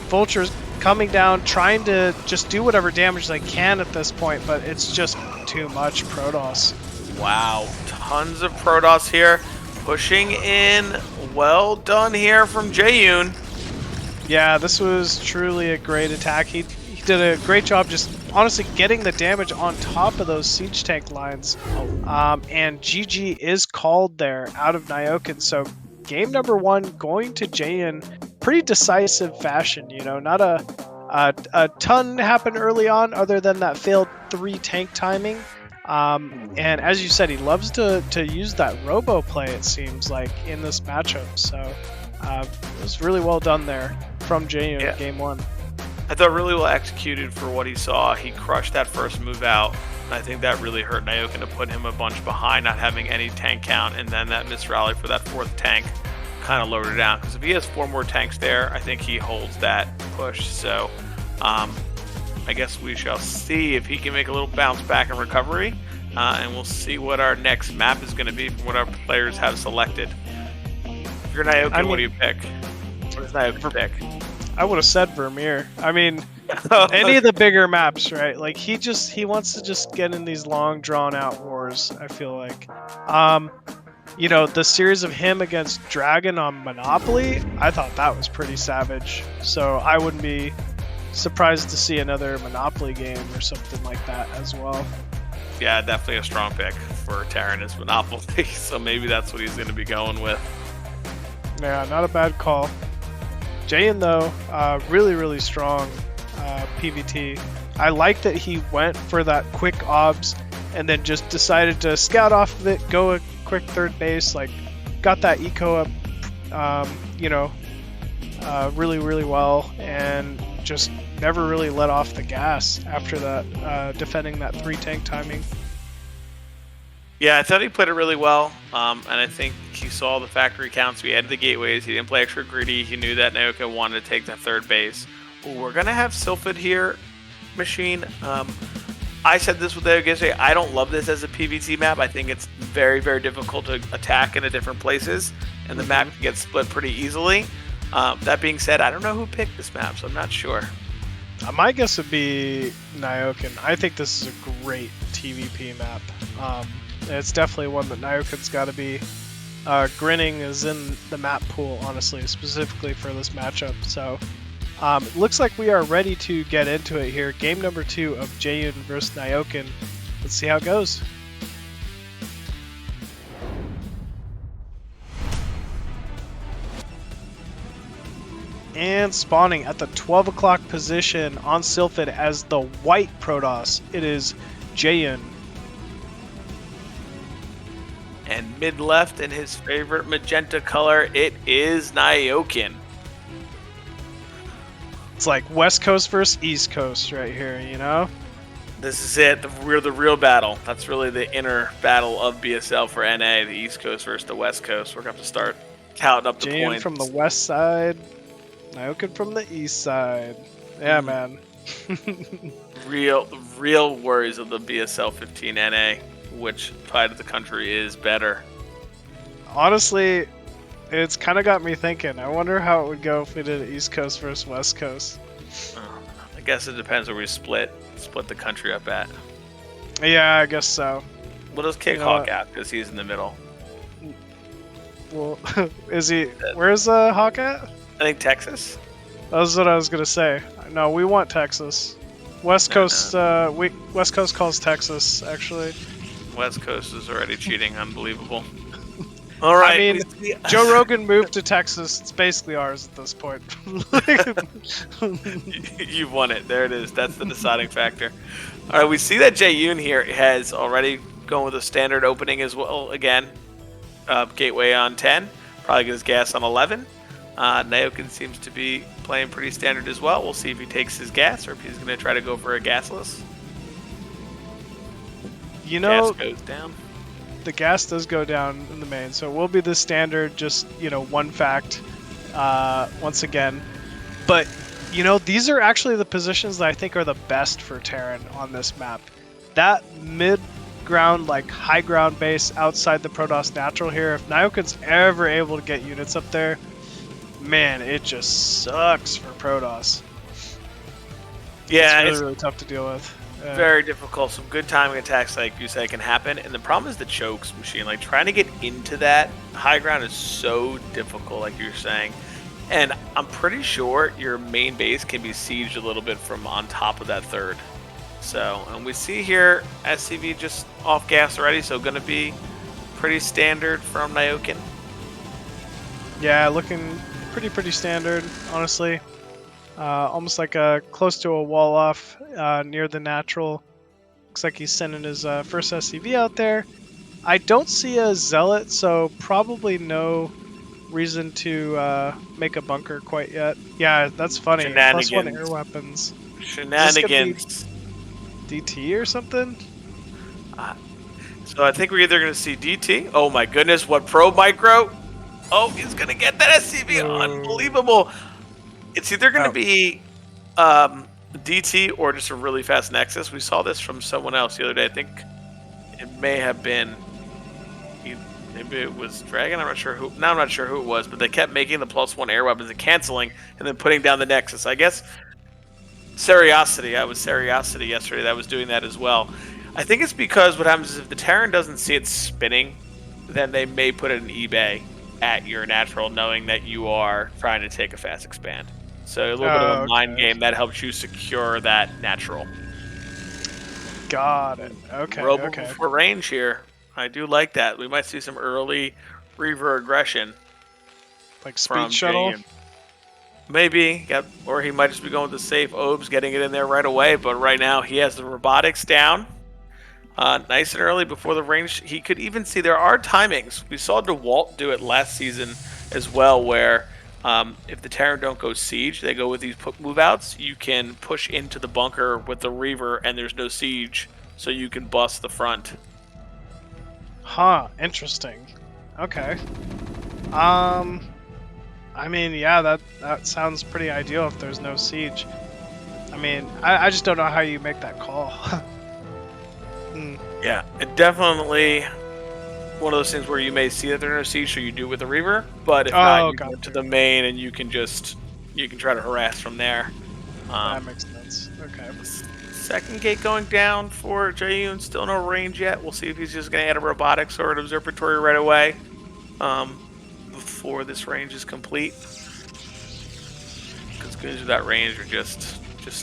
Vultures coming down, trying to just do whatever damage they can at this point, but it's just too much Protoss. Wow, tons of Protoss here. Pushing in. Well done here from Jaeyun. Yeah, this was truly a great attack. He did a great job just honestly getting the damage on top of those siege tank lines. And GG is called there out of Nyoken. So game number 1 going to Jaeyun. Pretty decisive fashion, you know, not a ton happened early on other than that failed 3 tank timing. And as you said, he loves to use that robo play, it seems like, in this matchup. So it was really well done there from Jaeyun in game 1. I thought really well executed for what he saw. He crushed that first move out. I think that really hurt Nyoken to put him a bunch behind, not having any tank count, and then that missed rally for that fourth tank kind of lowered it down. Because if he has 4 more tanks there, I think he holds that push. So I guess we shall see if he can make a little bounce back in recovery, and we'll see what our next map is going to be from what our players have selected. If you're Nyoken, what do you pick? What does Nyoken pick? I would have said Vermeer. I mean, any of the bigger maps, right? Like he wants to just get in these long drawn out wars, I feel like. You know, the series of him against DragOn on Monopoly, I thought that was pretty savage. So I wouldn't be surprised to see another Monopoly game or something like that as well. Yeah, definitely a strong pick for Terran is Monopoly, so maybe that's what he's going to be going with. Yeah, not a bad call. Jaeyun, though, really, really strong PVT. I like that he went for that quick obs and then just decided to scout off of it, go a quick third base, like got that eco up, you know, really, really well, and just never really let off the gas after that, defending that 3 tank timing. Yeah, I thought he played it really well, and I think he saw the factory counts. We added the gateways. He didn't play extra greedy. He knew that Nyoken wanted to take that third base. We're going to have Sylphid here, Machine. I said this with the yesterday. I don't love this as a PvT map. I think it's very, very difficult to attack into different places, and the map can get split pretty easily. That being said, I don't know who picked this map, so I'm not sure. My guess would be Nyoken. I think this is a great TVP map. It's definitely one that Nyoken's got to be grinning is in the map pool, honestly, specifically for this matchup. So it looks like we are ready to get into it here. Game number 2 of Jaeyun versus Nyoken. Let's see how it goes. And spawning at the 12 o'clock position on Sylphid as the white Protoss, it is Jaeyun. And mid-left in his favorite magenta color, it is Nyoken. It's like West Coast versus East Coast right here, you know? This is it. We're the real battle. That's really the inner battle of BSL for NA, the East Coast versus the West Coast. We're going to have to start counting up the Jaeyun points. from the west side, Nyoken from the east side. Yeah, man. real worries of the BSL15 NA. Which side of the country is better? Honestly, it's kind of got me thinking. I wonder how it would go if we did East Coast versus West Coast. I guess it depends where we split the country up at. Yeah, I guess so. What does KwarK at? Because he's in the middle. Well, is he? Where's Hawk at? I think Texas. That's what I was gonna say. No, we want Texas. West Coast. West Coast calls Texas actually. West Coast is already cheating. Unbelievable. All right. I mean, Joe Rogan moved to Texas. It's basically ours at this point. You've won it. There it is. That's the deciding factor. All right. We see that Jaeyun here has already gone with a standard opening as well. Again, gateway on 10. Probably get his gas on 11. Nyoken seems to be playing pretty standard as well. We'll see if he takes his gas or if he's going to try to go for a gasless. You know, gas goes down. The gas does go down in the main, so it will be the standard, just, you know, one fact once again. But, you know, these are actually the positions that I think are the best for Terran on this map. That mid-ground, like high ground base outside the Protoss natural here, if Nyoken's ever able to get units up there, man, it just sucks for Protoss. Yeah, it's really tough to deal with. Very difficult. Some good timing attacks, like you say, can happen. And the problem is the chokes machine. Like, trying to get into that high ground is so difficult, like you're saying. And I'm pretty sure your main base can be sieged a little bit from on top of that third. So, and we see here SCV just off gas already, so going to be pretty standard from Nyoken. Yeah, looking pretty standard, honestly. Almost like close to a wall off near the natural. Looks like he's sending his first SCV out there. I don't see a Zealot, so probably no reason to make a bunker quite yet. Yeah, that's funny. +1 Shenanigans. air weapons. Shenanigans. DT or something? So I think we're either going to see DT. Oh my goodness, what Pro Micro? Oh, he's going to get that SCV. Oh. Unbelievable. It's either going to be DT or just a really fast Nexus. We saw this from someone else the other day. I think it may have been, maybe it was DragOn. I'm not sure who. Now I'm not sure who it was, but they kept making the +1 air weapons and canceling, and then putting down the Nexus. I guess Seriosity. I was Seriosity yesterday that was doing that as well. I think it's because what happens is if the Terran doesn't see it spinning, then they may put an eBay at your natural, knowing that you are trying to take a fast expand. So a little bit of a mind game that helps you secure that natural. Got it. Okay. Robo Okay. for range here. I do like that. We might see some early Reaver aggression. Like from speed shuttle. Jaeyun. Maybe, or he might just be going with the safe Obes, getting it in there right away. But right now, he has the robotics down. Nice and early before the range. He could even see there are timings. We saw DeWalt do it last season as well, where if the Terran don't go siege, they go with these move outs. You can push into the bunker with the Reaver, and there's no siege, so you can bust the front. Huh. Interesting. Okay. I mean, yeah, that sounds pretty ideal if there's no siege. I mean, I just don't know how you make that call. Yeah, it definitely one of those things where you may see that there's no siege, so you do with the Reaver. But if not, you go to the main and you can try to harass from there. That makes sense. Okay. Second gate going down for Jaeyun. Still no range yet. We'll see if he's just going to add a robotics or an observatory right away before this range is complete. Because goons with that range are just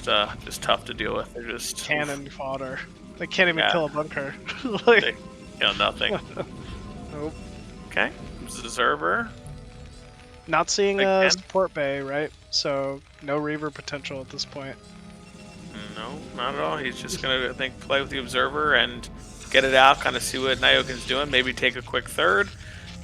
tough to deal with. They're just cannon fodder. They can't even kill a bunker. They kill nothing. Nope. Okay. Observer. Not seeing a support bay, right? So no Reaver potential at this point. No, not at all. He's just gonna, I think, play with the observer and get it out, kind of see what Nyoken's doing. Maybe take a quick third.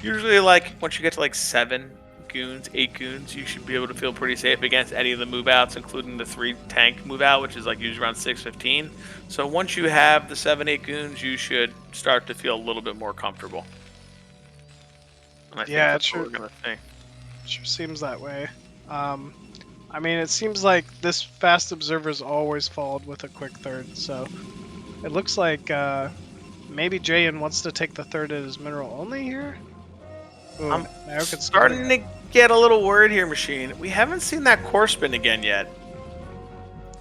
Usually, like once you get to like 7 goons, 8 goons, you should be able to feel pretty safe against any of the move outs, including the 3 tank move out, which is like usually around 6-15. So once you have the 7-8 goons, you should start to feel a little bit more comfortable. And I think that's what we're gonna think. Sure seems that way. I mean, it seems like this fast observer's always followed with a quick third, so it looks like maybe Jaeyun wants to take the third at his mineral only here. Ooh, I'm starting to get a little worried here, Machine. We haven't seen that core spin again yet.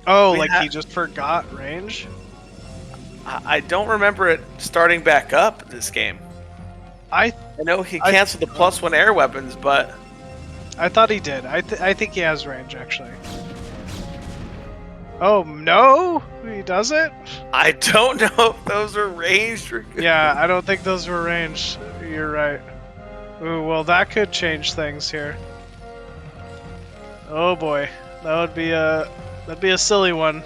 Oh, like he just forgot range? I don't remember it starting back up this game. I know he canceled the +1 air weapons, but I thought he did. I think he has range, actually. Oh, no? He doesn't? I don't know if those are ranged. Yeah, I don't think those were ranged. You're right. Ooh, well, that could change things here. Oh boy, that'd be a silly one.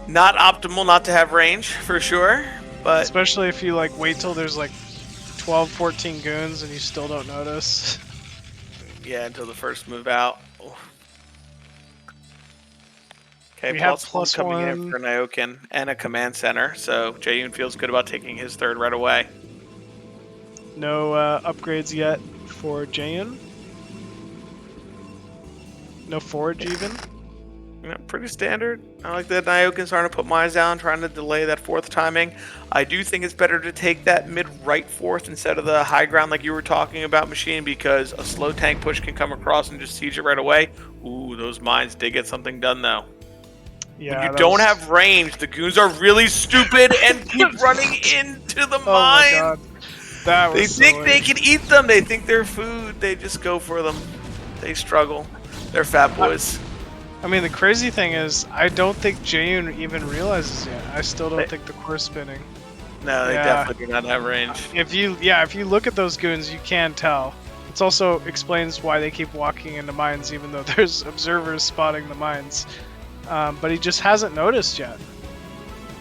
Not optimal not to have range, for sure, but especially if you like wait till there's like 12, 14 goons and you still don't notice. Yeah, until the first move out. Okay, we have +1 coming in for Nyoken and a command center, so Jaeyun feels good about taking his third right away. No upgrades yet for Jaeyun. No forge even. Yeah, pretty standard. I like that Nyoken's starting to put mines down, trying to delay that 4th timing. I do think it's better to take that mid-right 4th instead of the high ground like you were talking about, Machine, because a slow tank push can come across and just siege it right away. Ooh, those mines did get something done, though. Yeah, when you don't have range, the goons are really stupid and keep running into the mine. Oh my god. That was they think they can eat them. They think they're food. They just go for them. They struggle. They're fat boys. I mean, the crazy thing is, I don't think Jaeyun even realizes yet. I still don't think the core's spinning. No, they definitely do not have range. If you look at those goons, you can tell. It also explains why they keep walking into mines, even though there's observers spotting the mines. But he just hasn't noticed yet.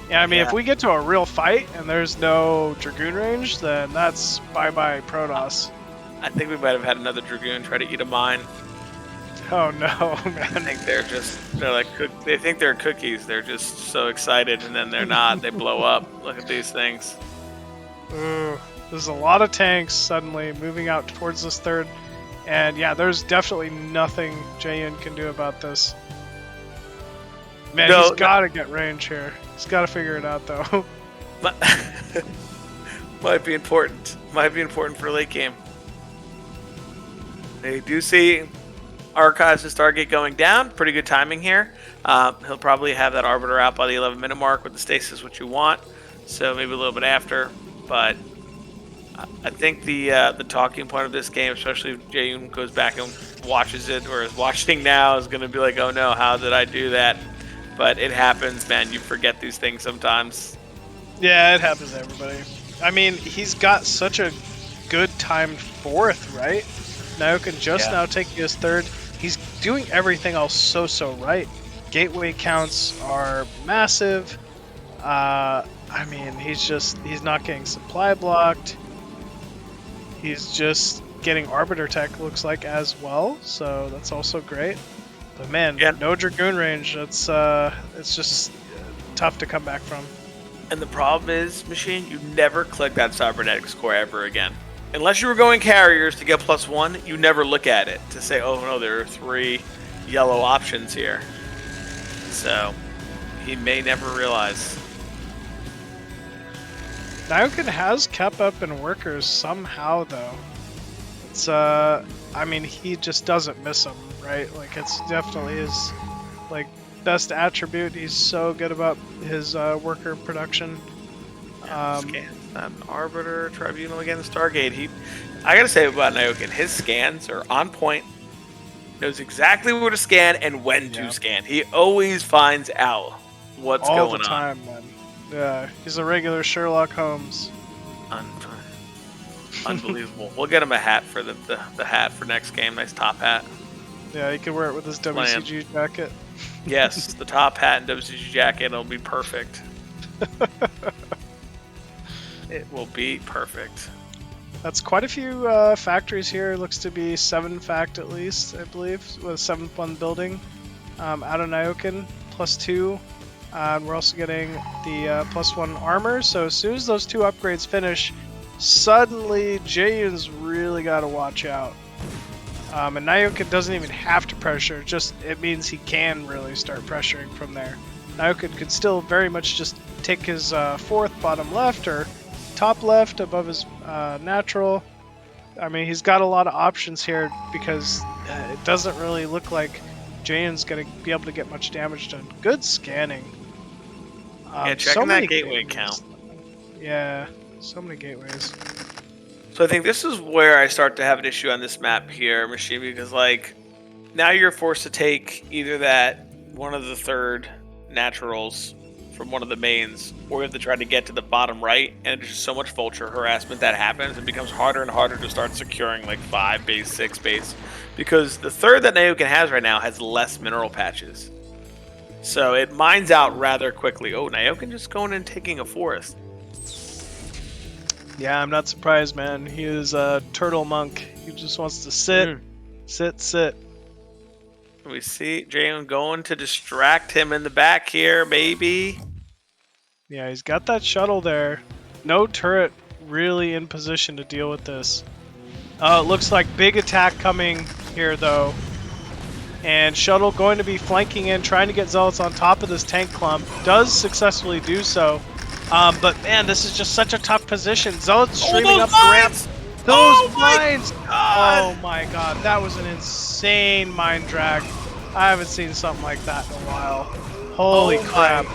Yeah, I mean, if we get to a real fight and there's no Dragoon range, then that's bye-bye Protoss. I think we might have had another Dragoon try to eat a mine. Oh no, I man. think they're like they think they're cookies. They're just so excited, and then they're not. They blow up. Look at these things. Ooh, there's a lot of tanks suddenly moving out towards this third. And yeah, there's definitely nothing Jaeyun can do about this. Man, No, he's got to get range here. He's got to figure it out, though. Might be important. Might be important for late game. They do see Archives and Stargate going down. Pretty good timing here. He'll probably have that Arbiter out by the 11-minute mark with the stasis, which you want. So maybe a little bit after. But I think the talking point of this game, especially if Jaeyun goes back and watches it or is watching now, is going to be like, oh no, how did I do that? But it happens, man. You forget these things sometimes. Yeah, it happens to everybody. I mean, he's got such a good timed fourth, right? Nyoken just now taking his third. He's doing everything else so right. Gateway counts are massive. I mean, he's not getting supply blocked. He's just getting Arbiter tech, looks like, as well. So that's also great. But man, no Dragoon range. It's just tough to come back from. And the problem is, Machine, you never click that cybernetics core ever again. Unless you were going carriers to get +1, you never look at it to say, oh no, there are 3 yellow options here. So he may never realize. Nyoken has kept up in workers somehow, though. It's I mean, he just doesn't miss them, right? Like, it's definitely his best attribute. He's so good about his worker production. An Arbiter, Tribunal against Stargate. I gotta say about Nyoken, his scans are on point. Knows exactly where to scan and when to scan. He always finds out what's going on. All the time, man. Yeah, he's a regular Sherlock Holmes. Unbelievable. We'll get him a hat for the hat for next game. Nice top hat. Yeah, he could wear it with his WCG jacket. Yes, the top hat and WCG jacket. It'll be perfect. It will be perfect. That's quite a few factories here. Looks to be 7 fact at least, I believe, with a 7th one building. Out of Nyoken, +2. And we're also getting the +1 armor. So as soon as those 2 upgrades finish, suddenly Jaeyun's really got to watch out. And Nyoken doesn't even have to pressure. Just it means he can really start pressuring from there. Nyoken could still very much just take his 4th bottom left or top left above his natural. I mean, he's got a lot of options here because it doesn't really look like Jaeyun's going to be able to get much damage done. Good scanning. Yeah, checking so that gateway count. Yeah, so many gateways. So I think this is where I start to have an issue on this map here, Machine, because like now you're forced to take either that one of the 3rd naturals from one of the mains, or you have to try to get to the bottom right, and there's just so much vulture harassment that happens. It becomes harder and harder to start securing like 5 base, 6 base, because the 3rd that Nyoken has right now has less mineral patches. So it mines out rather quickly. Oh, Nyoken just going and taking a 4th. Yeah, I'm not surprised, man. He is a turtle monk. He just wants to sit, sit. We see Jaeyun going to distract him in the back here, maybe. Yeah, he's got that shuttle there. No turret really in position to deal with this. It looks like big attack coming here, though. And shuttle going to be flanking in, trying to get Zealots on top of this tank clump. Does successfully do so. But man, this is just such a tough position. Zealots streaming up the ramp. Those mines! Oh my god, that was an insane mine drag. I haven't seen something like that in a while. Holy crap.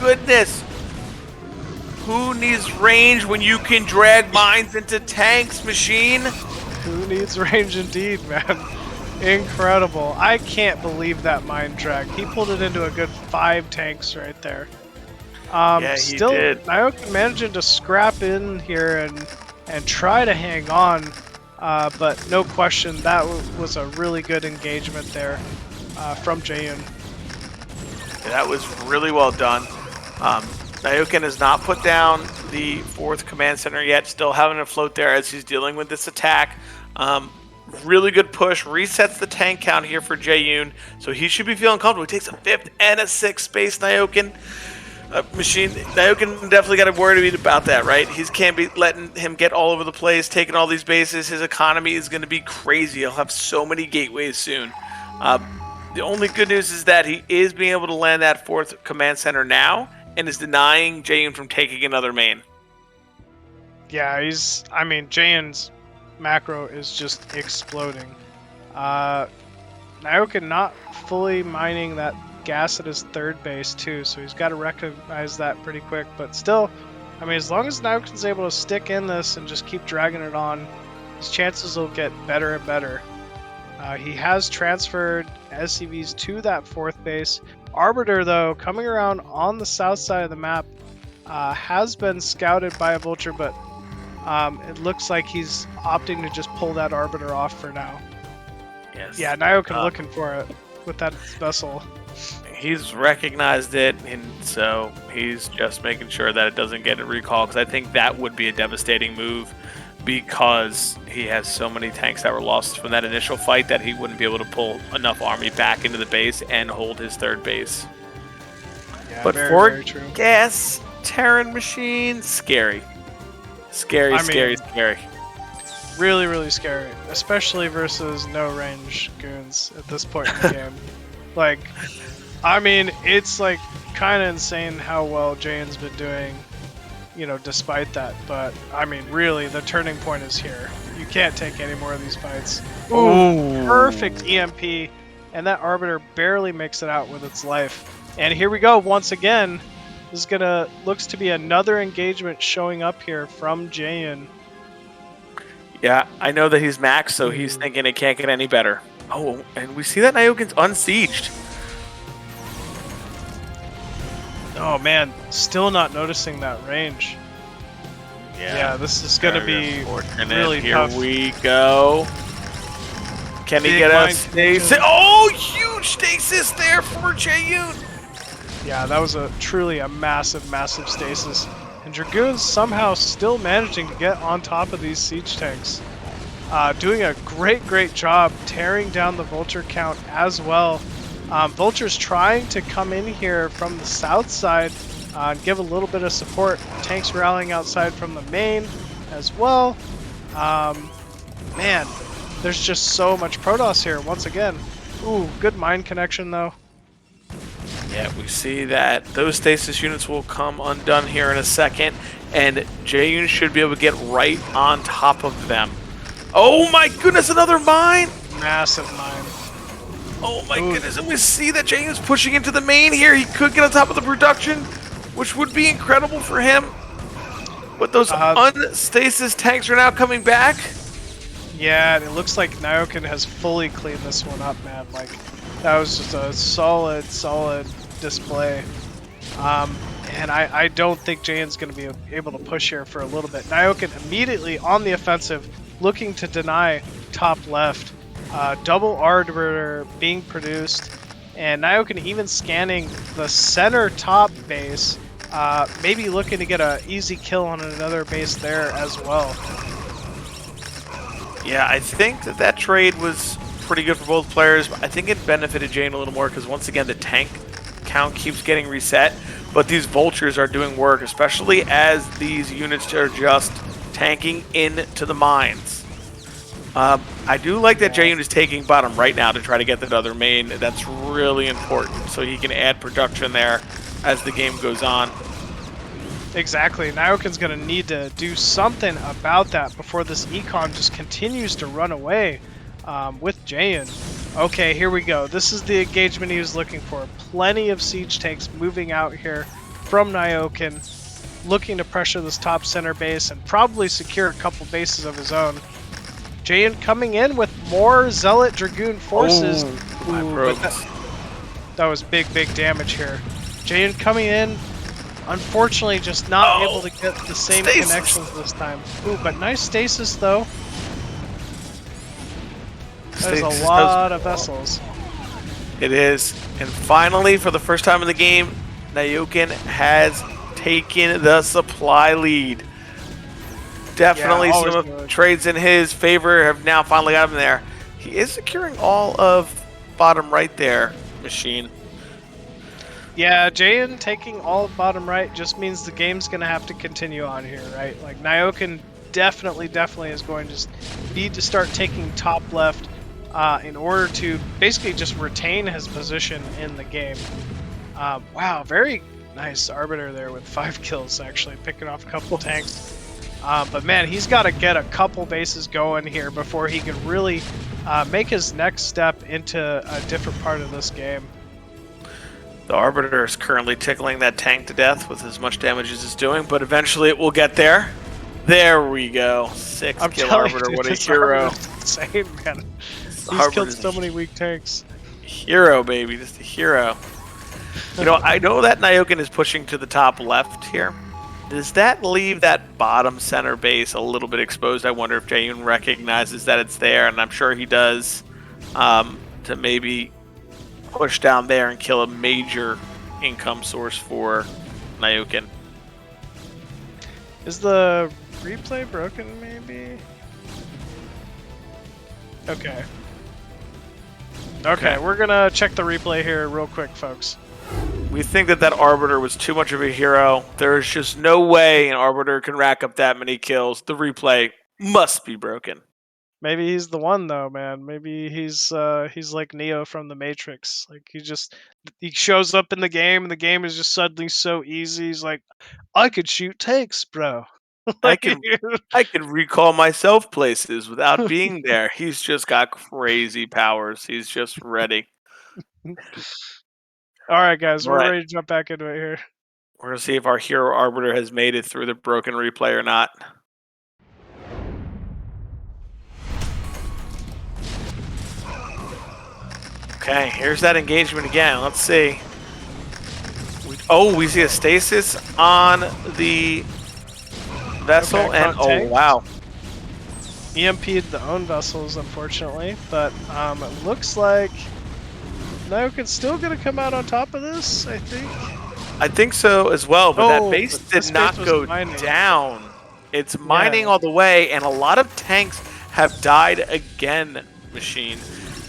Goodness! Who needs range when you can drag mines into tanks, Machine? Who needs range indeed, man? Incredible. I can't believe that mine drag. He pulled it into a good 5 tanks right there. Yeah, he still, did. Nyoken managing to scrap in here and try to hang on, but no question that was a really good engagement there from Jaeyun. Yeah, that was really well done. Nyoken has not put down the 4th command center yet, still having it float there as he's dealing with this attack. Really good push, resets the tank count here for Jaeyun, so he should be feeling comfortable. He takes a 5th and a 6th space, Nyoken. Nyoken definitely got to worry about that, right? He can't be letting him get all over the place, taking all these bases. His economy is going to be crazy. He'll have so many gateways soon. The only good news is that he is being able to land that 4th command center now and is denying Jaeyun from taking another main. Yeah, Jaeyun's macro is just exploding. Nyoken not fully mining that gas at his 3rd base too, so he's got to recognize that pretty quick. But still, as long as Nyoken's able to stick in this and just keep dragging it on, his chances will get better and better. He has transferred SCVs to that 4th base. Arbiter, though, coming around on the south side of the map, has been scouted by a Vulture, but it looks like he's opting to just pull that Arbiter off for now. Yes. Yeah, Nyoken looking for it with that vessel. He's recognized it, and so he's just making sure that it doesn't get a recall, because I think that would be a devastating move, because he has so many tanks that were lost from that initial fight that he wouldn't be able to pull enough army back into the base and hold his 3rd base. Yeah, but very, for very true. gas Terran machine, scary. Scary. Really, really scary, especially versus no range goons at this point in the game. It's kind of insane how well Jaeyun's been doing, despite that. But really, the turning point is here. You can't take any more of these fights. Ooh, perfect EMP, and that Arbiter barely makes it out with its life. And here we go once again. This is looks to be another engagement showing up here from Jaeyun. Yeah, I know that he's maxed, so he's thinking it can't get any better. Oh, and we see that Nyoken's unsieged. Oh man, still not noticing that range. Yeah, this is going to be really tough. Here we go. Can he get a stasis? Oh, huge stasis there for Jaeyun. Yeah, that was truly a massive, massive stasis. And Dragoons somehow still managing to get on top of these siege tanks. Doing a great, great job tearing down the Vulture count as well. Vulture's trying to come in here from the south side and give a little bit of support. Tanks rallying outside from the main as well. Man, there's just so much Protoss here once again. Ooh, good mine connection though. Yeah, we see that those stasis units will come undone here in a second, and Jaeyun should be able to get right on top of them. Oh my goodness, another mine! Massive mine. Oh my goodness, and we see that Jaeyun's pushing into the main here. He could get on top of the production, which would be incredible for him. But those unstasis tanks are now coming back. Yeah, and it looks like Nyoken has fully cleaned this one up, man. That was just a solid, solid display. And I don't think Jaeyun's going to be able to push here for a little bit. Nyoken immediately on the offensive, looking to deny top left. Double Arbiter being produced, and Nyoken even scanning the center top base, maybe looking to get an easy kill on another base there as well. Yeah, I think that trade was pretty good for both players, but I think it benefited Jaeyun a little more because once again the tank count keeps getting reset, but these Vultures are doing work, especially as these units are just tanking into the mines. I do like that Jaeyun is taking bottom right now to try to get that other main. That's really important, so he can add production there as the game goes on. Exactly. Nyoken's going to need to do something about that before this econ just continues to run away with Jaeyun. Okay, here we go. This is the engagement he was looking for. Plenty of siege tanks moving out here from Nyoken, looking to pressure this top center base and probably secure a couple bases of his own. Jaeyun coming in with more Zealot Dragoon forces. That was big, big damage here. Jaeyun coming in, unfortunately just not able to get the same connections this time. Ooh, but nice stasis though. There's a lot of vessels. It is. And finally, for the first time in the game, Nyoken has taking the supply lead. Definitely Yeah, some always of good. trades in his favor have now finally got him there. He is securing all of bottom right there, Machine. Yeah, Jaeyun taking all of bottom right just means the game's gonna have to continue on here, right? Like Nyoken definitely is going to need to start taking top left in order to basically just retain his position in the game. Wow, very nice Arbiter there with 5 kills, actually picking off a couple tanks. But man, he's got to get a couple bases going here before he can really make his next step into a different part of this game. The Arbiter is currently tickling that tank to death with as much damage as it's doing, but eventually it will get there. There we go. 6 I'm kill telling Arbiter. you, What a this hero. Arbiter's insane, man. He's Arbiter's killed so many weak tanks. Hero, baby. Just a hero. You know, I know that Nyoken is pushing to the top left here. Does that leave that bottom center base a little bit exposed? I wonder if Jaeyun recognizes that it's there, and I'm sure he does, to maybe push down there and kill a major income source for Nyoken. Is the replay broken, maybe? Okay. Okay, we're gonna check the replay here real quick, folks. We think that Arbiter was too much of a hero. There's just no way an Arbiter can rack up that many kills. The replay must be broken. Maybe he's the one though, man. Maybe he's like Neo from the Matrix. Like he shows up in the game and the game is just suddenly so easy. He's like, I could shoot tanks, bro. I can recall myself places without being there. He's just got crazy powers. He's just ready. All right, guys, we're Right. ready to jump back into it here. We're gonna see if our hero Arbiter has made it through the broken replay or not. Okay, here's that engagement again. Let's see. We see a stasis on the vessel, Okay, and front tank. wow. EMP'd the own vessels, unfortunately, but it looks like Nyoken's still gonna come out on top of this, I think. I think so as well, but that base but this did not base was go mining. down. It's mining Yeah. all the way, and a lot of tanks have died again, Machine.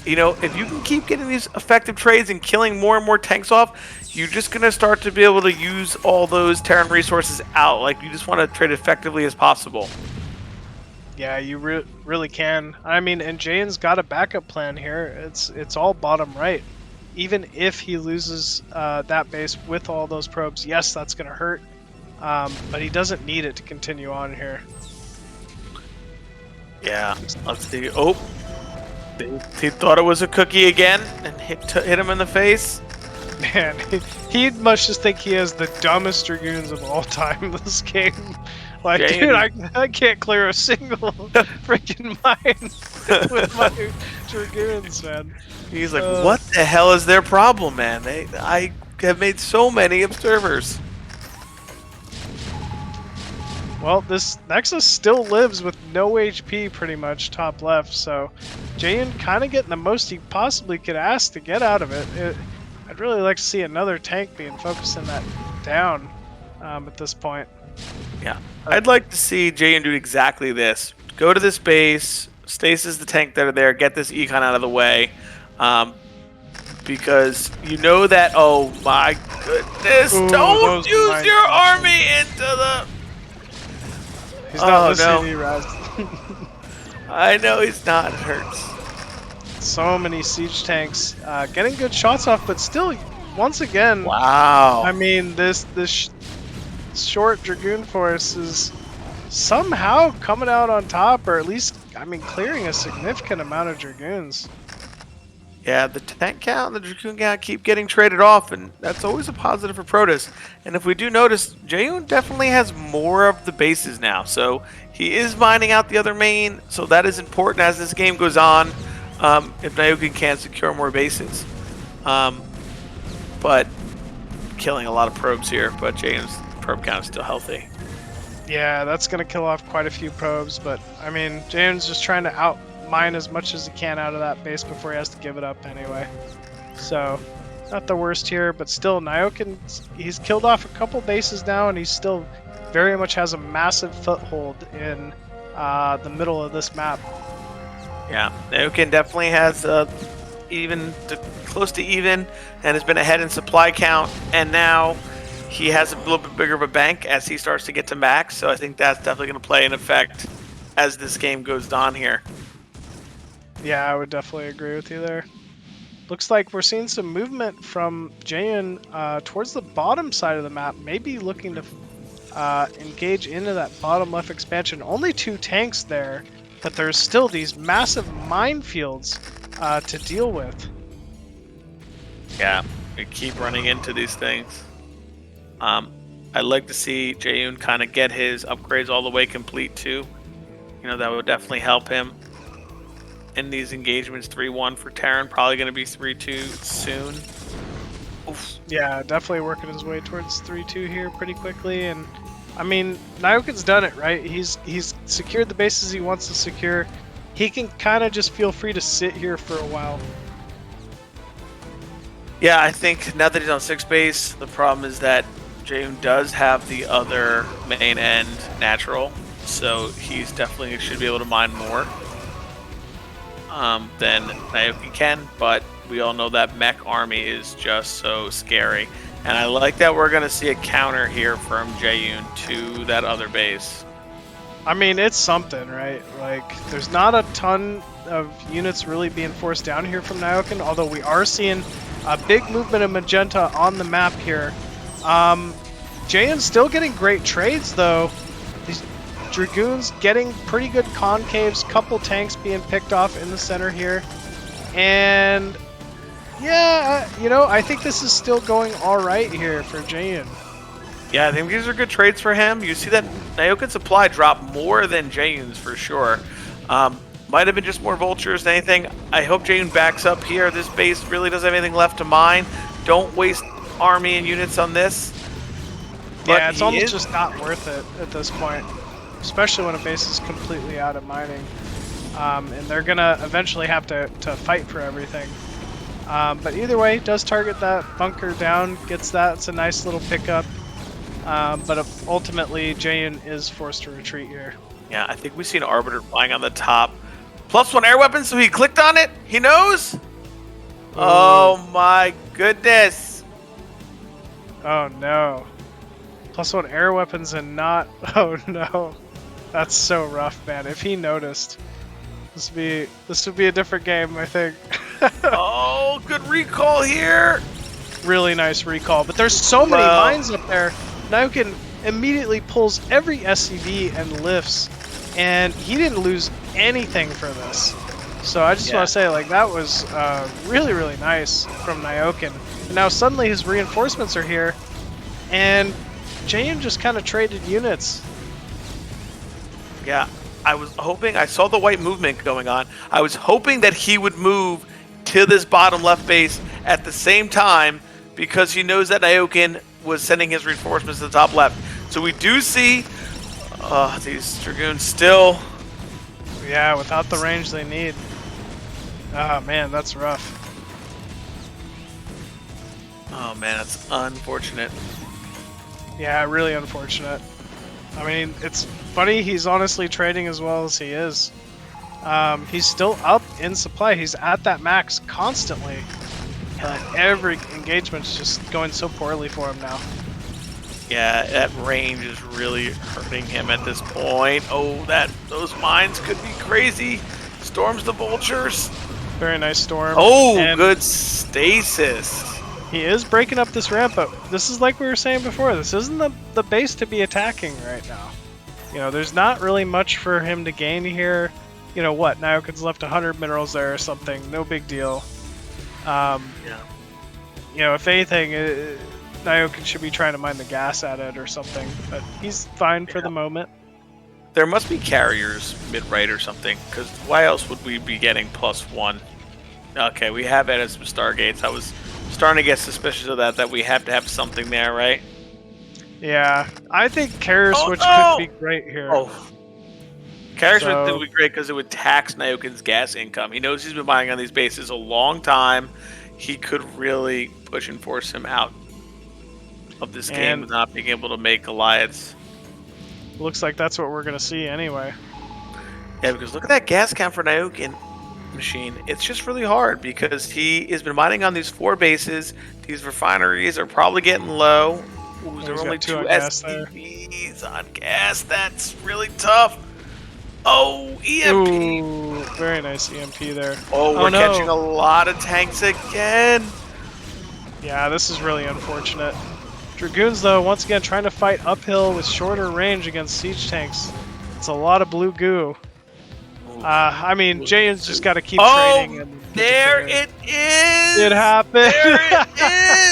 You know, if you can keep getting these effective trades and killing more and more tanks off, you're just going to start to be able to use all those Terran resources out. Like, you just want to trade effectively as possible. Yeah, you really can. I mean, and Jaeyun's got a backup plan here. It's all bottom right. Even if he loses that base with all those probes, yes, that's going to hurt. But he doesn't need it to continue on here. Yeah, let's see. Oh, he thought it was a cookie again and hit him in the face. Man, he must just think he has the dumbest Dragoons of all time in this game. Like, Jaeyun. dude, I can't clear a single freaking mine with my Dragoons, man. He's like, what the hell is their problem, man? I have made so many observers. Well, this Nexus still lives with no HP pretty much top left, so Jaeyun kind of getting the most he possibly could ask to get out of it. I'd really like to see another tank being focused in that down at this point. Yeah, I'd like to see Jaeyun do exactly this. Go to this base, stasis the tank that are there, get this econ out of the way. Because you know that, oh my goodness, Ooh, don't those use mine your touches. army into the... He's not Oh, listening no. to you, Razz. I know he's not, it hurts. So many siege tanks getting good shots off, but still, once again, Wow. I mean, this short Dragoon force is somehow coming out on top, or at least, I mean, clearing a significant amount of Dragoons. Yeah, the tank count and the Dragoon count keep getting traded off, and that's always a positive for Protoss. And if we do notice, Jaeyun definitely has more of the bases now, so he is mining out the other main, so that is important as this game goes on, if Nyoken can secure more bases. But killing a lot of probes here, but Jaeyun's probe count is still healthy. Yeah, that's going to kill off quite a few probes, but, I mean, Jaeyun's just trying to outmine as much as he can out of that base before he has to give it up anyway. So, not the worst here, but still, Nyoken, he's killed off a couple bases now, and he still very much has a massive foothold in the middle of this map. Yeah, Nyoken definitely has close to even, and has been ahead in supply count, and now he has a little bit bigger of a bank as he starts to get to max, so I think that's definitely going to play an effect as this game goes on here. Yeah, I would definitely agree with you there. Looks like we're seeing some movement from Jaeyun towards the bottom side of the map, maybe looking to engage into that bottom left expansion. Only 2 tanks there, but there's still these massive minefields to deal with. Yeah, we keep running into these things. I'd like to see Jaeyun kind of get his upgrades all the way complete too. You know, that would definitely help him in these engagements. 3-1 for Terran, probably going to be 3-2 soon. Oof. Yeah, definitely working his way towards 3-2 here pretty quickly. And I mean, Nyoken's done it, right? He's secured the bases he wants to secure. He can kind of just feel free to sit here for a while. Yeah, I think now that he's on 6 base, the problem is that Jaeyun does have the other main end natural, so he's definitely should be able to mine more than Nyoken can, but we all know that mech army is just so scary. And I like that we're going to see a counter here from Jaeyun to that other base. I mean, it's something, right? Like, there's not a ton of units really being forced down here from Nyoken, although we are seeing a big movement of magenta on the map here. Jaeyun's still getting great trades, though. These Dragoons getting pretty good concaves, couple tanks being picked off in the center here. And yeah, you know, I think this is still going all right here for Jaeyun. Yeah, I think these are good trades for him. You see that Nyoken's supply drop more than Jaeyun's for sure. Might have been just more vultures than anything. I hope Jaeyun backs up here. This base really doesn't have anything left to mine. Don't waste army and units on this. But yeah, it's almost just not worth it at this point, especially when a base is completely out of mining. And they're gonna eventually have to fight for everything. But either way, does target that bunker down, gets that. It's a nice little pickup. But ultimately, Jaeyun is forced to retreat here. Yeah, I think we see an Arbiter flying on the top. +1 air weapon, so he clicked on it. He knows. Oh my goodness. Oh no. +1 air weapons and not. Oh no. That's so rough, man. If he noticed, this would be a different game, I think. Oh, good recall here. Really nice recall, but there's so many mines up there. Nyoken immediately pulls every SCV and lifts, and he didn't lose anything for this. So I just want to say, like, that was really, really nice from Nyoken. And now suddenly his reinforcements are here, and Jaeyun just kind of traded units. Yeah, I was hoping, I saw the white movement going on. I was hoping that he would move to this bottom left base at the same time, because he knows that Nyoken was sending his reinforcements to the top left. So we do see these Dragoons still. Yeah, without the range they need. Oh man, that's rough. Oh man, that's unfortunate. Yeah, really unfortunate. I mean, it's funny he's honestly trading as well as he is. He's still up in supply. He's at that max constantly. But every engagement's just going so poorly for him now. Yeah, that range is really hurting him at this point. Oh, those mines could be crazy. Storms the vultures. Very nice storm. Oh, and good stasis. he is breaking up this ramp, but this is like we were saying before. This isn't the base to be attacking right now. You know, there's not really much for him to gain here. You know what? Nyoken's left 100 minerals there or something. No big deal. Yeah. You know, if anything, Nyoken should be trying to mine the gas at it or something, but he's fine for the moment. There must be carriers mid-right or something, because why else would we be getting +1? Okay, we have added some Stargates. I was starting to get suspicious of that we have to have something there, right? Yeah, I think carrier switch could be great here. Oh. Carrier switch would be great because it would tax Nyoken's gas income. He knows he's been buying on these bases a long time. He could really push and force him out of this game And- with not being able to make Goliaths. Looks like that's what we're gonna see anyway. Yeah, because look at that gas count for Nyoken machine. It's just really hard because he has been mining on these 4 bases. These refineries are probably getting low. Ooh, there he's are only got 2 2 on gas there. SCVs on gas. That's really tough. Oh, EMP. Ooh, very nice EMP there. Oh, we're no. catching a lot of tanks again. Yeah, this is really unfortunate. Dragoons, though, once again trying to fight uphill with shorter range against siege tanks. It's a lot of blue goo. I mean, Jaeyun's just got to keep trading. And There it is. It happened. There it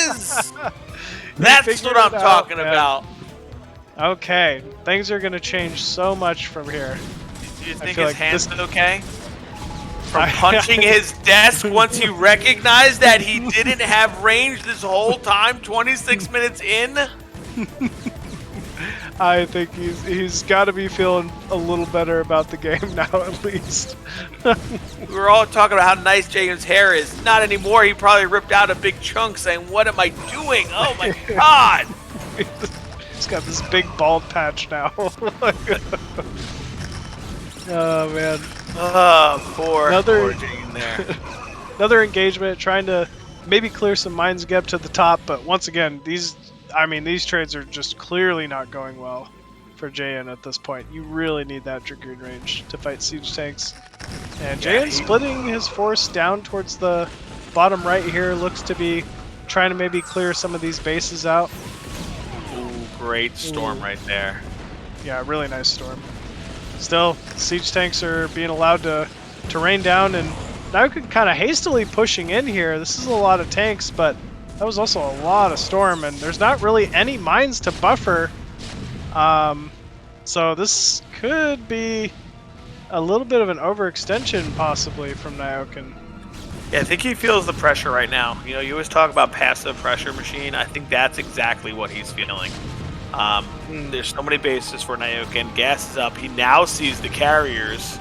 is. That's figured what I'm it out, talking man. about. Okay, things are going to change so much from here. Do you I think feel his like hands this- are okay? From punching his desk once he recognized that he didn't have range this whole time, 26 minutes in? I think he's got to be feeling a little better about the game now, at least. We were all talking about how nice Jaeyun's hair is. Not anymore. He probably ripped out a big chunk saying, "What am I doing? Oh my god!" He's got this big bald patch now. Oh man. Oh, poor Another- Jaeyun there. Another engagement, trying to maybe clear some mines get up to the top, but once again, these trades are just clearly not going well for Jaeyun at this point. You really need that Dragoon range to fight siege tanks. And Yeah, Jaeyun splitting his force down towards the bottom right here, looks to be trying to maybe clear some of these bases out. Ooh, great storm right there. Yeah, really nice storm. Still, siege tanks are being allowed to rain down, and Nyoken kind of hastily pushing in here. This is a lot of tanks, but that was also a lot of storm, and there's not really any mines to buffer. So this could be a little bit of an overextension, possibly, from Nyoken. Yeah, I think he feels the pressure right now. You know, you always talk about passive pressure machine. I think that's exactly what he's feeling. There's so many bases for Nyoken. Gas is up. He now sees the carriers.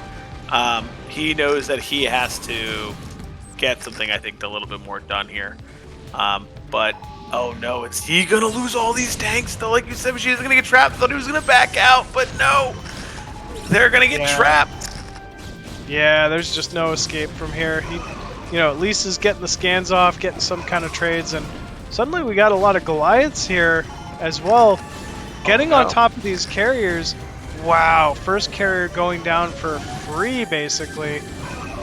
He knows that he has to get something, I think, a little bit more done here. But, oh no, is he going to lose all these tanks? Though, like you said, Machine's going to get trapped. Thought he was going to back out, but no. They're going to get trapped. Yeah, there's just no escape from here. He, at least is getting the scans off, getting some kind of trades, and suddenly we got a lot of Goliaths here as well. Getting on top of these carriers. Wow, first carrier going down for free, basically.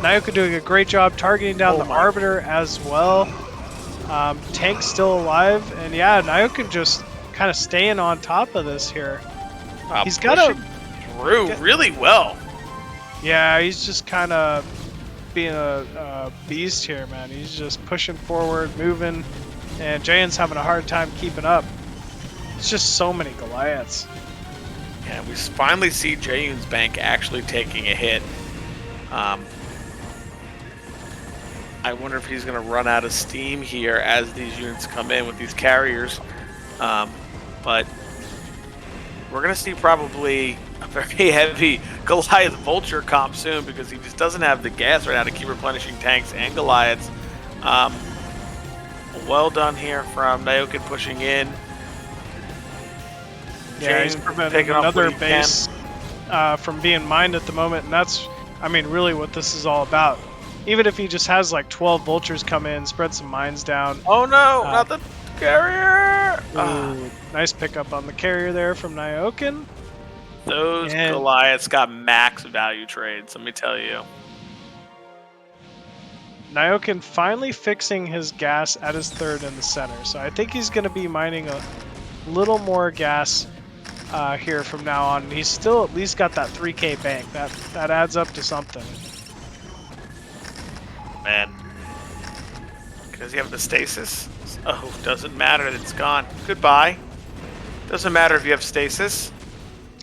Nyoken doing a great job targeting down the Arbiter as well. Tank still alive, and yeah, Nyoken just kind of staying on top of this here. He's got a through really well. Yeah, he's just kind of being a beast here, man. He's just pushing forward, moving, and Jaeyun's having a hard time keeping up. It's just so many Goliaths. Yeah, we finally see Jaeyun's bank actually taking a hit. I wonder if he's going to run out of steam here as these units come in with these carriers. But we're going to see probably a very heavy Goliath Vulture comp soon because he just doesn't have the gas right now to keep replenishing tanks and Goliaths. Well done here from Nyoken pushing in. Yeah, he's Jaeyun preventing taking off another what he can. base from being mined at the moment, and that's, really what this is all about. Even if he just has like 12 vultures come in, spread some mines down. Oh no, not the carrier! Ooh, nice pickup on the carrier there from Nyoken. Those And- Goliaths got max value trades, let me tell you. Nyoken finally fixing his gas at his third in the center, so I think he's going to be mining a little more gas here from now on. He's still at least got that 3k bank. That adds up to something. Man. Does he have the stasis? Oh, doesn't matter, it's gone. Goodbye. Doesn't matter if you have stasis.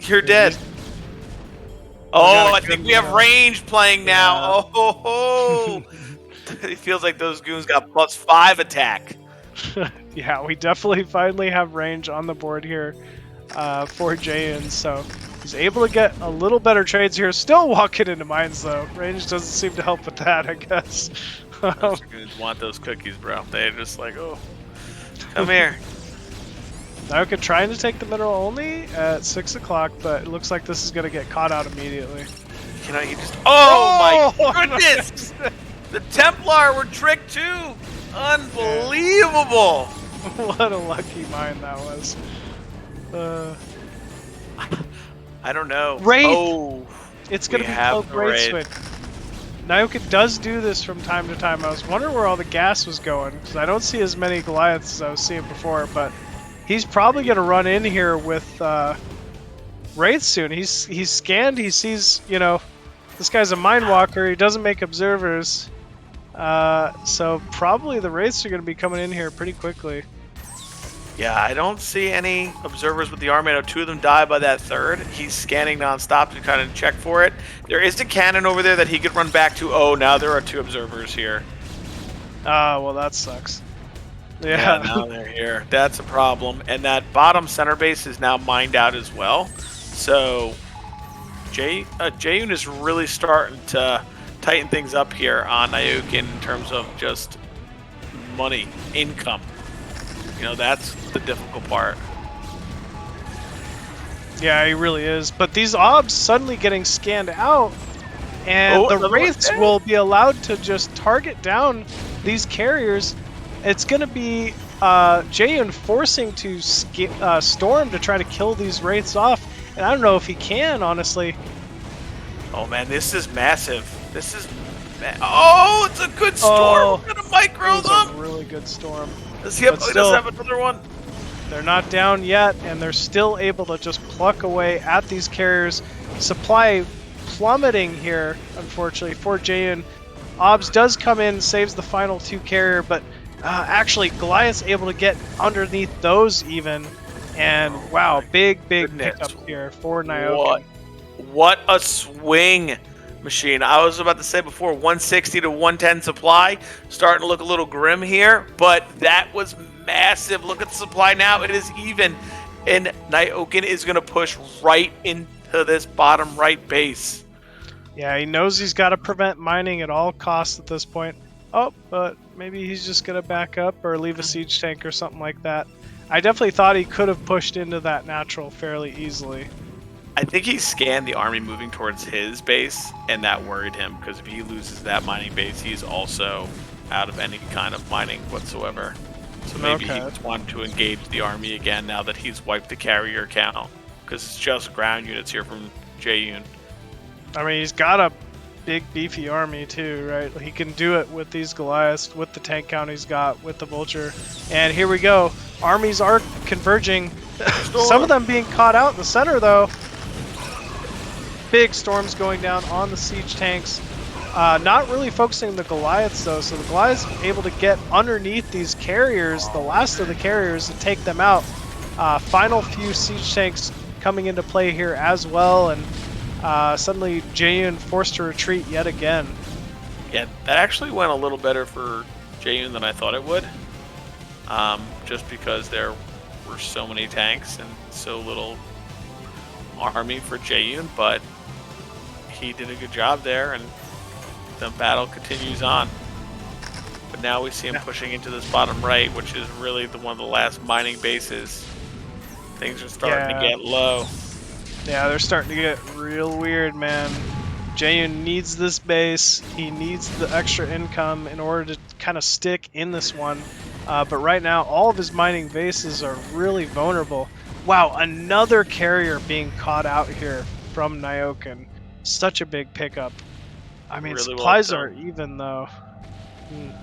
You're dead. Oh, I think we have range playing now. Yeah. Oh, ho, ho. It feels like those goons got +5 attack. Yeah, we definitely finally have range on the board here for Jaeyun, so he's able to get a little better trades here. Still walking into mines, though. Range doesn't seem to help with that, I guess. Those goons want those cookies, bro. They're just like, oh. Come here. Nyoken trying to take the middle only at 6 o'clock, but it looks like this is going to get caught out immediately. You know, you just. Oh, Oh, my goodness! The Templar were tricked too! Unbelievable! What a lucky mine that was. I don't know. Wraith! Oh, It's going we to be have Cloak the Wraith Wraith. Switch. Nyoken does do this from time to time. I was wondering where all the gas was going, because I don't see as many Goliaths as I was seeing before, but he's probably going to run in here with Wraith soon. He's scanned, he sees, you know, this guy's a Mindwalker, he doesn't make observers, so probably the Wraiths are going to be coming in here pretty quickly. Yeah, I don't see any observers with the army. I know 2 of them die by that 3rd. He's scanning nonstop to kind of check for it. There is a cannon over there that he could run back to. Oh, now there are 2 observers here. Well, that sucks. Yeah, now they're here. That's a problem. And that bottom center base is now mined out as well. So Jaeyun is really starting to tighten things up here on Nyoken in terms of just money, income. You know, that's the difficult part. Yeah, he really is. But these obs suddenly getting scanned out, and the Wraiths will be allowed to just target down these carriers. It's going to be Jaeyun forcing to Storm to try to kill these Wraiths off. And I don't know if he can, honestly. Oh, man, this is massive. This is... Oh, it's a good Storm. We're going to micro It's them. a really good Storm. Does he have another one? They're not down yet, and they're still able to just pluck away at these carriers. Supply plummeting here, unfortunately, for Jaeyun. Obs does come in, saves the final 2 carrier, but actually Goliath's able to get underneath those even. And wow, big pickup here for Nyoken. What a swing machine. I was about to say before, 160 to 110 supply, starting to look a little grim here, but that was massive. Look at the supply now. It is even, and Nyoken is going to push right into this bottom right base. Yeah, he knows he's got to prevent mining at all costs at this point. Oh, but maybe he's just going to back up or leave a siege tank or something like that. I definitely thought he could have pushed into that natural fairly easily. I think he scanned the army moving towards his base, and that worried him, because if he loses that mining base, he's also out of any kind of mining whatsoever. So maybe he just wanted to engage the army again now that he's wiped the carrier count, because it's just ground units here from Jaeyun. I mean, he's got a big beefy army too, right? He can do it with these Goliaths, with the tank count he's got, with the Vulture. And here we go. Armies are converging. Some of them being caught out in the center though. Big storms going down on the siege tanks. Not really focusing on the Goliaths though, so the Goliaths able to get underneath these carriers, the last of the carriers, and take them out. Final few siege tanks coming into play here as well, and suddenly Jaeyun forced to retreat yet again. Yeah, that actually went a little better for Jaeyun than I thought it would. Just because there were so many tanks and so little army for Jaeyun, but he did a good job there, and the battle continues on. But now we see him pushing into this bottom right, which is really one of the last mining bases. Things are starting to get low. Yeah, they're starting to get real weird, man. Jaeyun needs this base. He needs the extra income in order to kind of stick in this one. But right now, all of his mining bases are really vulnerable. Wow, another carrier being caught out here from Nyoken. Such a big pickup. I mean, Really supplies well are even, though.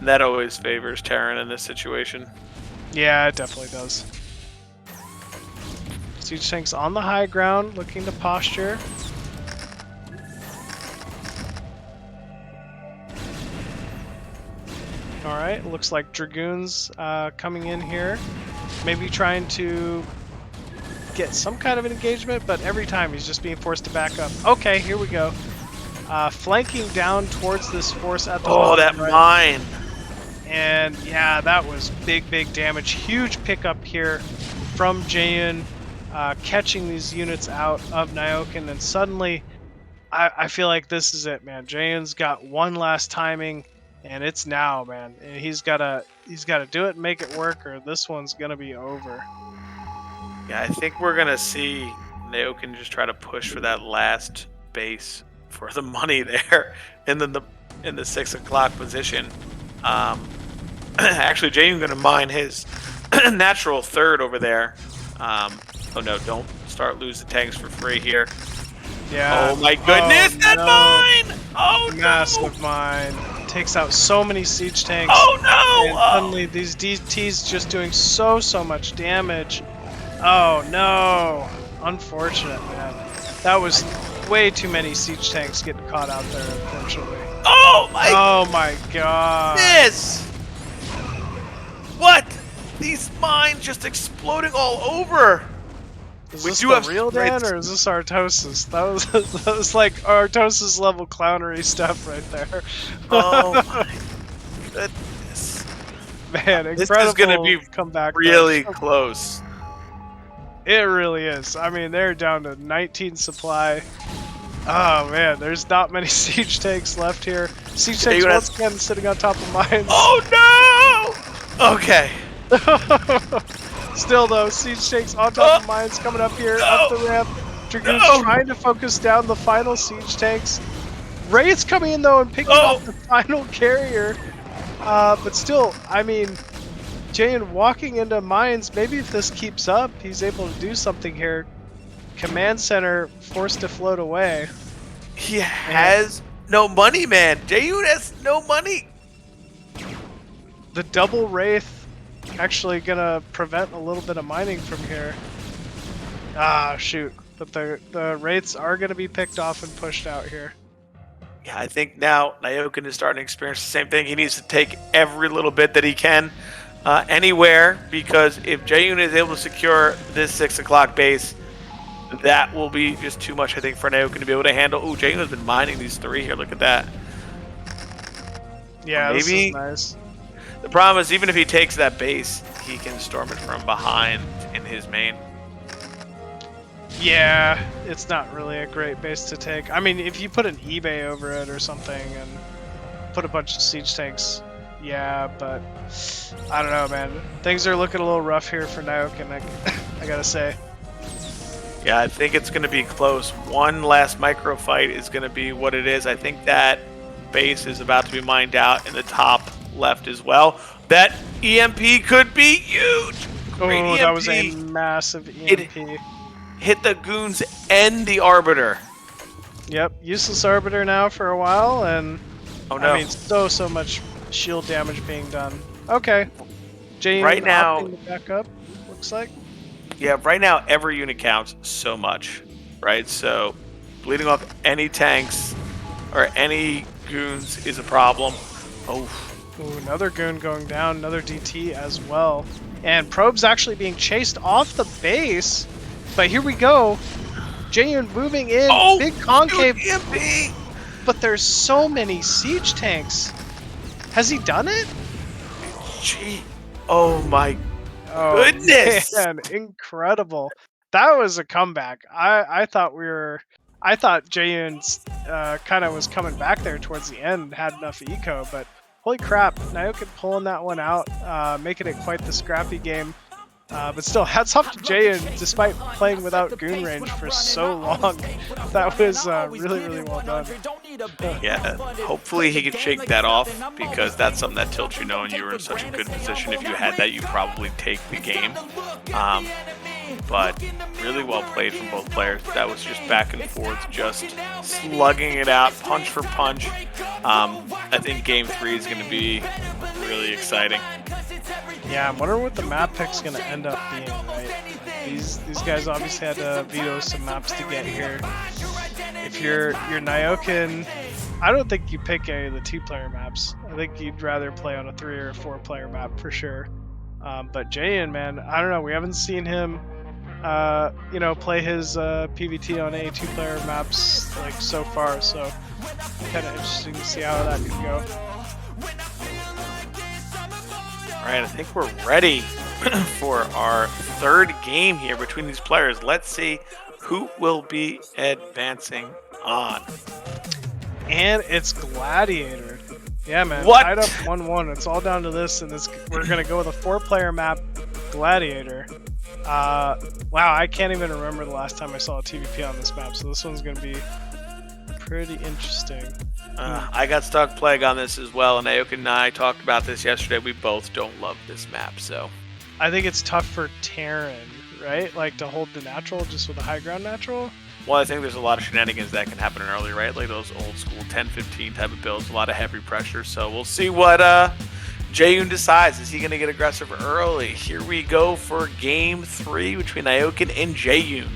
That always favors Terran in this situation. Yeah, it definitely does. Siege tanks on the high ground, looking to posture. Alright, looks like Dragoons coming in here. Maybe trying to get some kind of an engagement, but every time he's just being forced to back up. Okay, here we go. Flanking down towards this force at the Oh, that mine! And yeah, that was big damage. Huge pickup here from Jaeyun, catching these units out of Nyoken, and suddenly I feel like this is it, man. Jaeyun's got one last timing. And it's now, man. And he's gotta do it and make it work, or this one's gonna be over. Yeah, I think we're gonna see Nyoken just try to push for that last base for the money there, and then in the 6 o'clock position. Actually, Jaeyun gonna mine his natural third over there. Oh no, don't start losing tanks for free here. Yeah. Oh my goodness, that mine! Oh no! Massive mine. Takes out so many siege tanks. Oh no! And suddenly these DTs just doing so much damage. Oh no! Unfortunate, man. That was way too many siege tanks getting caught out there, unfortunately. Oh my god. This! What? These mines just exploding all over. Is We this do the have real great- Dan or is this Artosis? That was like Artosis level clownery stuff right there. Oh my goodness. Man, This is incredible gonna be comeback. Really close. It really is. I mean, they're down to 19 supply. Oh man, there's not many siege tanks left here. Siege tanks once again sitting on top of mines. Oh no! Okay. Still though, siege tanks on top of mines coming up here, up the ramp. Dragoon's trying to focus down the final siege tanks. Wraith's coming in though and picking off the final carrier. But still, I mean, Jaeyun walking into mines, maybe if this keeps up, he's able to do something here. Command center forced to float away. He has no money, man. Jaeyun has no money. The double Wraith actually gonna prevent a little bit of mining from here. Ah, shoot. But the Wraiths are gonna be picked off and pushed out here. Yeah, I think now Nyoken is starting to experience the same thing. He needs to take every little bit that he can anywhere, because if Jaeyun is able to secure this 6 o'clock base, that will be just too much, I think, for Nyoken to be able to handle. Ooh, Jaeyun has been mining these 3 here. Look at that. Yeah, Maybe this is nice. The problem is, even if he takes that base, he can storm it from behind in his main. Yeah, it's not really a great base to take. I mean, if you put an eBay over it or something and put a bunch of siege tanks, yeah, but I don't know, man. Things are looking a little rough here for Nyoken, I gotta say. Yeah, I think it's going to be close. One last micro fight is going to be what it is. I think that base is about to be mined out in the top left as well. That EMP could be huge. Oh, that was a massive EMP. Hit the goons and the Arbiter. Yep, useless Arbiter now for a while, and oh no, I mean, so much shield damage being done. Okay, Jaeyun right now, opting to back up, looks like. Yeah, right now every unit counts so much, right? So bleeding off any tanks or any goons is a problem. Oh. Ooh, another goon going down, another DT as well. And Probe's actually being chased off the base. But here we go. Jaeyun moving in, big concave. EMP. But there's so many siege tanks. Has he done it? Gee. Oh my goodness. Man, incredible. That was a comeback. I thought Jaeyun kind of was coming back there towards the end, had enough eco, but holy crap, Nyoken pulling that one out, making it quite the scrappy game. But still, hats off to Jaeyun, despite playing without goon range for so long. That was really well done. Yeah, hopefully he can shake that off, because that's something that tilts you, knowing you were in such a good position. If you had that, you'd probably take the game. But really well played from both players. That was just back and forth, just slugging it out, punch for punch. I think Game 3 is going to be really exciting. Yeah, I'm wondering what the map pick's going to end up being, right? These guys obviously had to veto some maps to get here. If you're Nyoken, I don't think you pick any of the 2-player maps. I think you'd rather play on a 3 or 4-player map for sure. But Jaeyun, man, I don't know. We haven't seen him, play his PvT on any 2-player maps like so far. So kind of interesting to see how that could go. All right, I think we're ready for our 3rd game here between these players. Let's see who will be advancing on. And it's Gladiator. Yeah, man. What? Tied up 1-1. It's all down to this, and we're gonna go with a 4-player map, Gladiator. Wow, I can't even remember the last time I saw a TVP on this map, so this one's gonna be pretty interesting. I got stuck Plague on this as well, and Nyoken and I talked about this yesterday. We both don't love this map, so. I think it's tough for Terran, right? Like to hold the natural just with a high ground natural. Well, I think there's a lot of shenanigans that can happen early, right? Like those old school 10-15 type of builds, a lot of heavy pressure. So we'll see what Jaeyun decides. Is he going to get aggressive early? Here we go for game 3 between Nyoken and Jaeyun.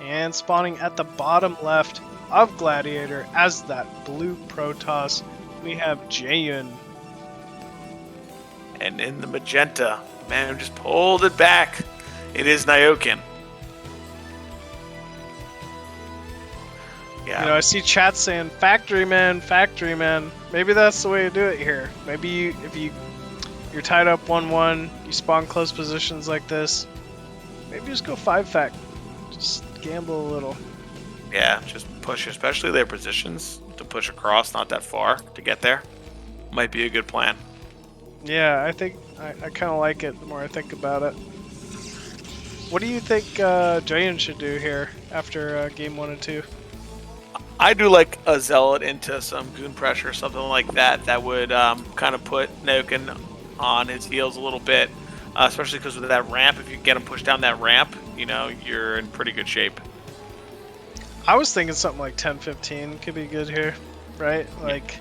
And spawning at the bottom left of Gladiator as that blue Protoss, we have Jaeyun. And in the magenta, man, just pulled it back. It is Nyoken. Yeah. You know, I see chat saying factory man, factory man. Maybe that's the way to do it here. Maybe if you're tied up 1-1, you spawn close positions like this. Maybe just go 5-fact. Just gamble a little. Yeah, just push, especially their positions, to push across, not that far to get there. Might be a good plan. Yeah, I think I kind of like it the more I think about it. What do you think Jaeyun should do here after game 1 and 2? I do like a zealot into some goon pressure, something like that. That would kind of put Nyoken on his heels a little bit, especially because with that ramp, if you get him pushed down that ramp, you know, you're in pretty good shape. I was thinking something like 10-15 could be good here, right? Like,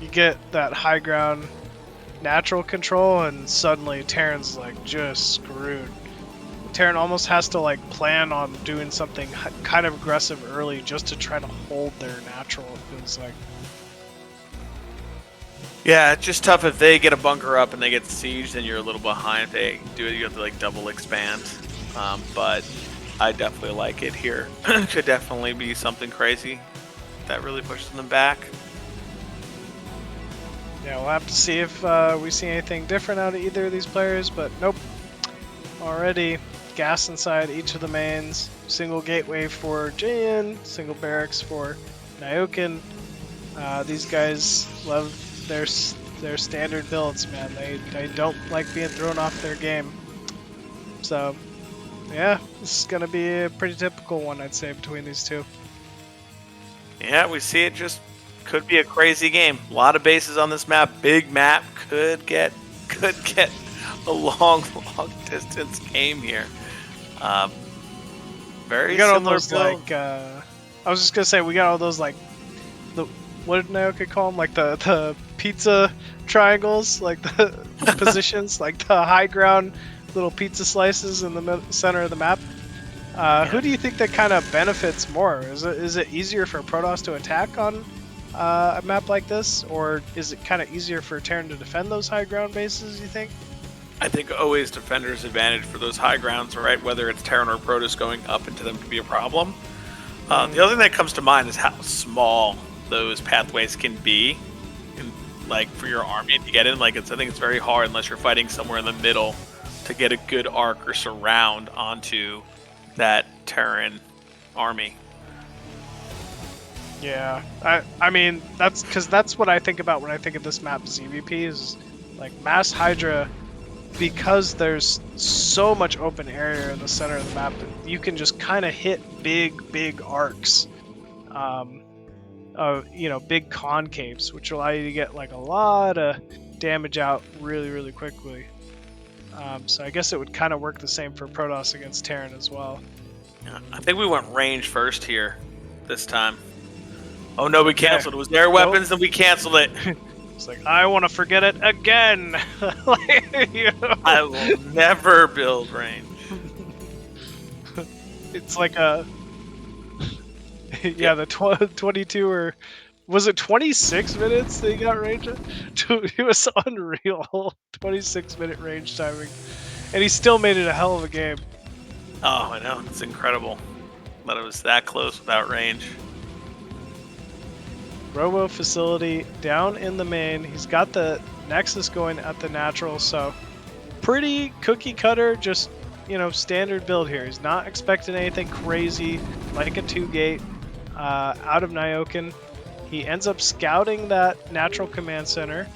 you get that high ground natural control, and suddenly Terran's like just screwed. Terran almost has to like plan on doing something kind of aggressive early just to try to hold their natural, it feels like. Yeah, it's just tough if they get a bunker up and they get sieged, then you're a little behind. If they do it, you have to like double expand. But I definitely like it here. Could definitely be something crazy that really pushes them back. Yeah, we'll have to see if we see anything different out of either of these players, but nope. Already gas inside each of the mains. Single gateway for Jaeyun, single barracks for Nyoken. These guys love their standard builds, man. They don't like being thrown off their game. So, yeah, this is going to be a pretty typical one, I'd say, between these two. Yeah, we see it just could be a crazy game. A lot of bases on this map. Big map. Could get a long distance game here. Very we got all similar those build. like I was just gonna say we got all those like what did Nyoken call them, like the pizza triangles, like the positions, like the high ground little pizza slices in the center of the map. Who do you think that kind of benefits more? Is it easier for Protoss to attack on a map like this, or is it kind of easier for Terran to defend those high ground bases, you think? I think always defender's advantage for those high grounds, right? Whether it's Terran or Protoss going up into them could be a problem. The other thing that comes to mind is how small those pathways can be, like for your army to get in. Like I think it's very hard unless you're fighting somewhere in the middle to get a good arc or surround onto that Terran army. Yeah, I mean that's what I think about when I think of this map ZVP is like Mass Hydra, because there's so much open area in the center of the map. You can just kind of hit big arcs, big concaves, which allow you to get like a lot of damage out really quickly. So I guess it would kind of work the same for Protoss against Terran as well. Yeah, I think we went range first here this time. Oh no, we canceled. It was their weapons, and we canceled it. It's like, I want to forget it again. I will never build range. It's like a... yeah, the 22 or... Was it 26 minutes they got range? It was unreal. 26-minute range timing. And he still made it a hell of a game. Oh, I know. It's incredible that it was that close without range. Robo facility down in the main. He's got the Nexus going at the natural, so pretty cookie cutter. Just you know, standard build here. He's not expecting anything crazy like a 2-gate out of Nyoken. He ends up scouting that natural command center.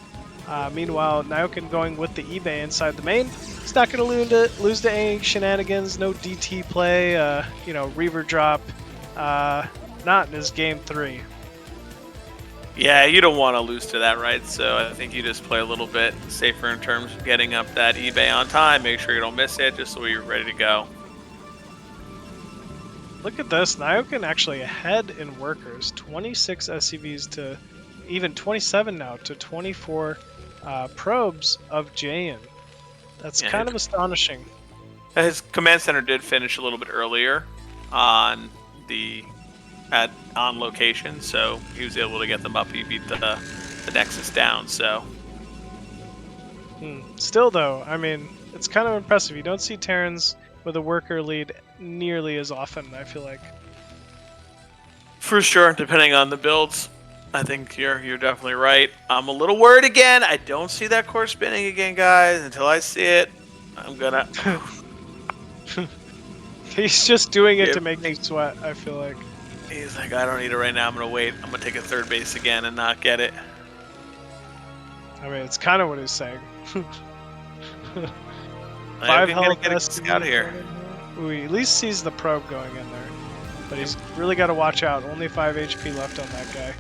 Meanwhile, Nyoken going with the eBay inside the main. He's not going to lose to any shenanigans, no DT play, you know, Reaver drop. Not in his game 3. Yeah, you don't want to lose to that, right? So I think you just play a little bit safer in terms of getting up that eBay on time. Make sure you don't miss it, just so you're ready to go. Look at this. Nyoken actually ahead in workers. 26 SCVs to even 27 now to 24 probes of Jaeyun. That's kind of astonishing. His command center did finish a little bit earlier on on location, so he was able to get them up. He beat the Nexus down. So still though, I mean, it's kind of impressive. You don't see Terrans with a worker lead nearly as often, I feel like. For sure, depending on the builds. I think you're definitely right. I'm a little worried again. I don't see that core spinning again, guys. Until I see it, I'm gonna... He's just doing it to make me sweat, I feel like. He's like, I don't need it right now. I'm gonna wait. I'm gonna take a third base again and not get it. I mean, it's kind of what he's saying. 5 health get a scout here. Ooh, he at least sees the probe going in there. But he's really got to watch out. Only 5 HP left on that guy.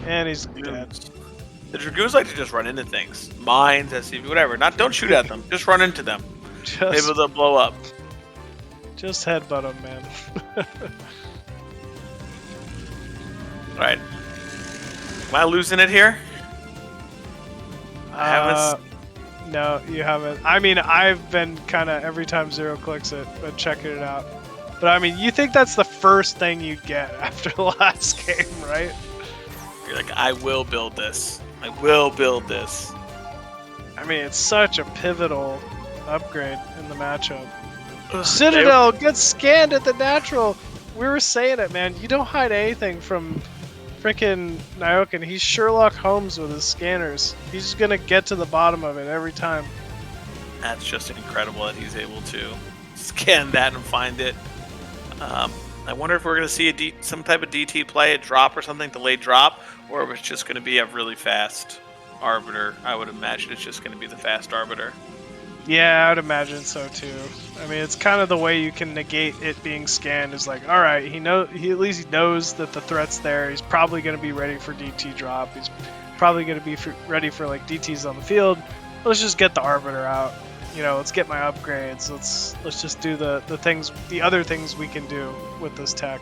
And he's dead. The Dragoons like to just run into things. Mines, SCV, whatever. Don't shoot at them. Just run into them. Maybe they'll blow up. Just headbutt them, man. Alright. Am I losing it here? I haven't... No, you haven't. I mean, I've been kind of, every time Zero clicks it, but checking it out. But I mean, you think that's the first thing you'd get after the last game, right? You're like, I will build this. I will build this. I mean, it's such a pivotal upgrade in the matchup. Citadel gets scanned at the natural. We were saying it, man. You don't hide anything from freaking Nyoken. He's Sherlock Holmes with his scanners. He's going to get to the bottom of it every time. That's just incredible that he's able to scan that and find it. I wonder if we're going to see some type of DT play, a drop or something, delayed drop, or if it's just going to be a really fast Arbiter. I would imagine it's just going to be the fast Arbiter. Yeah, I would imagine so too. I mean, it's kind of the way you can negate it being scanned is like, all right, he at least knows that the threat's there. He's probably going to be ready for DT drop. He's probably going to be ready for like DTs on the field. Let's just get the Arbiter out. You know, let's get my upgrades. Let's just do the other things we can do with this tech.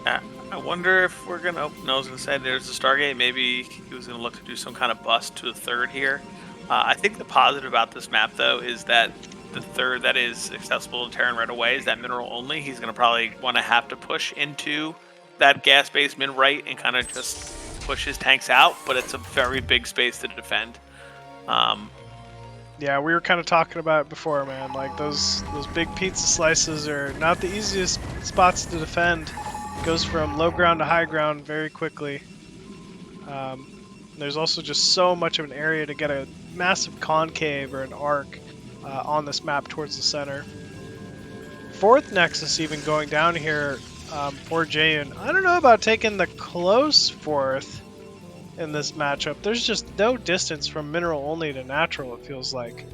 I wonder if we're gonna. Oh, no, I was gonna say there's the Stargate. Maybe he was gonna look to do some kind of bust to the third here. I think the positive about this map, though, is that the third that is accessible to Terran right away is that mineral only. He's gonna probably want to have to push into that gas-based min right and kind of just push his tanks out. But it's a very big space to defend. Yeah, we were kind of talking about it before, man. Like those big pizza slices are not the easiest spots to defend. It goes from low ground to high ground very quickly. There's also just so much of an area to get a massive concave or an arc on this map towards the center. Fourth Nexus even going down here for Jaeyun. I don't know about taking the close fourth in this matchup. There's just no distance from mineral only to natural, it feels like.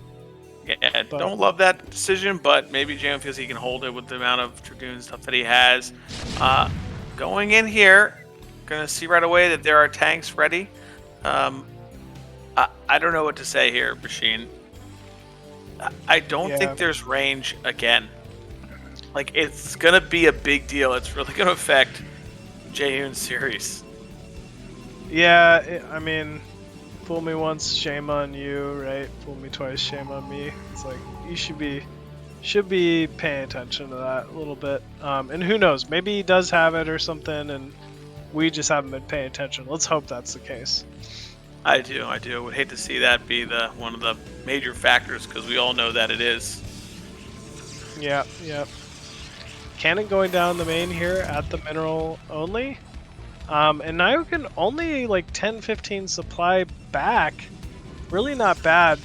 Yeah, don't love that decision, but maybe Jaeyun feels he can hold it with the amount of Dragoon stuff that he has. Going in here, gonna see right away that there are tanks ready. I don't know what to say here, Machine. I don't think there's range again. Like, it's gonna be a big deal. It's really gonna affect Jaeyun's series. Yeah, I mean, fool me once, shame on you, right? Fool me twice, shame on me. It's like, you should be paying attention to that a little bit. And who knows, maybe he does have it or something, and we just haven't been paying attention. Let's hope that's the case. I do. Would hate to see that be one of the major factors, because we all know that it is. Yeah. Cannon going down the main here at the mineral only. And Nyoken only like 10-15 supply back. Really not bad.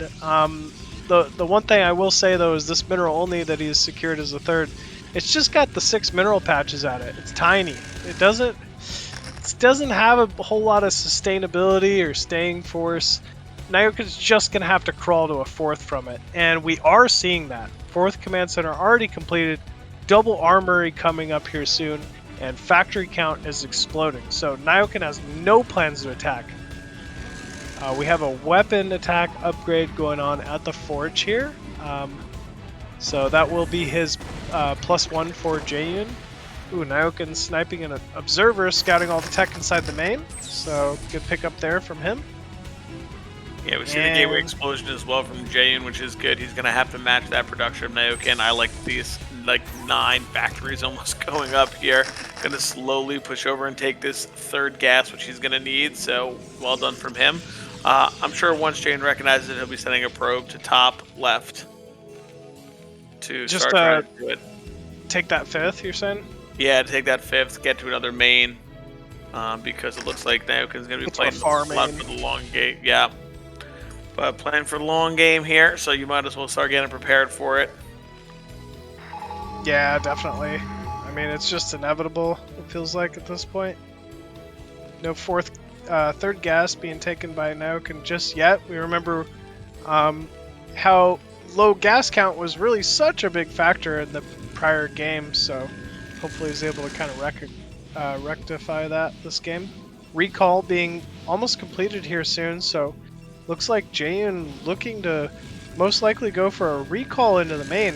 The one thing I will say though is this mineral only that he's secured as a third. It's just got the 6 mineral patches at it. It's tiny. It doesn't have a whole lot of sustainability or staying force. Nyoken's just gonna have to crawl to a 4th from it, and we are seeing that. 4th command center already completed. Double armory coming up here soon, and factory count is exploding. So Nyoken has no plans to attack. We have a weapon attack upgrade going on at the forge here. So that will be his +1 for Jaeyun. Ooh, Nyoken sniping an observer, scouting all the tech inside the main. So good pickup there from him. Yeah, we see the gateway explosion as well from Jaeyun, which is good. He's going to have to match that production of Nyoken. I like these 9 factories almost going up here. Going to slowly push over and take this 3rd gas, which he's going to need. So well done from him. I'm sure once Jaeyun recognizes it, he'll be sending a probe to top left to Just start trying to do it. Take that 5th, you're saying? Yeah, take that 5th, get to another main, because it looks like Nyoken's going to be playing a lot for the long game. Yeah, but playing for the long game here, so you might as well start getting prepared for it. Yeah, definitely. I mean, it's just inevitable, it feels like at this point. No 3rd gas being taken by Nyoken just yet. We remember how low gas count was really such a big factor in the prior game, so hopefully he's able to kind of rectify that this game. Recall being almost completed here soon, so looks like Jaeyun looking to most likely go for a recall into the main.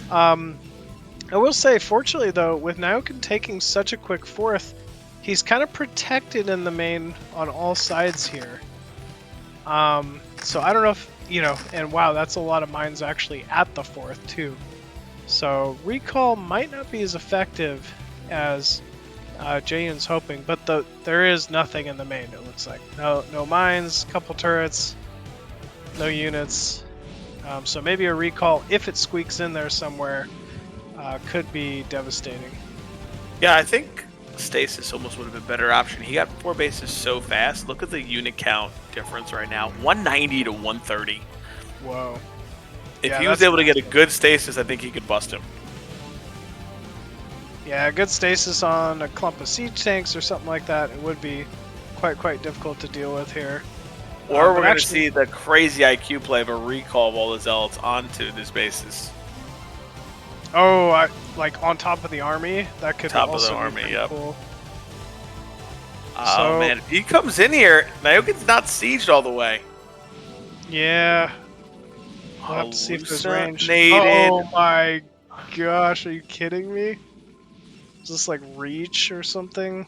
I will say, fortunately though, with Nyoken taking such a quick 4th, he's kind of protected in the main on all sides here. So I don't know if, and wow, that's a lot of mines actually at the 4th too. So recall might not be as effective as Jaeyun's hoping, but there is nothing in the main, it looks like. No mines, couple turrets, no units. So maybe a recall, if it squeaks in there somewhere, could be devastating. Yeah, I think stasis almost would have been a better option. He got 4 bases so fast. Look at the unit count difference right now, 190 to 130. Whoa. If he was able to get a good stasis, I think he could bust him. Yeah, good stasis on a clump of siege tanks or something like that, it would be quite difficult to deal with here. Or we're going to see the crazy IQ play of a recall of all the zealots onto this basis. Oh, like on top of the army? That could top also of the army, be yep. Cool. Oh man, if he comes in here, Nyoken's not sieged all the way. Yeah. We'll have to see if there's range. Hallucinated. Oh my gosh, are you kidding me? Is this like reach or something?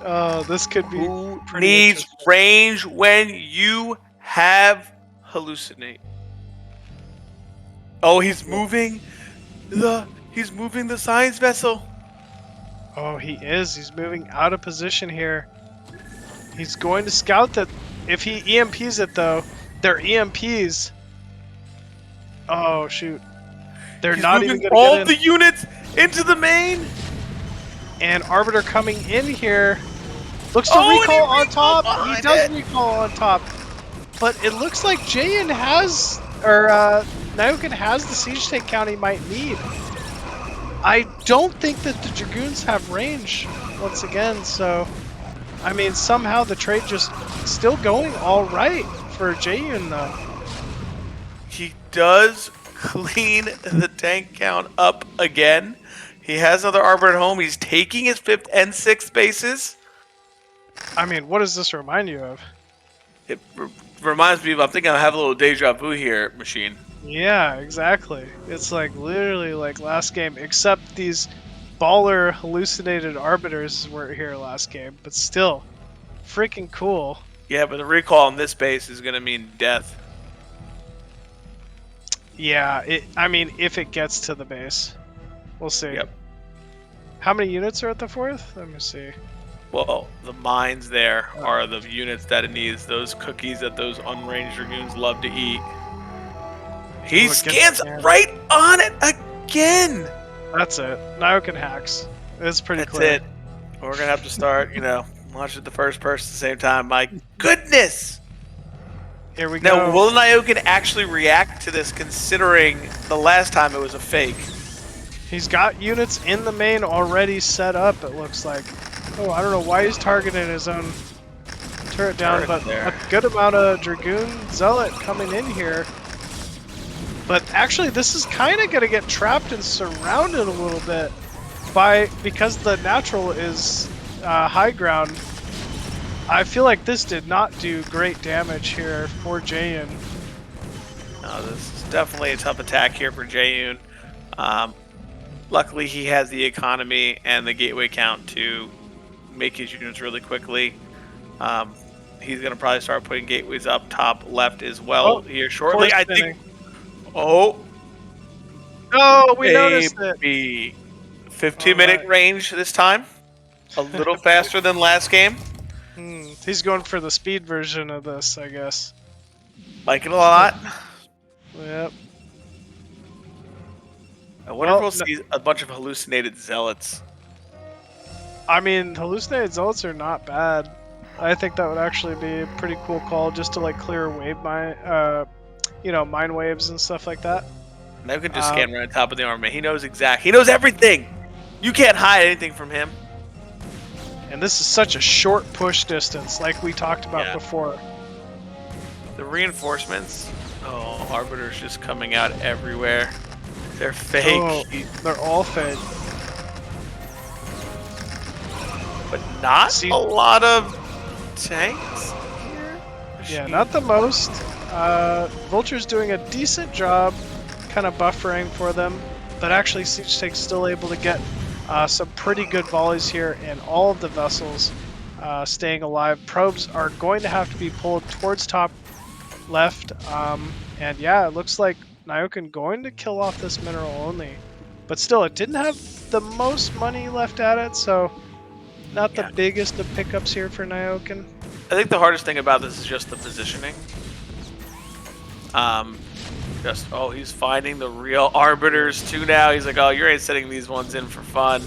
Oh, this could be pretty needs range when you have hallucinate. Oh, he's moving the science vessel. Oh, he is. He's moving out of position here. He's going to scout that. If he EMPs it though, they're EMPs. Oh shoot. They're He's not even moving gonna all get in. the units into the main. And Arbiter coming in here. Looks to recall on top. He does recall on top. But it looks like Jaeyun has, or Nyoken has the siege tank count he might need. I don't think that the Dragoons have range once again, so I mean somehow the trade just still going all right for Jaeyun though. He does clean the tank count up again. He has another Arbiter at home. He's taking his 5th and 6th bases. I mean, what does this remind you of? It reminds me of, I'm thinking I have a little deja vu here, Machine. Yeah, exactly. It's like literally like last game, except these baller hallucinated arbiters were here last game, but still, freaking cool. Yeah, but the recall on this base is going to mean death. Yeah, I mean, if it gets to the base. We'll see. Yep. How many units are at the 4th? Let me see. Well, the mines there are the units that it needs. Those cookies that those unranged Dragoons love to eat. He scans right on it again! That's it. Nyoken hacks. It's pretty clear. That's it. We're going to have to start, watch it the first person at the same time. My goodness! Here we go. Now, will Nyoken actually react to this, considering the last time it was a fake? He's got units in the main already set up, it looks like. Oh, I don't know why he's targeting his own turret down, but a good amount of Dragoon Zealot coming in here. But actually, this is kind of going to get trapped and surrounded a little bit because the natural is high ground. I feel like this did not do great damage here for Jaeyun. No, this is definitely a tough attack here for Jaeyun. Luckily, he has the economy and the gateway count to make his units really quickly. He's going to probably start putting gateways up top left as well here shortly. I think. Oh, we noticed it. 15-minute range this time. A little faster than last game. He's going for the speed version of this, I guess. Like it a lot. Yep. I wonder if we'll see a bunch of hallucinated zealots. I mean, hallucinated zealots are not bad. I think that would actually be a pretty cool call, just to like clear wave mine waves and stuff like that. Now we can just scan right on top of the army. He knows he knows everything. You can't hide anything from him. And this is such a short push distance, like we talked about before. The reinforcements. Oh, Arbiter's just coming out everywhere. They're fake. Oh, they're all fake. But not a lot of tanks here. Yeah, not the most. Vulture's doing a decent job kind of buffering for them, but actually Siege Tank's still able to get some pretty good volleys here, and all of the vessels staying alive. Probes are going to have to be pulled towards top left, and yeah, it looks like Nyoken going to kill off this mineral only, but still it didn't have the most money left at it, so not the biggest of pickups here for Nyoken. I think the hardest thing about this is just the positioning. He's finding the real arbiters too now. He's like, oh, you're ain't setting these ones in for fun.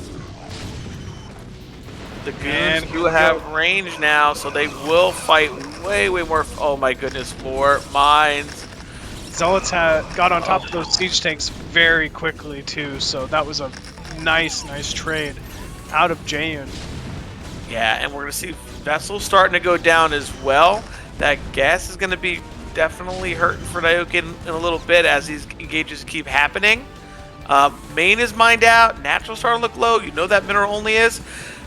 The goons do have range now, so they will fight way more. Oh my goodness, more mines. Zealots got on top of those siege tanks very quickly too, so that was a nice trade out of Jaeyun. Yeah, and we're gonna see vessels starting to go down as well. That gas is gonna be definitely hurting for Nyoken in a little bit as these engages keep happening. Main is mined out, natural starting to look low. You know that mineral only is.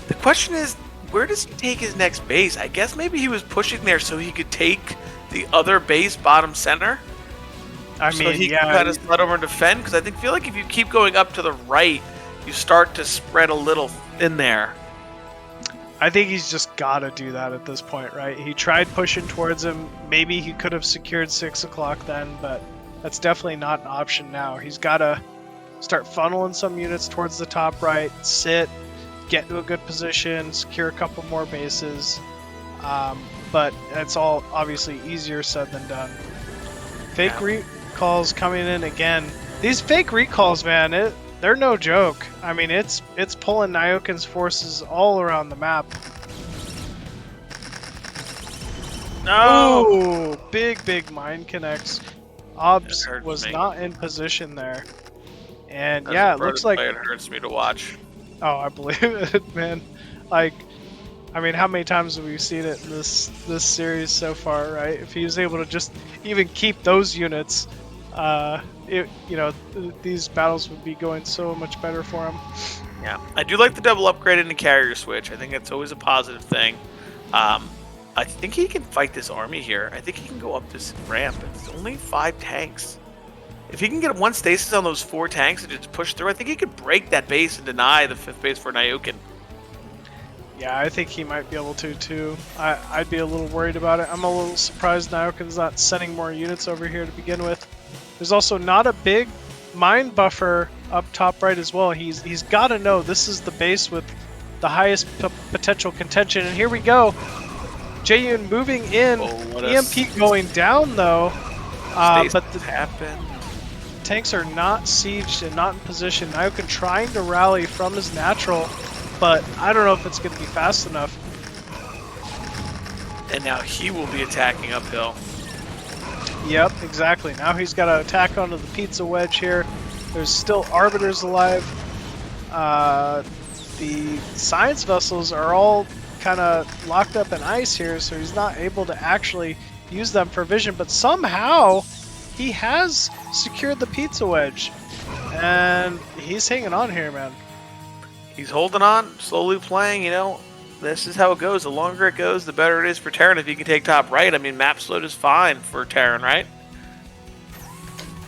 The question is, where does he take his next base? I guess maybe he was pushing there so he could take the other base bottom center. So he can kind of slide over and defend, because I feel like if you keep going up to the right, you start to spread a little in there. I think he's just got to do that at this point, right? He tried pushing towards him. Maybe he could have secured 6 o'clock then, but that's definitely not an option now. He's got to start funneling some units towards the top right, sit, get to a good position, secure a couple more bases. But it's all obviously easier said than done. Fake recalls coming in again. These fake recalls, man, they're no joke. I mean, it's pulling Nyoken's forces all around the map. No! Ooh, big mine connects. Obs was not in position there. And yeah, it looks like it hurts me to watch. Oh, I believe it, man. Like, I mean, how many times have we seen it in this series so far, right? If he was able to just even keep those units, these battles would be going so much better for him. Yeah, I do like the double upgrade into carrier switch. I think that's always a positive thing. I think he can fight this army here. I think he can go up this ramp. It's only 5 tanks. If he can get 1 stasis on those 4 tanks and just push through, I think he could break that base and deny the 5th base for Nyoken. Yeah, I think he might be able to too. I'd be a little worried about it. I'm a little surprised Nyoken's not sending more units over here to begin with. There's also not a big mine buffer up top right as well. He's got to know this is the base with the highest potential contention. And here we go. Jaeyun moving in. EMP going down though. But the tanks are not sieged and not in position. Nyoken trying to rally from his natural, but I don't know if it's going to be fast enough. And now he will be attacking uphill. Yep, exactly. Now he's got to attack onto the pizza wedge here. There's still arbiters alive. The science vessels are all kind of locked up in ice here, so he's not able to actually use them for vision, but somehow he has secured the pizza wedge, and he's hanging on here, man. He's holding on, slowly playing, you know. This is how it goes. The longer it goes, the better it is for Terran if he can take top right. I mean, map split is fine for Terran, right?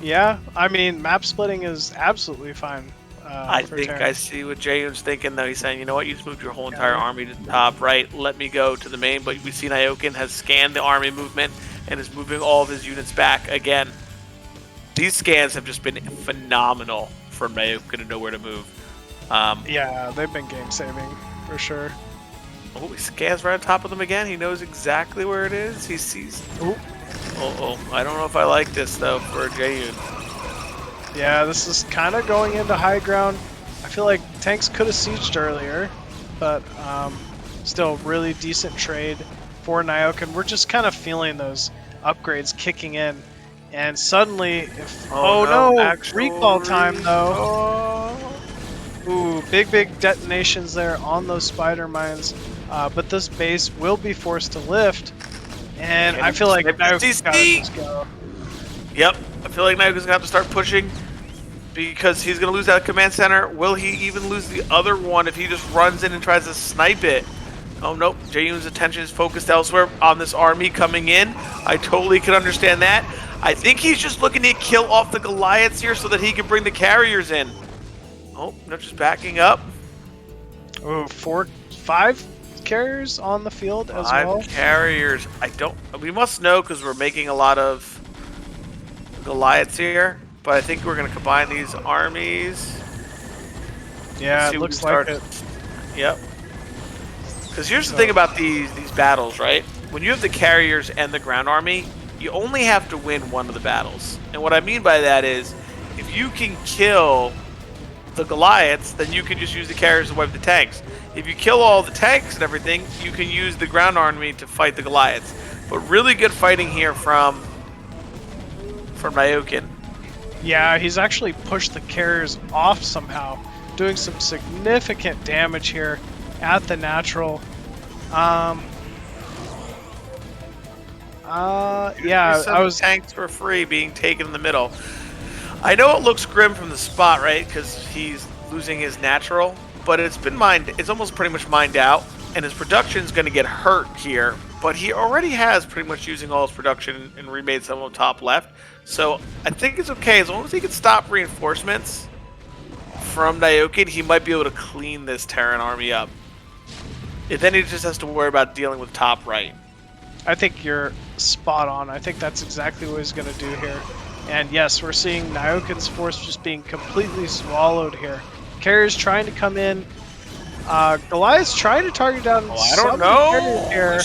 Yeah, I mean, map splitting is absolutely fine. I for think Terran. I see what Jaeyun's thinking, though. He's saying, you know what, you just moved your whole entire army to the top right. Let me go to the main. But we see Nyoken has scanned the army movement and is moving all of his units back again. These scans have just been phenomenal from Nyoken to know where to move. Yeah, they've been game saving for sure. Oh, he scans right on top of them again. He knows exactly where it is. He sees. I don't know if I like this, though, for Jaeyun. Yeah, this is kind of going into high ground. I feel like tanks could have sieged earlier, but still really decent trade for Nyoken. We're just kind of feeling those upgrades kicking in. And suddenly, if recall time though. Ooh, big detonations there on those spider mines. But this base will be forced to lift. And I feel like Nyoken's got to just go. Yep, I feel like Nyoken's going to have to start pushing because he's going to lose that command center. Will he even lose the other one if he just runs in and tries to snipe it? Oh, nope. Jaeyun's attention is focused elsewhere on this army coming in. I totally can understand that. I think he's just looking to kill off the Goliaths here so that he can bring the carriers in. Oh, no, just backing up. Oh, 5 carriers on the field as well. 5 carriers. We must know because we're making a lot of Goliaths here, but I think we're going to combine these armies. Yeah, it looks like it. Yep. Because here's the thing about these battles, right? When you have the carriers and the ground army, you only have to win one of the battles. And what I mean by that is, if you can kill the Goliaths, then you can just use the carriers to wipe the tanks. If you kill all the tanks and everything, you can use the ground army to fight the Goliaths. But really good fighting here from Nyoken. Yeah, he's actually pushed the carriers off somehow, doing some significant damage here at the natural. Yeah, I was tanks for free being taken in the middle. I know it looks grim from the spot, right? Because he's losing his natural, but it's been mined. It's almost pretty much mined out, and his production is going to get hurt here. But he already has pretty much using all his production and remade some on top left. So I think it's okay as long as he can stop reinforcements from Nyoken. He might be able to clean this Terran army up. And then he just has to worry about dealing with top right. I think you're spot on. I think that's exactly what he's going to do here. And yes, we're seeing Nyoken's force just being completely swallowed here. Carriers trying to come in. Goliath's trying to target down I don't know here.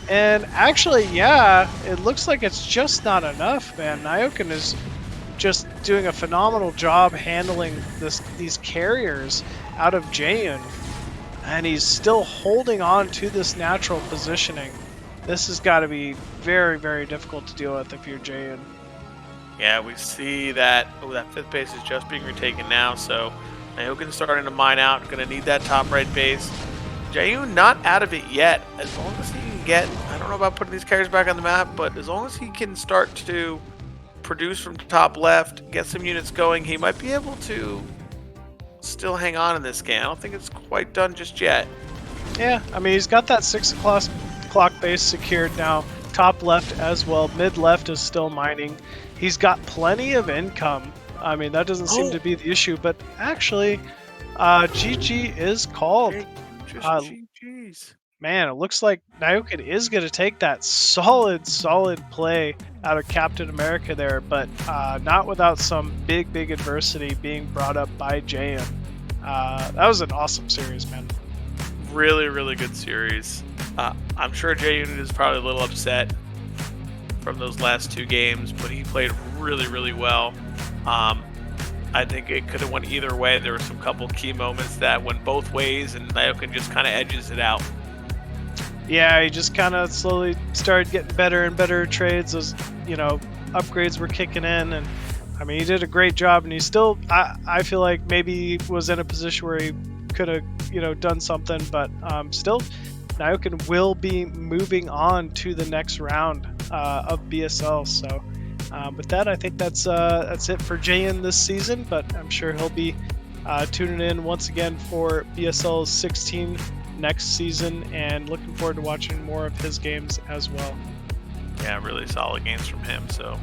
And actually, yeah, it looks like it's just not enough, man. Nyoken is just doing a phenomenal job handling these carriers out of Jaeyun. And he's still holding on to this natural positioning. This has got to be very, very difficult to deal with if you're Jaeyun. Yeah, we see that. Oh, that 5th base is just being retaken now, so Nyoken's starting to mine out. Going to need that top right base. Jaeyun not out of it yet. As long as he can get, I don't know about putting these carriers back on the map, but as long as he can start to produce from top left, get some units going, he might be able to still hang on in this scan. I don't think it's quite done just yet. Yeah, I mean, he's got that 6 o'clock base secured now. Top left as well. Mid left is still mining. He's got plenty of income. I mean, that doesn't seem to be the issue, but actually, GG is called. GG's. Man, it looks like Nyoken is going to take that solid play out of Captain America there, but not without some big adversity being brought up by Jaeyun. That was an awesome series, man. Really good series. I'm sure Jaeyun is probably a little upset from those last 2 games, but he played really well. I think it could have went either way. There were some couple key moments that went both ways, and Nyoken just kind of edges it out. Yeah, he just kind of slowly started getting better and better trades. Those, upgrades were kicking in, and I mean, he did a great job, and he still, I feel like maybe was in a position where he could have, done something, but still, Nyoken will be moving on to the next round of BSL. So with that, I think that's it for Jaeyun this season, but I'm sure he'll be tuning in once again for BSL 16 next season, and looking forward to watching more of his games as well. Yeah, really solid games from him. So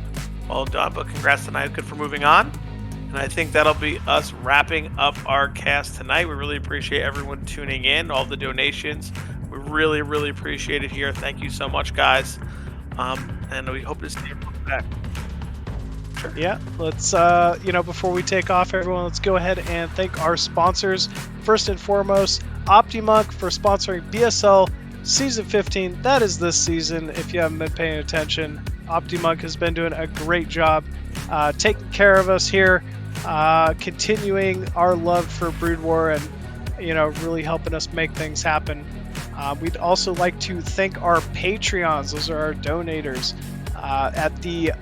well done, but congrats to Nyoken for moving on. And I think that'll be us wrapping up our cast tonight. We really appreciate everyone tuning in, all the donations. We really, really appreciate it here. Thank you so much, guys. And we hope to see you back. Sure. Yeah, let's, before we take off, everyone, let's go ahead and thank our sponsors. First and foremost, OptiMonk for sponsoring BSL Season 15. That is this season, if you haven't been paying attention. OptiMonk has been doing a great job taking care of us here, continuing our love for Brood War, and really helping us make things happen. We'd also like to thank our Patreons. Those are our donators. At the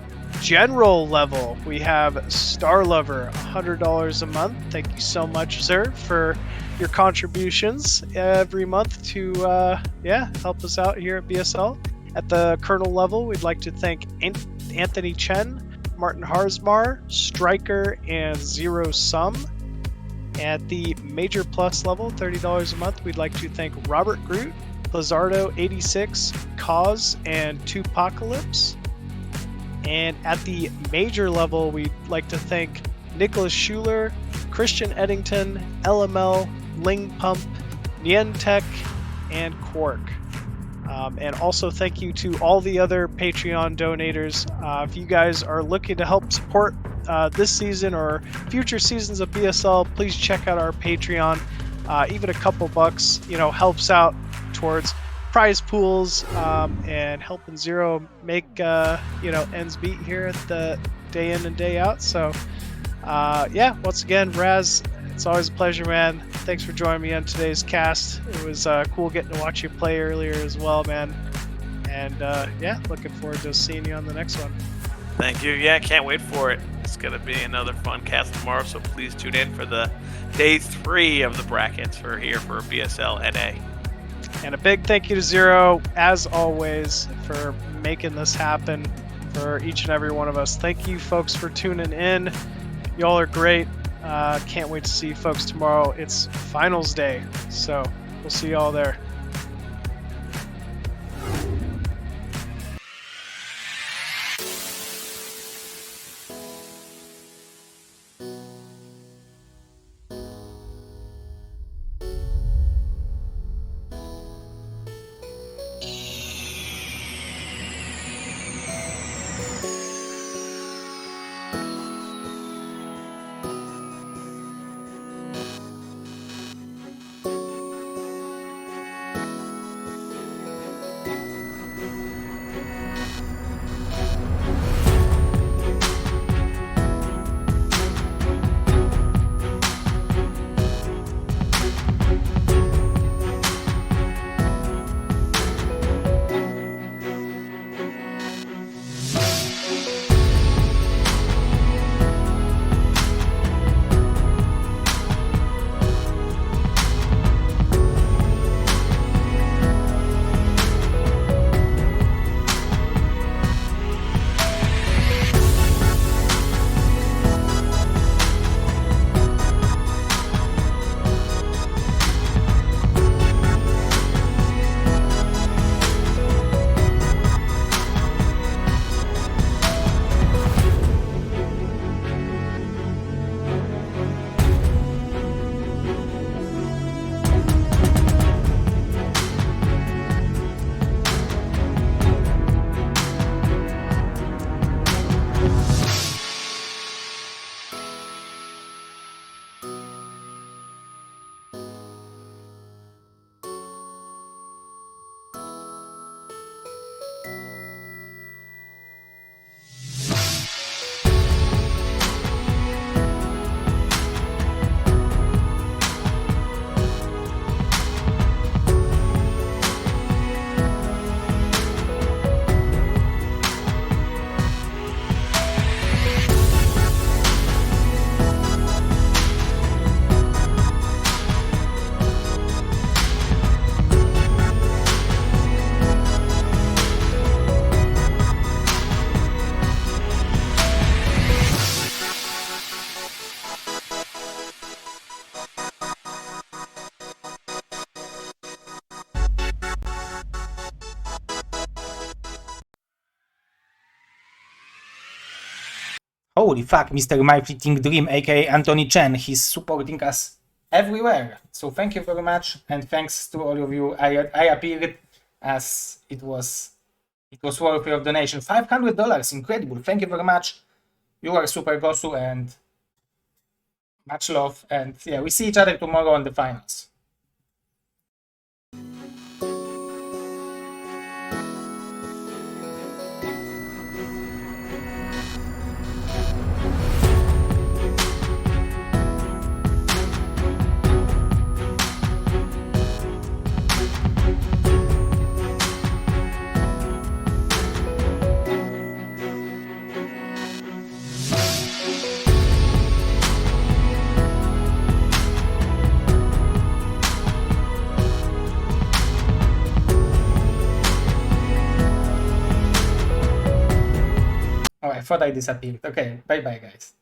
general level, we have Starlover, $100 a month. Thank you so much, sir, for your contributions every month to help us out here at BSL. At the Colonel level, we'd like to thank Anthony Chen, Martin Harzmar, Striker, and Zero Sum. At the Major Plus level, $30 a month, we'd like to thank Robert Groot, Lizardo86, Cause, and Tupacalypse. And at the Major level, we'd like to thank Nicholas Schuler, Christian Eddington, LML, Ling Pump, Nientech, and KwarK. And also thank you to all the other Patreon donators. If you guys are looking to help support this season or future seasons of BSL, please check out our Patreon. Even a couple bucks, helps out towards prize pools and helping Zero make ends meet here at the day in and day out. So once again, Razz, it's always a pleasure, man. Thanks for joining me on today's cast. It was cool getting to watch you play earlier as well, man. And looking forward to seeing you on the next one. Thank you. Yeah, can't wait for it. It's going to be another fun cast tomorrow, so please tune in for the day 3 of the brackets for BSL NA. And a big thank you to Zero, as always, for making this happen for each and every one of us. Thank you, folks, for tuning in. Y'all are great. Can't wait to see you folks tomorrow. It's finals day, so we'll see y'all there. holy fuck, Mr. My Fleeting Dream, aka Anthony Chen. He's supporting us everywhere. So thank you very much, and thanks to all of you. I appeared as it was worthy of donation. $500, incredible. Thank you very much. You are super gosu, and much love. And yeah, we see each other tomorrow on the finals. Oh, I thought I disappeared. Okay, bye-bye, guys.